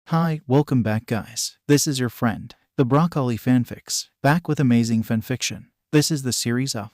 Hi, welcome back guys. This is your friend, the Broccoli Fanfics, back with amazing fanfiction. This is the series of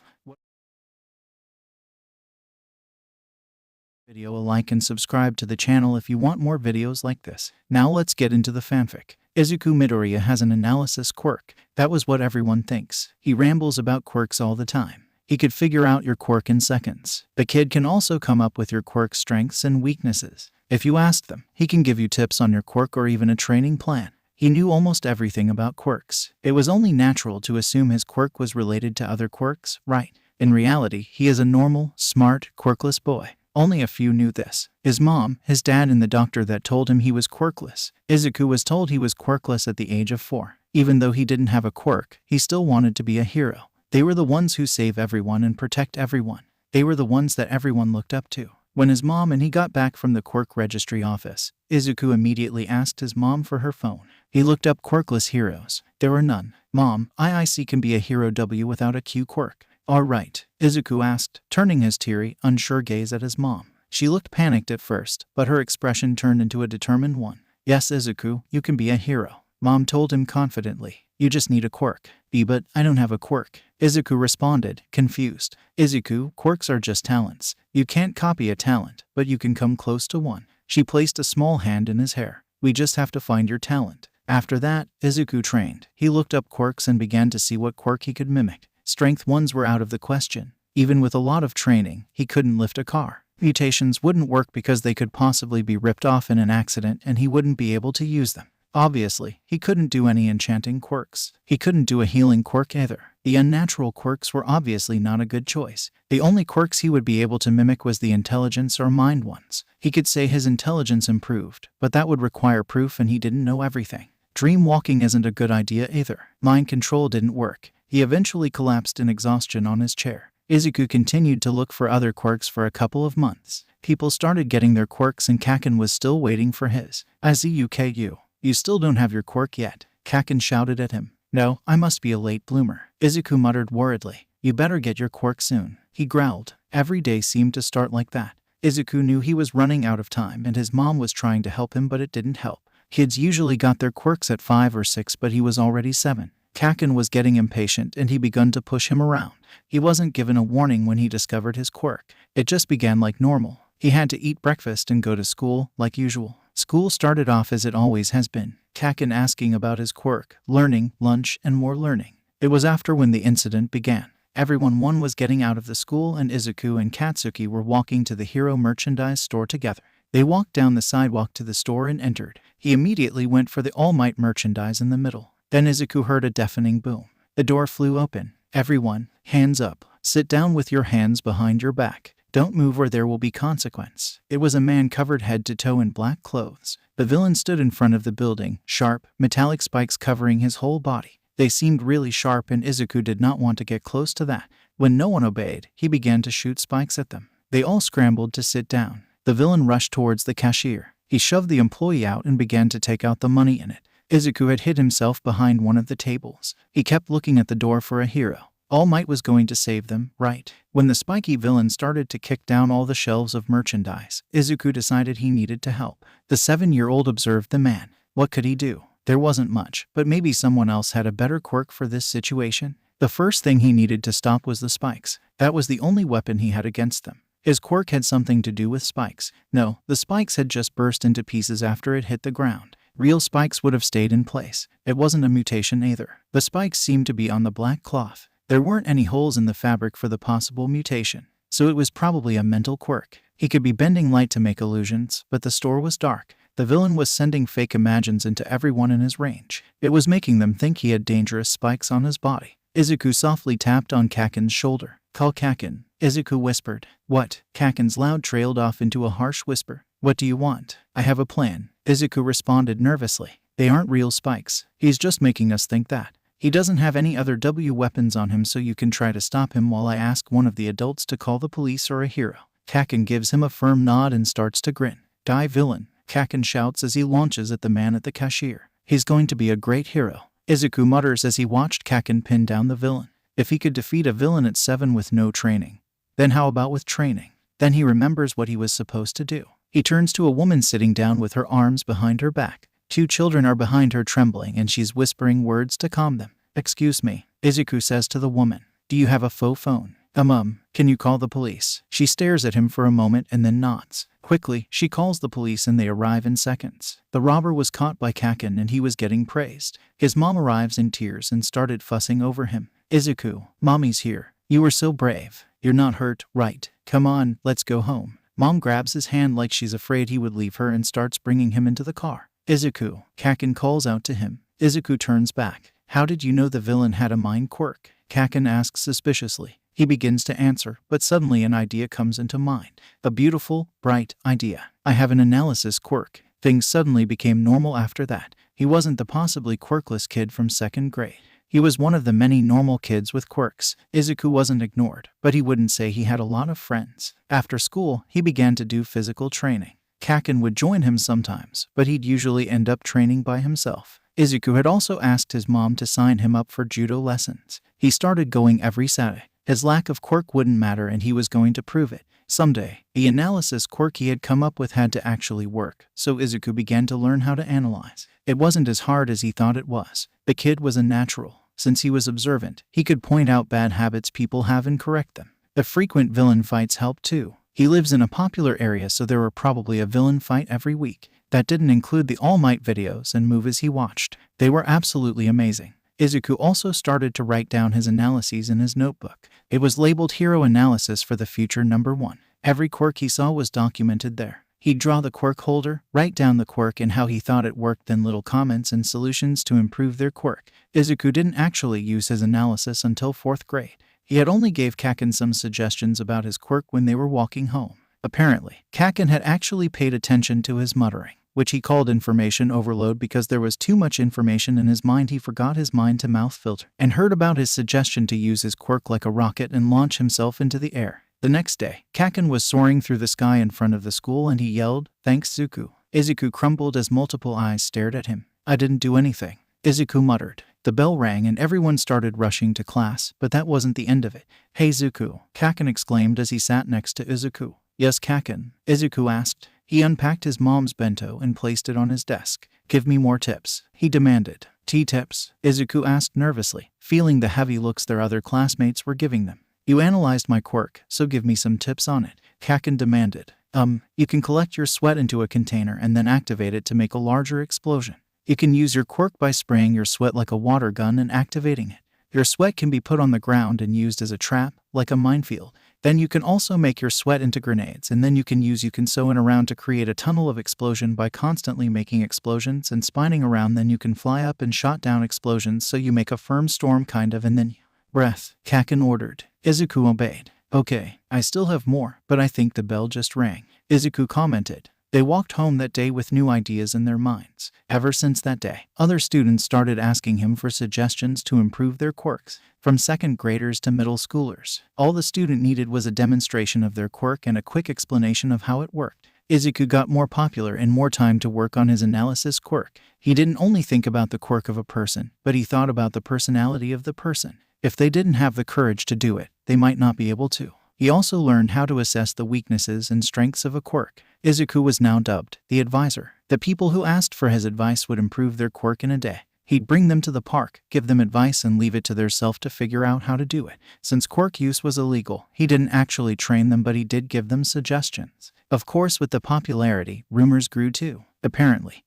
video a like and subscribe to the channel if you want more videos like this. Now let's get into the fanfic. Izuku Midoriya has an analysis quirk. That was what everyone thinks. He rambles about quirks all the time. He could figure out your quirk in seconds. The kid can also come up with your quirk's strengths and weaknesses. If you ask them, he can give you tips on your quirk or even a training plan. He knew almost everything about quirks. It was only natural to assume his quirk was related to other quirks, right? In reality, he is a normal, smart, quirkless boy. Only a few knew this. His mom, his dad, and the doctor that told him he was quirkless. Izuku was told he was quirkless at the age of 4. Even though he didn't have a quirk, he still wanted to be a hero. They were the ones who save everyone and protect everyone. They were the ones that everyone looked up to. When his mom and he got back from the quirk registry office, Izuku immediately asked his mom for her phone. He looked up quirkless heroes. There were none. Mom, IIC can be a hero W without a Q quirk. Alright, Izuku asked, turning his teary, unsure gaze at his mom. She looked panicked at first, but her expression turned into a determined one. Yes, Izuku, you can be a hero. Mom told him confidently. You just need a quirk. But I don't have a quirk. Izuku responded, confused. Izuku, quirks are just talents. You can't copy a talent, but you can come close to one. She placed a small hand in his hair. We just have to find your talent. After that, Izuku trained. He looked up quirks and began to see what quirk he could mimic. Strength ones were out of the question. Even with a lot of training, he couldn't lift a car. Mutations wouldn't work because they could possibly be ripped off in an accident and he wouldn't be able to use them. Obviously, he couldn't do any enchanting quirks. He couldn't do a healing quirk either. The unnatural quirks were obviously not a good choice. The only quirks he would be able to mimic was the intelligence or mind ones. He could say his intelligence improved, but that would require proof and he didn't know everything. Dream walking isn't a good idea either. Mind control didn't work. He eventually collapsed in exhaustion on his chair. Izuku continued to look for other quirks for a couple of months. People started getting their quirks and Kaken was still waiting for his. Izuku, you still don't have your quirk yet, Kaken shouted at him. No, I must be a late bloomer, Izuku muttered worriedly. You better get your quirk soon, he growled. Every day seemed to start like that. Izuku knew he was running out of time and his mom was trying to help him but it didn't help. Kids usually got their quirks at 5 or 6 but he was already 7. Kaken was getting impatient and he began to push him around. He wasn't given a warning when he discovered his quirk. It just began like normal. He had to eat breakfast and go to school like usual. School started off as it always has been. Kaken asking about his quirk, learning, lunch, and more learning. It was after when the incident began. Everyone was getting out of the school and Izuku and Katsuki were walking to the hero merchandise store together. They walked down the sidewalk to the store and entered. He immediately went for the All Might merchandise in the middle. Then Izuku heard a deafening boom. The door flew open. Everyone, hands up. Sit down with your hands behind your back. Don't move or there will be consequence. It was a man covered head to toe in black clothes. The villain stood in front of the building, sharp, metallic spikes covering his whole body. They seemed really sharp and Izuku did not want to get close to that. When no one obeyed, he began to shoot spikes at them. They all scrambled to sit down. The villain rushed towards the cashier. He shoved the employee out and began to take out the money in it. Izuku had hid himself behind one of the tables. He kept looking at the door for a hero. All Might was going to save them, right? When the spiky villain started to kick down all the shelves of merchandise, Izuku decided he needed to help. The 7-year-old observed the man. What could he do? There wasn't much, but maybe someone else had a better quirk for this situation. The first thing he needed to stop was the spikes. That was the only weapon he had against them. His quirk had something to do with spikes. No, the spikes had just burst into pieces after it hit the ground. Real spikes would have stayed in place. It wasn't a mutation either. The spikes seemed to be on the black cloth. There weren't any holes in the fabric for the possible mutation, so it was probably a mental quirk. He could be bending light to make illusions, but the store was dark. The villain was sending fake imagines into everyone in his range. It was making them think he had dangerous spikes on his body. Izuku softly tapped on Kaken's shoulder. Call Kaken, Izuku whispered. What? Kaken's loud trailed off into a harsh whisper. What do you want? I have a plan, Izuku responded nervously. They aren't real spikes. He's just making us think that. He doesn't have any other W weapons on him so you can try to stop him while I ask one of the adults to call the police or a hero. Kaken gives him a firm nod and starts to grin. Die villain, Kaken shouts as he launches at the man at the cashier. He's going to be a great hero, Izuku mutters as he watched Kaken pin down the villain. If he could defeat a villain at 7 with no training, then how about with training? Then he remembers what he was supposed to do. He turns to a woman sitting down with her arms behind her back. Two children are behind her trembling and she's whispering words to calm them. "Excuse me," Izuku says to the woman. "Do you have a faux phone?" Can you call the police?" She stares at him for a moment and then nods. Quickly, she calls the police and they arrive in seconds. The robber was caught by Kaken and he was getting praised. His mom arrives in tears and started fussing over him. "Izuku, mommy's here. You were so brave. You're not hurt, right? Come on, let's go home." Mom grabs his hand like she's afraid he would leave her and starts bringing him into the car. "Izuku," Kaken calls out to him. Izuku turns back. "How did you know the villain had a mind quirk?" Kaken asks suspiciously. He begins to answer, but suddenly an idea comes into mind. A beautiful, bright idea. "I have an analysis quirk." Things suddenly became normal after that. He wasn't the possibly quirkless kid from 2nd grade. He was one of the many normal kids with quirks. Izuku wasn't ignored, but he wouldn't say he had a lot of friends. After school, he began to do physical training. Kaken would join him sometimes, but he'd usually end up training by himself. Izuku had also asked his mom to sign him up for judo lessons. He started going every Saturday. His lack of quirk wouldn't matter and he was going to prove it. Someday, the analysis quirk he had come up with had to actually work, so Izuku began to learn how to analyze. It wasn't as hard as he thought it was. The kid was a natural. Since he was observant, he could point out bad habits people have and correct them. The frequent villain fights helped too. He lives in a popular area, so there were probably a villain fight every week. That didn't include the All Might videos and movies he watched. They were absolutely amazing. Izuku also started to write down his analyses in his notebook. It was labeled Hero Analysis for the Future #1. Every quirk he saw was documented there. He'd draw the quirk holder, write down the quirk and how he thought it worked, then little comments and solutions to improve their quirk. Izuku didn't actually use his analysis until 4th grade. He had only gave Kaken some suggestions about his quirk when they were walking home. Apparently, Kaken had actually paid attention to his muttering, which he called information overload because there was too much information in his mind. He forgot his mind-to-mouth filter and heard about his suggestion to use his quirk like a rocket and launch himself into the air. The next day, Kaken was soaring through the sky in front of the school and he yelled, "Thanks, Zuku." Izuku crumbled as multiple eyes stared at him. "I didn't do anything," Izuku muttered. The bell rang and everyone started rushing to class, but that wasn't the end of it. "Hey Zuku," Kaken exclaimed as he sat next to Izuku. "Yes, Kaken?" Izuku asked. He unpacked his mom's bento and placed it on his desk. "Give me more tips," he demanded. "Tea tips?" Izuku asked nervously, feeling the heavy looks their other classmates were giving them. "You analyzed my quirk, so give me some tips on it," Kaken demanded. You can collect your sweat into a container and then activate it to make a larger explosion. You can use your quirk by spraying your sweat like a water gun and activating it. Your sweat can be put on the ground and used as a trap, like a minefield. Then you can also make your sweat into grenades, and then you can sew it around to create a tunnel of explosion by constantly making explosions and spinning around. Then you can fly up and shot down explosions so you make a firm storm kind of, and then you... Breath, Kaken ordered. Izuku obeyed. "Okay, I still have more, but I think the bell just rang," Izuku commented. They walked home that day with new ideas in their minds. Ever since that day, other students started asking him for suggestions to improve their quirks, from 2nd graders to middle schoolers. All the student needed was a demonstration of their quirk and a quick explanation of how it worked. Izuku got more popular and more time to work on his analysis quirk. He didn't only think about the quirk of a person, but he thought about the personality of the person. If they didn't have the courage to do it, they might not be able to. He also learned how to assess the weaknesses and strengths of a quirk. Izuku was now dubbed the advisor. The people who asked for his advice would improve their quirk in a day. He'd bring them to the park, give them advice, and leave it to their self to figure out how to do it. Since quirk use was illegal, he didn't actually train them, but he did give them suggestions. Of course, with the popularity, rumors grew too. Apparently,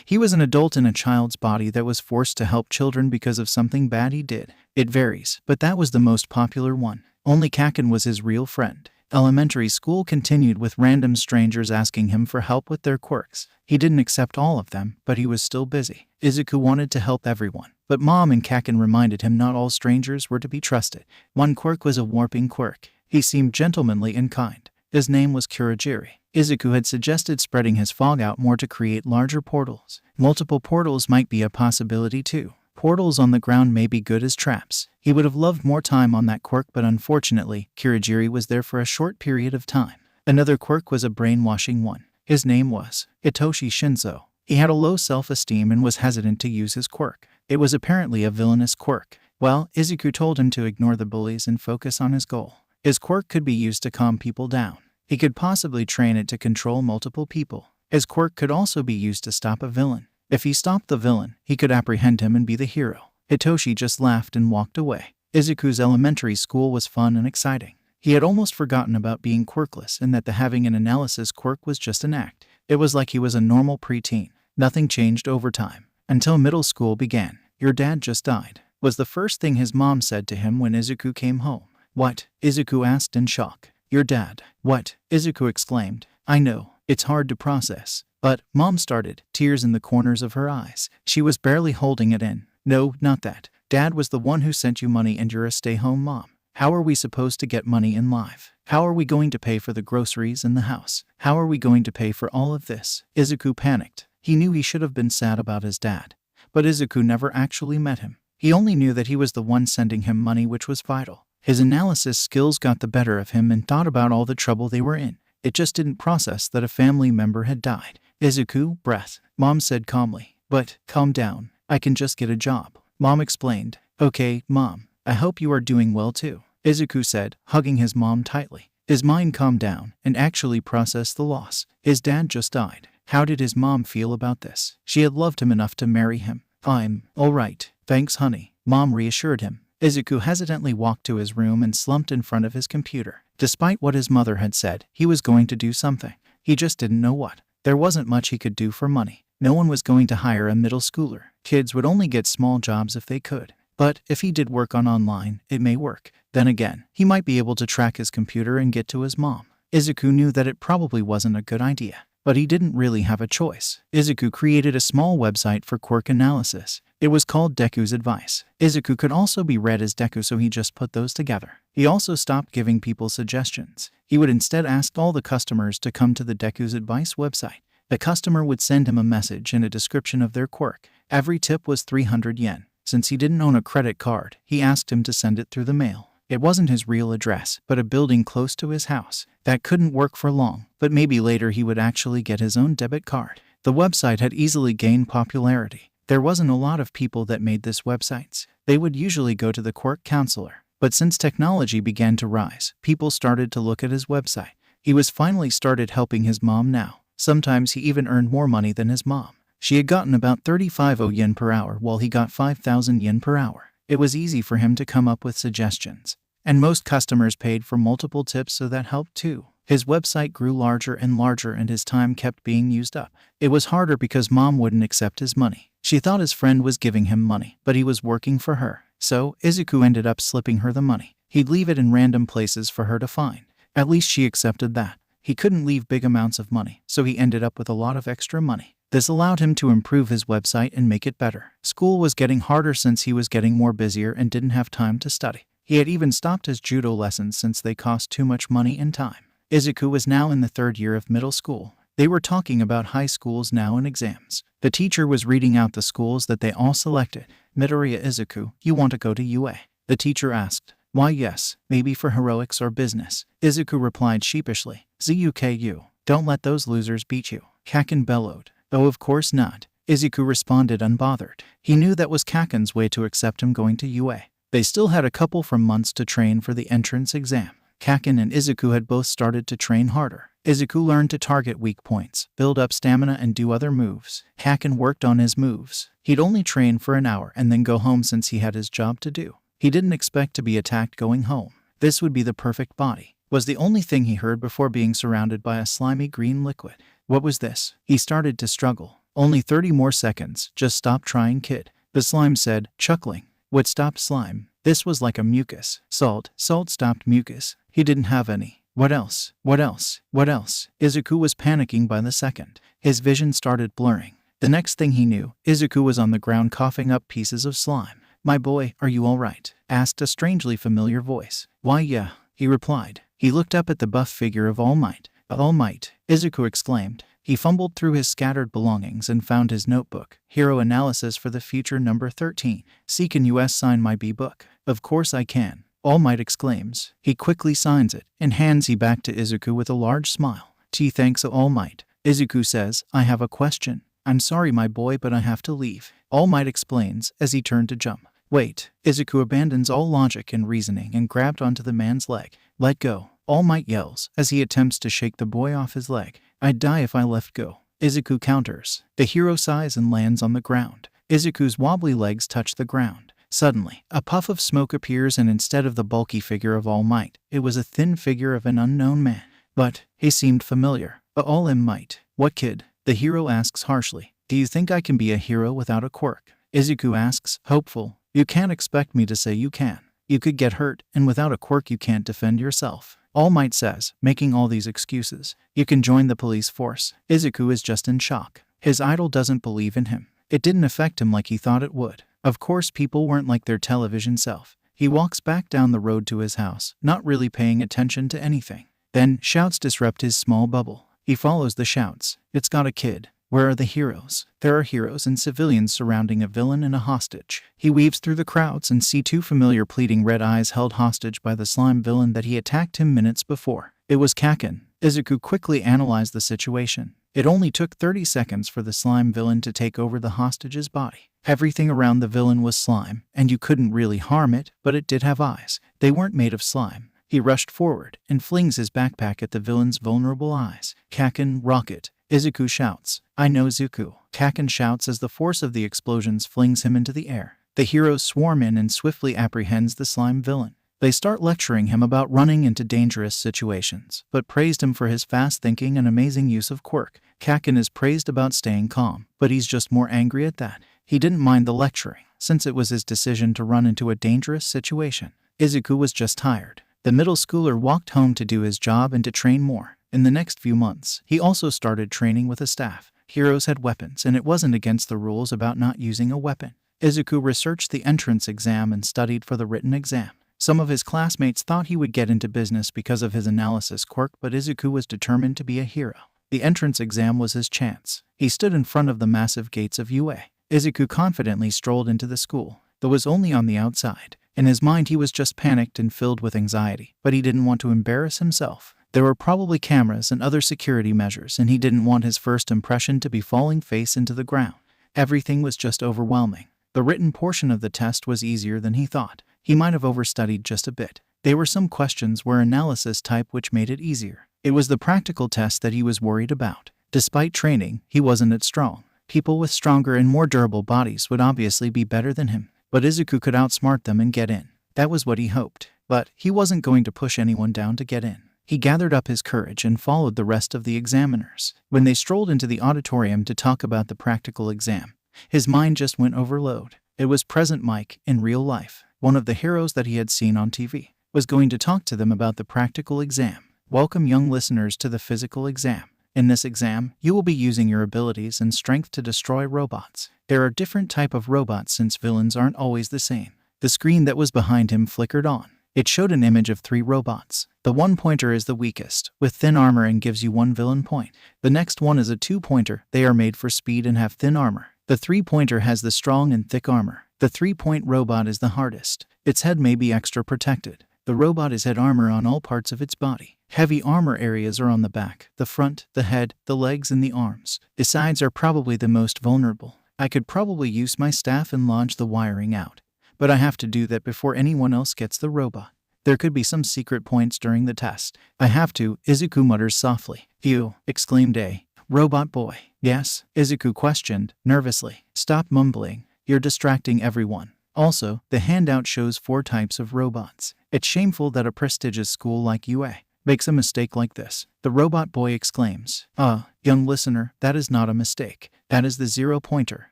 he was an adult in a child's body that was forced to help children because of something bad he did. It varies, but that was the most popular one. Only Kaken was his real friend. Elementary school continued with random strangers asking him for help with their quirks. He didn't accept all of them, but he was still busy. Izuku wanted to help everyone, but Mom and Kaken reminded him not all strangers were to be trusted. One quirk was a warping quirk. He seemed gentlemanly and kind. His name was Kurajiri. Izuku had suggested spreading his fog out more to create larger portals. Multiple portals might be a possibility too. Portals on the ground may be good as traps. He would have loved more time on that quirk, but unfortunately, Kurajiri was there for a short period of time. Another quirk was a brainwashing one. His name was Itoshi Shinzo. He had a low self-esteem and was hesitant to use his quirk. It was apparently a villainous quirk. Well, Izuku told him to ignore the bullies and focus on his goal. His quirk could be used to calm people down. He could possibly train it to control multiple people. His quirk could also be used to stop a villain. If he stopped the villain, he could apprehend him and be the hero. Hitoshi just laughed and walked away. Izuku's elementary school was fun and exciting. He had almost forgotten about being quirkless and that the having an analysis quirk was just an act. It was like he was a normal preteen. Nothing changed over time. Until middle school began. "Your dad just died," was the first thing his mom said to him when Izuku came home. "What?" Izuku asked in shock. "Your dad." "What?" Izuku exclaimed. "I know. It's hard to process." "But," Mom started, tears in the corners of her eyes. She was barely holding it in. "No, not that. Dad was the one who sent you money and you're a stay-home mom. How are we supposed to get money in life? How are we going to pay for the groceries in the house? How are we going to pay for all of this?" Izuku panicked. He knew he should have been sad about his dad. But Izuku never actually met him. He only knew that he was the one sending him money, which was vital. His analysis skills got the better of him and thought about all the trouble they were in. It just didn't process that a family member had died. "Izuku, breath," Mom said calmly. "But, calm down. I can just get a job," Mom explained. "Okay, Mom. I hope you are doing well too," Izuku said, hugging his mom tightly. His mind calmed down and actually processed the loss. His dad just died. How did his mom feel about this? She had loved him enough to marry him. "I'm all right. Thanks, honey," Mom reassured him. Izuku hesitantly walked to his room and slumped in front of his computer. Despite what his mother had said, he was going to do something. He just didn't know what. There wasn't much he could do for money. No one was going to hire a middle schooler. Kids would only get small jobs if they could. But if he did work on online, it may work. Then again, he might be able to track his computer and get to his mom. Izuku knew that it probably wasn't a good idea. But he didn't really have a choice. Izuku created a small website for quirk analysis. It was called Deku's Advice. Izuku could also be read as Deku, so he just put those together. He also stopped giving people suggestions. He would instead ask all the customers to come to the Deku's Advice website. The customer would send him a message and a description of their quirk. Every tip was 300 yen. Since he didn't own a credit card, he asked him to send it through the mail. It wasn't his real address, but a building close to his house. That couldn't work for long, but maybe later he would actually get his own debit card. The website had easily gained popularity. There wasn't a lot of people that made this websites. They would usually go to the quirk counselor. But since technology began to rise, people started to look at his website. He was finally started helping his mom now. Sometimes he even earned more money than his mom. She had gotten about 35 yen per hour while he got 5,000 yen per hour. It was easy for him to come up with suggestions. And most customers paid for multiple tips, so that helped too. His website grew larger and larger and his time kept being used up. It was harder because mom wouldn't accept his money. She thought his friend was giving him money, but he was working for her. So, Izuku ended up slipping her the money. He'd leave it in random places for her to find. At least she accepted that. He couldn't leave big amounts of money, so he ended up with a lot of extra money. This allowed him to improve his website and make it better. School was getting harder since he was getting more busier and didn't have time to study. He had even stopped his judo lessons since they cost too much money and time. Izuku was now in the 3rd year of middle school. They were talking about high schools now and exams. The teacher was reading out the schools that they all selected. "Midoriya Izuku, you want to go to UA?" the teacher asked. "Why yes, maybe for heroics or business." Izuku replied sheepishly. "ZUKU, don't let those losers beat you." Kaken bellowed. "Oh, of course not." Izuku responded unbothered. He knew that was Kaken's way to accept him going to UA. They still had a couple from months to train for the entrance exam. Kaken and Izuku had both started to train harder. Izuku learned to target weak points, build up stamina and do other moves. Kaken worked on his moves. He'd only train for an hour and then go home since he had his job to do. He didn't expect to be attacked going home. This would be the perfect body, was the only thing he heard before being surrounded by a slimy green liquid. What was this? He started to struggle. "Only 30 more seconds, just stop trying, kid," the slime said, chuckling. What stopped slime? This was like a mucus. Salt stopped mucus. He didn't have any. What else? What else? What else? Izuku was panicking by the second. His vision started blurring. The next thing he knew, Izuku was on the ground coughing up pieces of slime. "My boy, are you all right?" asked a strangely familiar voice. "Why yeah," he replied. He looked up at the buff figure of All Might. "All Might," Izuku exclaimed. He fumbled through his scattered belongings and found his notebook. "Hero Analysis for the Future number 13. See, can you sign my B-book?" "Of course I can," All Might exclaims. He quickly signs it and hands it back to Izuku with a large smile. Thanks, All Might." Izuku says, "I have a question." "I'm sorry, my boy, but I have to leave," All Might explains as he turned to jump. "Wait." Izuku abandons all logic and reasoning and grabbed onto the man's leg. "Let go," All Might yells as he attempts to shake the boy off his leg. "I'd die if I let go." Izuku counters. The hero sighs and lands on the ground. Izuku's wobbly legs touch the ground. Suddenly, a puff of smoke appears, and instead of the bulky figure of All Might, it was a thin figure of an unknown man. But he seemed familiar. All Might. What kid? The hero asks harshly. Do you think I can be a hero without a quirk? Izuku asks, hopeful. You can't expect me to say you can. You could get hurt, and without a quirk you can't defend yourself. All Might says, making all these excuses. You can join the police force. Izuku is just in shock. His idol doesn't believe in him. It didn't affect him like he thought it would. Of course, people weren't like their television self. He walks back down the road to his house, not really paying attention to anything. Then, shouts disrupt his small bubble. He follows the shouts. It's got a kid. Where are the heroes? There are heroes and civilians surrounding a villain and a hostage. He weaves through the crowds and sees two familiar pleading red eyes held hostage by the slime villain that he attacked him minutes before. It was Kaken. Izuku quickly analyzed the situation. It only took 30 seconds for the slime villain to take over the hostage's body. Everything around the villain was slime, and you couldn't really harm it, but it did have eyes. They weren't made of slime. He rushed forward and flings his backpack at the villain's vulnerable eyes. Kaken, rocket. Izuku shouts, I know Zuku. Kaken shouts as the force of the explosions flings him into the air. The heroes swarm in and swiftly apprehends the slime villain. They start lecturing him about running into dangerous situations, but praised him for his fast thinking and amazing use of quirk. Kaken is praised about staying calm, but he's just more angry at that. He didn't mind the lecturing, since it was his decision to run into a dangerous situation. Izuku was just tired. The middle schooler walked home to do his job and to train more. In the next few months, he also started training with a staff. Heroes had weapons, and it wasn't against the rules about not using a weapon. Izuku researched the entrance exam and studied for the written exam. Some of his classmates thought he would get into business because of his analysis quirk, but Izuku was determined to be a hero. The entrance exam was his chance. He stood in front of the massive gates of UA. Izuku confidently strolled into the school, though was only on the outside. In his mind he was just panicked and filled with anxiety, but he didn't want to embarrass himself. There were probably cameras and other security measures, and he didn't want his first impression to be falling face into the ground. Everything was just overwhelming. The written portion of the test was easier than he thought. He might have overstudied just a bit. There were some questions were analysis type which made it easier. It was the practical test that he was worried about. Despite training, he wasn't as strong. People with stronger and more durable bodies would obviously be better than him, but Izuku could outsmart them and get in. That was what he hoped. But he wasn't going to push anyone down to get in. He gathered up his courage and followed the rest of the examiners. When they strolled into the auditorium to talk about the practical exam, his mind just went overload. It was Present Mike in real life. One of the heroes that he had seen on TV was going to talk to them about the practical exam. Welcome, young listeners, to the physical exam. In this exam, you will be using your abilities and strength to destroy robots. There are different types of robots since villains aren't always the same. The screen that was behind him flickered on. It showed an image of 3 robots. The 1-pointer is the weakest, with thin armor and gives you 1 villain point. The next one is a 2-pointer. They are made for speed and have thin armor. The 3-pointer has the strong and thick armor. The 3-point robot is the hardest. Its head may be extra protected. The robot has head armor on all parts of its body. Heavy armor areas are on the back, the front, the head, the legs, and the arms. The sides are probably the most vulnerable. I could probably use my staff and launch the wiring out, but I have to do that before anyone else gets the robot. There could be some secret points during the test. I have to, Izuku mutters softly. Phew, exclaimed a robot boy. Yes? Izuku questioned, nervously. Stop mumbling. You're distracting everyone. Also, the handout shows 4 types of robots. It's shameful that a prestigious school like UA makes a mistake like this. The robot boy exclaims, young listener, that is not a mistake. That is the 0-pointer.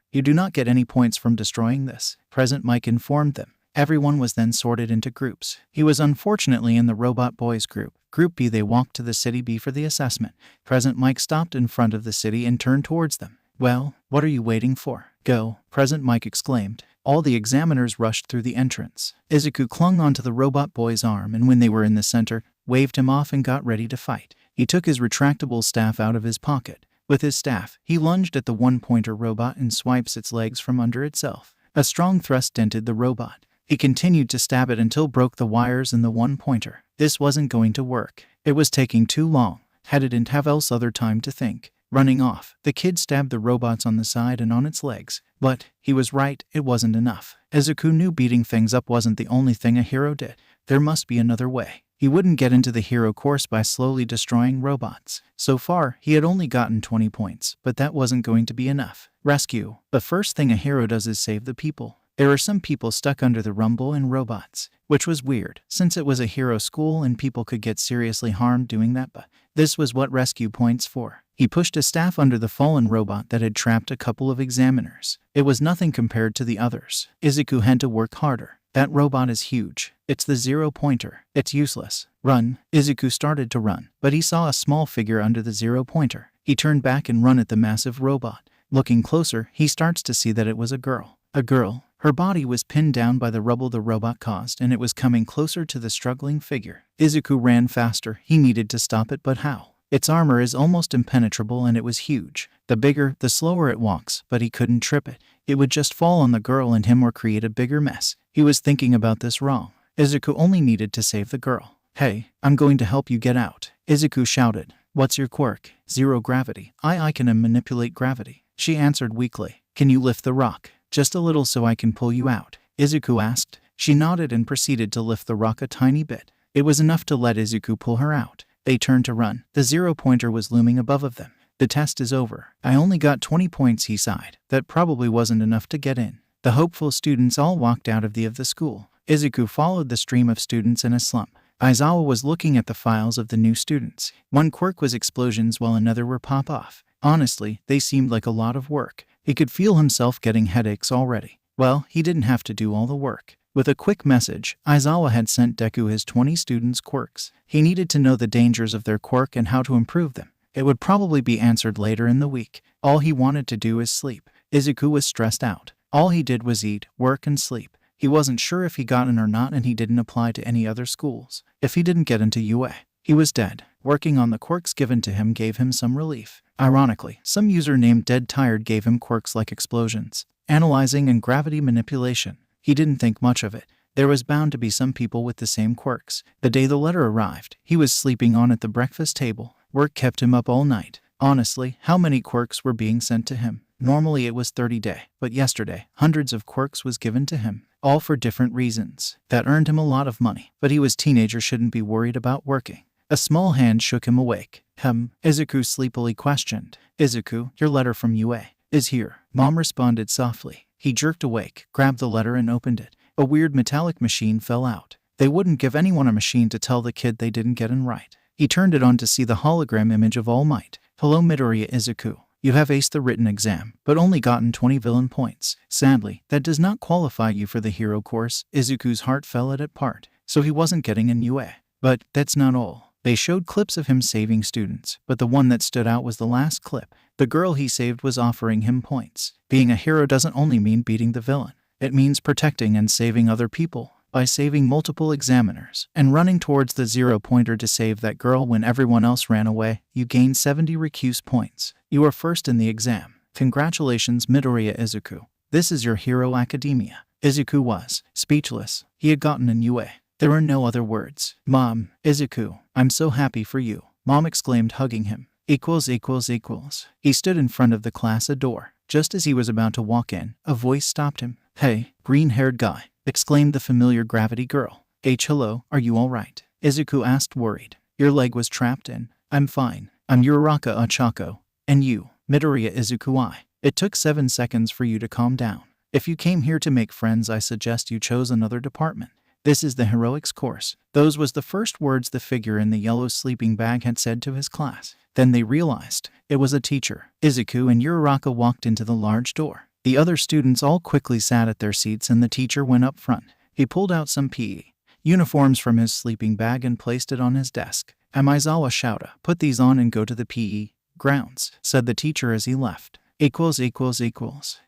You do not get any points from destroying this. Present Mike informed them. Everyone was then sorted into groups. He was unfortunately in the robot boy's group. Group B, they walked to the city B for the assessment. Present Mike stopped in front of the city and turned towards them. Well, what are you waiting for? Go, Present Mike exclaimed. All the examiners rushed through the entrance. Izuku clung onto the robot boy's arm, and when they were in the center, waved him off and got ready to fight. He took his retractable staff out of his pocket. With his staff, he lunged at the 1-pointer robot and swipes its legs from under itself. A strong thrust dented the robot. He continued to stab it until broke the wires in the 1-pointer. This wasn't going to work. It was taking too long. Had it didn't have else other time to think. Running off, the kid stabbed the robots on the side and on its legs. But he was right, it wasn't enough. Izuku knew beating things up wasn't the only thing a hero did. There must be another way. He wouldn't get into the hero course by slowly destroying robots. So far, he had only gotten 20 points, but that wasn't going to be enough. Rescue. The first thing a hero does is save the people. There are some people stuck under the rumble and robots, which was weird, since it was a hero school and people could get seriously harmed doing that, but this was what rescue points for. He pushed a staff under the fallen robot that had trapped a couple of examiners. It was nothing compared to the others. Izuku had to work harder. That robot is huge. It's the 0-pointer. It's useless. Run. Izuku started to run, but he saw a small figure under the 0-pointer. He turned back and ran at the massive robot. Looking closer, he starts to see that it was a girl. A girl. Her body was pinned down by the rubble the robot caused, and it was coming closer to the struggling figure. Izuku ran faster. He needed to stop it, but how? Its armor is almost impenetrable and it was huge. The bigger, the slower it walks, but he couldn't trip it. It would just fall on the girl and him or create a bigger mess. He was thinking about this wrong. Izuku only needed to save the girl. Hey, I'm going to help you get out. Izuku shouted. What's your quirk? 0 gravity. I can manipulate gravity. She answered weakly. Can you lift the rock? Just a little so I can pull you out. Izuku asked. She nodded and proceeded to lift the rock a tiny bit. It was enough to let Izuku pull her out. They turned to run. The 0-pointer was looming above of them. The test is over. I only got 20 points, he sighed. That probably wasn't enough to get in. The hopeful students all walked out of the school. Izuku followed the stream of students in a slump. Aizawa was looking at the files of the new students. One quirk was explosions while another were pop-off. Honestly, they seemed like a lot of work. He could feel himself getting headaches already. Well, he didn't have to do all the work. With a quick message, Aizawa had sent Deku his 20 students' quirks. He needed to know the dangers of their quirk and how to improve them. It would probably be answered later in the week. All he wanted to do is sleep. Izuku was stressed out. All he did was eat, work, and sleep. He wasn't sure if he got in or not, and he didn't apply to any other schools. If he didn't get into UA, he was dead. Working on the quirks given to him gave him some relief. Ironically, some user named Dead Tired gave him quirks like explosions, analyzing, and gravity manipulation. He didn't think much of it. There was bound to be some people with the same quirks. The day the letter arrived, he was sleeping on at the breakfast table. Work kept him up all night. Honestly, how many quirks were being sent to him? Normally it was 30 days, but yesterday, hundreds of quirks was given to him, all for different reasons. That earned him a lot of money, but he was teenager, shouldn't be worried about working. A small hand shook him awake. Izuku sleepily questioned. Izuku, your letter from UA is here. Mom responded softly. He jerked awake, grabbed the letter and opened it. A weird metallic machine fell out. They wouldn't give anyone a machine to tell the kid they didn't get in right. He turned it on to see the hologram image of All Might. Hello Midoriya Izuku. You have aced the written exam, but only gotten 20 villain points. Sadly, that does not qualify you for the hero course. Izuku's heart fell at part, so he wasn't getting in UA. But that's not all. They showed clips of him saving students, but the one that stood out was the last clip. The girl he saved was offering him points. Being a hero doesn't only mean beating the villain. It means protecting and saving other people. By saving multiple examiners and running towards the 0-pointer to save that girl when everyone else ran away, you gain 70 recuse points. You are first in the exam. Congratulations Midoriya Izuku. This is your hero academia. Izuku was speechless. He had gotten an UA. There were no other words. Mom, Izuku, I'm so happy for you. Mom exclaimed, hugging him. ===. He stood in front of the class door. Just as he was about to walk in, a voice stopped him. Hey, green-haired guy, exclaimed the familiar gravity girl. Hello, are you all right? Izuku asked, worried. Your leg was trapped in. I'm fine. I'm Uraraka Ochako. And you, Midoriya Izuku. It took 7 seconds for you to calm down. If you came here to make friends, I suggest you chose another department. This is the heroics course. Those was the first words the figure in the yellow sleeping bag had said to his class. Then they realized it was a teacher. Izuku and Uraraka walked into the large door. The other students all quickly sat at their seats and the teacher went up front. He pulled out some PE uniforms from his sleeping bag and placed it on his desk. Aizawa shouted, put these on and go to the PE grounds, said the teacher as he left. ===.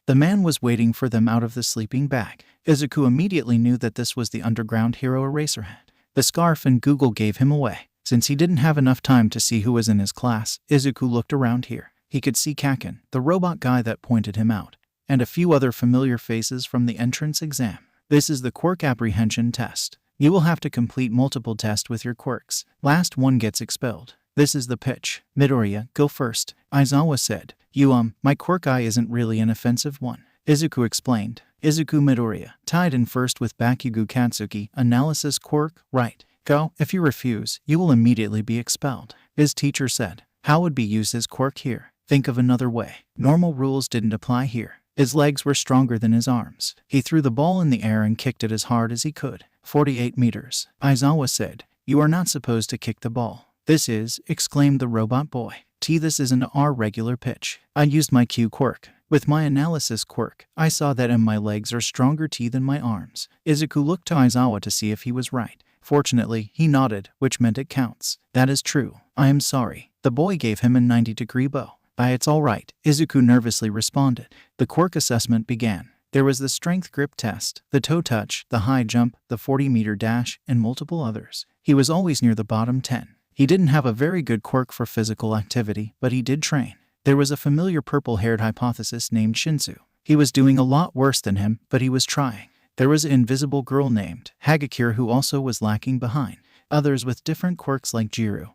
The man was waiting for them out of the sleeping bag. Izuku immediately knew that this was the underground hero Eraserhead. The scarf and Google gave him away. Since he didn't have enough time to see who was in his class, Izuku looked around here. He could see Kaken, the robot guy that pointed him out, and a few other familiar faces from the entrance exam. This is the quirk apprehension test. You will have to complete multiple tests with your quirks. Last one gets expelled. This is the pitch. Midoriya, go first. Aizawa said. My quirk eye isn't really an offensive one. Izuku explained. Izuku Midoriya, tied in first with Bakugo Katsuki, analysis quirk, right. Go. If you refuse, you will immediately be expelled. His teacher said. How would be use his quirk here? Think of another way. Normal rules didn't apply here. His legs were stronger than his arms. He threw the ball in the air and kicked it as hard as he could. 48 meters. Aizawa said, "You are not supposed to kick the ball." "This is," exclaimed the robot boy. This isn't our regular pitch. I used my Q quirk. With my analysis quirk, I saw that my legs are stronger than my arms. Izuku looked to Aizawa to see if he was right. Fortunately, he nodded, which meant it counts. That is true. I am sorry. The boy gave him a 90-degree bow. It's all right, Izuku nervously responded. The quirk assessment began. There was the strength grip test, the toe touch, the high jump, the 40-meter dash, and multiple others. He was always near the bottom 10. He didn't have a very good quirk for physical activity, but he did train. There was a familiar purple-haired hypothesis named Shinsu. He was doing a lot worse than him, but he was trying. There was an invisible girl named Hagakure who also was lacking behind. Others with different quirks like Jiru,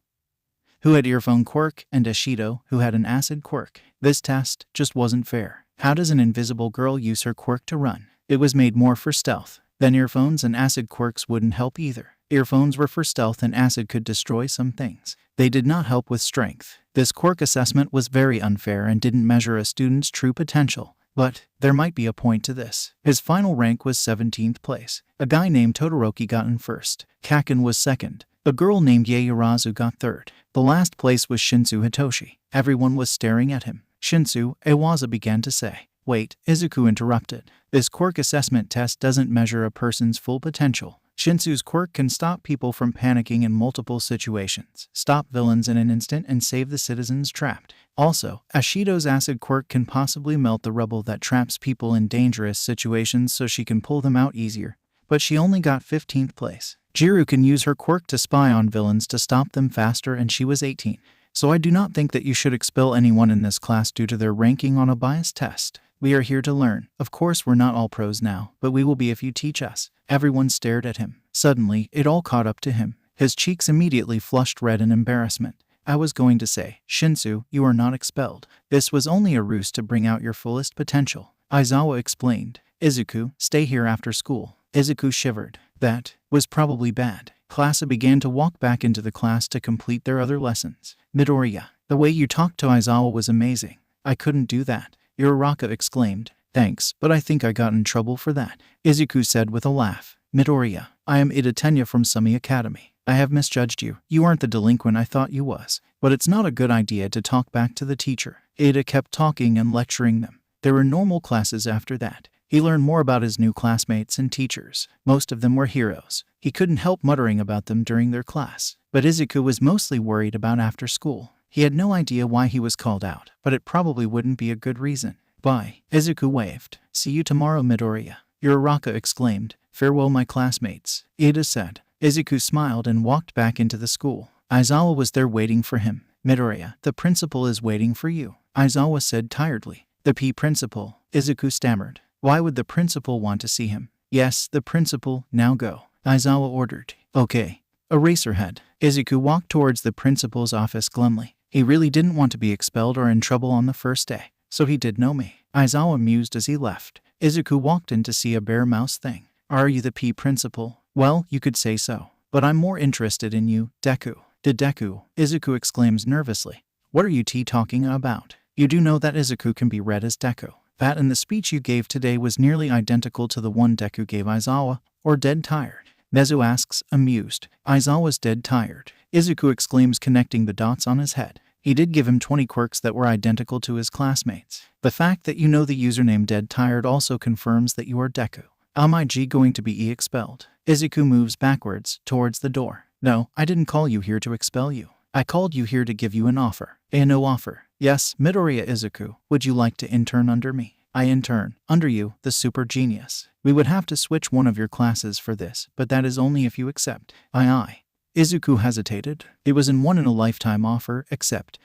who had earphone quirk, and Ashido, who had an acid quirk. This test just wasn't fair. How does an invisible girl use her quirk to run? It was made more for stealth. Then earphones and acid quirks wouldn't help either. Earphones were for stealth and acid could destroy some things. They did not help with strength. This quirk assessment was very unfair and didn't measure a student's true potential. But there might be a point to this. His final rank was 17th place. A guy named Todoroki got in first. Kaken was second. A girl named Yaoyorozu got third. The last place was Shinsu Hitoshi. Everyone was staring at him. Shinsu, Iwaza began to say. Wait, Izuku interrupted. This quirk assessment test doesn't measure a person's full potential. Shinsu's quirk can stop people from panicking in multiple situations, stop villains in an instant, and save the citizens trapped. Also, Ashido's acid quirk can possibly melt the rubble that traps people in dangerous situations so she can pull them out easier. But she only got 15th place. Jiru can use her quirk to spy on villains to stop them faster, and she was 18. So I do not think that you should expel anyone in this class due to their ranking on a biased test. We are here to learn. Of course, we're not all pros now, but we will be if you teach us. Everyone stared at him. Suddenly, it all caught up to him. His cheeks immediately flushed red in embarrassment. I was going to say, Shinsu, you are not expelled. This was only a ruse to bring out your fullest potential. Aizawa explained. Izuku, stay here after school. Izuku shivered. That was probably bad. Class began to walk back into the class to complete their other lessons. Midoriya, the way you talked to Aizawa was amazing. I couldn't do that. Uraraka exclaimed. Thanks, but I think I got in trouble for that. Izuku said with a laugh. Midoriya, I am Ida Tenya from Sumi Academy. I have misjudged you. You aren't the delinquent I thought you was. But it's not a good idea to talk back to the teacher. Ida kept talking and lecturing them. There were normal classes after that. He learned more about his new classmates and teachers. Most of them were heroes. He couldn't help muttering about them during their class. But Izuku was mostly worried about after school. He had no idea why he was called out, but it probably wouldn't be a good reason. Bye. Izuku waved. See you tomorrow, Midoriya. Uraraka exclaimed. Farewell, my classmates. Ida said. Izuku smiled and walked back into the school. Aizawa was there waiting for him. Midoriya, the principal is waiting for you. Aizawa said tiredly. The principal. Izuku stammered. Why would the principal want to see him? Yes, the principal, now go. Aizawa ordered. Okay. Eraserhead. Izuku walked towards the principal's office glumly. He really didn't want to be expelled or in trouble on the first day. So he did know me. Aizawa mused as he left. Izuku walked in to see a bare mouse thing. Are you the principal? Well, you could say so. But I'm more interested in you, Deku. The Deku, Izuku exclaims nervously. What are you talking about? You do know that Izuku can be read as Deku. That and the speech you gave today was nearly identical to the one Deku gave Aizawa, or dead tired. Nezu asks, amused. Aizawa's dead tired. Izuku exclaims, connecting the dots on his head. He did give him 20 quirks that were identical to his classmates. The fact that you know the username dead tired also confirms that you are Deku. Am I going to be expelled? Izuku moves backwards, towards the door. No, I didn't call you here to expel you. I called you here to give you an offer. No offer. Yes, Midoriya Izuku, would you like to intern under me? I intern under you, the super genius. We would have to switch one of your classes for this, but that is only if you accept. Aye. Izuku hesitated. It was an one-in-a-lifetime offer, except,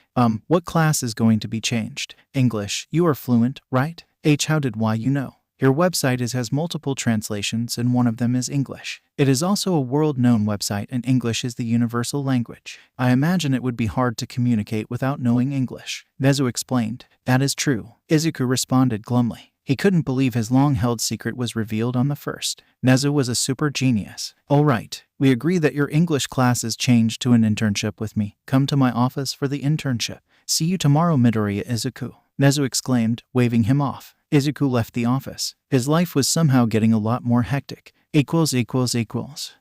what class is going to be changed? English. You are fluent, right? How did why you know? Your website has multiple translations and one of them is English. It is also a world-known website and English is the universal language. I imagine it would be hard to communicate without knowing English. Nezu explained. That is true. Izuku responded glumly. He couldn't believe his long-held secret was revealed on the first. Nezu was a super genius. All right, we agree that your English class is changed to an internship with me. Come to my office for the internship. See you tomorrow, Midoriya Izuku, Nezu exclaimed, waving him off. Izuku left the office. His life was somehow getting a lot more hectic.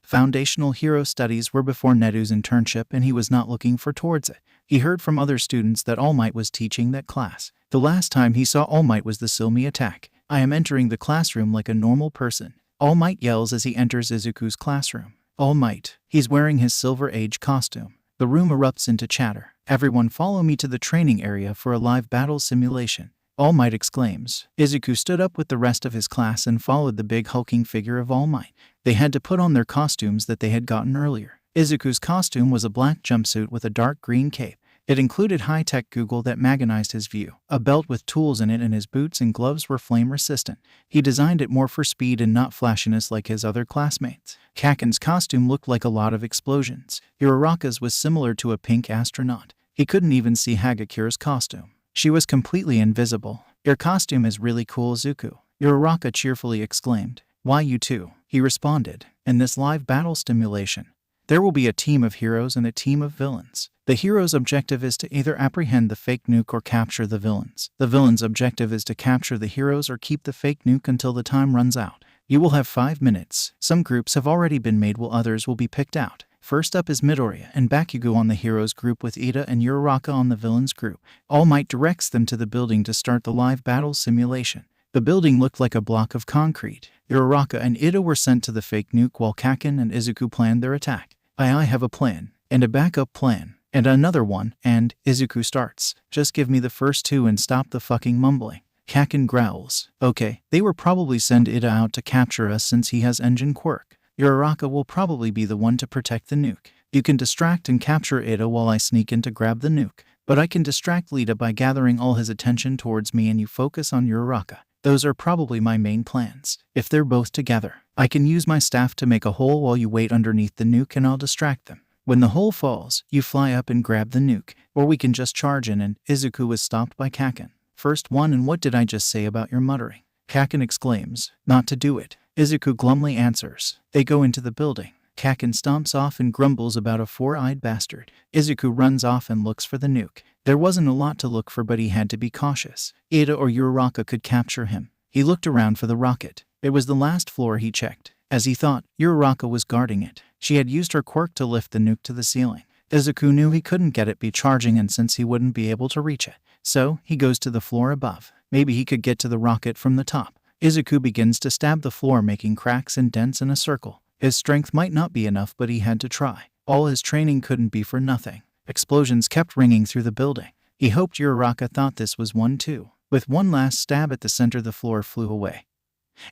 Foundational hero studies were before Nezu's internship and he was not looking towards it. He heard from other students that All Might was teaching that class. The last time he saw All Might was the Silmi attack. I am entering the classroom like a normal person. All Might yells as he enters Izuku's classroom. All Might. He's wearing his Silver Age costume. The room erupts into chatter. Everyone follow me to the training area for a live battle simulation. All Might exclaims. Izuku stood up with the rest of his class and followed the big hulking figure of All Might. They had to put on their costumes that they had gotten earlier. Izuku's costume was a black jumpsuit with a dark green cape. It included high-tech Google that magnetized his view, a belt with tools in it, and his boots and gloves were flame-resistant. He designed it more for speed and not flashiness like his other classmates. Kaken's costume looked like a lot of explosions. Uraraka's was similar to a pink astronaut. He couldn't even see Hagakura's costume. She was completely invisible. Your costume is really cool, Izuku, Uraraka cheerfully exclaimed. Why you too? He responded. In this live battle stimulation, there will be a team of heroes and a team of villains. The hero's objective is to either apprehend the fake nuke or capture the villains. The villain's objective is to capture the heroes or keep the fake nuke until the time runs out. You will have 5 minutes. Some groups have already been made while others will be picked out. First up is Midoriya and Bakugo on the heroes group with Ida and Uraraka on the villains group. All Might directs them to the building to start the live battle simulation. The building looked like a block of concrete. Uraraka and Ida were sent to the fake nuke while Kaken and Izuku planned their attack. I have a plan, and a backup plan, and another one, and Izuku starts. Just give me the first 2 and stop the fucking mumbling. Kaken growls. Okay, they will probably send Ida out to capture us since he has engine quirk. Uraraka will probably be the one to protect the nuke. You can distract and capture Ida while I sneak in to grab the nuke. But I can distract Lita by gathering all his attention towards me and you focus on Uraraka. Those are probably my main plans. If they're both together, I can use my staff to make a hole while you wait underneath the nuke and I'll distract them. When the hole falls, you fly up and grab the nuke. Or we can just charge in and Izuku was stopped by Kaken. First one, and what did I just say about your muttering? Kaken exclaims. Not to do it. Izuku glumly answers. They go into the building. Kaken stomps off and grumbles about a 4-eyed bastard. Izuku runs off and looks for the nuke. There wasn't a lot to look for, but he had to be cautious. Ida or Uraraka could capture him. He looked around for the rocket. It was the last floor he checked. As he thought, Uraraka was guarding it. She had used her quirk to lift the nuke to the ceiling. Izuku knew he couldn't get it be charging and since he wouldn't be able to reach it. So, he goes to the floor above. Maybe he could get to the rocket from the top. Izuku begins to stab the floor, making cracks and dents in a circle. His strength might not be enough, but he had to try. All his training couldn't be for nothing. Explosions kept ringing through the building. He hoped Uraraka thought this was one too. With one last stab at the center, the floor flew away.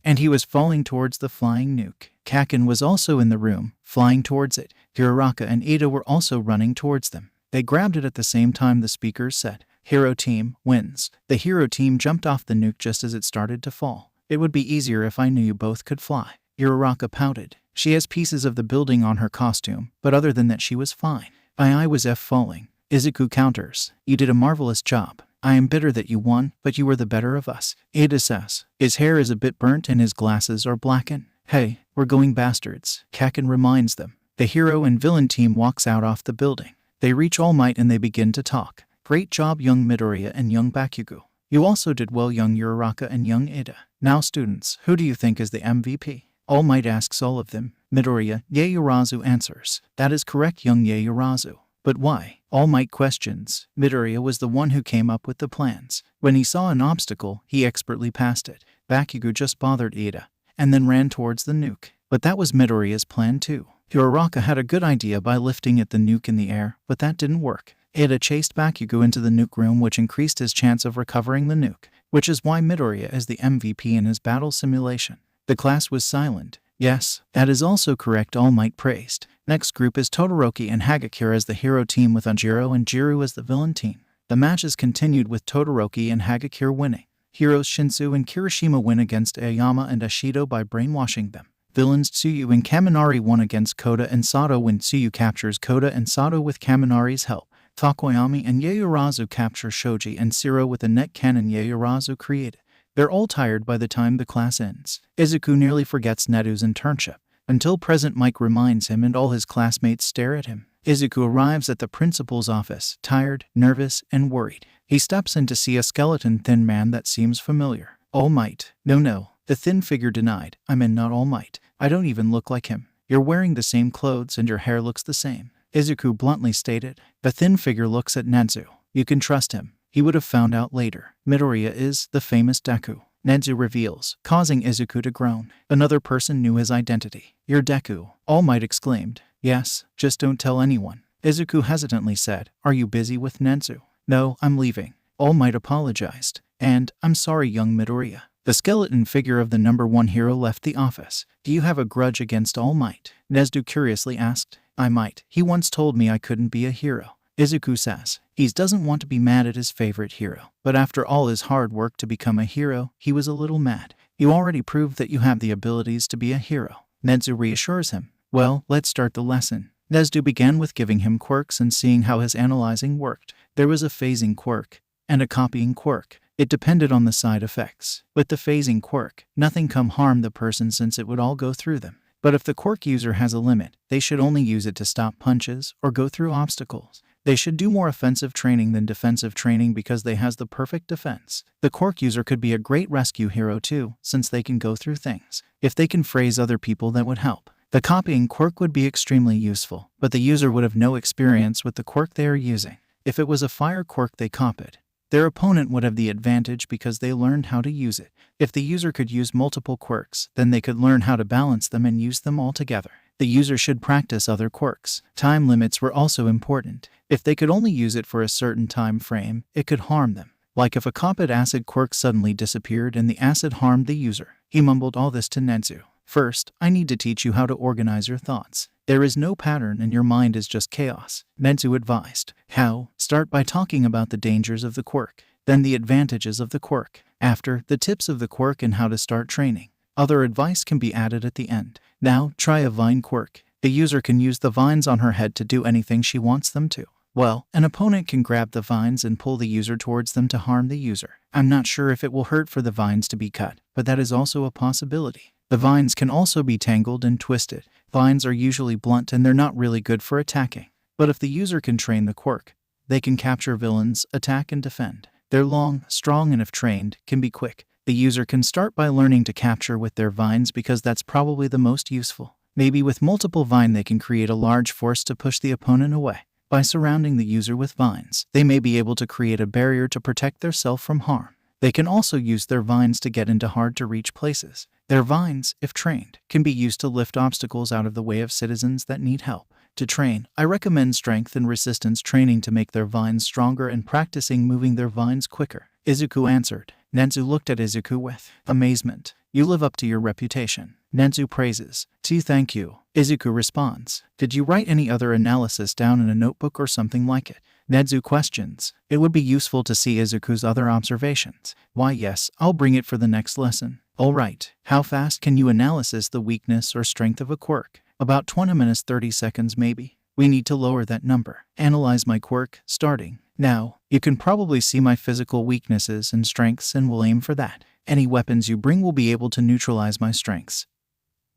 And he was falling towards the flying nuke. Kaken was also in the room, flying towards it. Uraraka and Ida were also running towards them. They grabbed it at the same time. The speakers said, "Hero team wins." The hero team jumped off the nuke just as it started to fall. It would be easier if I knew you both could fly. Uraraka pouted. She has pieces of the building on her costume, but other than that she was fine. I was falling. Izuku counters. You did a marvelous job. I am bitter that you won, but you were the better of us. Ida says. His hair is a bit burnt and his glasses are blackened. Hey, we're going bastards. Kaken reminds them. The hero and villain team walks out off the building. They reach All Might and they begin to talk. Great job, young Midoriya and young Bakugo. You also did well, young Uraraka and young Ida. Now students, who do you think is the MVP? All Might asks all of them. Midoriya, Yaoyorozu answers. That is correct, young Yaoyorozu. But why? All Might questions. Midoriya was the one who came up with the plans. When he saw an obstacle, he expertly passed it. Bakugo just bothered Ida, and then ran towards the nuke. But that was Midoriya's plan too. Uraraka had a good idea by lifting the nuke in the air, but that didn't work. Ida chased Bakugo into the nuke room, which increased his chance of recovering the nuke, which is why Midoriya is the MVP in his battle simulation. The class was silent. Yes, that is also correct, All Might praised. Next group is Todoroki and Hagakure as the hero team with Anjiro and Jiru as the villain team. The matches continued with Todoroki and Hagakure winning. Heroes Shinsu and Kirishima win against Aoyama and Ashido by brainwashing them. Villains Tsuyu and Kaminari won against Koda and Sato when Tsuyu captures Koda and Sato with Kaminari's help. Takoyami and Yaoyorozu capture Shoji and Siro with the net cannon Yaoyorozu created. They're all tired by the time the class ends. Izuku nearly forgets Netu's internship, until Present Mike reminds him and all his classmates stare at him. Izuku arrives at the principal's office, tired, nervous, and worried. He steps in to see a skeleton thin man that seems familiar. All Might. No. The thin figure denied. I'm not All Might. I don't even look like him. You're wearing the same clothes and your hair looks the same, Izuku bluntly stated. The thin figure looks at Nezu. You can trust him. He would have found out later. Midoriya is the famous Deku, Nezu reveals, causing Izuku to groan. Another person knew his identity. You're Deku, All Might exclaimed. Yes, just don't tell anyone, Izuku hesitantly said. Are you busy with Nezu? No, I'm leaving. All Might apologized. And, I'm sorry young Midoriya. The skeleton figure of the number 1 hero left the office. Do you have a grudge against All Might? Nezu curiously asked. I might. He once told me I couldn't be a hero, Izuku says. He doesn't want to be mad at his favorite hero. But after all his hard work to become a hero, he was a little mad. You already proved that you have the abilities to be a hero, Nezu reassures him. Well, let's start the lesson. Nezu began with giving him quirks and seeing how his analyzing worked. There was a phasing quirk and a copying quirk. It depended on the side effects. With the phasing quirk, nothing can harm the person since it would all go through them. But if the quirk user has a limit, they should only use it to stop punches or go through obstacles. They should do more offensive training than defensive training because they has the perfect defense. The quirk user could be a great rescue hero too, since they can go through things. If they can phrase other people, that would help. The copying quirk would be extremely useful, but the user would have no experience with the quirk they are using. If it was a fire quirk they copied, their opponent would have the advantage because they learned how to use it. If the user could use multiple quirks, then they could learn how to balance them and use them all together. The user should practice other quirks. Time limits were also important. If they could only use it for a certain time frame, it could harm them. Like if a copied acid quirk suddenly disappeared and the acid harmed the user. He mumbled all this to Nezu. First, I need to teach you how to organize your thoughts. There is no pattern and your mind is just chaos, Nezu advised. How? Start by talking about the dangers of the quirk, then the advantages of the quirk. After, the tips of the quirk and how to start training. Other advice can be added at the end. Now, try a vine quirk. The user can use the vines on her head to do anything she wants them to. Well, an opponent can grab the vines and pull the user towards them to harm the user. I'm not sure if it will hurt for the vines to be cut, but that is also a possibility. The vines can also be tangled and twisted. Vines are usually blunt and they're not really good for attacking. But if the user can train the quirk, they can capture villains, attack and defend. They're long, strong and if trained, can be quick. The user can start by learning to capture with their vines because that's probably the most useful. Maybe with multiple vines they can create a large force to push the opponent away. By surrounding the user with vines, they may be able to create a barrier to protect themselves from harm. They can also use their vines to get into hard-to-reach places. Their vines, if trained, can be used to lift obstacles out of the way of citizens that need help. To train, I recommend strength and resistance training to make their vines stronger and practicing moving their vines quicker, Izuku answered. Nezu looked at Izuku with amazement. You live up to your reputation, Nezu praises. Thank you, Izuku responds. Did you write any other analysis down in a notebook or something like it? Nezu questions. It would be useful to see Izuku's other observations. Why yes, I'll bring it for the next lesson. Alright, how fast can you analyze the weakness or strength of a quirk? About 20 minutes 30 seconds maybe. We need to lower that number. Analyze my quirk, starting now. You can probably see my physical weaknesses and strengths and we'll aim for that. Any weapons you bring will be able to neutralize my strengths.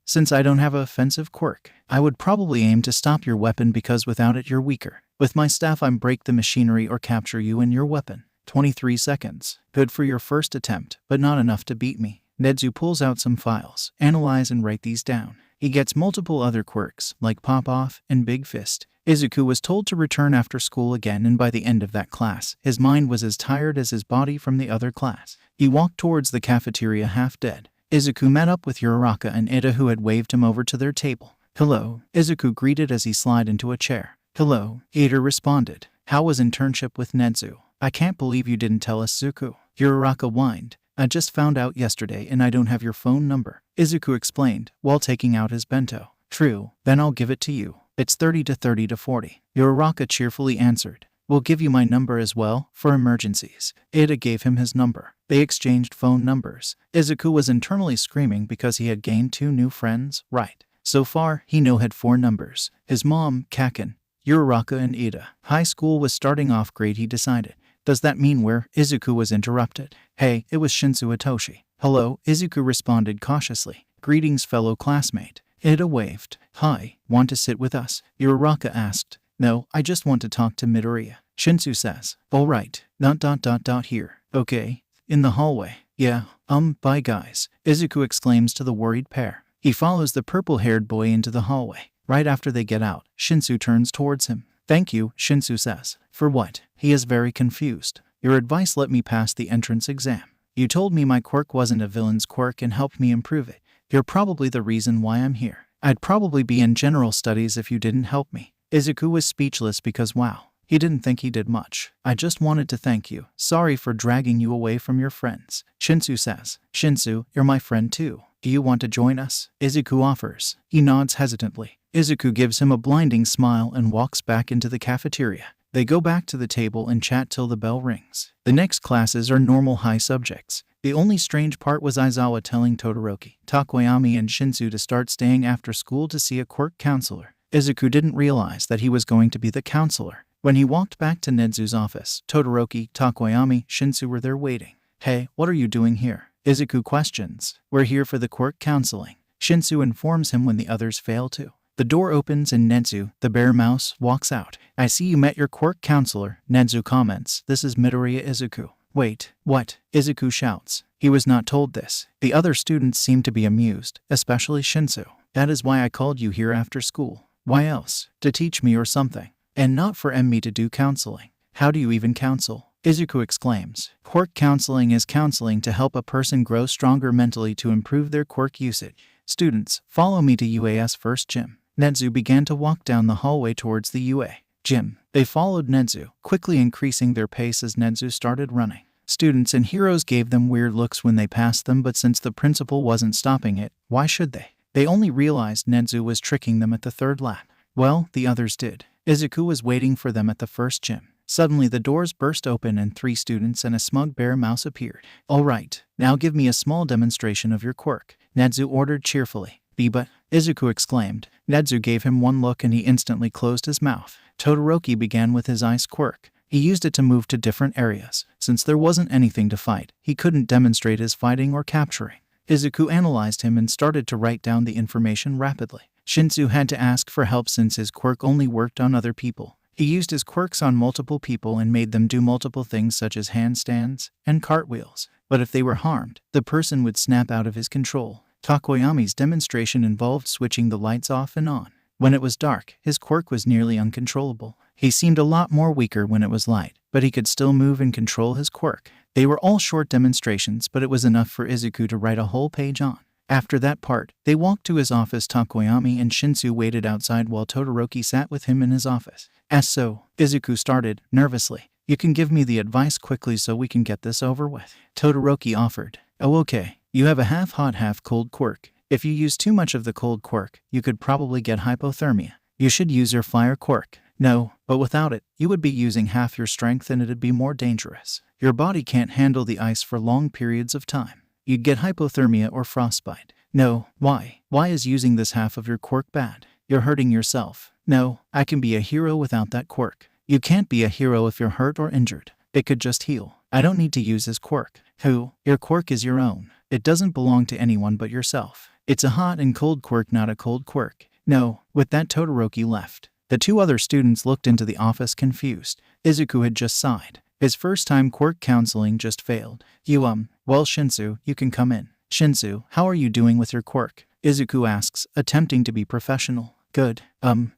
Since I don't have an offensive quirk, I would probably aim to stop your weapon because without it you're weaker. With my staff I break the machinery or capture you and your weapon. 23 seconds. Good for your first attempt, but not enough to beat me. Nezu pulls out some files. Analyze and write these down. He gets multiple other quirks, like Pop-Off and Big Fist. Izuku was told to return after school again and by the end of that class, his mind was as tired as his body from the other class. He walked towards the cafeteria half dead. Izuku met up with Uraraka and Ida who had waved him over to their table. Hello, Izuku greeted as he slid into a chair. Hello, Ida responded. How was internship with Nezu? I can't believe you didn't tell us, Izuku. Uraraka whined. I just found out yesterday and I don't have your phone number, Izuku explained, while taking out his bento. True, then I'll give it to you. It's 30 to 40. Uraraka cheerfully answered. We'll give you my number as well, for emergencies. Ida gave him his number. They exchanged phone numbers. Izuku was internally screaming because he had gained 2 new friends, right? So far, he had 4 numbers. His mom, Kaken, Uraraka and Ida. High school was starting off great, he decided. Does that mean where? Izuku was interrupted. Hey, it was Shinsu Itoshi. Hello, Izuku responded cautiously. Greetings, fellow classmate. Ida waved. Hi, want to sit with us? Uraraka asked. No, I just want to talk to Midoriya. Shinsu says. Alright. ... here. Okay. In the hallway. Yeah. Bye guys. Izuku exclaims to the worried pair. He follows the purple-haired boy into the hallway. Right after they get out, Shinsu turns towards him. Thank you, Shinsu says. For what? He is very confused. Your advice let me pass the entrance exam. You told me my quirk wasn't a villain's quirk and helped me improve it. You're probably the reason why I'm here. I'd probably be in general studies if you didn't help me. Izuku was speechless because wow. He didn't think he did much. I just wanted to thank you. Sorry for dragging you away from your friends. Shinsu says. Shinsu, you're my friend too. Do you want to join us? Izuku offers. He nods hesitantly. Izuku gives him a blinding smile and walks back into the cafeteria. They go back to the table and chat till the bell rings. The next classes are normal high subjects. The only strange part was Aizawa telling Todoroki, Takoyami, and Shinsu to start staying after school to see a quirk counselor. Izuku didn't realize that he was going to be the counselor. When he walked back to Nedzu's office, Todoroki, Takoyami, Shinsu were there waiting. Hey, what are you doing here? Izuku questions. We're here for the quirk counseling. Shinsu informs him when the others fail to. The door opens and Nedzu, the bear mouse, walks out. I see you met your quirk counselor, Nedzu comments. This is Midoriya Izuku. Wait, what? Izuku shouts. He was not told this. The other students seem to be amused, especially Shinsu. That is why I called you here after school. Why else? To teach me or something. And not for me to do counseling. How do you even counsel? Izuku exclaims. Quirk counseling is counseling to help a person grow stronger mentally to improve their quirk usage. Students, follow me to UA's first gym. Nedzu began to walk down the hallway towards the UA gym. They followed Nedzu, quickly increasing their pace as Nedzu started running. Students and heroes gave them weird looks when they passed them, but since the principal wasn't stopping it, why should they? They only realized Nedzu was tricking them at the third lap. Well, the others did. Izuku was waiting for them at the first gym. Suddenly the doors burst open and 3 students and a smug bear mouse appeared. Alright, now give me a small demonstration of your quirk, Nedzu ordered cheerfully. But, Izuku exclaimed. Nedzu gave him one look and he instantly closed his mouth. Todoroki began with his ice quirk. He used it to move to different areas. Since there wasn't anything to fight, he couldn't demonstrate his fighting or capturing. Izuku analyzed him and started to write down the information rapidly. Shinsu had to ask for help since his quirk only worked on other people. He used his quirks on multiple people and made them do multiple things such as handstands and cartwheels. But if they were harmed, the person would snap out of his control. Takoyami's demonstration involved switching the lights off and on. When it was dark, his quirk was nearly uncontrollable. He seemed a lot more weaker when it was light, but he could still move and control his quirk. They were all short demonstrations, but it was enough for Izuku to write a whole page on. After that part, they walked to his office. Takoyami and Shinsu waited outside while Todoroki sat with him in his office. As so, Izuku started, nervously. You can give me the advice quickly so we can get this over with. Todoroki offered. Oh okay, you have a half-hot half-cold quirk. If you use too much of the cold quirk, you could probably get hypothermia. You should use your fire quirk. No, but without it, you would be using half your strength and it'd be more dangerous. Your body can't handle the ice for long periods of time. You'd get hypothermia or frostbite. No, why? Why is using this half of your quirk bad? You're hurting yourself. No, I can be a hero without that quirk. You can't be a hero if you're hurt or injured. It could just heal. I don't need to use his quirk. Who? Your quirk is your own. It doesn't belong to anyone but yourself. It's a hot and cold quirk, not a cold quirk. No, with that Todoroki left. The 2 other students looked into the office confused. Izuku had just sighed. His first time quirk counseling just failed. Well Shinsu, you can come in. Shinsu, how are you doing with your quirk? Izuku asks, attempting to be professional. Good.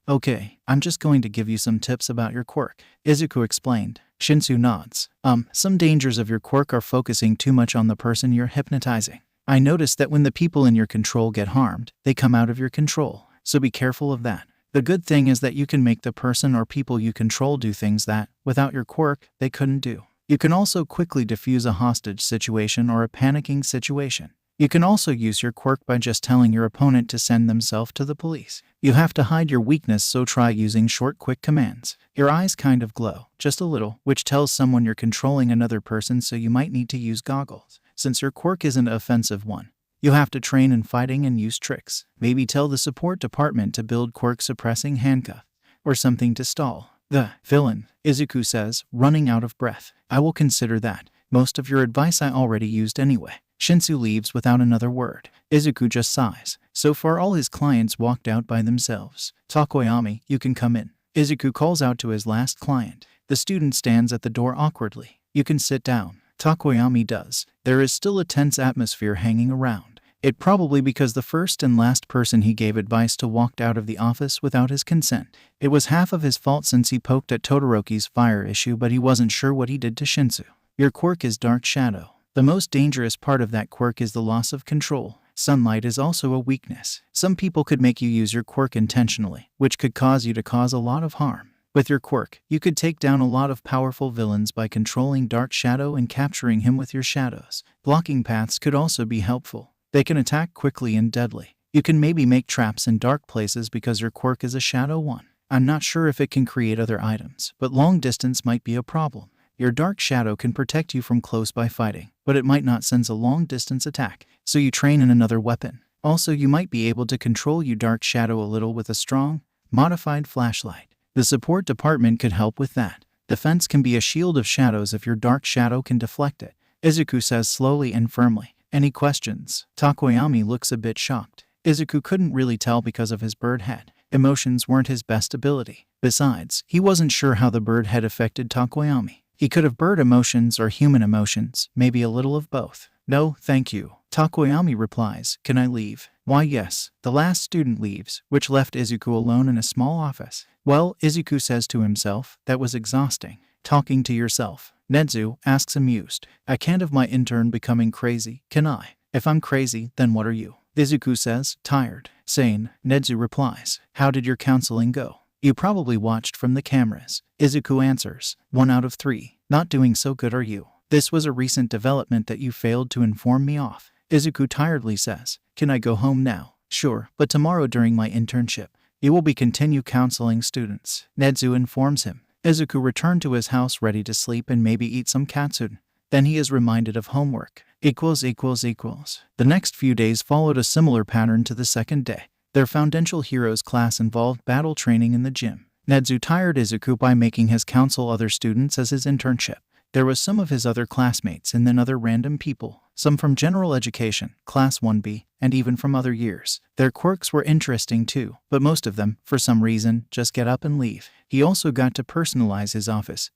Okay, I'm just going to give you some tips about your quirk. Izuku explained. Shinsu nods. Some dangers of your quirk are focusing too much on the person you're hypnotizing. I noticed that when the people in your control get harmed, they come out of your control. So be careful of that. The good thing is that you can make the person or people you control do things that, without your quirk, they couldn't do. You can also quickly defuse a hostage situation or a panicking situation. You can also use your quirk by just telling your opponent to send themselves to the police. You have to hide your weakness, so try using short, quick commands. Your eyes kind of glow, just a little, which tells someone you're controlling another person, so you might need to use goggles. Since your quirk isn't an offensive one, you have to train in fighting and use tricks. Maybe tell the support department to build quirk suppressing handcuff or something to stall. The villain, Izuku says, running out of breath. I will consider that. Most of your advice I already used anyway. Shinsu leaves without another word. Izuku just sighs. So far all his clients walked out by themselves. Takoyami, you can come in. Izuku calls out to his last client. The student stands at the door awkwardly. You can sit down. Takoyami does. There is still a tense atmosphere hanging around. It probably because the first and last person he gave advice to walked out of the office without his consent. It was half of his fault since he poked at Todoroki's fire issue, but he wasn't sure what he did to Shinsu. Your quirk is Dark Shadow. The most dangerous part of that quirk is the loss of control. Sunlight is also a weakness. Some people could make you use your quirk intentionally, which could cause you to cause a lot of harm. With your quirk, you could take down a lot of powerful villains by controlling Dark Shadow and capturing him with your shadows. Blocking paths could also be helpful. They can attack quickly and deadly. You can maybe make traps in dark places because your quirk is a Shadow 1. I'm not sure if it can create other items, but long distance might be a problem. Your Dark Shadow can protect you from close by fighting, but it might not sense a long distance attack, so you train in another weapon. Also, you might be able to control your Dark Shadow a little with a strong, modified flashlight. The support department could help with that. Defense can be a shield of shadows if your Dark Shadow can deflect it. Izuku says slowly and firmly. Any questions? Takoyami looks a bit shocked. Izuku couldn't really tell because of his bird head. Emotions weren't his best ability. Besides, he wasn't sure how the bird head affected Takoyami. He could have bird emotions or human emotions, maybe a little of both. No, thank you. Takoyami replies, can I leave? Why yes. The last student leaves, which left Izuku alone in a small office. Well, Izuku says to himself, that was exhausting. Talking to yourself. Nedzu asks amused, I can't have my intern becoming crazy, can I? If I'm crazy, then what are you? Izuku says, tired. Sane. Nedzu replies, how did your counseling go? You probably watched from the cameras. Izuku answers, 1 out of 3. Not doing so good are you? This was a recent development that you failed to inform me of. Izuku tiredly says, can I go home now? Sure, but tomorrow during my internship, you will be continue counseling students. Nedzu informs him. Izuku returned to his house ready to sleep and maybe eat some katsudon. Then he is reminded of homework. The next few days followed a similar pattern to the second day. Their Foundential Heroes class involved battle training in the gym. Nedzu tired Izuku by making his counsel other students as his internship. There was some of his other classmates and then other random people, some from general education, class 1B, and even from other years. Their quirks were interesting too, but most of them, for some reason, just get up and leave. He also got to personalize his office,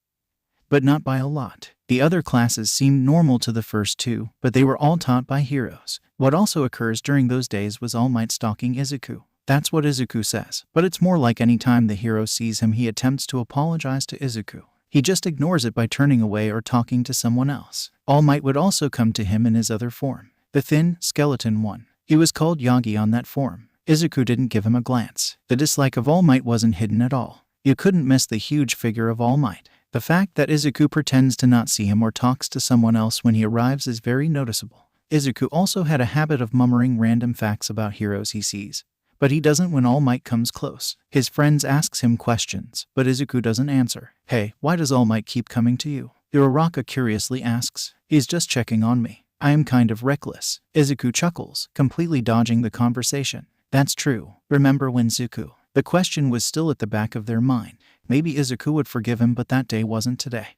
but not by a lot. The other classes seemed normal to the first two, but they were all taught by heroes. What also occurs during those days was All Might stalking Izuku. That's what Izuku says, but it's more like any time the hero sees him he attempts to apologize to Izuku. He just ignores it by turning away or talking to someone else. All Might would also come to him in his other form, the thin, skeleton one. He was called Yagi on that form. Izuku didn't give him a glance. The dislike of All Might wasn't hidden at all. You couldn't miss the huge figure of All Might. The fact that Izuku pretends to not see him or talks to someone else when he arrives is very noticeable. Izuku also had a habit of murmuring random facts about heroes he sees, but he doesn't when All Might comes close. His friends asks him questions, but Izuku doesn't answer. Hey, why does All Might keep coming to you? Uraraka curiously asks. He's just checking on me. I am kind of reckless. Izuku chuckles, completely dodging the conversation. That's true. Remember when Zuku? The question was still at the back of their mind. Maybe Izuku would forgive him, but that day wasn't today.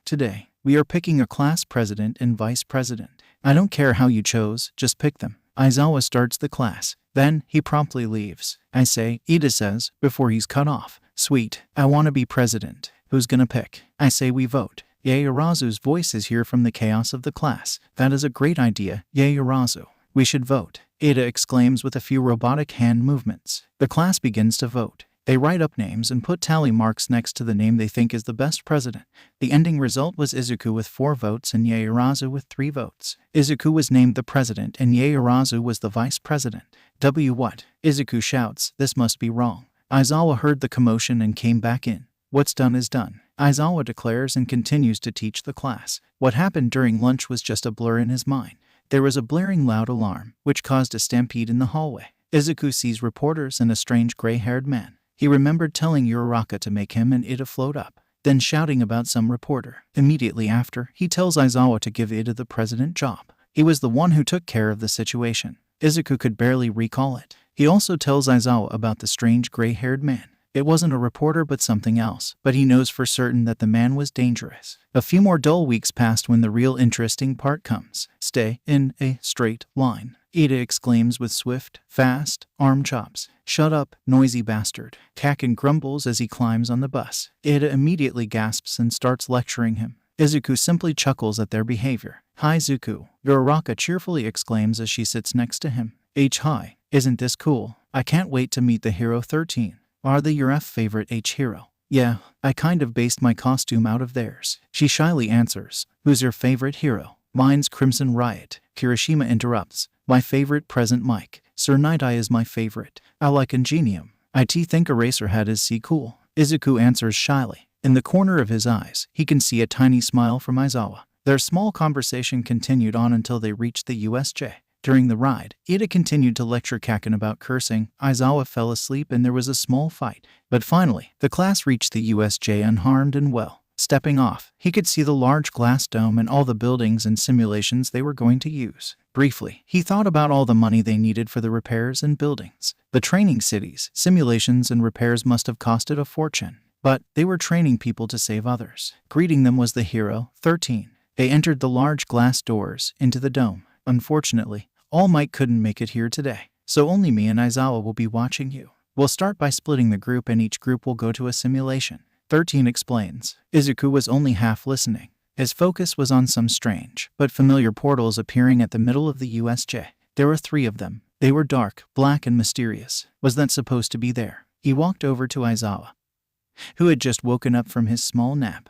Today, we are picking a class president and vice president. I don't care how you chose, just pick them. Aizawa starts the class. Then, he promptly leaves. I say, Ida says, before he's cut off. Sweet, I want to be president. Who's gonna pick? I say we vote. Yaoyorozu's voice is here from the chaos of the class. That is a great idea, Yaoyorozu. We should vote. Ida exclaims with a few robotic hand movements. The class begins to vote. They write up names and put tally marks next to the name they think is the best president. The ending result was Izuku with 4 votes and Yaoyorozu with 3 votes. Izuku was named the president and Yaoyorozu was the vice president. What? Izuku shouts, this must be wrong. Aizawa heard the commotion and came back in. What's done is done, Aizawa declares and continues to teach the class. What happened during lunch was just a blur in his mind. There was a blaring loud alarm, which caused a stampede in the hallway. Izuku sees reporters and a strange gray-haired man. He remembered telling Uraraka to make him and Ida float up, then shouting about some reporter. Immediately after, he tells Aizawa to give Ida the president job. He was the one who took care of the situation. Izuku could barely recall it. He also tells Aizawa about the strange gray-haired man. It wasn't a reporter but something else, but he knows for certain that the man was dangerous. A few more dull weeks passed when the real interesting part comes. Stay in a straight line, Ada exclaims with swift, fast arm chops. Shut up, noisy bastard. Kaken grumbles as he climbs on the bus. Ada immediately gasps and starts lecturing him. Izuku simply chuckles at their behavior. Hi Zuku, Uraraka cheerfully exclaims as she sits next to him. Hi, isn't this cool? I can't wait to meet the Hero 13. Are they your favorite hero? Yeah, I kind of based my costume out of theirs. She shyly answers. Who's your favorite hero? Mine's Crimson Riot. Kirishima interrupts. My favorite present Mike. Sir Night-Eye is my favorite. I like Ingenium. I think Eraserhead is cool. Izuku answers shyly. In the corner of his eyes, he can see a tiny smile from Aizawa. Their small conversation continued on until they reached the USJ. During the ride, Ida continued to lecture Kaken about cursing. Aizawa fell asleep and there was a small fight. But finally, the class reached the USJ unharmed and well. Stepping off, he could see the large glass dome and all the buildings and simulations they were going to use. Briefly, he thought about all the money they needed for the repairs and buildings. The training cities, simulations, and repairs must have costed a fortune. But they were training people to save others. Greeting them was the Hero 13. They entered the large glass doors into the dome. Unfortunately, All Might couldn't make it here today, so only me and Aizawa will be watching you. We'll start by splitting the group and each group will go to a simulation. 13 explains. Izuku was only half listening. His focus was on some strange but familiar portals appearing at the middle of the USJ. There were 3 of them. They were dark, black, and mysterious. Was that supposed to be there? He walked over to Aizawa, who had just woken up from his small nap.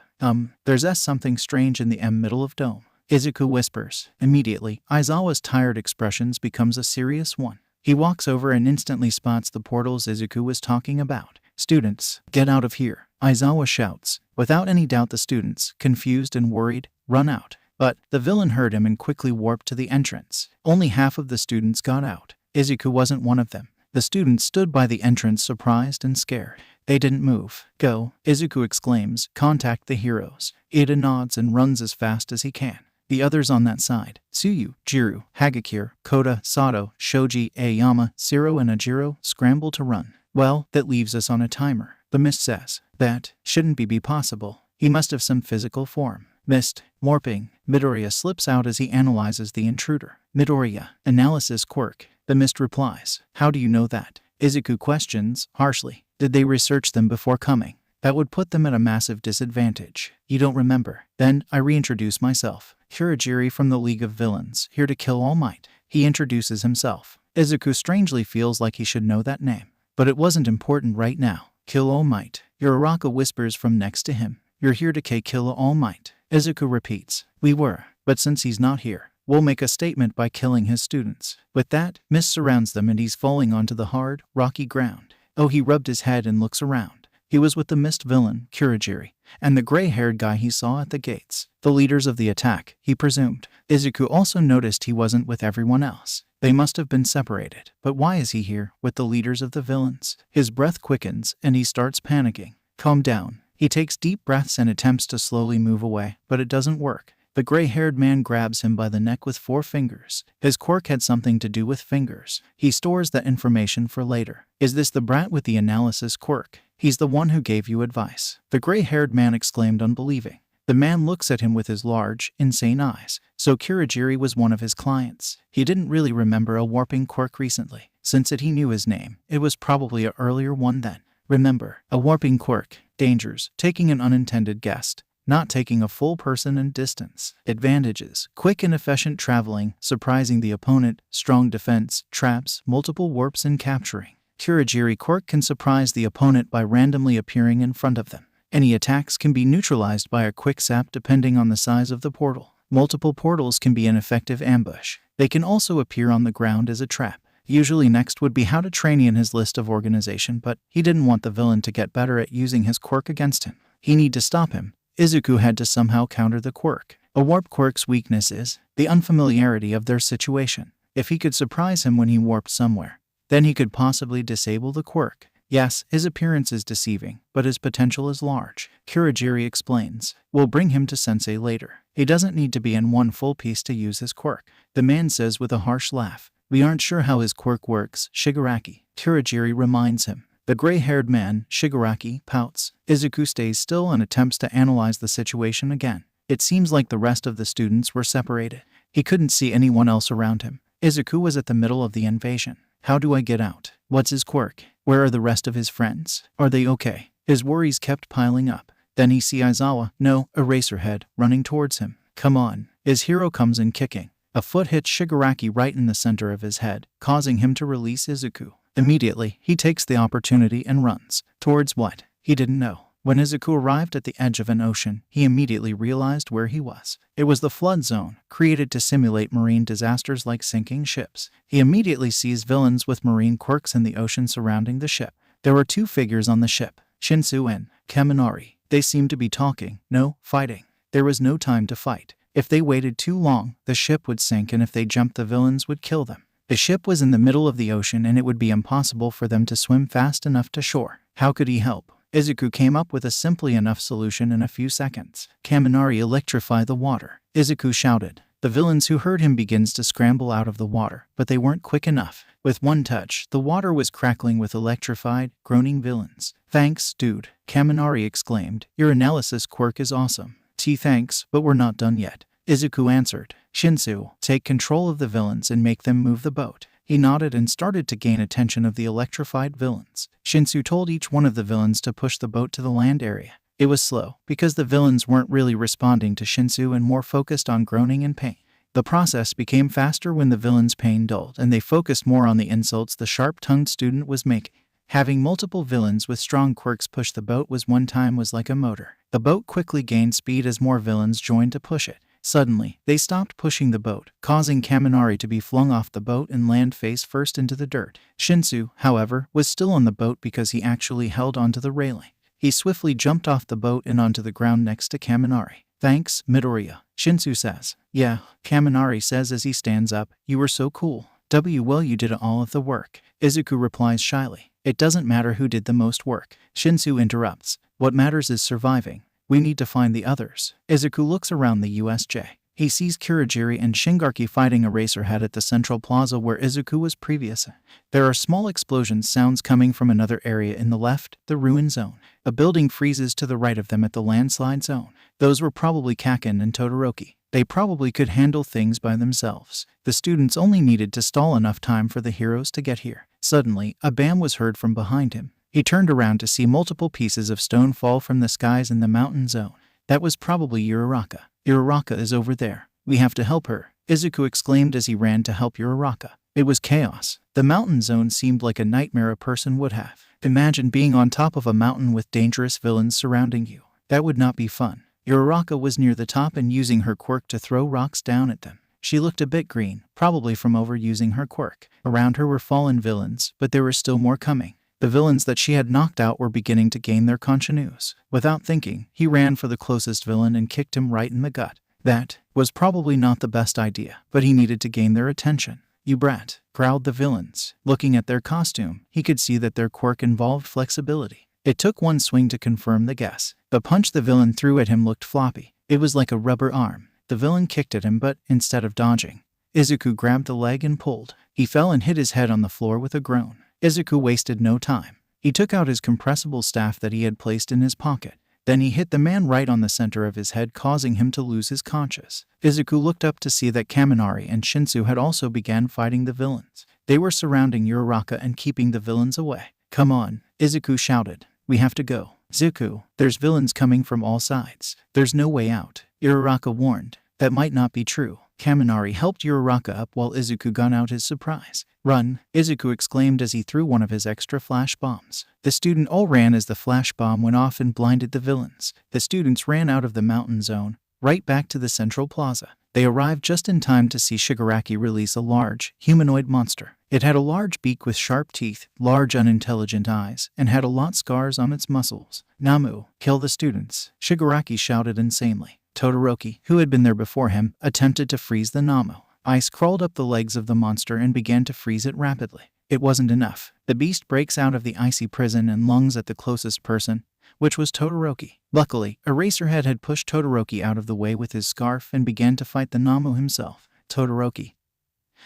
There's something strange in the middle of dome. Izuku whispers. Immediately, Aizawa's tired expressions becomes a serious one. He walks over and instantly spots the portals Izuku was talking about. Students, get out of here, Aizawa shouts. Without any doubt the students, confused and worried, run out. But the villain heard him and quickly warped to the entrance. Only half of the students got out. Izuku wasn't one of them. The students stood by the entrance surprised and scared. They didn't move. Go, Izuku exclaims. Contact the heroes. Ida nods and runs as fast as he can. The others on that side, Tsuyu, Jiru, Hagakure, Kota, Sato, Shoji, Aoyama, Siro, and Ajiro, scramble to run. Well, that leaves us on a timer. The mist says. That shouldn't be possible. He must have some physical form. Mist, warping. Midoriya slips out as he analyzes the intruder. Midoriya, analysis quirk. The mist replies. How do you know that? Izuku questions, harshly. Did they research them before coming? That would put them at a massive disadvantage. You don't remember. Then, I reintroduce myself. Kurogiri from the League of Villains, here to kill All Might. He introduces himself. Izuku strangely feels like he should know that name. But it wasn't important right now. Kill All Might. Uraraka whispers from next to him. You're here to kill All Might. Izuku repeats. We were, but since he's not here, we'll make a statement by killing his students. With that, mist surrounds them and he's falling onto the hard, rocky ground. Oh, he rubbed his head and looks around. He was with the mist villain, Kurogiri, and the gray-haired guy he saw at the gates. The leaders of the attack, he presumed. Izuku also noticed he wasn't with everyone else. They must have been separated. But why is he here, with the leaders of the villains? His breath quickens, and he starts panicking. Calm down. He takes deep breaths and attempts to slowly move away, but it doesn't work. The gray-haired man grabs him by the neck with 4 fingers. His quirk had something to do with fingers. He stores that information for later. Is this the brat with the analysis quirk? He's the one who gave you advice. The gray-haired man exclaimed unbelieving. The man looks at him with his large, insane eyes. So Kurogiri was one of his clients. He didn't really remember a warping quirk recently. Since he knew his name, it was probably an earlier one then. Remember, a warping quirk. Dangers, taking an unintended guest. Not taking a full person and distance. Advantages, quick and efficient traveling, surprising the opponent, strong defense, traps, multiple warps and capturing. Kurogiri quirk can surprise the opponent by randomly appearing in front of them. Any attacks can be neutralized by a quick zap depending on the size of the portal. Multiple portals can be an effective ambush. They can also appear on the ground as a trap. Usually next would be how to train in his list of organization, but he didn't want the villain to get better at using his quirk against him. He need to stop him. Izuku had to somehow counter the quirk. A warp quirk's weakness is the unfamiliarity of their situation. If he could surprise him when he warped somewhere, then he could possibly disable the quirk. Yes, his appearance is deceiving, but his potential is large. Kurogiri explains. We'll bring him to Sensei later. He doesn't need to be in one full piece to use his quirk. The man says with a harsh laugh. We aren't sure how his quirk works, Shigaraki. Kurogiri reminds him. The gray-haired man, Shigaraki, pouts. Izuku stays still and attempts to analyze the situation again. It seems like the rest of the students were separated. He couldn't see anyone else around him. Izuku was at the middle of the invasion. How do I get out? What's his quirk? Where are the rest of his friends? Are they okay? His worries kept piling up. Then he sees Aizawa, no, Eraserhead, running towards him. Come on. His hero comes in kicking. A foot hits Shigaraki right in the center of his head, causing him to release Izuku. Immediately, he takes the opportunity and runs. Towards what? He didn't know. When Izuku arrived at the edge of an ocean, he immediately realized where he was. It was the flood zone, created to simulate marine disasters like sinking ships. He immediately sees villains with marine quirks in the ocean surrounding the ship. There were two figures on the ship, Shinsu and Kaminari. They seemed to be talking, no fighting. There was no time to fight. If they waited too long, the ship would sink, and if they jumped, the villains would kill them. The ship was in the middle of the ocean, and it would be impossible for them to swim fast enough to shore. How could he help? Izuku came up with a simply enough solution in a few seconds. Kaminari, electrify the water. Izuku shouted. The villains who heard him begins to scramble out of the water, but they weren't quick enough. With one touch, the water was crackling with electrified, groaning villains. Thanks, dude, Kaminari exclaimed. Your analysis quirk is awesome. Thanks, but we're not done yet. Izuku answered. Shinsu, take control of the villains and make them move the boat. He nodded and started to gain attention of the electrified villains. Shinsu told each one of the villains to push the boat to the land area. It was slow, because the villains weren't really responding to Shinsu and more focused on groaning and pain. The process became faster when the villains' pain dulled, and they focused more on the insults the sharp-tongued student was making. Having multiple villains with strong quirks push the boat was like a motor. The boat quickly gained speed as more villains joined to push it. Suddenly, they stopped pushing the boat, causing Kaminari to be flung off the boat and land face first into the dirt. Shinsu, however, was still on the boat because he actually held onto the railing. He swiftly jumped off the boat and onto the ground next to Kaminari. Thanks, Midoriya, Shinsu says. Yeah, Kaminari says as he stands up. You were so cool. Well, you did all of the work. Izuku replies shyly. It doesn't matter who did the most work. Shinsu interrupts. What matters is surviving. We need to find the others. Izuku looks around the USJ. He sees Kurogiri and Shingaraki fighting Eraserhead at the central plaza where Izuku was previously. There are small explosion sounds coming from another area in the left, the ruin zone. A building freezes to the right of them at the landslide zone. Those were probably Kaken and Todoroki. They probably could handle things by themselves. The students only needed to stall enough time for the heroes to get here. Suddenly, a bam was heard from behind him. He turned around to see multiple pieces of stone fall from the skies in the mountain zone. That was probably Uraraka. Uraraka is over there. We have to help her, Izuku exclaimed as he ran to help Uraraka. It was chaos. The mountain zone seemed like a nightmare a person would have. Imagine being on top of a mountain with dangerous villains surrounding you. That would not be fun. Uraraka was near the top and using her quirk to throw rocks down at them. She looked a bit green, probably from overusing her quirk. Around her were fallen villains, but there were still more coming. The villains that she had knocked out were beginning to gain their continues. Without thinking, he ran for the closest villain and kicked him right in the gut. That was probably not the best idea, but he needed to gain their attention. You brat, growled the villains. Looking at their costume, he could see that their quirk involved flexibility. It took one swing to confirm the guess. The punch the villain threw at him looked floppy. It was like a rubber arm. The villain kicked at him, but instead of dodging, Izuku grabbed the leg and pulled. He fell and hit his head on the floor with a groan. Izuku wasted no time. He took out his compressible staff that he had placed in his pocket. Then he hit the man right on the center of his head, causing him to lose his conscience. Izuku looked up to see that Kaminari and Shinsu had also began fighting the villains. They were surrounding Uraraka and keeping the villains away. Come on, Izuku shouted. We have to go. Zuku, there's villains coming from all sides. There's no way out, Uraraka warned. That might not be true. Kaminari helped Uraraka up while Izuku got out his surprise. Run, Izuku exclaimed as he threw one of his extra flash bombs. The student all ran as the flash bomb went off and blinded the villains. The students ran out of the mountain zone, right back to the central plaza. They arrived just in time to see Shigaraki release a large, humanoid monster. It had a large beak with sharp teeth, large unintelligent eyes, and had a lot of scars on its muscles. Namu, kill the students, Shigaraki shouted insanely. Todoroki, who had been there before him, attempted to freeze the Namu. Ice crawled up the legs of the monster and began to freeze it rapidly. It wasn't enough. The beast breaks out of the icy prison and lunges at the closest person, which was Todoroki. Luckily, Eraserhead had pushed Todoroki out of the way with his scarf and began to fight the Namu himself. Todoroki,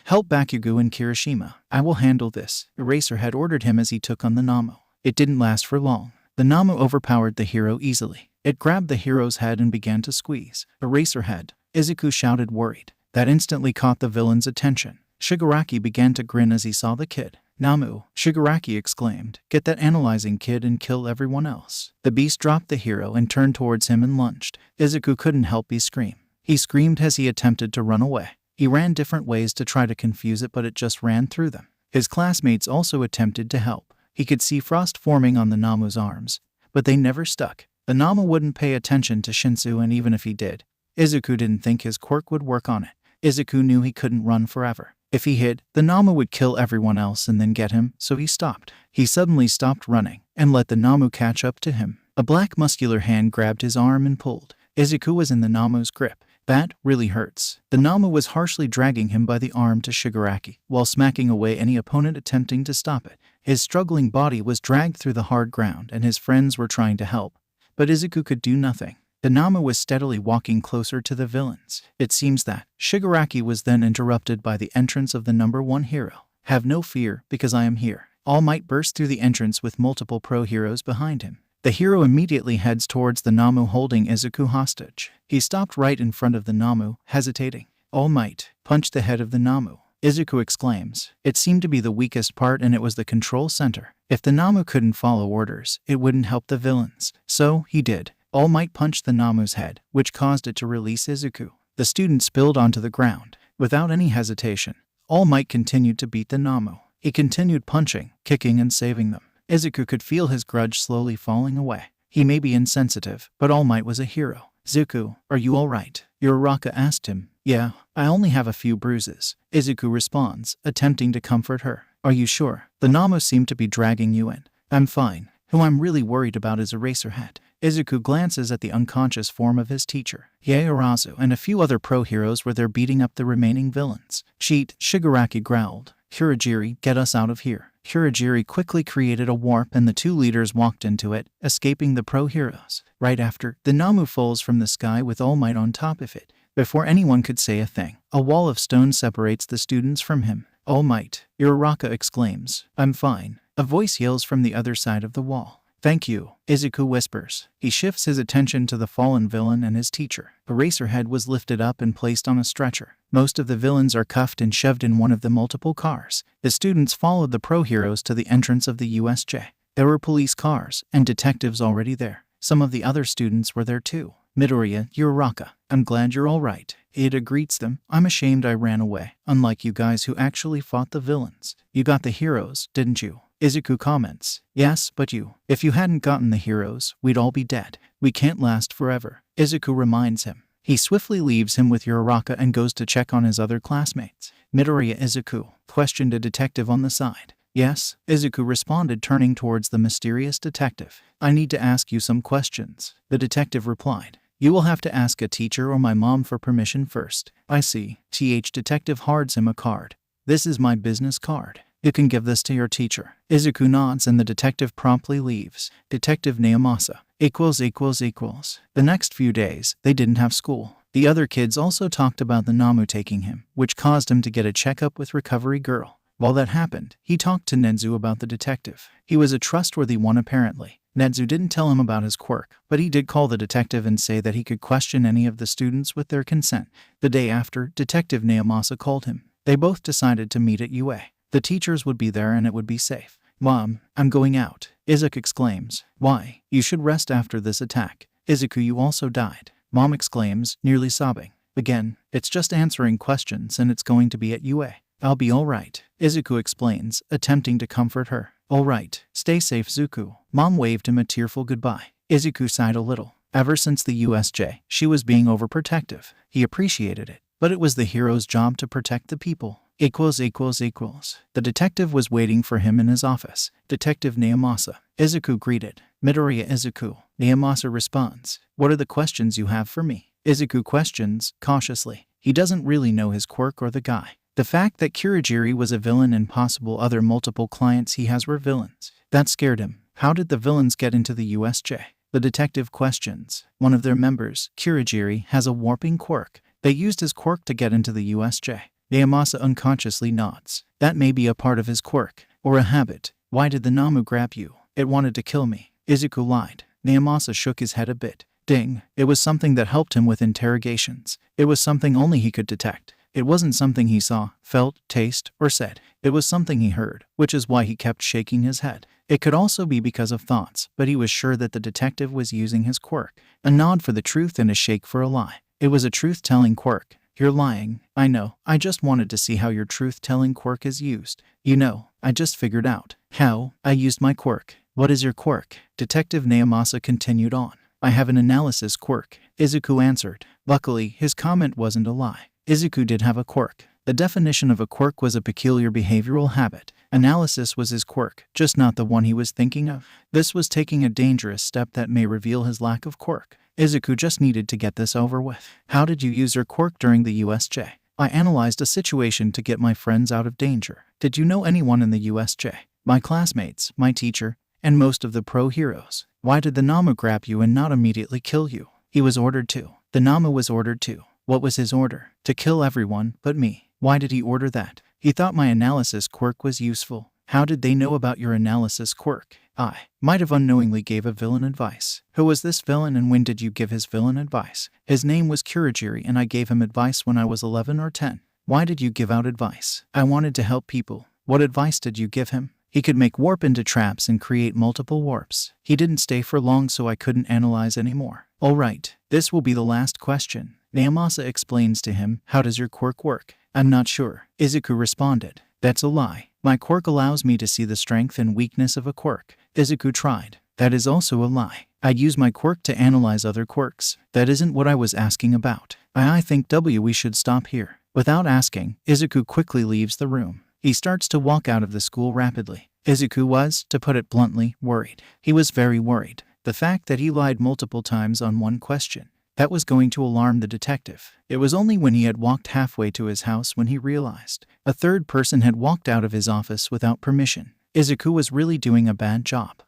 help Bakugo and Kirishima. I will handle this, Eraserhead ordered him as he took on the Namu. It didn't last for long. The Namu overpowered the hero easily. It grabbed the hero's head and began to squeeze. Eraserhead, Izuku shouted, worried. That instantly caught the villain's attention. Shigaraki began to grin as he saw the kid. Namu, Shigaraki exclaimed, get that analyzing kid and kill everyone else. The beast dropped the hero and turned towards him and lunged. Izuku couldn't help but scream. He screamed as he attempted to run away. He ran different ways to try to confuse it, but it just ran through them. His classmates also attempted to help. He could see frost forming on the Namu's arms, but they never stuck. The Namu wouldn't pay attention to Shinsu, and even if he did, Izuku didn't think his quirk would work on it. Izuku knew he couldn't run forever. If he hid, the Namu would kill everyone else and then get him, so he stopped. He suddenly stopped running and let the Namu catch up to him. A black muscular hand grabbed his arm and pulled. Izuku was in the Namu's grip. That really hurts. The Namu was harshly dragging him by the arm to Shigaraki, while smacking away any opponent attempting to stop it. His struggling body was dragged through the hard ground, and his friends were trying to help, but Izuku could do nothing. The Namu was steadily walking closer to the villains. It seems that Shigaraki was then interrupted by the entrance of the #1 hero. Have no fear, because I am here. All Might burst through the entrance with multiple pro heroes behind him. The hero immediately heads towards the Namu, holding Izuku hostage. He stopped right in front of the Namu, hesitating. All Might punched the head of the Namu. Izuku exclaims. It seemed to be the weakest part, and it was the control center. If the Namu couldn't follow orders, it wouldn't help the villains. So he did. All Might punched the Namu's head, which caused it to release Izuku. The student spilled onto the ground. Without any hesitation, All Might continued to beat the Namu. He continued punching, kicking, and saving them. Izuku could feel his grudge slowly falling away. He may be insensitive, but All Might was a hero. Zuko, are you alright? Uraraka asked him. Yeah, I only have a few bruises. Izuku responds, attempting to comfort her. Are you sure? The Namu seemed to be dragging you in. I'm fine. Who I'm really worried about is Eraserhead. Izuku glances at the unconscious form of his teacher. Yaorazu and a few other pro heroes were there beating up the remaining villains. Cheat, Shigaraki growled. Kurogiri, get us out of here. Kurogiri quickly created a warp, and the two leaders walked into it, escaping the pro heroes. Right after, the Namu falls from the sky with All Might on top of it. Before anyone could say a thing, a wall of stone separates the students from him. All Might, Uraraka exclaims. I'm fine. A voice yells from the other side of the wall. Thank you, Izuku whispers. He shifts his attention to the fallen villain and his teacher. Eraserhead was lifted up and placed on a stretcher. Most of the villains are cuffed and shoved in one of the multiple cars. The students followed the pro heroes to the entrance of the USJ. There were police cars and detectives already there. Some of the other students were there too. Midoriya, Uraraka, I'm glad you're alright. Ida greets them. I'm ashamed I ran away, unlike you guys who actually fought the villains. You got the heroes, didn't you? Izuku comments. Yes, but you. If you hadn't gotten the heroes, we'd all be dead. We can't last forever. Izuku reminds him. He swiftly leaves him with Uraraka and goes to check on his other classmates. Midoriya, Izuku questioned a detective on the side. Yes, Izuku responded, turning towards the mysterious detective. I need to ask you some questions. The detective replied. You will have to ask a teacher or my mom for permission first. I see. Detective hands him a card. This is my business card. You can give this to your teacher. Izuku nods and the detective promptly leaves. Detective Naomasa. The next few days, they didn't have school. The other kids also talked about the Namu taking him, which caused him to get a checkup with Recovery Girl. While that happened, he talked to Nezu about the detective. He was a trustworthy one apparently. Nezu didn't tell him about his quirk, but he did call the detective and say that he could question any of the students with their consent. The day after, Detective Naomasa called him. They both decided to meet at UA. The teachers would be there and it would be safe. Mom, I'm going out. Izuku exclaims. Why? You should rest after this attack. Izuku, you also died. Mom exclaims, nearly sobbing. Again, it's just answering questions and it's going to be at UA. I'll be alright. Izuku explains, attempting to comfort her. Alright, stay safe, Zuko. Mom waved him a tearful goodbye. Izuku sighed a little. Ever since the USJ, she was being overprotective. He appreciated it, but it was the hero's job to protect the people. The detective was waiting for him in his office. Detective Naomasa. Izuku greeted. Midoriya, Izuku. Naomasa responds. What are the questions you have for me? Izuku questions, cautiously. He doesn't really know his quirk or the guy. The fact that Kurogiri was a villain and possible other multiple clients he has were villains. That scared him. How did the villains get into the USJ? The detective questions. One of their members, Kurogiri, has a warping quirk. They used his quirk to get into the USJ. Naomasa unconsciously nods. That may be a part of his quirk, or a habit. Why did the Namu grab you? It wanted to kill me. Izuku lied. Naomasa shook his head a bit. Ding. It was something that helped him with interrogations. It was something only he could detect. It wasn't something he saw, felt, tasted, or said. It was something he heard, which is why he kept shaking his head. It could also be because of thoughts, but he was sure that the detective was using his quirk. A nod for the truth and a shake for a lie. It was a truth-telling quirk. You're lying. I know. I just wanted to see how your truth-telling quirk is used. You know, I just figured out. How? I used my quirk. What is your quirk? Detective Naomasa continued on. I have an analysis quirk. Izuku answered. Luckily, his comment wasn't a lie. Izuku did have a quirk. The definition of a quirk was a peculiar behavioral habit. Analysis was his quirk, just not the one he was thinking of. This was taking a dangerous step that may reveal his lack of quirk. Izuku just needed to get this over with. How did you use your quirk during the USJ? I analyzed a situation to get my friends out of danger. Did you know anyone in the USJ? My classmates, my teacher, and most of the pro heroes. Why did the Nama grab you and not immediately kill you? He was ordered to. The Nama was ordered to. What was his order? To kill everyone but me. Why did he order that? He thought my analysis quirk was useful. How did they know about your analysis quirk? I might have unknowingly gave a villain advice. Who was this villain and when did you give his villain advice? His name was Kurogiri and I gave him advice when I was 11 or 10. Why did you give out advice? I wanted to help people. What advice did you give him? He could make warp into traps and create multiple warps. He didn't stay for long so I couldn't analyze anymore. Alright, this will be the last question. Naomasa explains to him, how does your quirk work? I'm not sure. Izuku responded. That's a lie. My quirk allows me to see the strength and weakness of a quirk. Izuku tried. That is also a lie. I'd use my quirk to analyze other quirks. That isn't what I was asking about. I think we should stop here. Without asking, Izuku quickly leaves the room. He starts to walk out of the school rapidly. Izuku was, to put it bluntly, worried. He was very worried. The fact that he lied multiple times on one question. That was going to alarm the detective. It was only when he had walked halfway to his house when he realized a third person had walked out of his office without permission. Izuku was really doing a bad job.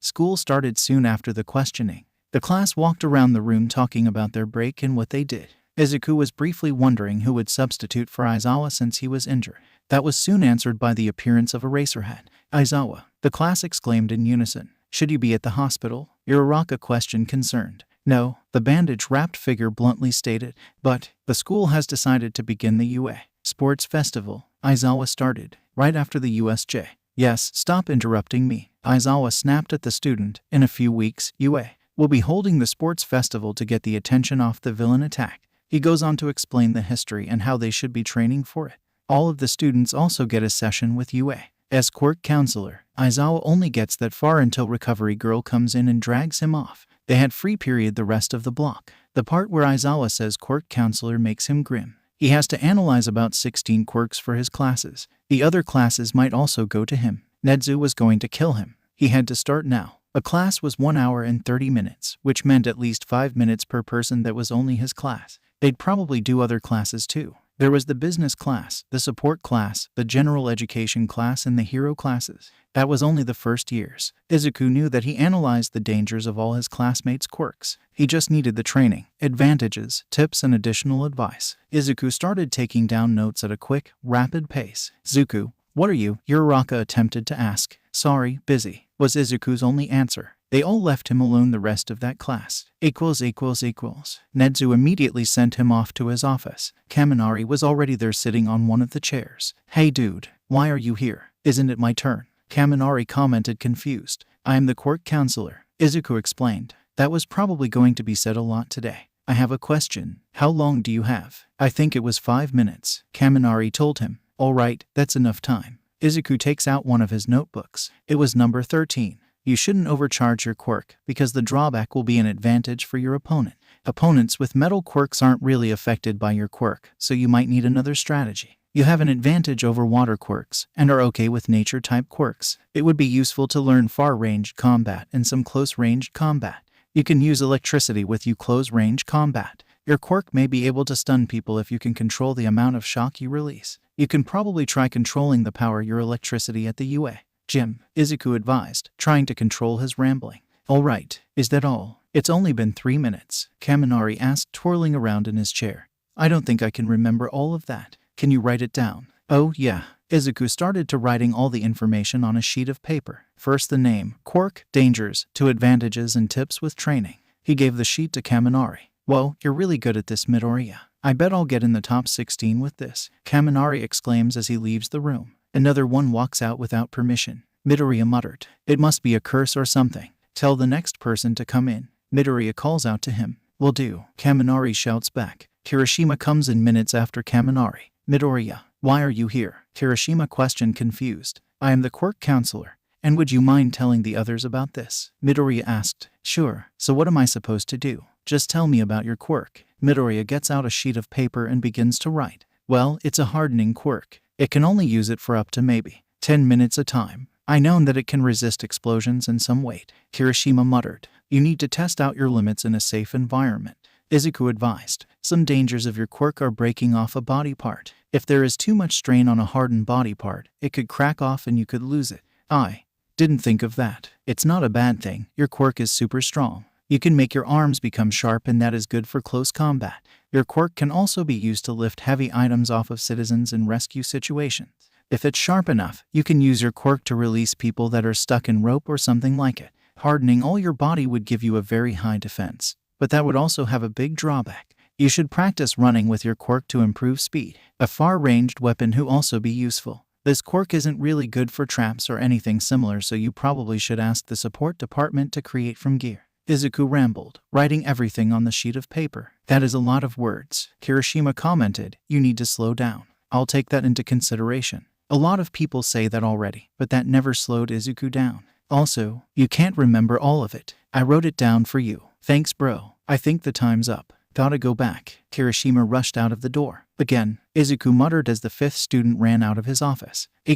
School started soon after the questioning. The class walked around the room talking about their break and what they did. Izuku was briefly wondering who would substitute for Aizawa since he was injured. That was soon answered by the appearance of Eraserhead. Aizawa, the class exclaimed in unison. Should you be at the hospital? Uraraka questioned concerned. No, the bandage-wrapped figure bluntly stated. But, the school has decided to begin the UA Sports Festival. Aizawa started, right after the USJ. Yes, stop interrupting me. Aizawa snapped at the student. In a few weeks, UA will be holding the sports festival to get the attention off the villain attack. He goes on to explain the history and how they should be training for it. All of the students also get a session with UA. As Quirk counselor, Aizawa only gets that far until Recovery Girl comes in and drags him off. They had free period the rest of the block. The part where Aizawa says Quirk counselor makes him grim. He has to analyze about 16 quirks for his classes. The other classes might also go to him. Nedzu was going to kill him. He had to start now. A class was 1 hour and 30 minutes, which meant at least 5 minutes per person that was only his class. They'd probably do other classes too. There was the business class, the support class, the general education class, and the hero classes. That was only the first years. Izuku knew that he analyzed the dangers of all his classmates' quirks. He just needed the training, advantages, tips, and additional advice. Izuku started taking down notes at a quick, rapid pace. Zuku, what are you? Uraraka attempted to ask. Sorry, busy, was Izuku's only answer. They all left him alone the rest of that class. Nedzu immediately sent him off to his office. Kaminari was already there sitting on one of the chairs. Hey dude, why are you here? Isn't it my turn? Kaminari commented confused. I am the quirk counselor. Izuku explained. That was probably going to be said a lot today. I have a question. How long do you have? I think it was 5 minutes. Kaminari told him. Alright, that's enough time. Izuku takes out one of his notebooks. It was number 13. You shouldn't overcharge your quirk, because the drawback will be an advantage for your opponent. Opponents with metal quirks aren't really affected by your quirk, so you might need another strategy. You have an advantage over water quirks, and are okay with nature-type quirks. It would be useful to learn far-ranged combat and some close-ranged combat. You can use electricity with you close-range combat. Your quirk may be able to stun people if you can control the amount of shock you release. You can probably try controlling the power your electricity at the UA Gym, Izuku advised, trying to control his rambling. Alright, is that all? It's only been 3 minutes, Kaminari asked, twirling around in his chair. I don't think I can remember all of that. Can you write it down? Oh, yeah. Izuku started to writing all the information on a sheet of paper. First the name, Quirk, dangers, to advantages and tips with training. He gave the sheet to Kaminari. Whoa, you're really good at this, Midoriya. I bet I'll get in the top 16 with this, Kaminari exclaims as he leaves the room. Another one walks out without permission. Midoriya muttered, "It must be a curse or something. Tell the next person to come in." Midoriya calls out to him. "Will do," Kaminari shouts back. Kirishima comes in minutes after Kaminari. "Midoriya, why are you here?" Kirishima questioned, confused. "I am the Quirk counselor. And would you mind telling the others about this?" Midoriya asked. "Sure. So what am I supposed to do? Just tell me about your quirk." Midoriya gets out a sheet of paper and begins to write. "Well, it's a hardening quirk. It can only use it for up to maybe 10 minutes a time. I know that it can resist explosions and some weight." Kirishima muttered. "You need to test out your limits in a safe environment," Izuku advised. "Some dangers of your quirk are breaking off a body part. If there is too much strain on a hardened body part, it could crack off and you could lose it." "I didn't think of that. It's not a bad thing. Your quirk is super strong. You can make your arms become sharp and that is good for close combat. Your quirk can also be used to lift heavy items off of citizens in rescue situations. If it's sharp enough, you can use your quirk to release people that are stuck in rope or something like it. Hardening all your body would give you a very high defense, but that would also have a big drawback. You should practice running with your quirk to improve speed. A far-ranged weapon would also be useful. This quirk isn't really good for traps or anything similar, so you probably should ask the support department to create from gear." Izuku rambled, writing everything on the sheet of paper. "That is a lot of words," Kirishima commented. "You need to slow down." "I'll take that into consideration. A lot of people say that already, but that never slowed Izuku down. Also, you can't remember all of it. I wrote it down for you. Thanks, bro. I think the time's up. Gotta go back." Kirishima rushed out of the door. Again, Izuku muttered as the fifth student ran out of his office. ===.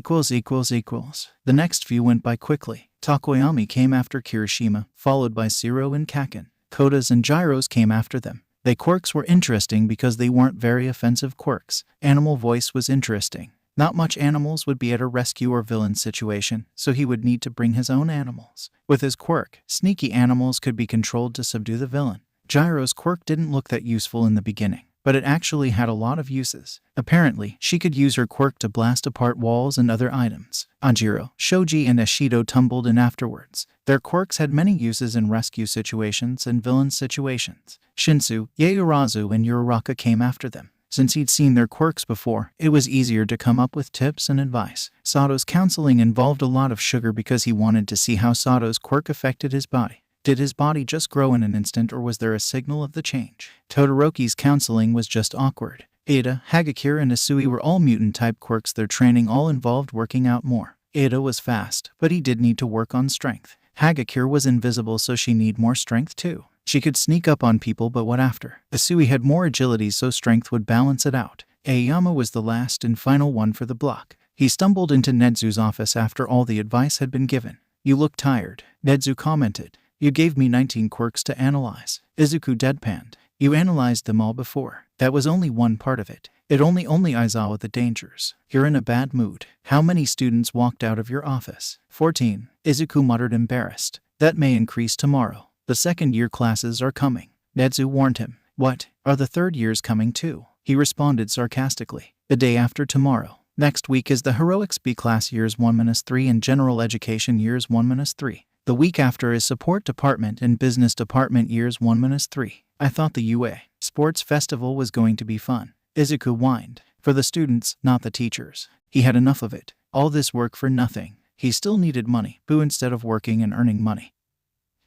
The next few went by quickly. Takoyami came after Kirishima, followed by Siro and Kaken. Kodas and Gyros came after them. Their quirks were interesting because they weren't very offensive quirks. Animal Voice was interesting. Not much animals would be at a rescue or villain situation, so he would need to bring his own animals. With his quirk, sneaky animals could be controlled to subdue the villain. Gyro's quirk didn't look that useful in the beginning, but it actually had a lot of uses. Apparently, she could use her quirk to blast apart walls and other items. Anjiro, Shoji, and Ashido tumbled in afterwards. Their quirks had many uses in rescue situations and villain situations. Shinsu, Yaoyorozu, and Uraraka came after them. Since he'd seen their quirks before, it was easier to come up with tips and advice. Sato's counseling involved a lot of sugar because he wanted to see how Sato's quirk affected his body. Did his body just grow in an instant, or was there a signal of the change? Todoroki's counseling was just awkward. Ada, Hagakure, and Asui were all mutant-type quirks. Their training all involved working out more. Ada was fast, but he did need to work on strength. Hagakure was invisible, so she need more strength too. She could sneak up on people, but what after? Asui had more agility, so strength would balance it out. Aoyama was the last and final one for the block. He stumbled into Nedzu's office after all the advice had been given. "You look tired," Nedzu commented. "You gave me 19 quirks to analyze." Izuku deadpanned. "You analyzed them all before. That was only one part of it. It only Aizawa the dangers. You're in a bad mood. How many students walked out of your office?" 14. Izuku muttered, embarrassed. "That may increase tomorrow. The second-year classes are coming." Nedzu warned him. "What? Are the third years coming too?" He responded sarcastically. "The day after tomorrow. Next week is the Heroics B class years 1-3 and General Education years 1-3. The week after is Support Department and Business Department years 1-3. I thought the UA Sports Festival was going to be fun." Izuku whined. "For the students, not the teachers." He had enough of it. All this work for nothing. He still needed money, but instead of working and earning money,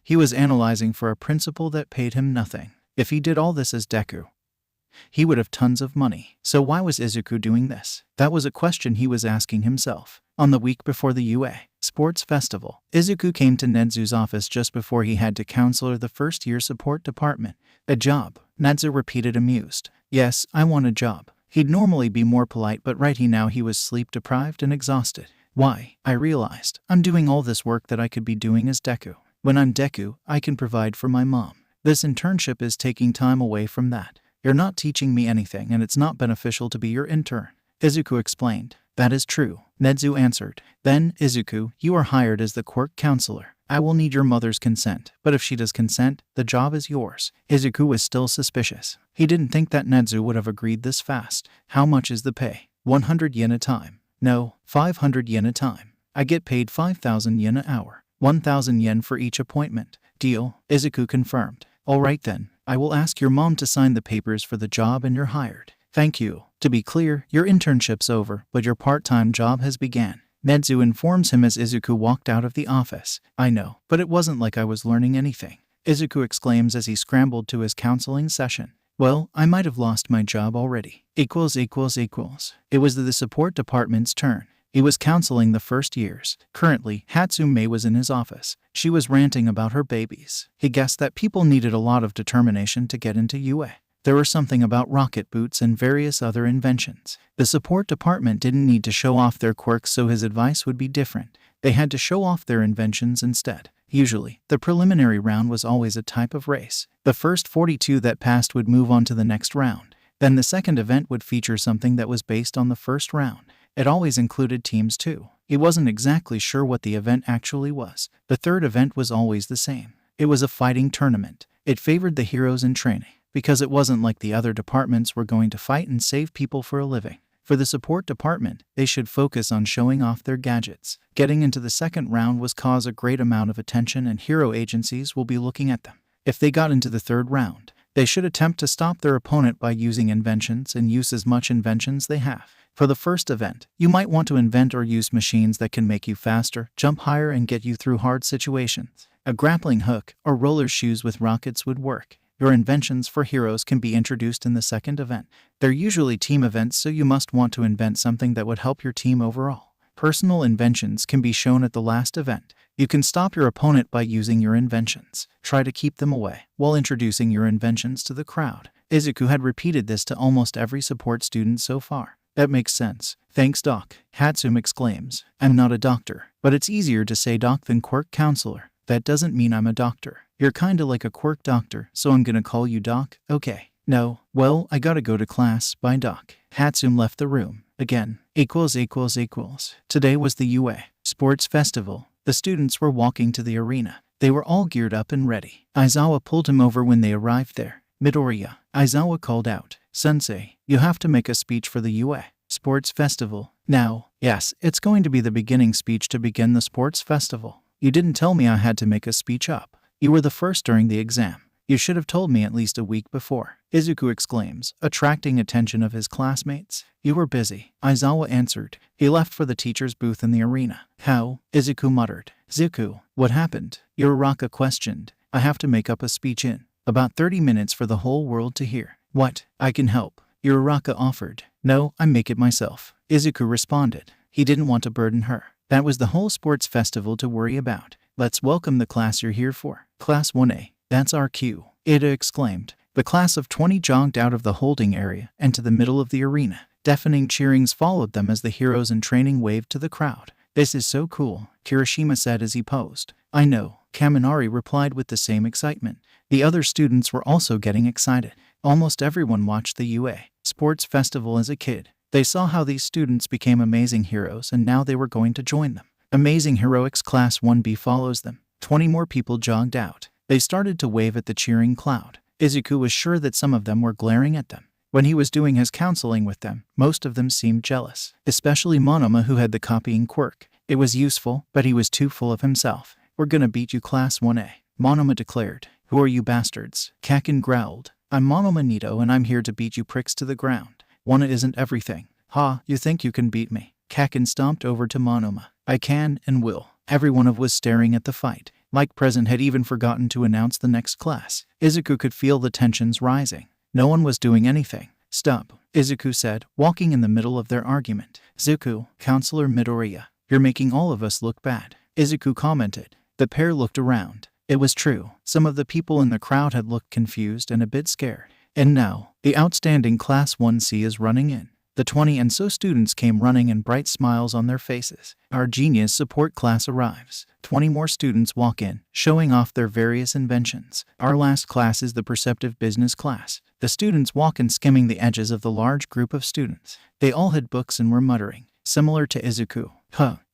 he was analyzing for a principal that paid him nothing. If he did all this as Deku, he would have tons of money. So why was Izuku doing this? That was a question he was asking himself. On the week before the UA Sports Festival, Izuku came to Nedzu's office just before he had to counselor the first-year support department. "A job?" Nedzu repeated, amused. "Yes, I want a job." He'd normally be more polite, but right now he was sleep-deprived and exhausted. "Why? I realized I'm doing all this work that I could be doing as Deku. When I'm Deku, I can provide for my mom. This internship is taking time away from that. You're not teaching me anything, and it's not beneficial to be your intern," Izuku explained. "That is true," Nedzu answered. "Then, Izuku, you are hired as the quirk counselor. I will need your mother's consent, but if she does consent, the job is yours." Izuku was still suspicious. He didn't think that Nedzu would have agreed this fast. "How much is the pay?" 100 yen a time. No, 500 yen a time. I get paid 5,000 yen an hour. 1,000 yen for each appointment. Deal, Izuku confirmed. Alright then, I will ask your mom to sign the papers for the job and you're hired. Thank you. To be clear, your internship's over, but your part-time job has begun. Nedzu informs him as Izuku walked out of the office. I know, but it wasn't like I was learning anything. Izuku exclaims as he scrambled to his counseling session. Well, I might have lost my job already. It was the support department's turn. He was counseling the first years. Currently, Hatsume was in his office. She was ranting about her babies. He guessed that people needed a lot of determination to get into UA. There was something about rocket boots and various other inventions. The support department didn't need to show off their quirks, so his advice would be different. They had to show off their inventions instead. Usually, the preliminary round was always a type of race. The first 42 that passed would move on to the next round. Then the second event would feature something that was based on the first round. It always included teams too. He wasn't exactly sure what the event actually was. The third event was always the same. It was a fighting tournament. It favored the heroes in training, because it wasn't like the other departments were going to fight and save people for a living. For the support department, they should focus on showing off their gadgets. Getting into the second round was cause a great amount of attention, and hero agencies will be looking at them. If they got into the third round, they should attempt to stop their opponent by using inventions and use as much inventions they have. For the first event, you might want to invent or use machines that can make you faster, jump higher, and get you through hard situations. A grappling hook or roller shoes with rockets would work. Your inventions for heroes can be introduced in the second event. They're usually team events, so you must want to invent something that would help your team overall. Personal inventions can be shown at the last event. You can stop your opponent by using your inventions. Try to keep them away while introducing your inventions to the crowd. Izuku had repeated this to almost every support student so far. That makes sense. Thanks, Doc. Hatsume exclaims. I'm not a doctor, but it's easier to say doc than quirk counselor. That doesn't mean I'm a doctor. You're kinda like a quirk doctor, so I'm gonna call you Doc, okay? No, well, I gotta go to class, bye Doc. Hatsume left the room. Again, equals. Today was the UA Sports Festival. The students were walking to the arena. They were all geared up and ready. Aizawa pulled him over when they arrived there. Midoriya, Aizawa called out. Sensei, you have to make a speech for the UA Sports Festival. Now, yes, it's going to be the beginning speech to begin the sports festival. You didn't tell me I had to make a speech up. You were the first during the exam. You should have told me at least a week before. Izuku exclaims, attracting attention of his classmates. You were busy, Aizawa answered. He left for the teacher's booth in the arena. How? Izuku muttered. Zuku, what happened? Uraraka questioned. I have to make up a speech in about 30 minutes for the whole world to hear. What? I can help, Uraraka offered. No, I make it myself, Izuku responded. He didn't want to burden her. That was the whole sports festival to worry about. Let's welcome the class you're here for. Class 1A. That's our cue, Ida exclaimed. The class of 20 jogged out of the holding area and to the middle of the arena. Deafening cheerings followed them as the heroes in training waved to the crowd. This is so cool, Kirishima said as he posed. I know, Kaminari replied with the same excitement. The other students were also getting excited. Almost everyone watched the UA Sports Festival as a kid. They saw how these students became amazing heroes, and now they were going to join them. Amazing Heroics Class 1B follows them. 20 more people jogged out. They started to wave at the cheering cloud. Izuku was sure that some of them were glaring at them. When he was doing his counseling with them, most of them seemed jealous, especially Monoma, who had the copying quirk. It was useful, but he was too full of himself. We're gonna beat you, Class 1A, Monoma declared. Who are you bastards? Kakin growled. I'm Monoma Nito, and I'm here to beat you pricks to the ground. Wana isn't everything. Ha, you think you can beat me? Kakin stomped over to Monoma. I can and will. Everyone was staring at the fight. Mike Present had even forgotten to announce the next class. Izuku could feel the tensions rising. No one was doing anything. Stop, Izuku said, walking in the middle of their argument. Zuku, Counselor Midoriya, you're making all of us look bad, Izuku commented. The pair looked around. It was true. Some of the people in the crowd had looked confused and a bit scared. And now, the outstanding Class 1C is running in. The 20 and so students came running and bright smiles on their faces. Our genius support class arrives. 20 more students walk in, showing off their various inventions. Our last class is the perceptive business class. The students walk in, skimming the edges of the large group of students. They all had books and were muttering, similar to Izuku.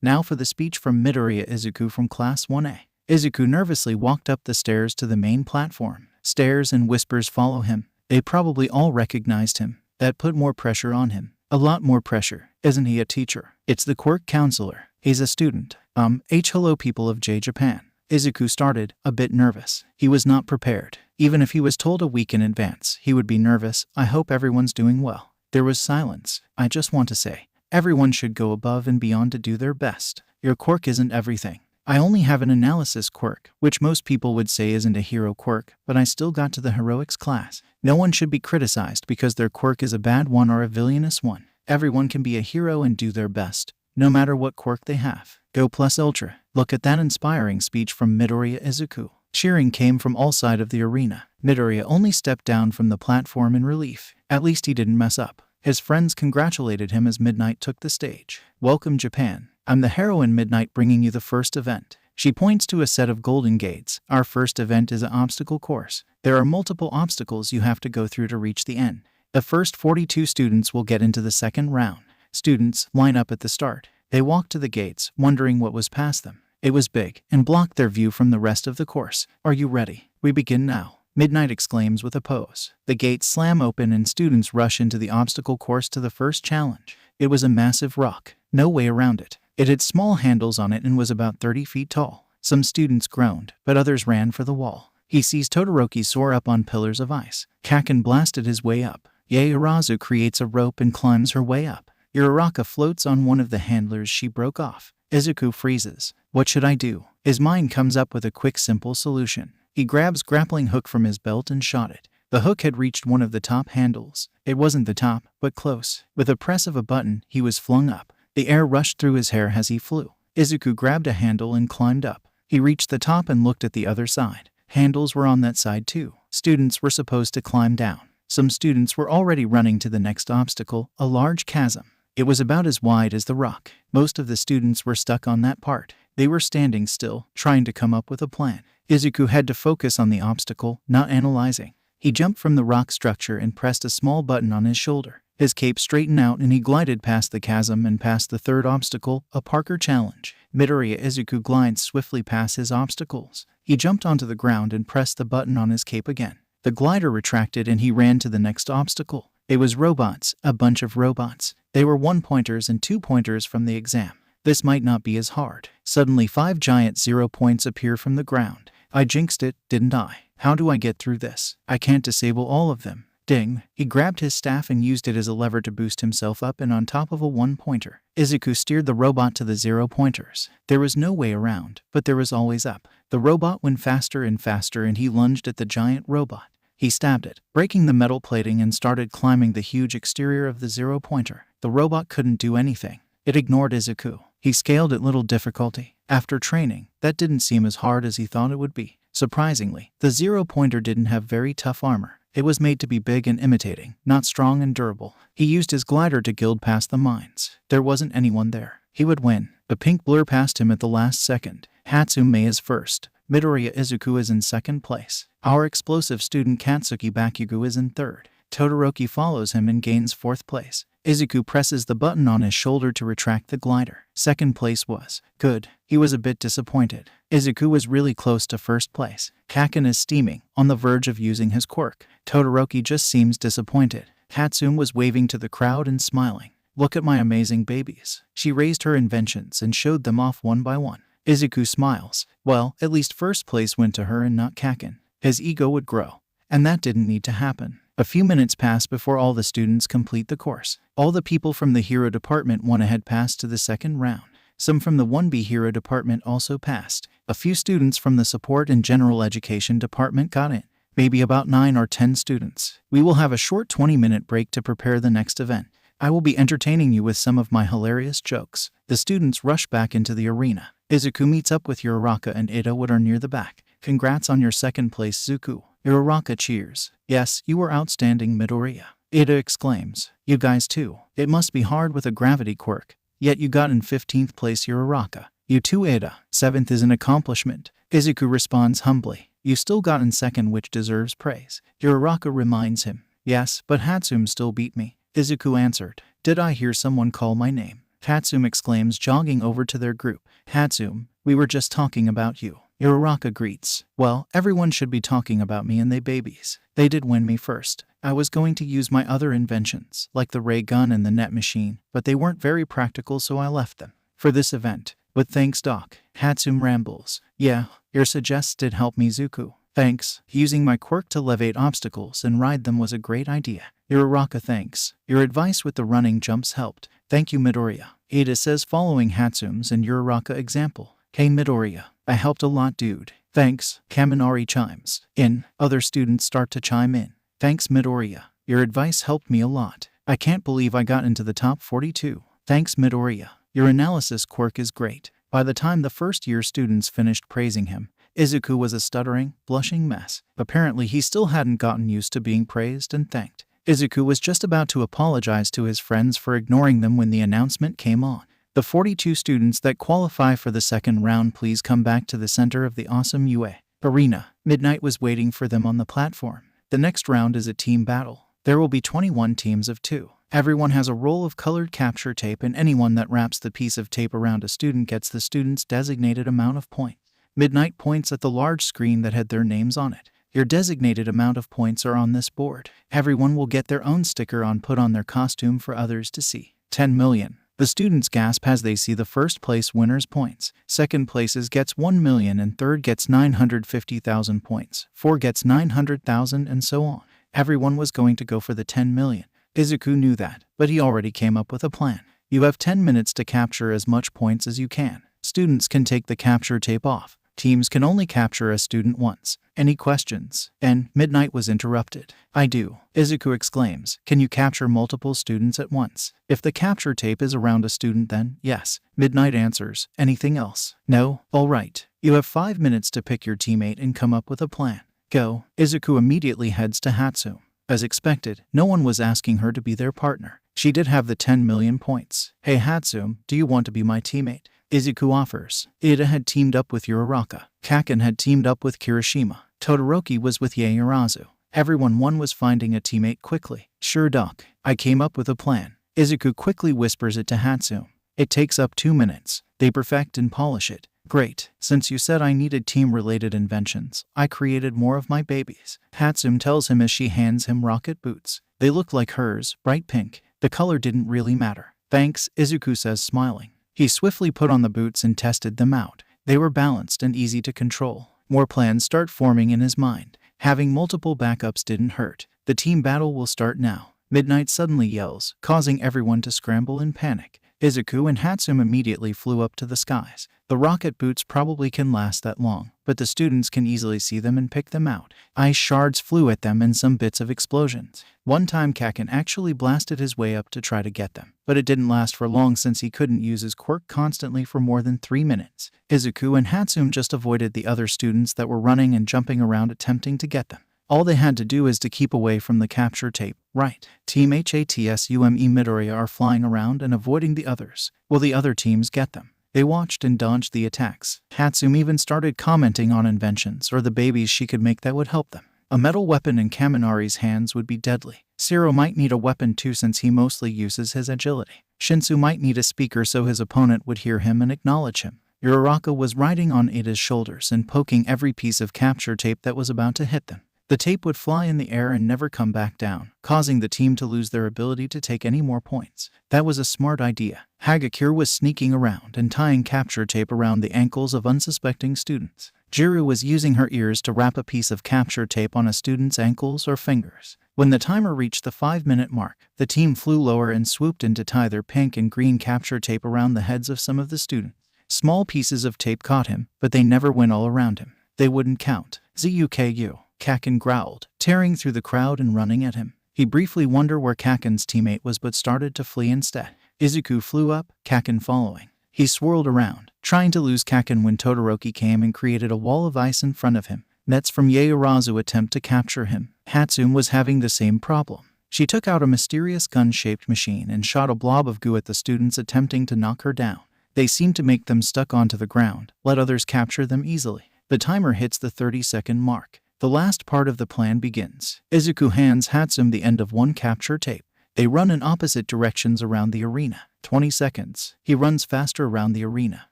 Now for the speech from Midoriya. Izuku from Class 1A. Izuku nervously walked up the stairs to the main platform. Stares and whispers follow him. They probably all recognized him. That put more pressure on him. A lot more pressure. Isn't he a teacher? It's the Quirk counselor. He's a student. Hello people of Japan. Izuku started, a bit nervous. He was not prepared. Even if he was told a week in advance, he would be nervous. I hope everyone's doing well. There was silence. I just want to say, everyone should go above and beyond to do their best. Your quirk isn't everything. I only have an analysis quirk, which most people would say isn't a hero quirk, but I still got to the heroics class. No one should be criticized because their quirk is a bad one or a villainous one. Everyone can be a hero and do their best, no matter what quirk they have. Go plus ultra. Look at that inspiring speech from Midoriya Izuku. Cheering came from all sides of the arena. Midoriya only stepped down from the platform in relief. At least he didn't mess up. His friends congratulated him as Midnight took the stage. Welcome Japan. I'm the heroine Midnight bringing you the first event. She points to a set of golden gates. Our first event is an obstacle course. There are multiple obstacles you have to go through to reach the end. The first 42 students will get into the second round. Students line up at the start. They walk to the gates, wondering what was past them. It was big and blocked their view from the rest of the course. Are you ready? We begin now. Midnight exclaims with a pose. The gates slam open and students rush into the obstacle course to the first challenge. It was a massive rock. No way around it. It had small handles on it and was about 30 feet tall. Some students groaned, but others ran for the wall. He sees Todoroki soar up on pillars of ice. Kaken blasted his way up. Yaoyorozu creates a rope and climbs her way up. Uraraka floats on one of the handlers she broke off. Izuku freezes. What should I do? His mind comes up with a quick, simple solution. He grabs grappling hook from his belt and shot it. The hook had reached one of the top handles. It wasn't the top, but close. With a press of a button, he was flung up. The air rushed through his hair as he flew. Izuku grabbed a handle and climbed up. He reached the top and looked at the other side. Handles were on that side too. Students were supposed to climb down. Some students were already running to the next obstacle, a large chasm. It was about as wide as the rock. Most of the students were stuck on that part. They were standing still, trying to come up with a plan. Izuku had to focus on the obstacle, not analyzing. He jumped from the rock structure and pressed a small button on his shoulder. His cape straightened out and he glided past the chasm and past the third obstacle, a Parker challenge. Midoriya Izuku glides swiftly past his obstacles. He jumped onto the ground and pressed the button on his cape again. The glider retracted and he ran to the next obstacle. It was robots, a bunch of robots. They were 1-pointers and 2-pointers from the exam. This might not be as hard. Suddenly 5 giant 0 points appear from the ground. I jinxed it, didn't I? How do I get through this? I can't disable all of them. Ding. He grabbed his staff and used it as a lever to boost himself up and on top of a 1-pointer. Izuku steered the robot to the 0-pointers. There was no way around, but there was always up. The robot went faster and faster and he lunged at the giant robot. He stabbed it, breaking the metal plating and started climbing the huge exterior of the 0-pointer. The robot couldn't do anything. It ignored Izuku. He scaled at little difficulty. After training, that didn't seem as hard as he thought it would be. Surprisingly, the 0-pointer didn't have very tough armor. It was made to be big and imitating, not strong and durable. He used his glider to gild past the mines. There wasn't anyone there. He would win. A pink blur passed him at the last second. Hatsume is first. Midoriya Izuku is in second place. Our explosive student Katsuki Bakugo is in third. Todoroki follows him and gains fourth place. Izuku presses the button on his shoulder to retract the glider. Second place was good. He was a bit disappointed. Izuku was really close to first place. Kaken is steaming, on the verge of using his quirk. Todoroki just seems disappointed. Hatsume was waving to the crowd and smiling. Look at my amazing babies. She raised her inventions and showed them off one by one. Izuku smiles. Well, at least first place went to her and not Kaken. His ego would grow. And that didn't need to happen. A few minutes pass before all the students complete the course. All the people from the hero department went ahead passed to the second round. Some from the 1B hero department also passed. A few students from the support and general education department got in. Maybe about 9 or 10 students. We will have a short 20-minute break to prepare the next event. I will be entertaining you with some of my hilarious jokes. The students rush back into the arena. Izuku meets up with Uraraka and Ida are near the back. Congrats on your second place, Zuku. Uraraka cheers. Yes, you were outstanding, Midoriya. Ida exclaims. You guys too. It must be hard with a gravity quirk. Yet you got in 15th place, Uraraka. You too, Ida. 7th is an accomplishment. Izuku responds humbly. You still got in second, which deserves praise. Uraraka reminds him. Yes, but Hatsume still beat me. Izuku answered. Did I hear someone call my name? Hatsume exclaims, jogging over to their group. Hatsume, we were just talking about you. Uraraka greets. Well, everyone should be talking about me and they babies. They did win me first. I was going to use my other inventions, like the ray gun and the net machine, but they weren't very practical, so I left them for this event. But thanks, Doc. Hatsum rambles. Yeah, your suggests did help me, Izuku. Thanks. Using my quirk to levate obstacles and ride them was a great idea. Uraraka thanks. Your advice with the running jumps helped. Thank you, Midoriya. Ada says, following Hatsum's and Uraraka example. Hey, Midoriya. I helped a lot, dude. Thanks. Kaminari chimes in. Other students start to chime in. Thanks, Midoriya. Your advice helped me a lot. I can't believe I got into the top 42. Thanks, Midoriya. Your analysis quirk is great. By the time the first-year students finished praising him, Izuku was a stuttering, blushing mess. Apparently, he still hadn't gotten used to being praised and thanked. Izuku was just about to apologize to his friends for ignoring them when the announcement came on. The 42 students that qualify for the second round, please come back to the center of the awesome UA arena. Midnight was waiting for them on the platform. The next round is a team battle. There will be 21 teams of 2. Everyone has a roll of colored capture tape, and anyone that wraps the piece of tape around a student gets the student's designated amount of points. Midnight points at the large screen that had their names on it. Your designated amount of points are on this board. Everyone will get their own sticker put on their costume for others to see. 10 million. The students gasp as they see the first place winner's points. Second places gets 1 million and third gets 950,000 points. 4 gets 900,000 and so on. Everyone was going to go for the 10 million. Izuku knew that, but he already came up with a plan. You have 10 minutes to capture as much points as you can. Students can take the capture tape off. Teams can only capture a student once. Any questions? And Midnight was interrupted. I do. Izuku exclaims. Can you capture multiple students at once? If the capture tape is around a student, then yes. Midnight answers. Anything else? No? All right. You have 5 minutes to pick your teammate and come up with a plan. Go. Izuku immediately heads to Hatsum. As expected, no one was asking her to be their partner. She did have the 10 million points. Hey Hatsum, do you want to be my teammate? Izuku offers. Ida had teamed up with Uraraka. Kaken had teamed up with Kirishima. Todoroki was with Yaoyorozu. Everyone was finding a teammate quickly. Sure, Doc. I came up with a plan. Izuku quickly whispers it to Hatsum. It takes up 2 minutes. They perfect and polish it. Great. Since you said I needed team-related inventions, I created more of my babies. Hatsum tells him as she hands him rocket boots. They look like hers, bright pink. The color didn't really matter. Thanks, Izuku says, smiling. He swiftly put on the boots and tested them out. They were balanced and easy to control. More plans start forming in his mind. Having multiple backups didn't hurt. The team battle will start now. Midnight suddenly yells, causing everyone to scramble in panic. Izuku and Hatsum immediately flew up to the skies. The rocket boots probably can last that long, but the students can easily see them and pick them out. Ice shards flew at them and some bits of explosions. One time Kaken actually blasted his way up to try to get them, but it didn't last for long since he couldn't use his quirk constantly for more than 3 minutes. Izuku and Hatsum just avoided the other students that were running and jumping around attempting to get them. All they had to do is to keep away from the capture tape, right? Team Hatsum Midoriya are flying around and avoiding the others. Will the other teams get them? They watched and dodged the attacks. Hatsum even started commenting on inventions or the babies she could make that would help them. A metal weapon in Kaminari's hands would be deadly. Zero might need a weapon too since he mostly uses his agility. Shinsu might need a speaker so his opponent would hear him and acknowledge him. Uraraka was riding on Ida's shoulders and poking every piece of capture tape that was about to hit them. The tape would fly in the air and never come back down, causing the team to lose their ability to take any more points. That was a smart idea. Hagakure was sneaking around and tying capture tape around the ankles of unsuspecting students. Jiru was using her ears to wrap a piece of capture tape on a student's ankles or fingers. When the timer reached the 5-minute mark, the team flew lower and swooped in to tie their pink and green capture tape around the heads of some of the students. Small pieces of tape caught him, but they never went all around him. They wouldn't count. Zuku. Kaken growled, tearing through the crowd and running at him. He briefly wondered where Kaken's teammate was but started to flee instead. Izuku flew up, Kaken following. He swirled around, trying to lose Kaken when Todoroki came and created a wall of ice in front of him. Nets from Yaoyorozu attempt to capture him. Hatsum was having the same problem. She took out a mysterious gun-shaped machine and shot a blob of goo at the students attempting to knock her down. They seemed to make them stuck onto the ground, let others capture them easily. The timer hits the 30-second mark. The last part of the plan begins. Izuku hands Hatsum the end of one capture tape. They run in opposite directions around the arena. 20 seconds. He runs faster around the arena.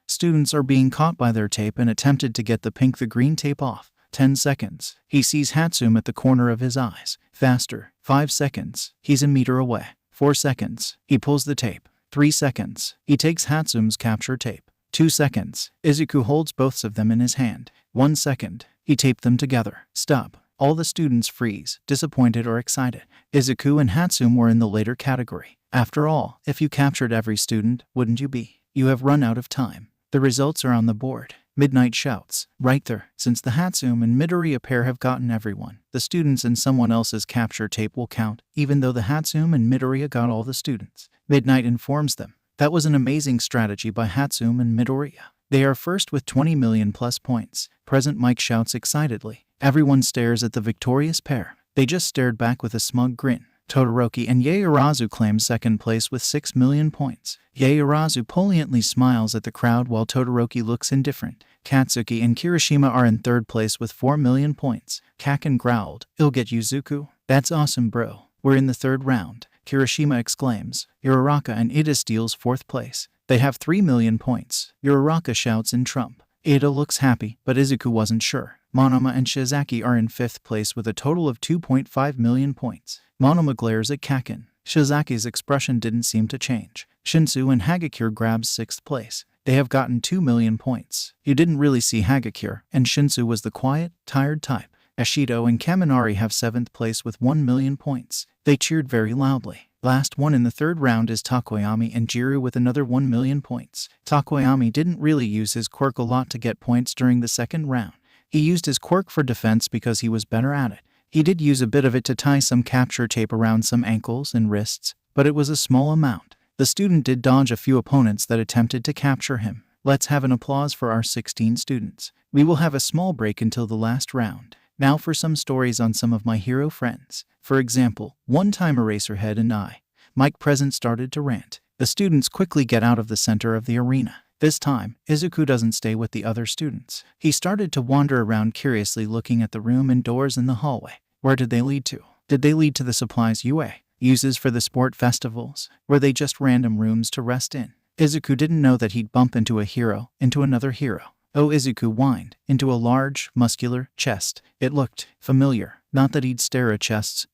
Students are being caught by their tape and attempted to get the green tape off. 10 seconds. He sees Hatsum at the corner of his eyes. Faster. 5 seconds. He's a meter away. 4 seconds. He pulls the tape. 3 seconds. He takes Hatsum's capture tape. 2 seconds. Izuku holds both of them in his hand. 1 second. He taped them together. Stop. All the students freeze, disappointed or excited. Izuku and Hatsum were in the later category. After all, if you captured every student, wouldn't you be? You have run out of time. The results are on the board. Midnight shouts, right there. Since the Hatsum and Midoriya pair have gotten everyone, the students and someone else's capture tape will count, even though the Hatsum and Midoriya got all the students. Midnight informs them. That was an amazing strategy by Hatsum and Midoriya. They are first with 20 million plus points. Present Mike shouts excitedly. Everyone stares at the victorious pair. They just stared back with a smug grin. Todoroki and Yaoyorozu claim second place with 6 million points. Yaoyorozu politely smiles at the crowd while Todoroki looks indifferent. Katsuki and Kirishima are in third place with 4 million points. Kaken growled, "It'll get you, Zuku." "That's awesome, bro. We're in the third round." Kirishima exclaims. Uraraka and Ida steals fourth place. They have 3 million points. Uraraka shouts in Trump. Ida looks happy, but Izuku wasn't sure. Monoma and Shizaki are in fifth place with a total of 2.5 million points. Monoma glares at Kaken. Shizaki's expression didn't seem to change. Shinsu and Hagakure grabs sixth place. They have gotten 2 million points. You didn't really see Hagakure, and Shinsu was the quiet, tired type. Ashido and Kaminari have seventh place with 1 million points. They cheered very loudly. Last one in the third round is Takoyami and Jiru with another 1 million points. Takoyami didn't really use his quirk a lot to get points during the second round. He used his quirk for defense because he was better at it. He did use a bit of it to tie some capture tape around some ankles and wrists, but it was a small amount. The student did dodge a few opponents that attempted to capture him. Let's have an applause for our 16 students. We will have a small break until the last round. Now for some stories on some of my hero friends. For example, one time Eraserhead and Mike Present started to rant. The students quickly get out of the center of the arena. This time, Izuku doesn't stay with the other students. He started to wander around curiously looking at the room and doors in the hallway. Where did they lead to? Did they lead to the supplies UA uses for the sport festivals? Were they just random rooms to rest in? Izuku didn't know that he'd bump into another hero. Oh, Izuku whined, into a large, muscular chest. It looked familiar. Not that he'd stare at chests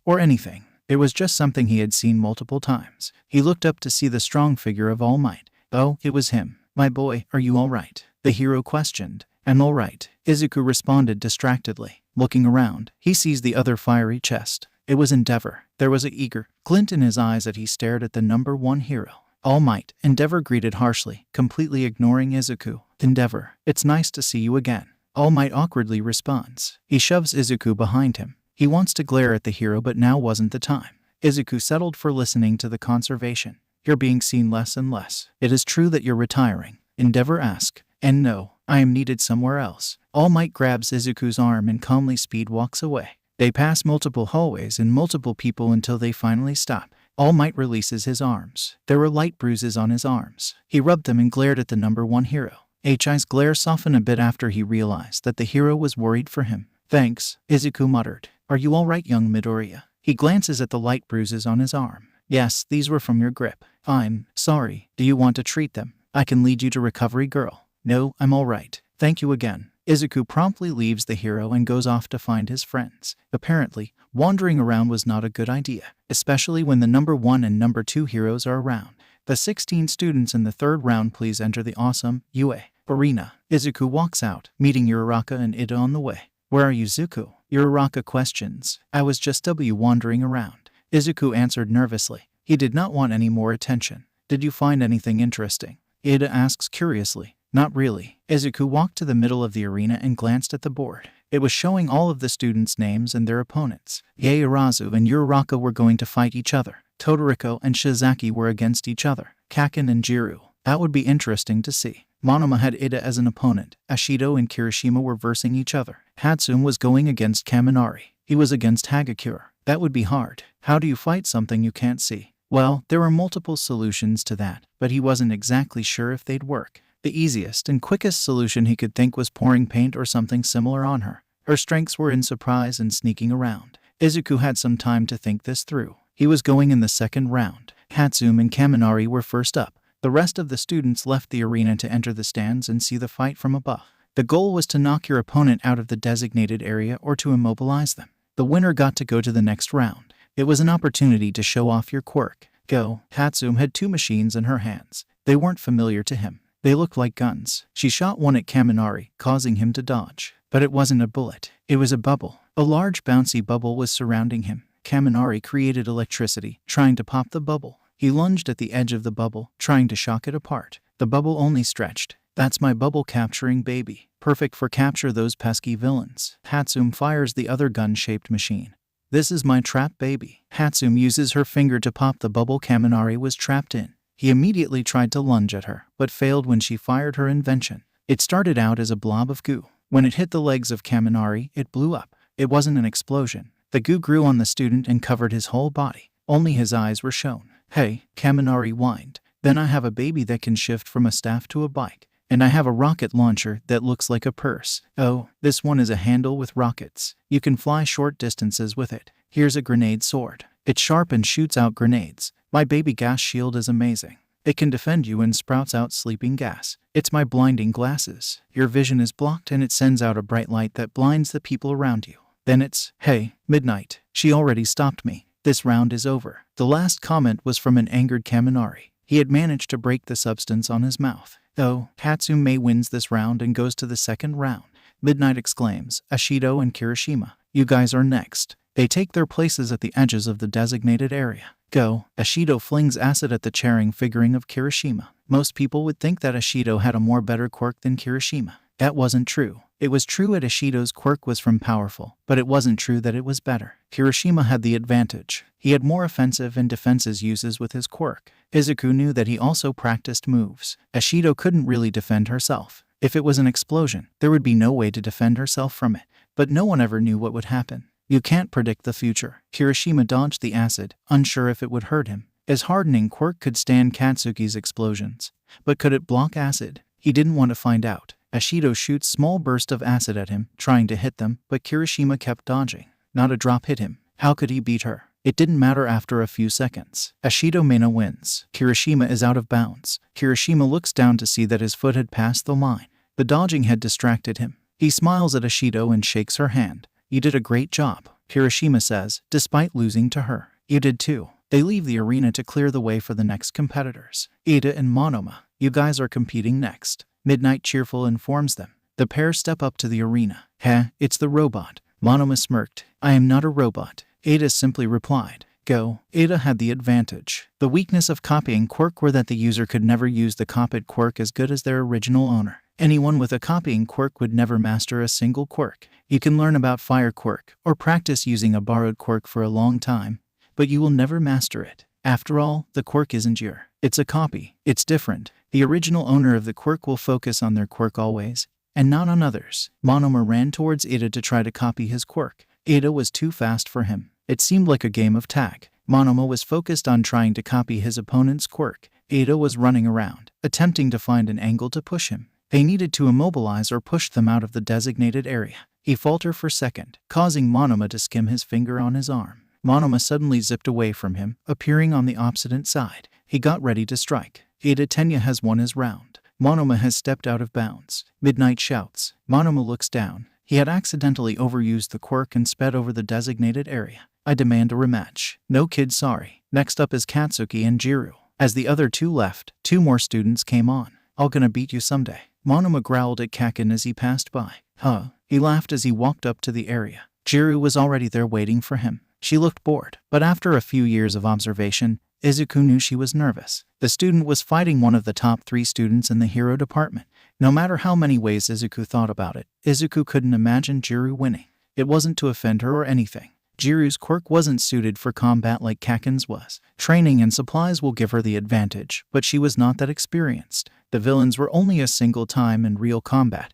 or anything. It was just something he had seen multiple times. He looked up to see the strong figure of All Might. Oh, it was him. "My boy, are you all right?" the hero questioned. "I'm all right," Izuku responded distractedly. Looking around, he sees the other fiery chest. It was Endeavor. There was an eager glint in his eyes as he stared at the number one hero. All Might, Endeavor greeted harshly, completely ignoring Izuku. "Endeavor, it's nice to see you again." All Might awkwardly responds. He shoves Izuku behind him. He wants to glare at the hero, but now wasn't the time. Izuku settled for listening to the conversation. "You're being seen less and less. It is true that you're retiring?" Endeavor asked. "And no, I am needed somewhere else." All Might grabs Izuku's arm and calmly speed walks away. They pass multiple hallways and multiple people until they finally stop. All Might releases his arms. There were light bruises on his arms. He rubbed them and glared at the number one hero. Hi's glare softened a bit after he realized that the hero was worried for him. "Thanks," Izuku muttered. "Are you all right, young Midoriya?" He glances at the light bruises on his arm. "Yes, these were from your grip." "I'm sorry. Do you want to treat them? I can lead you to recovery, girl." "No, I'm all right. Thank you again." Izuku promptly leaves the hero and goes off to find his friends. Apparently, wandering around was not a good idea, especially when the number one and number two heroes are around. The 16 students in the third round please enter the awesome UA arena. Izuku walks out, meeting Uraraka and Ida on the way. "Where are you, Zuku?" Uraraka questions. "I was just wandering around." Izuku answered nervously. He did not want any more attention. "Did you find anything interesting?" Ida asks curiously. "Not really." Izuku walked to the middle of the arena and glanced at the board. It was showing all of the students' names and their opponents. Yaoyorozu and Uraraka were going to fight each other. Todoroki and Shizaki were against each other. Kaken and Jiru. That would be interesting to see. Monoma had Ida as an opponent. Ashido and Kirishima were versing each other. Hatsum was going against Kaminari. He was against Hagakure. That would be hard. How do you fight something you can't see? Well, there were multiple solutions to that, but he wasn't exactly sure if they'd work. The easiest and quickest solution he could think was pouring paint or something similar on her. Her strengths were in surprise and sneaking around. Izuku had some time to think this through. He was going in the second round. Hatsum and Kaminari were first up. The rest of the students left the arena to enter the stands and see the fight from above. The goal was to knock your opponent out of the designated area or to immobilize them. The winner got to go to the next round. It was an opportunity to show off your quirk. Go. Hatsum had 2 machines in her hands. They weren't familiar to him. They looked like guns. She shot one at Kaminari, causing him to dodge. But it wasn't a bullet. It was a bubble. A large bouncy bubble was surrounding him. Kaminari created electricity, trying to pop the bubble. He lunged at the edge of the bubble, trying to shock it apart. The bubble only stretched. That's my bubble capturing baby. Perfect for capture those pesky villains. Hatsum fires the other gun-shaped machine. This is my trap baby. Hatsum uses her finger to pop the bubble Kaminari was trapped in. He immediately tried to lunge at her, but failed when she fired her invention. It started out as a blob of goo. When it hit the legs of Kaminari, it blew up. It wasn't an explosion. The goo grew on the student and covered his whole body. Only his eyes were shown. Hey, Kaminari whined. Then I have a baby that can shift from a staff to a bike. And I have a rocket launcher that looks like a purse. Oh, this one is a handle with rockets. You can fly short distances with it. Here's a grenade sword. It's sharp and shoots out grenades. My baby gas shield is amazing. It can defend you and sprouts out sleeping gas. It's my blinding glasses. Your vision is blocked and it sends out a bright light that blinds the people around you. Then it's, hey, Midnight. She already stopped me. This round is over. The last comment was from an angered Kaminari. He had managed to break the substance on his mouth. Oh, Hatsume wins this round and goes to the second round. Midnight exclaims, Ashido and Kirishima, you guys are next. They take their places at the edges of the designated area. Go. Ashido flings acid at the charing figuring of Kirishima. Most people would think that Ashido had a more better quirk than Kirishima. That wasn't true. It was true that Ashido's quirk was from powerful, but it wasn't true that it was better. Kirishima had the advantage. He had more offensive and defensive uses with his quirk. Izuku knew that he also practiced moves. Ashido couldn't really defend herself. If it was an explosion, there would be no way to defend herself from it. But no one ever knew what would happen. You can't predict the future. Kirishima dodged the acid, unsure if it would hurt him. His hardening quirk could stand Katsuki's explosions. But could it block acid? He didn't want to find out. Ashido shoots small burst of acid at him, trying to hit them, but Kirishima kept dodging. Not a drop hit him. How could he beat her? It didn't matter after a few seconds. Ashido Mena wins. Kirishima is out of bounds. Kirishima looks down to see that his foot had passed the line. The dodging had distracted him. He smiles at Ashido and shakes her hand. You did a great job, Kirishima says, despite losing to her. You did too. They leave the arena to clear the way for the next competitors. Ida and Monoma, you guys are competing next. Midnight Cheerful informs them. The pair step up to the arena. Heh, it's the robot. Monoma smirked. I am not a robot. Ada simply replied. Go. Ada had the advantage. The weakness of copying quirk were that the user could never use the copied quirk as good as their original owner. Anyone with a copying quirk would never master a single quirk. You can learn about fire quirk, or practice using a borrowed quirk for a long time, but you will never master it. After all, the quirk isn't your. It's a copy. It's different. The original owner of the quirk will focus on their quirk always, and not on others. Monoma ran towards Ada to try to copy his quirk. Ada was too fast for him. It seemed like a game of tag. Monoma was focused on trying to copy his opponent's quirk. Ada was running around, attempting to find an angle to push him. They needed to immobilize or push them out of the designated area. He faltered for a second, causing Monoma to skim his finger on his arm. Monoma suddenly zipped away from him, appearing on the opposite side. He got ready to strike. Ada Tenya has won his round. Monoma has stepped out of bounds. Midnight shouts. Monoma looks down. He had accidentally overused the quirk and sped over the designated area. I demand a rematch. No kid, sorry. Next up is Katsuki and Jiru. As the other two left, 2 more students came on. I'm gonna beat you someday. Monoma growled at Kakin as he passed by. Huh. He laughed as he walked up to the area. Jiru was already there waiting for him. She looked bored, but after a few years of observation, Izuku knew she was nervous. The student was fighting one of the top 3 students in the hero department. No matter how many ways Izuku thought about it, Izuku couldn't imagine Jiru winning. It wasn't to offend her or anything. Jiru's quirk wasn't suited for combat like Kakin's was. Training and supplies will give her the advantage, but she was not that experienced. The villains were only a single time in real combat.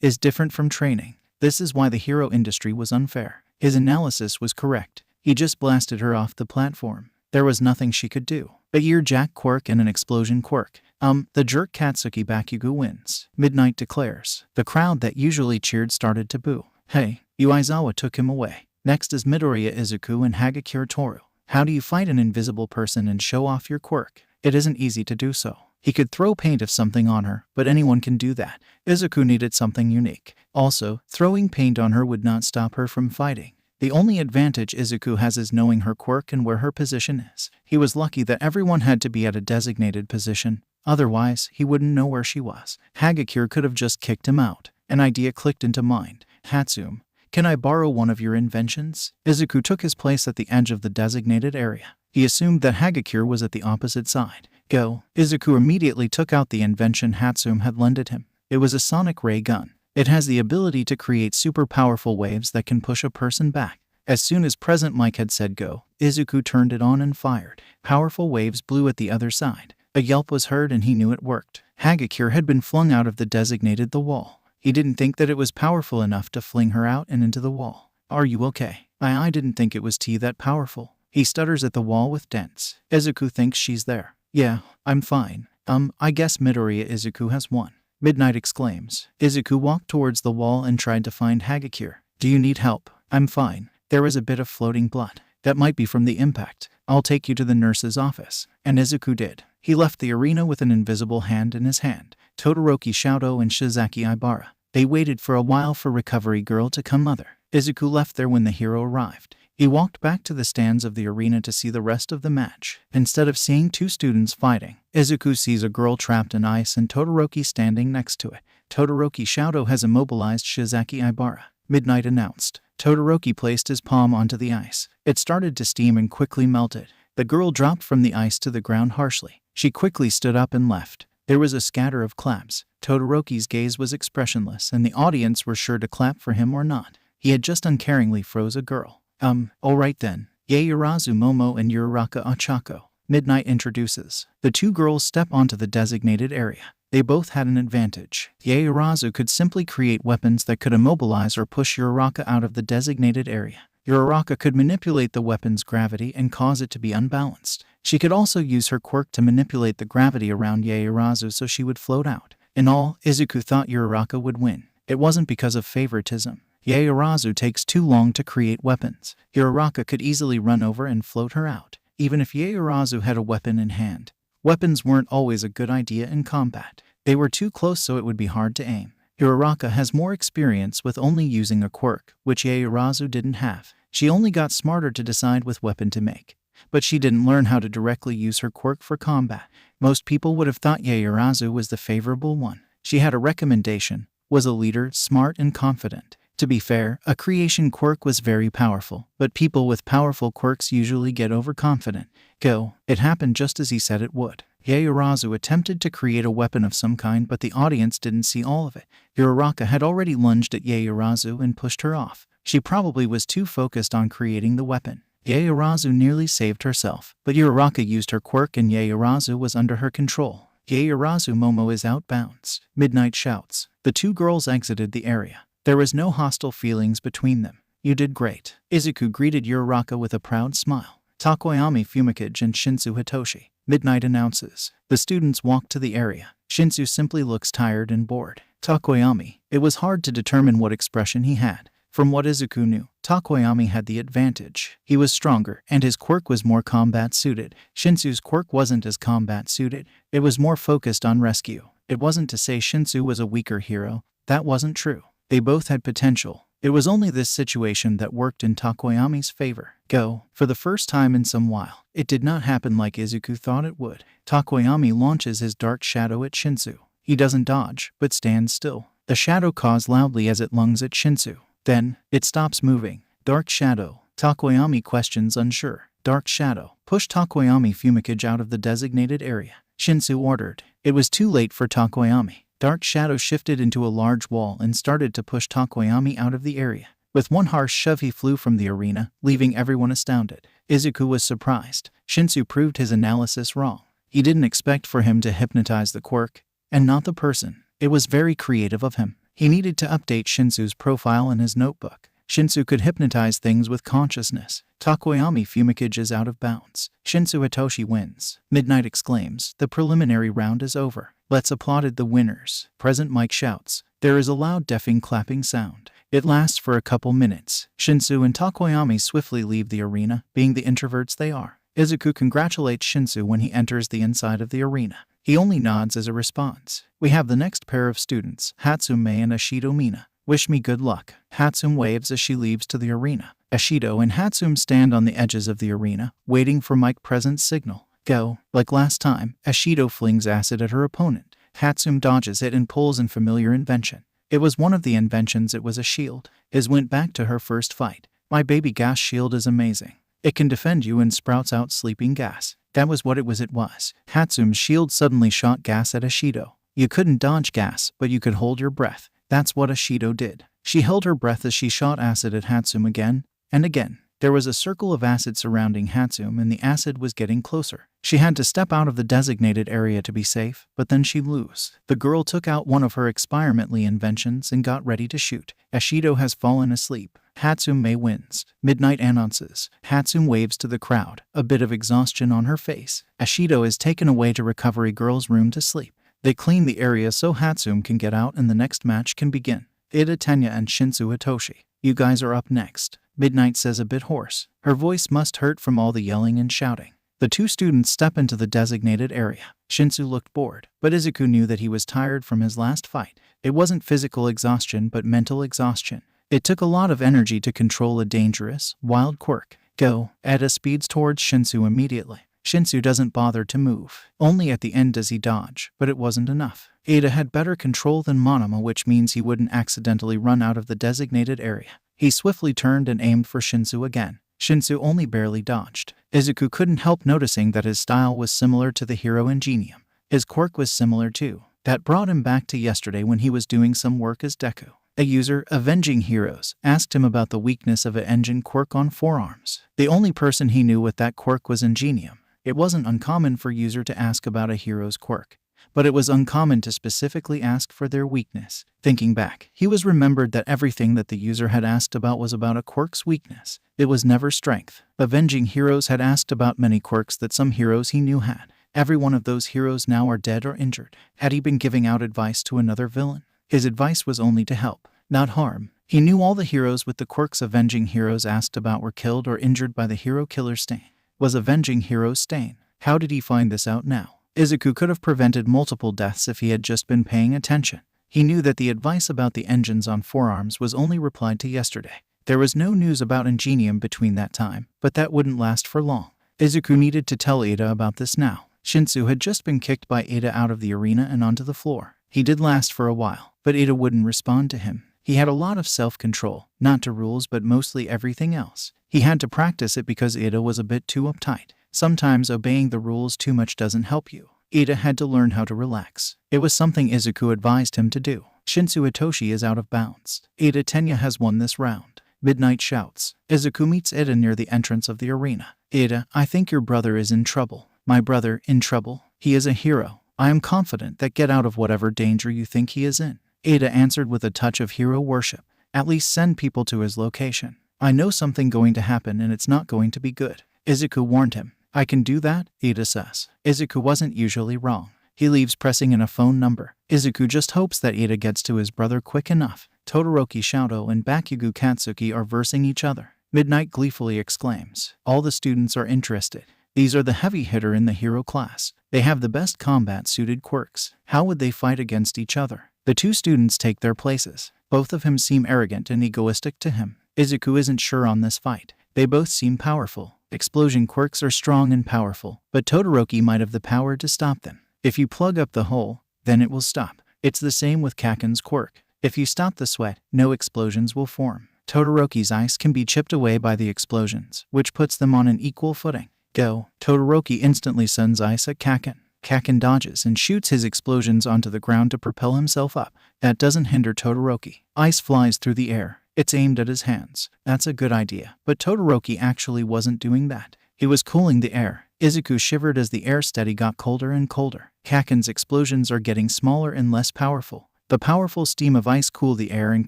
Is different from training. This is why the hero industry was unfair. His analysis was correct. He just blasted her off the platform. There was nothing she could do. A year Jack quirk and an explosion quirk. The jerk Katsuki Bakugo wins. Midnight declares. The crowd that usually cheered started to boo. Hey, Uizawa took him away. Next is Midoriya Izuku and Hagakure Toru. How do you fight an invisible person and show off your quirk? It isn't easy to do so. He could throw paint of something on her, but anyone can do that. Izuku needed something unique. Also, throwing paint on her would not stop her from fighting. The only advantage Izuku has is knowing her quirk and where her position is. He was lucky that everyone had to be at a designated position. Otherwise, he wouldn't know where she was. Hagakure could have just kicked him out. An idea clicked into mind. Hatsum, can I borrow one of your inventions? Izuku took his place at the edge of the designated area. He assumed that Hagakure was at the opposite side. Go. Izuku immediately took out the invention Hatsum had lended him. It was a sonic ray gun. It has the ability to create super powerful waves that can push a person back. As soon as Present Mike had said go, Izuku turned it on and fired. Powerful waves blew at the other side. A yelp was heard and he knew it worked. Hagakure had been flung out of the designated the wall. He didn't think that it was powerful enough to fling her out and into the wall. Are you okay? I didn't think it was that powerful. He stutters at the wall with dents. Izuku thinks she's there. Yeah, I'm fine. I guess Midoriya Izuku has won. Midnight exclaims. Izuku walked towards the wall and tried to find Hagakure. Do you need help? I'm fine. There is a bit of floating blood. That might be from the impact. I'll take you to the nurse's office. And Izuku did. He left the arena with an invisible hand in his hand. Todoroki Shoto and Shizaki Ibara. They waited for a while for Recovery Girl to come mother. Izuku left there when the hero arrived. He walked back to the stands of the arena to see the rest of the match. Instead of seeing two students fighting, Izuku sees a girl trapped in ice and Todoroki standing next to it. Todoroki Shoto has immobilized Shizaki Ibara. Midnight announced. Todoroki placed his palm onto the ice. It started to steam and quickly melted. The girl dropped from the ice to the ground harshly. She quickly stood up and left. There was a scatter of claps. Todoroki's gaze was expressionless, and the audience were sure to clap for him or not. He had just uncaringly froze a girl. Alright then. Yaoyorozu Momo and Uraraka Ochako. Midnight introduces. The two girls step onto the designated area. They both had an advantage. Yaoyorozu could simply create weapons that could immobilize or push Uraraka out of the designated area. Uraraka could manipulate the weapon's gravity and cause it to be unbalanced. She could also use her quirk to manipulate the gravity around Yaoyorozu so she would float out. In all, Izuku thought Uraraka would win. It wasn't because of favoritism. Yaoyorozu takes too long to create weapons. Uraraka could easily run over and float her out. Even if Yaoyorozu had a weapon in hand, weapons weren't always a good idea in combat. They were too close so it would be hard to aim. Uraraka has more experience with only using a quirk, which Yaoyorozu didn't have. She only got smarter to decide which weapon to make. But she didn't learn how to directly use her quirk for combat. Most people would have thought Yaoyorozu was the favorable one. She had a recommendation, was a leader, smart and confident. To be fair, a creation quirk was very powerful, but people with powerful quirks usually get overconfident. Go. It happened just as he said it would. Yaoyorozu attempted to create a weapon of some kind, but the audience didn't see all of it. Uraraka had already lunged at Yaoyorozu and pushed her off. She probably was too focused on creating the weapon. Yaoyorozu nearly saved herself, but Uraraka used her quirk and Yaoyorozu was under her control. Yaoyorozu Momo is out bounds. Midnight shouts. The two girls exited the area. There was no hostile feelings between them. You did great. Izuku greeted Uraraka with a proud smile. Takoyami Fumikage and Shinsu Hitoshi. Midnight announces. The students walk to the area. Shinsu simply looks tired and bored. Takoyami. It was hard to determine what expression he had. From what Izuku knew, Takoyami had the advantage. He was stronger, and his quirk was more combat-suited. Shinsu's quirk wasn't as combat-suited. It was more focused on rescue. It wasn't to say Shinsu was a weaker hero. That wasn't true. They both had potential. It was only this situation that worked in Takoyami's favor. Go. For the first time in some while, it did not happen like Izuku thought it would. Takoyami launches his dark shadow at Shinsu. He doesn't dodge, but stands still. The shadow caws loudly as it lunges at Shinsu. Then, it stops moving. Dark shadow. Takoyami questions unsure. Dark shadow. Push Takoyami Fumikage out of the designated area. Shinsu ordered. It was too late for Takoyami. Dark shadow shifted into a large wall and started to push Takoyami out of the area. With one harsh shove he flew from the arena, leaving everyone astounded. Izuku was surprised. Shinsu proved his analysis wrong. He didn't expect for him to hypnotize the quirk, and not the person. It was very creative of him. He needed to update Shinsu's profile in his notebook. Shinsu could hypnotize things with consciousness. Takoyami Fumikage is out of bounds. Shinsu Hitoshi wins. Midnight exclaims, the preliminary round is over. Let's applaud the winners. Present Mike shouts. There is a loud deafening clapping sound. It lasts for a couple minutes. Shinsu and Takoyami swiftly leave the arena, being the introverts they are. Izuku congratulates Shinsu when he enters the inside of the arena. He only nods as a response. We have the next pair of students, Hatsume and Ashido Mina. Wish me good luck. Hatsume waves as she leaves to the arena. Ashido and Hatsume stand on the edges of the arena, waiting for mic presence signal. Go. Like last time, Ashido flings acid at her opponent. Hatsume dodges it and pulls an familiar invention. It was one of the inventions. It was a shield. Iz went back to her first fight. My baby gas shield is amazing. It can defend you and sprouts out sleeping gas. That was what it was. Hatsume's shield suddenly shot gas at Ashido. You couldn't dodge gas, but you could hold your breath. That's what Ashido did. She held her breath as she shot acid at Hatsume again and again. There was a circle of acid surrounding Hatsume and the acid was getting closer. She had to step out of the designated area to be safe, but then she lose. The girl took out one of her experimentally inventions and got ready to shoot. Ashido has fallen asleep. Hatsume wins. Midnight announces. Hatsume waves to the crowd, a bit of exhaustion on her face. Ashido is taken away to Recovery Girl's room to sleep. They clean the area so Hatsume can get out and the next match can begin. Ida Tenya and Shinsu Hitoshi. You guys are up next. Midnight says a bit hoarse. Her voice must hurt from all the yelling and shouting. The two students step into the designated area. Shinsu looked bored, but Izuku knew that he was tired from his last fight. It wasn't physical exhaustion but mental exhaustion. It took a lot of energy to control a dangerous, wild quirk. Go. Ida speeds towards Shinsu immediately. Shinsu doesn't bother to move. Only at the end does he dodge, but it wasn't enough. Ada had better control than Monoma, which means he wouldn't accidentally run out of the designated area. He swiftly turned and aimed for Shinsu again. Shinsu only barely dodged. Izuku couldn't help noticing that his style was similar to the hero Ingenium. His quirk was similar too. That brought him back to yesterday when he was doing some work as Deku. A user, Avenging Heroes, asked him about the weakness of an engine quirk on forearms. The only person he knew with that quirk was Ingenium. It wasn't uncommon for user to ask about a hero's quirk, but it was uncommon to specifically ask for their weakness. Thinking back, he was remembered that everything that the user had asked about was about a quirk's weakness. It was never strength. Avenging Heroes had asked about many quirks that some heroes he knew had. Every one of those heroes now are dead or injured. Had he been giving out advice to another villain? His advice was only to help, not harm. He knew all the heroes with the quirks Avenging Heroes asked about were killed or injured by the hero killer Stain. Was Avenging Heroes Stain? How did he find this out now? Izuku could have prevented multiple deaths if he had just been paying attention. He knew that the advice about the engines on forearms was only replied to yesterday. There was no news about Ingenium between that time, but that wouldn't last for long. Izuku needed to tell Ada about this now. Shinsu had just been kicked by Ada out of the arena and onto the floor. He did last for a while, but Ada wouldn't respond to him. He had a lot of self-control, not to rules but mostly everything else. He had to practice it because Ada was a bit too uptight. Sometimes obeying the rules too much doesn't help you. Ada had to learn how to relax. It was something Izuku advised him to do. Shinsu Hitoshi is out of bounds. Ida Tenya has won this round. Midnight shouts. Izuku meets Ida near the entrance of the arena. Ida, I think your brother is in trouble. My brother, in trouble? He is a hero. I am confident that get out of whatever danger you think he is in. Ada answered with a touch of hero worship. At least send people to his location. I know something going to happen and it's not going to be good. Izuku warned him. I can do that, Ada says. Izuku wasn't usually wrong. He leaves pressing in a phone number. Izuku just hopes that Ada gets to his brother quick enough. Todoroki Shouto and Bakugo Katsuki are versing each other. Midnight gleefully exclaims. All the students are interested. These are the heavy hitter in the hero class. They have the best combat-suited quirks. How would they fight against each other? The two students take their places. Both of them seem arrogant and egoistic to him. Izuku isn't sure on this fight. They both seem powerful. Explosion quirks are strong and powerful, but Todoroki might have the power to stop them. If you plug up the hole, then it will stop. It's the same with Kaken's quirk. If you stop the sweat, no explosions will form. Todoroki's ice can be chipped away by the explosions, which puts them on an equal footing. Go. Todoroki instantly sends ice at Kaken. Kaken dodges and shoots his explosions onto the ground to propel himself up. That doesn't hinder Todoroki. Ice flies through the air. It's aimed at his hands. That's a good idea. But Todoroki actually wasn't doing that. He was cooling the air. Izuku shivered as the air steady got colder and colder. Kaken's explosions are getting smaller and less powerful. The powerful steam of ice cooled the air and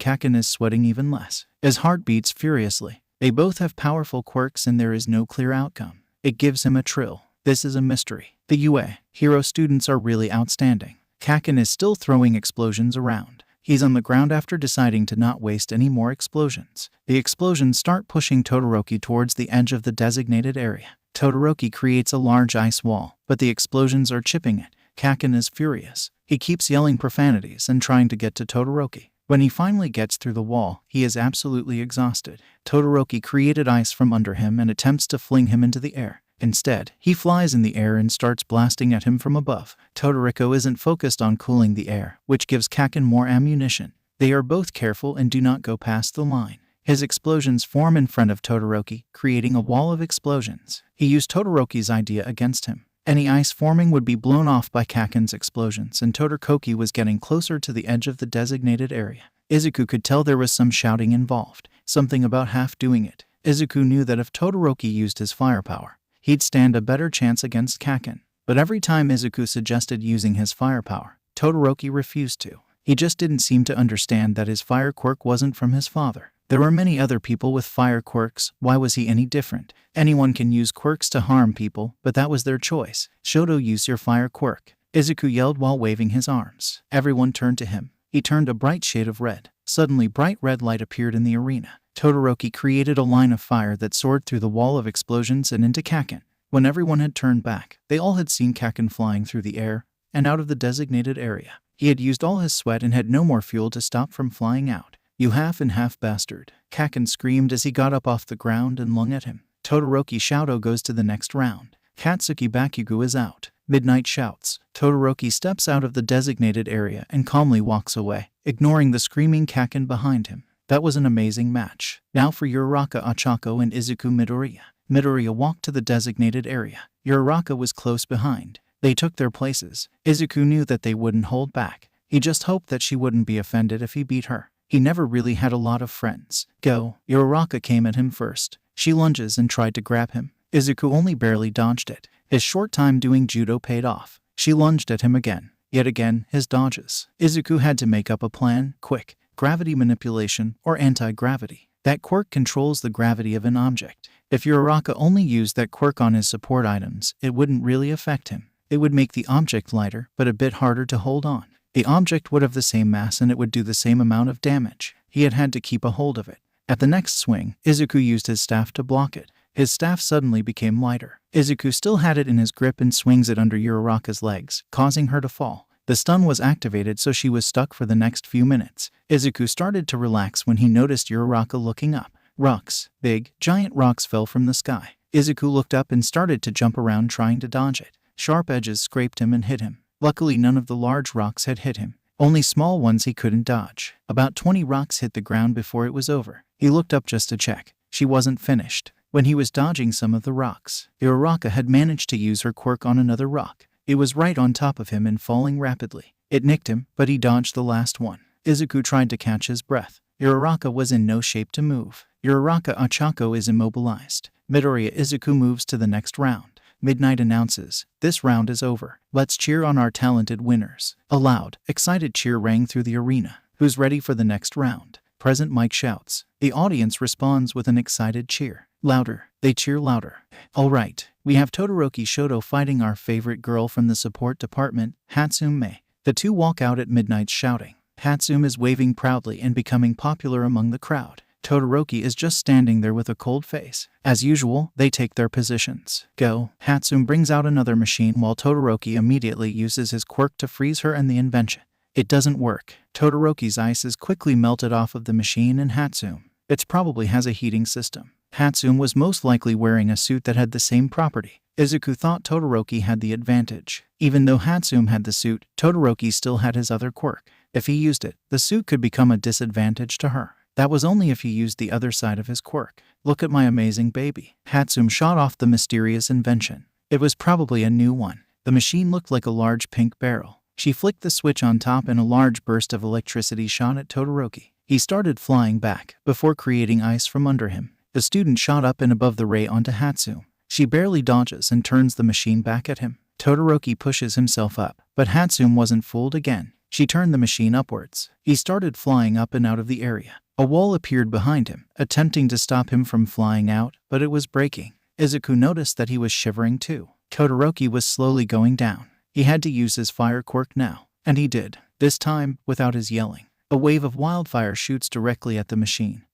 Kaken is sweating even less. His heart beats furiously. They both have powerful quirks and there is no clear outcome. It gives him a thrill. This is a mystery. The UA hero students are really outstanding. Kaken is still throwing explosions around. He's on the ground after deciding to not waste any more explosions. The explosions start pushing Todoroki towards the edge of the designated area. Todoroki creates a large ice wall, but the explosions are chipping it. Kaken is furious. He keeps yelling profanities and trying to get to Todoroki. When he finally gets through the wall, he is absolutely exhausted. Todoroki created ice from under him and attempts to fling him into the air. Instead, he flies in the air and starts blasting at him from above. Todoroki isn't focused on cooling the air, which gives Kaken more ammunition. They are both careful and do not go past the line. His explosions form in front of Todoroki, creating a wall of explosions. He used Todoroki's idea against him. Any ice forming would be blown off by Kaken's explosions, and Todoroki was getting closer to the edge of the designated area. Izuku could tell there was some shouting involved, something about half doing it. Izuku knew that if Todoroki used his firepower, he'd stand a better chance against Kaken. But every time Izuku suggested using his firepower, Todoroki refused to. He just didn't seem to understand that his fire quirk wasn't from his father. There were many other people with fire quirks. Why was he any different? Anyone can use quirks to harm people, but that was their choice. Shoto, use your fire quirk, Izuku yelled while waving his arms. Everyone turned to him. He turned a bright shade of red. Suddenly, bright red light appeared in the arena. Todoroki created a line of fire that soared through the wall of explosions and into Kaken. When everyone had turned back, they all had seen Kaken flying through the air and out of the designated area. He had used all his sweat and had no more fuel to stop from flying out. "You half-and-half bastard," Kaken screamed as he got up off the ground and lunged at him. Todoroki Shoto goes to the next round. Katsuki Bakugo is out. Midnight shouts. Todoroki steps out of the designated area and calmly walks away, ignoring the screaming Kaken behind him. That was an amazing match. Now for Uraraka Ochako and Izuku Midoriya. Midoriya walked to the designated area. Uraraka was close behind. They took their places. Izuku knew that they wouldn't hold back. He just hoped that she wouldn't be offended if he beat her. He never really had a lot of friends. Go. Uraraka came at him first. She lunges and tried to grab him. Izuku only barely dodged it. His short time doing judo paid off. She lunged at him again. Yet again, his dodges. Izuku had to make up a plan, quick. Gravity manipulation, or anti-gravity. That quirk controls the gravity of an object. If Uraraka only used that quirk on his support items, it wouldn't really affect him. It would make the object lighter, but a bit harder to hold on. The object would have the same mass and it would do the same amount of damage. He had to keep a hold of it. At the next swing, Izuku used his staff to block it. His staff suddenly became lighter. Izuku still had it in his grip and swings it under Uraraka's legs, causing her to fall. The stun was activated, so she was stuck for the next few minutes. Izuku started to relax when he noticed Uraraka looking up. Rocks, big, giant rocks fell from the sky. Izuku looked up and started to jump around trying to dodge it. Sharp edges scraped him and hit him. Luckily, none of the large rocks had hit him. Only small ones he couldn't dodge. About 20 rocks hit the ground before it was over. He looked up just to check. She wasn't finished. When he was dodging some of the rocks, Uraraka had managed to use her quirk on another rock. It was right on top of him and falling rapidly. It nicked him, but he dodged the last one. Izuku tried to catch his breath. Uraraka was in no shape to move. Uraraka Ochako is immobilized. Midoriya Izuku moves to the next round. Midnight announces, "This round is over. Let's cheer on our talented winners." A loud, excited cheer rang through the arena. "Who's ready for the next round?" Present Mike shouts. The audience responds with an excited cheer. Louder. They cheer louder. "All right, we have Todoroki Shoto fighting our favorite girl from the support department, Hatsume." The two walk out at midnight shouting. Hatsume is waving proudly and becoming popular among the crowd. Todoroki is just standing there with a cold face. As usual, they take their positions. Go. Hatsume brings out another machine while Todoroki immediately uses his quirk to freeze her and the invention. It doesn't work. Todoroki's ice is quickly melted off of the machine and Hatsume. It probably has a heating system. Hatsume was most likely wearing a suit that had the same property. Izuku thought Todoroki had the advantage. Even though Hatsume had the suit, Todoroki still had his other quirk. If he used it, the suit could become a disadvantage to her. That was only if he used the other side of his quirk. "Look at my amazing baby." Hatsume shot off the mysterious invention. It was probably a new one. The machine looked like a large pink barrel. She flicked the switch on top and a large burst of electricity shot at Todoroki. He started flying back, before creating ice from under him. The student shot up and above the ray onto Hatsume. She barely dodges and turns the machine back at him. Todoroki pushes himself up, but Hatsume wasn't fooled again. She turned the machine upwards. He started flying up and out of the area. A wall appeared behind him, attempting to stop him from flying out, but it was breaking. Izuku noticed that he was shivering too. Todoroki was slowly going down. He had to use his fire quirk now, and he did, this time without his yelling. A wave of wildfire shoots directly at the machine,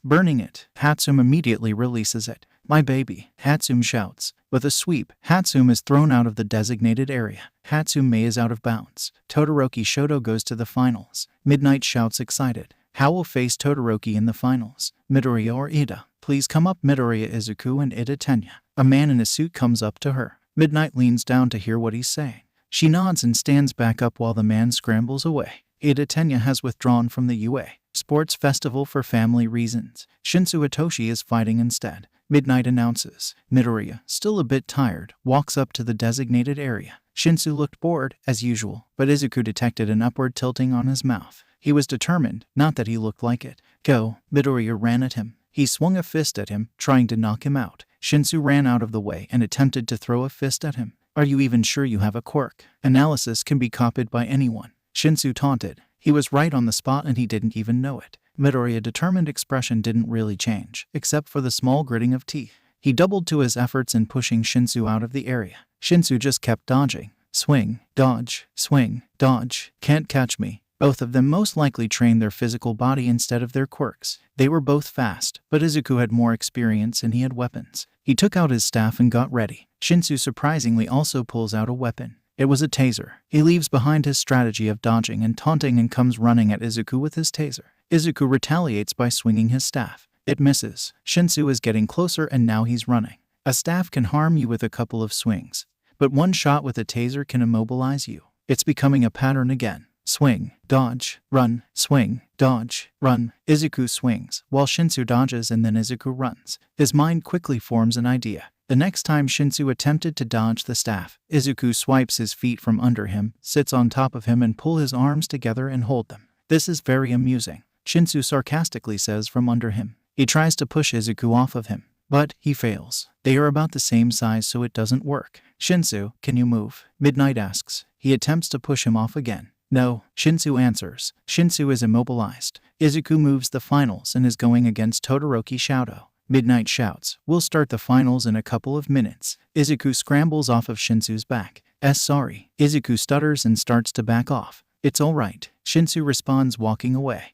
burning it. Hatsum immediately releases it. "My baby," Hatsum shouts. With a sweep, Hatsum is thrown out of the designated area. Hatsume is out of bounds. Todoroki Shoto goes to the finals. Midnight shouts excited. How will face Todoroki in the finals? Midoriya or Ida? Please come up. Midoriya, Izuku, and Ida Tenya. A man in a suit comes up to her. Midnight leans down to hear what he's saying. She nods and stands back up while the man scrambles away. Ida Tenya has withdrawn from the UA Sports Festival for family reasons. Shinsu Itoshi is fighting instead. Midnight announces. Midoriya, still a bit tired, walks up to the designated area. Shinsu looked bored, as usual, but Izuku detected an upward tilting on his mouth. He was determined, not that he looked like it. "Go!" Midoriya ran at him. He swung a fist at him, trying to knock him out. Shinsu ran out of the way and attempted to throw a fist at him. "Are you even sure you have a quirk? Analysis can be copied by anyone." Shinsu taunted. He was right on the spot and he didn't even know it. Midoriya's determined expression didn't really change, except for the small gritting of teeth. He doubled to his efforts in pushing Shinsu out of the area. Shinsu just kept dodging. Swing, dodge, swing, dodge. Can't catch me. Both of them most likely trained their physical body instead of their quirks. They were both fast, but Izuku had more experience and he had weapons. He took out his staff and got ready. Shinsu surprisingly also pulls out a weapon. It was a taser. He leaves behind his strategy of dodging and taunting and comes running at Izuku with his taser. Izuku retaliates by swinging his staff. It misses. Shinsu is getting closer and now he's running. A staff can harm you with a couple of swings, but one shot with a taser can immobilize you. It's becoming a pattern again. Swing, dodge, run, swing, dodge, run. Izuku swings, while Shinsu dodges and then Izuku runs. His mind quickly forms an idea. The next time Shinsu attempted to dodge the staff, Izuku swipes his feet from under him, sits on top of him and pull his arms together and hold them. "This is very amusing," Shinsu sarcastically says from under him. He tries to push Izuku off of him, but he fails. They are about the same size so it doesn't work. "Shinsu, can you move?" Midnight asks. He attempts to push him off again. "No," Shinsu answers. Shinsu is immobilized. Izuku moves the finals and is going against Todoroki Shoto. Midnight shouts, "We'll start the finals in a couple of minutes." Izuku scrambles off of Shinsu's back. Sorry." Izuku stutters and starts to back off. "It's alright," Shinsu responds, walking away.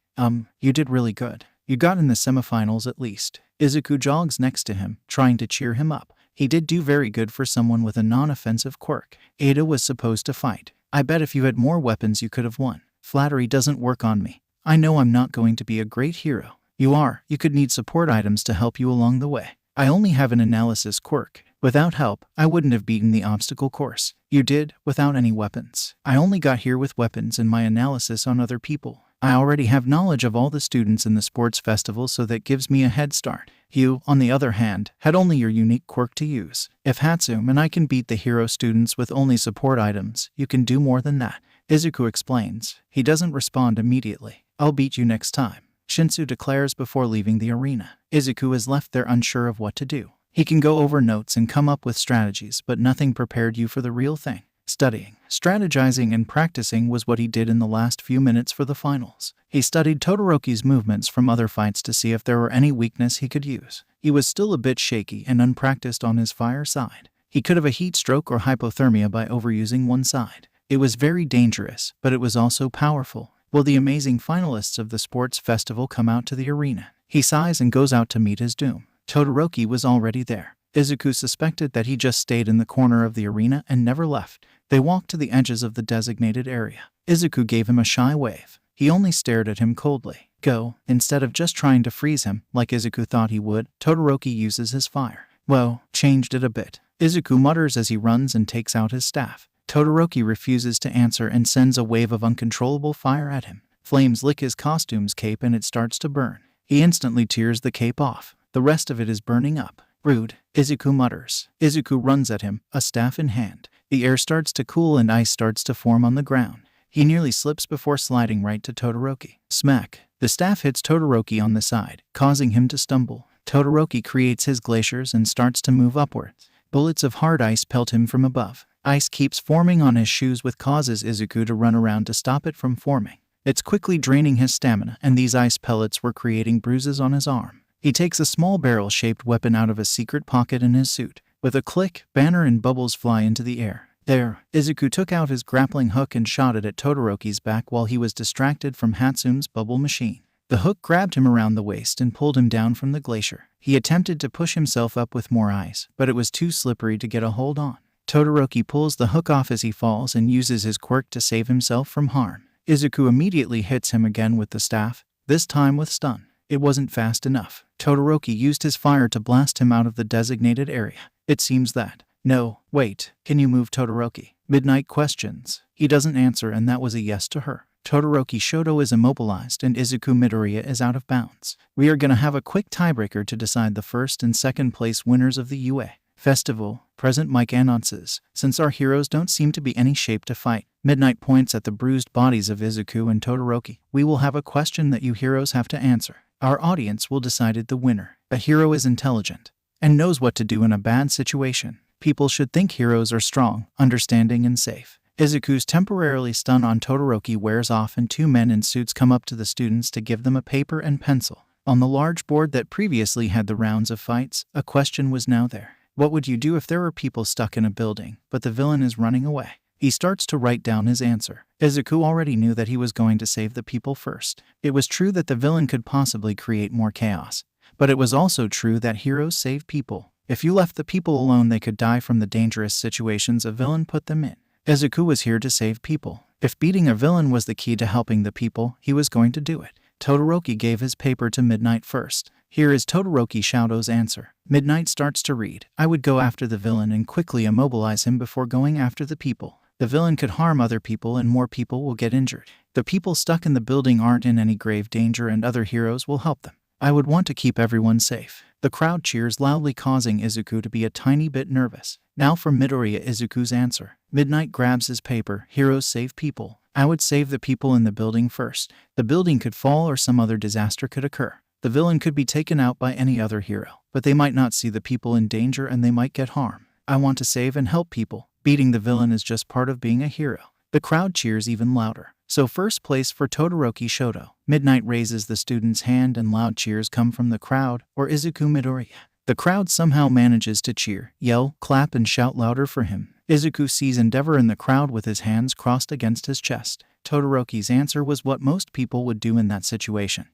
You did really good. You got in the semifinals at least." Izuku jogs next to him, trying to cheer him up. He did do very good for someone with a non-offensive quirk. Ada was supposed to fight. I bet if you had more weapons you could have won. Flattery doesn't work on me. I know I'm not going to be a great hero. You are. You could need support items to help you along the way. I only have an analysis quirk. Without help, I wouldn't have beaten the obstacle course. You did, without any weapons. I only got here with weapons and my analysis on other people. I already have knowledge of all the students in the sports festival, so that gives me a head start. You, on the other hand, had only your unique quirk to use. If Hatsum and I can beat the hero students with only support items, you can do more than that." Izuku explains. He doesn't respond immediately. "I'll beat you next time," Shinsu declares before leaving the arena. Izuku is left there unsure of what to do. He can go over notes and come up with strategies, but nothing prepared you for the real thing. Studying, strategizing, and practicing was what he did in the last few minutes for the finals. He studied Todoroki's movements from other fights to see if there were any weakness he could use. He was still a bit shaky and unpracticed on his fire side. He could have a heat stroke or hypothermia by overusing one side. It was very dangerous, but it was also powerful. Will the amazing finalists of the sports festival come out to the arena? He sighs and goes out to meet his doom. Todoroki was already there. Izuku suspected that he just stayed in the corner of the arena and never left. They walked to the edges of the designated area. Izuku gave him a shy wave. He only stared at him coldly. "Go." Instead of just trying to freeze him, like Izuku thought he would, Todoroki uses his fire. "Whoa, changed it a bit." Izuku mutters as he runs and takes out his staff. Todoroki refuses to answer and sends a wave of uncontrollable fire at him. Flames lick his costume's cape and it starts to burn. He instantly tears the cape off. The rest of it is burning up. "Rude," Izuku mutters. Izuku runs at him, a staff in hand. The air starts to cool and ice starts to form on the ground. He nearly slips before sliding right to Todoroki. Smack! The staff hits Todoroki on the side, causing him to stumble. Todoroki creates his glaciers and starts to move upwards. Bullets of hard ice pelt him from above. Ice keeps forming on his shoes, which causes Izuku to run around to stop it from forming. It's quickly draining his stamina, and these ice pellets were creating bruises on his arm. He takes a small barrel-shaped weapon out of a secret pocket in his suit. With a click, banner and bubbles fly into the air. There, Izuku took out his grappling hook and shot it at Todoroki's back while he was distracted from Hatsume's bubble machine. The hook grabbed him around the waist and pulled him down from the glacier. He attempted to push himself up with more ice, but it was too slippery to get a hold on. Todoroki pulls the hook off as he falls and uses his quirk to save himself from harm. Izuku immediately hits him again with the staff, this time with stun. It wasn't fast enough. Todoroki used his fire to blast him out of the designated area. It seems that... No, wait, can you move, Todoroki? Midnight questions. He doesn't answer, and that was a yes to her. Todoroki Shoto is immobilized and Izuku Midoriya is out of bounds. We are gonna have a quick tiebreaker to decide the first and second place winners of the UA Festival. Present Mike announces, since our heroes don't seem to be any shape to fight. Midnight points at the bruised bodies of Izuku and Todoroki. We will have a question that you heroes have to answer. Our audience will decide the winner. A hero is intelligent and knows what to do in a bad situation. People should think heroes are strong, understanding, and safe. Izuku's temporarily stun on Todoroki wears off and two men in suits come up to the students to give them a paper and pencil. On the large board that previously had the rounds of fights, a question was now there. What would you do if there were people stuck in a building, but the villain is running away? He starts to write down his answer. Izuku already knew that he was going to save the people first. It was true that the villain could possibly create more chaos, but it was also true that heroes save people. If you left the people alone, they could die from the dangerous situations a villain put them in. Izuku was here to save people. If beating a villain was the key to helping the people, he was going to do it. Todoroki gave his paper to Midnight first. Here is Todoroki Shoto's answer. Midnight starts to read. I would go after the villain and quickly immobilize him before going after the people. The villain could harm other people and more people will get injured. The people stuck in the building aren't in any grave danger and other heroes will help them. I would want to keep everyone safe. The crowd cheers loudly, causing Izuku to be a tiny bit nervous. Now for Midoriya, Izuku's answer. Midnight grabs his paper. Heroes save people. I would save the people in the building first. The building could fall or some other disaster could occur. The villain could be taken out by any other hero, but they might not see the people in danger and they might get harm. I want to save and help people. Beating the villain is just part of being a hero. The crowd cheers even louder. So first place for Todoroki Shoto. Midnight raises the student's hand and loud cheers come from the crowd, or Izuku Midoriya. The crowd somehow manages to cheer, yell, clap, and shout louder for him. Izuku sees endeavor in the crowd with his hands crossed against his chest. Todoroki's answer was what most people would do in that situation.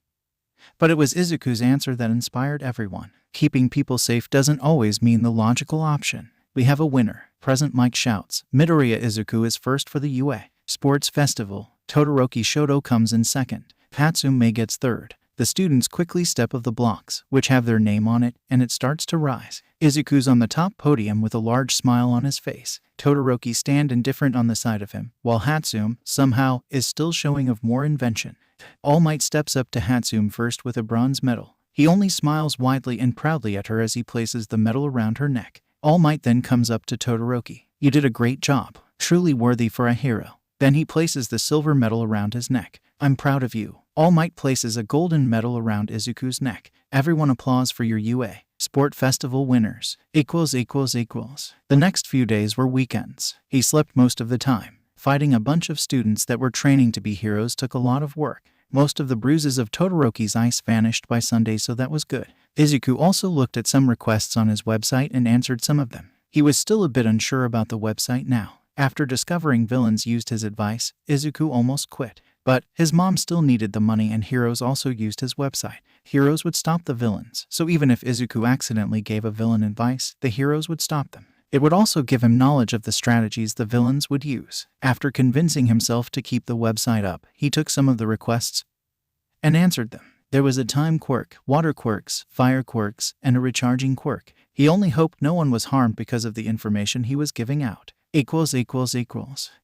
But it was Izuku's answer that inspired everyone. Keeping people safe doesn't always mean the logical option. We have a winner. Present Mike shouts. Midoriya Izuku is first for the UA Sports Festival. Todoroki Shoto comes in second. Hatsume gets third. The students quickly step of the blocks, which have their name on it, and it starts to rise. Izuku's on the top podium with a large smile on his face. Todoroki stand indifferent on the side of him, while Hatsume, somehow, is still showing of more invention. All Might steps up to Hatsume first with a bronze medal. He only smiles widely and proudly at her as he places the medal around her neck. All Might then comes up to Todoroki. You did a great job. Truly worthy for a hero. Then he places the silver medal around his neck. I'm proud of you. All Might places a golden medal around Izuku's neck. Everyone applause for your UA Sport Festival winners. The next few days were weekends. He slept most of the time. Fighting a bunch of students that were training to be heroes took a lot of work. Most of the bruises of Todoroki's ice vanished by Sunday, so that was good. Izuku also looked at some requests on his website and answered some of them. He was still a bit unsure about the website now. After discovering villains used his advice, Izuku almost quit. But his mom still needed the money and heroes also used his website. Heroes would stop the villains, so even if Izuku accidentally gave a villain advice, the heroes would stop them. It would also give him knowledge of the strategies the villains would use. After convincing himself to keep the website up, he took some of the requests and answered them. There was a time quirk, water quirks, fire quirks, and a recharging quirk. He only hoped no one was harmed because of the information he was giving out.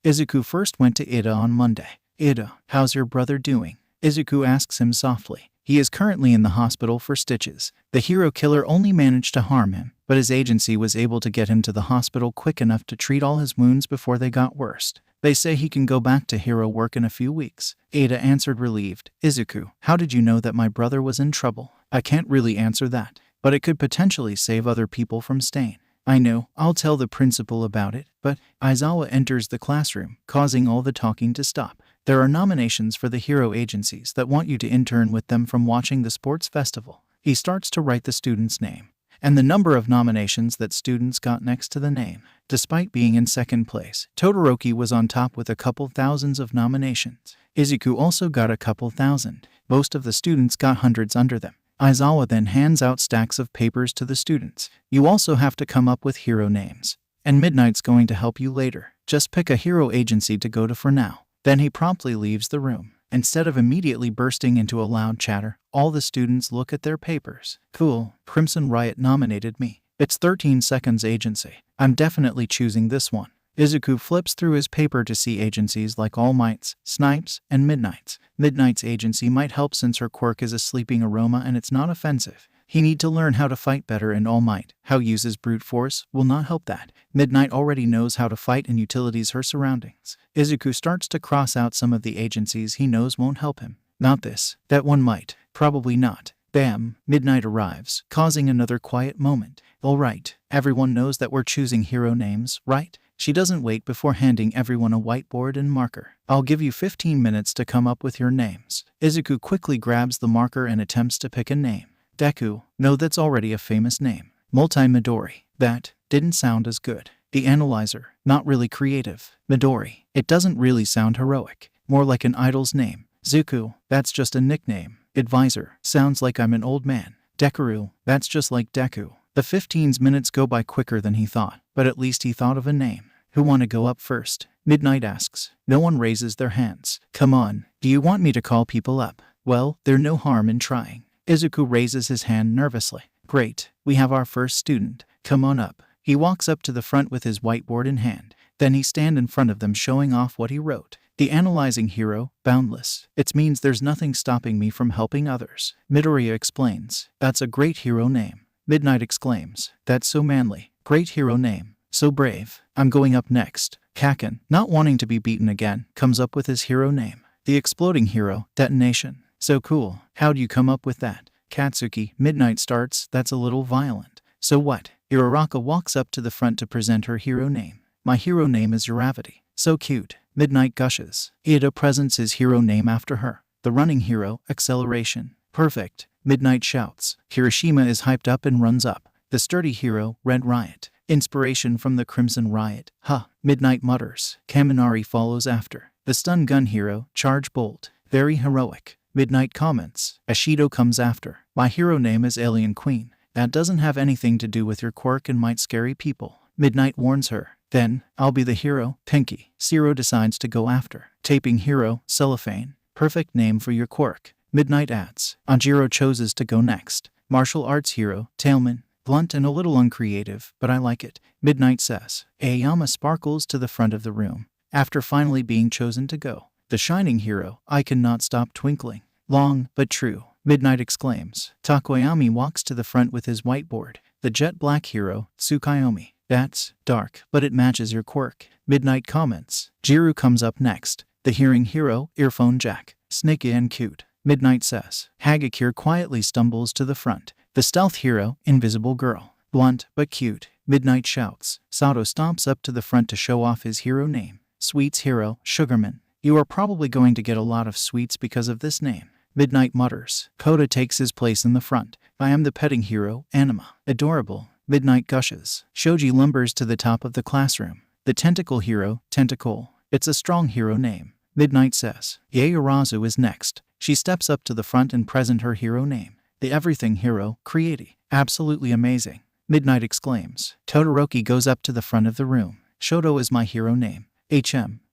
Izuku first went to Ida on Monday. Ida, how's your brother doing? Izuku asks him softly. He is currently in the hospital for stitches. The hero killer only managed to harm him, but his agency was able to get him to the hospital quick enough to treat all his wounds before they got worse. They say he can go back to hero work in a few weeks. Ada answered relieved. Izuku, how did you know that my brother was in trouble? I can't really answer that, but it could potentially save other people from stain. I know, I'll tell the principal about it, but Aizawa enters the classroom, causing all the talking to stop. There are nominations for the hero agencies that want you to intern with them from watching the sports festival. He starts to write the student's name, and the number of nominations that students got next to the name. Despite being in second place, Todoroki was on top with a couple thousands of nominations. Izuku also got a couple thousand. Most of the students got hundreds under them. Aizawa then hands out stacks of papers to the students. You also have to come up with hero names. And Midnight's going to help you later. Just pick a hero agency to go to for now. Then he promptly leaves the room. Instead of immediately bursting into a loud chatter, all the students look at their papers. Cool, Crimson Riot nominated me. It's 13 seconds agency. I'm definitely choosing this one. Izuku flips through his paper to see agencies like All Might's, Snipes, and Midnight's. Midnight's agency might help since her quirk is a sleeping aroma and it's not offensive. He need to learn how to fight better, and All Might, how uses brute force, will not help that. Midnight already knows how to fight and utilities her surroundings. Izuku starts to cross out some of the agencies he knows won't help him. Not this. That one might. Probably not. Bam! Midnight arrives, causing another quiet moment. Alright, everyone knows that we're choosing hero names, right? She doesn't wait before handing everyone a whiteboard and marker. I'll give you 15 minutes to come up with your names. Izuku quickly grabs the marker and attempts to pick a name. Deku. No, that's already a famous name. Midori. That didn't sound as good. The Analyzer. Not really creative. Midori. It doesn't really sound heroic. More like an idol's name. Zuku. That's just a nickname. Advisor. Sounds like I'm an old man. Dekaru. That's just like Deku. The 15 minutes go by quicker than he thought, but at least he thought of a name. Who want to go up first? Midnight asks. No one raises their hands. Come on. Do you want me to call people up? Well, there's no harm in trying. Izuku raises his hand nervously. Great, we have our first student. Come on up. He walks up to the front with his whiteboard in hand. Then he stands in front of them showing off what he wrote. The analyzing hero, boundless. It means there's nothing stopping me from helping others. Midoriya explains. That's a great hero name. Midnight exclaims. That's so manly. Great hero name. So brave. I'm going up next. Kaken, not wanting to be beaten again, comes up with his hero name. The exploding hero, detonation. So cool. How'd you come up with that? Katsuki, Midnight starts. That's a little violent. So what? Uraraka walks up to the front to present her hero name. My hero name is Uravity. So cute. Midnight gushes. Ida presents his hero name after her. The running hero, Acceleration. Perfect. Midnight shouts. Hiroshima is hyped up and runs up. The sturdy hero, Red Riot. Inspiration from the Crimson Riot. Huh. Midnight mutters. Kaminari follows after. The stun gun hero, Charge Bolt. Very heroic. Midnight comments. Ashido comes after. My hero name is Alien Queen. That doesn't have anything to do with your quirk and might scare people. Midnight warns her. Then, I'll be the hero, Pinky. Zero decides to go after. Taping hero, Cellophane. Perfect name for your quirk. Midnight adds. Anjiro chooses to go next. Martial arts hero, Tailman. Blunt and a little uncreative, but I like it. Midnight says. Aoyama sparkles to the front of the room. After finally being chosen to go. The shining hero, I cannot stop twinkling. Long, but true. Midnight exclaims. Takoyami walks to the front with his whiteboard. The jet black hero, Tsukayomi. That's dark, but it matches your quirk. Midnight comments. Jiru comes up next. The hearing hero, Earphone Jack. Snaky and cute. Midnight says. Hagakure quietly stumbles to the front. The stealth hero, Invisible Girl. Blunt, but cute. Midnight shouts. Sato stomps up to the front to show off his hero name. Sweets hero, Sugarman. You are probably going to get a lot of sweets because of this name. Midnight mutters. Koda takes his place in the front. I am the petting hero, Anima. Adorable. Midnight gushes. Shoji lumbers to the top of the classroom. The tentacle hero, Tentacle. It's a strong hero name. Midnight says. Yaoyorozu is next. She steps up to the front and present her hero name. The everything hero, Creati. Absolutely amazing. Midnight exclaims. Todoroki goes up to the front of the room. Shoto is my hero name.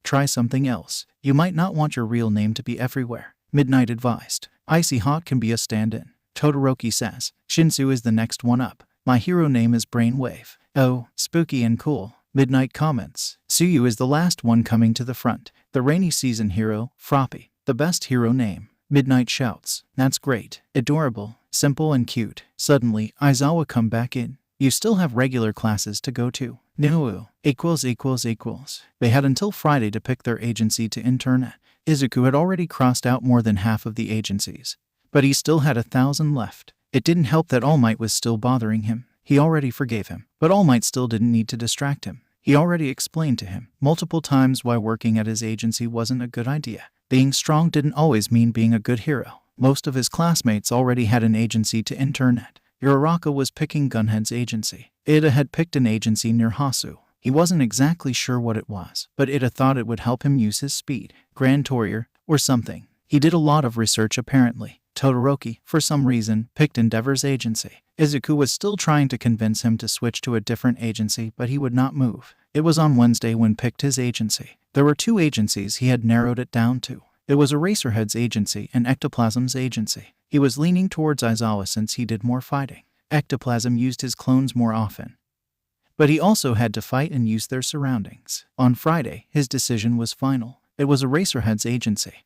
Try something else. You might not want your real name to be everywhere. Midnight advised. Icy Hot can be a stand-in. Todoroki says. Shinsu is the next one up. My hero name is Brainwave. Oh, spooky and cool. Midnight comments. Tsuyu is the last one coming to the front. The rainy season hero, Froppy. The best hero name. Midnight shouts. That's great. Adorable. Simple and cute. Suddenly, Aizawa come back in. You still have regular classes to go to. No. ===. They had until Friday to pick their agency to intern at. Izuku had already crossed out more than half of the agencies. But he still had 1,000 left. It didn't help that All Might was still bothering him. He already forgave him. But All Might still didn't need to distract him. He already explained to him multiple times why working at his agency wasn't a good idea. Being strong didn't always mean being a good hero. Most of his classmates already had an agency to intern at. Uraraka was picking Gunhead's agency. Ida had picked an agency near Hasu. He wasn't exactly sure what it was, but Ida thought it would help him use his speed, Grand Torier, or something. He did a lot of research apparently. Todoroki, for some reason, picked Endeavor's agency. Izuku was still trying to convince him to switch to a different agency, but he would not move. It was on Wednesday when picked his agency. There were 2 agencies he had narrowed it down to. It was Eraserhead's agency and Ectoplasm's agency. He was leaning towards Aizawa since he did more fighting. Ectoplasm used his clones more often, but he also had to fight and use their surroundings. On Friday, his decision was final. It was Eraserhead's agency.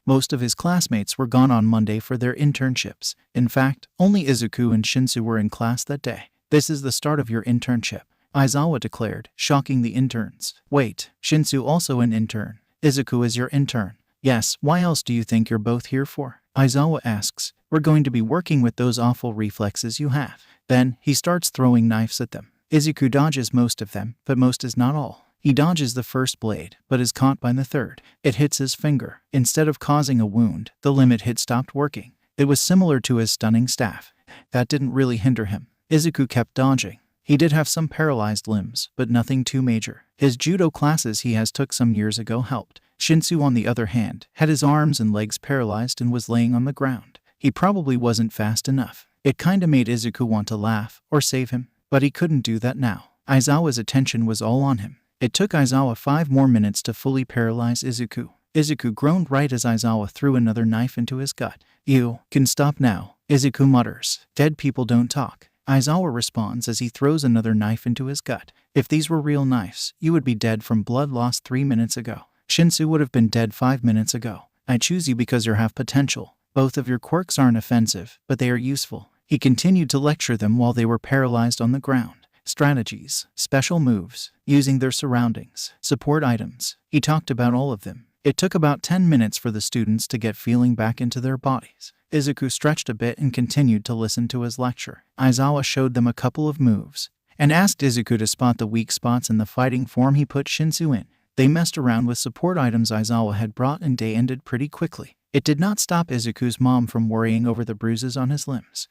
Most of his classmates were gone on Monday for their internships. In fact, only Izuku and Shinsu were in class that day. This is the start of your internship, Aizawa declared, shocking the interns. Wait, Shinsu also an intern? Izuku is your intern. Yes, why else do you think you're both here for? Aizawa asks. We're going to be working with those awful reflexes you have. Then, he starts throwing knives at them. Izuku dodges most of them, but most is not all. He dodges the first blade, but is caught by the third. It hits his finger. Instead of causing a wound, the limit hit stopped working. It was similar to his stunning staff. That didn't really hinder him. Izuku kept dodging. He did have some paralyzed limbs, but nothing too major. His judo classes he has took some years ago helped. Shinsu, on the other hand, had his arms and legs paralyzed and was laying on the ground. He probably wasn't fast enough. It kinda made Izuku want to laugh or save him, but he couldn't do that now. Aizawa's attention was all on him. It took Aizawa 5 more minutes to fully paralyze Izuku. Izuku groaned right as Aizawa threw another knife into his gut. You can stop now, Izuku mutters. Dead people don't talk. Aizawa responds as he throws another knife into his gut. If these were real knives, you would be dead from blood loss 3 minutes ago. Shinsu would have been dead 5 minutes ago. I choose you because you have potential. Both of your quirks aren't offensive, but they are useful. He continued to lecture them while they were paralyzed on the ground. Strategies, special moves, using their surroundings, support items. He talked about all of them. It took about 10 minutes for the students to get feeling back into their bodies. Izuku stretched a bit and continued to listen to his lecture. Aizawa showed them a couple of moves and asked Izuku to spot the weak spots in the fighting form he put Shinsu in. They messed around with support items Aizawa had brought and day ended pretty quickly. It did not stop Izuku's mom from worrying over the bruises on his limbs.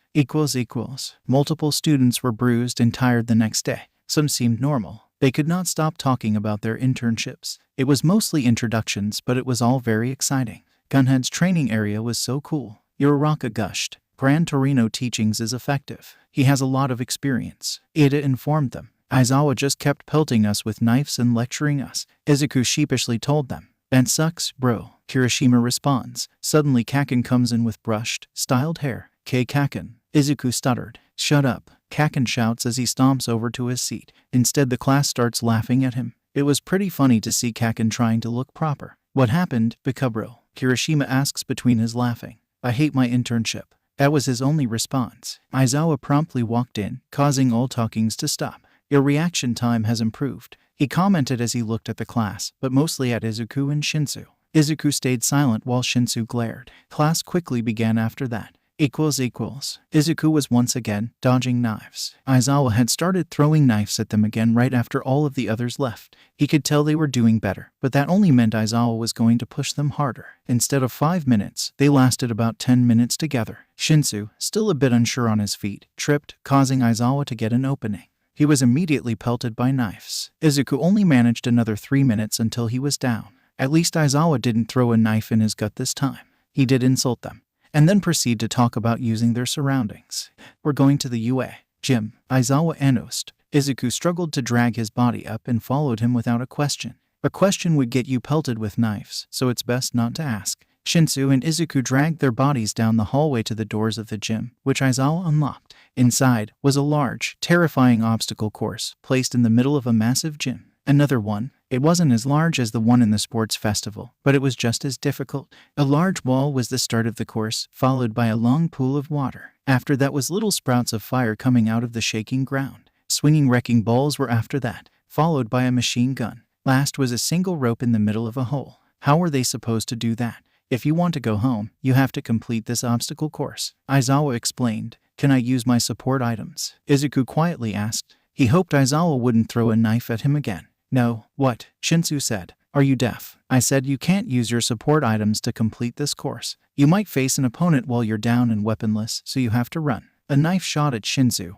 Multiple students were bruised and tired the next day. Some seemed normal. They could not stop talking about their internships. It was mostly introductions, but it was all very exciting. Gunhead's training area was so cool. Uraraka gushed. Gran Torino teachings is effective. He has a lot of experience. Ida informed them. Aizawa just kept pelting us with knives and lecturing us. Izuku sheepishly told them. That sucks, bro. Kirishima responds. Suddenly Kaken comes in with brushed, styled hair. Kaken. Izuku stuttered. Shut up. Kaken shouts as he stomps over to his seat. Instead, the class starts laughing at him. It was pretty funny to see Kaken trying to look proper. What happened, Bikubro? Kirishima asks between his laughing. I hate my internship. That was his only response. Aizawa promptly walked in, causing all talkings to stop. Your reaction time has improved, he commented as he looked at the class, but mostly at Izuku and Shinsu. Izuku stayed silent while Shinsu glared. Class quickly began after that. Izuku was once again dodging knives. Aizawa had started throwing knives at them again right after all of the others left. He could tell they were doing better, but that only meant Aizawa was going to push them harder. Instead of 5 minutes, they lasted about 10 minutes together. Shinsu, still a bit unsure on his feet, tripped, causing Aizawa to get an opening. He was immediately pelted by knives. Izuku only managed another 3 minutes until he was down. At least Aizawa didn't throw a knife in his gut this time. He did insult them, and then proceed to talk about using their surroundings. We're going to the UA gym, Aizawa announced. Izuku struggled to drag his body up and followed him without a question. A question would get you pelted with knives, so it's best not to ask. Shinsu and Izuku dragged their bodies down the hallway to the doors of the gym, which Aizawa unlocked. Inside was a large, terrifying obstacle course placed in the middle of a massive gym. Another one. It wasn't as large as the one in the sports festival, but it was just as difficult. A large wall was the start of the course, followed by a long pool of water. After that was little sprouts of fire coming out of the shaking ground. Swinging wrecking balls were after that, followed by a machine gun. Last was a single rope in the middle of a hole. How were they supposed to do that? If you want to go home, you have to complete this obstacle course, Aizawa explained. Can I use my support items? Izuku quietly asked. He hoped Aizawa wouldn't throw a knife at him again. No, what? Shinsu said. Are you deaf? I said you can't use your support items to complete this course. You might face an opponent while you're down and weaponless, so you have to run. A knife shot at Shinsu,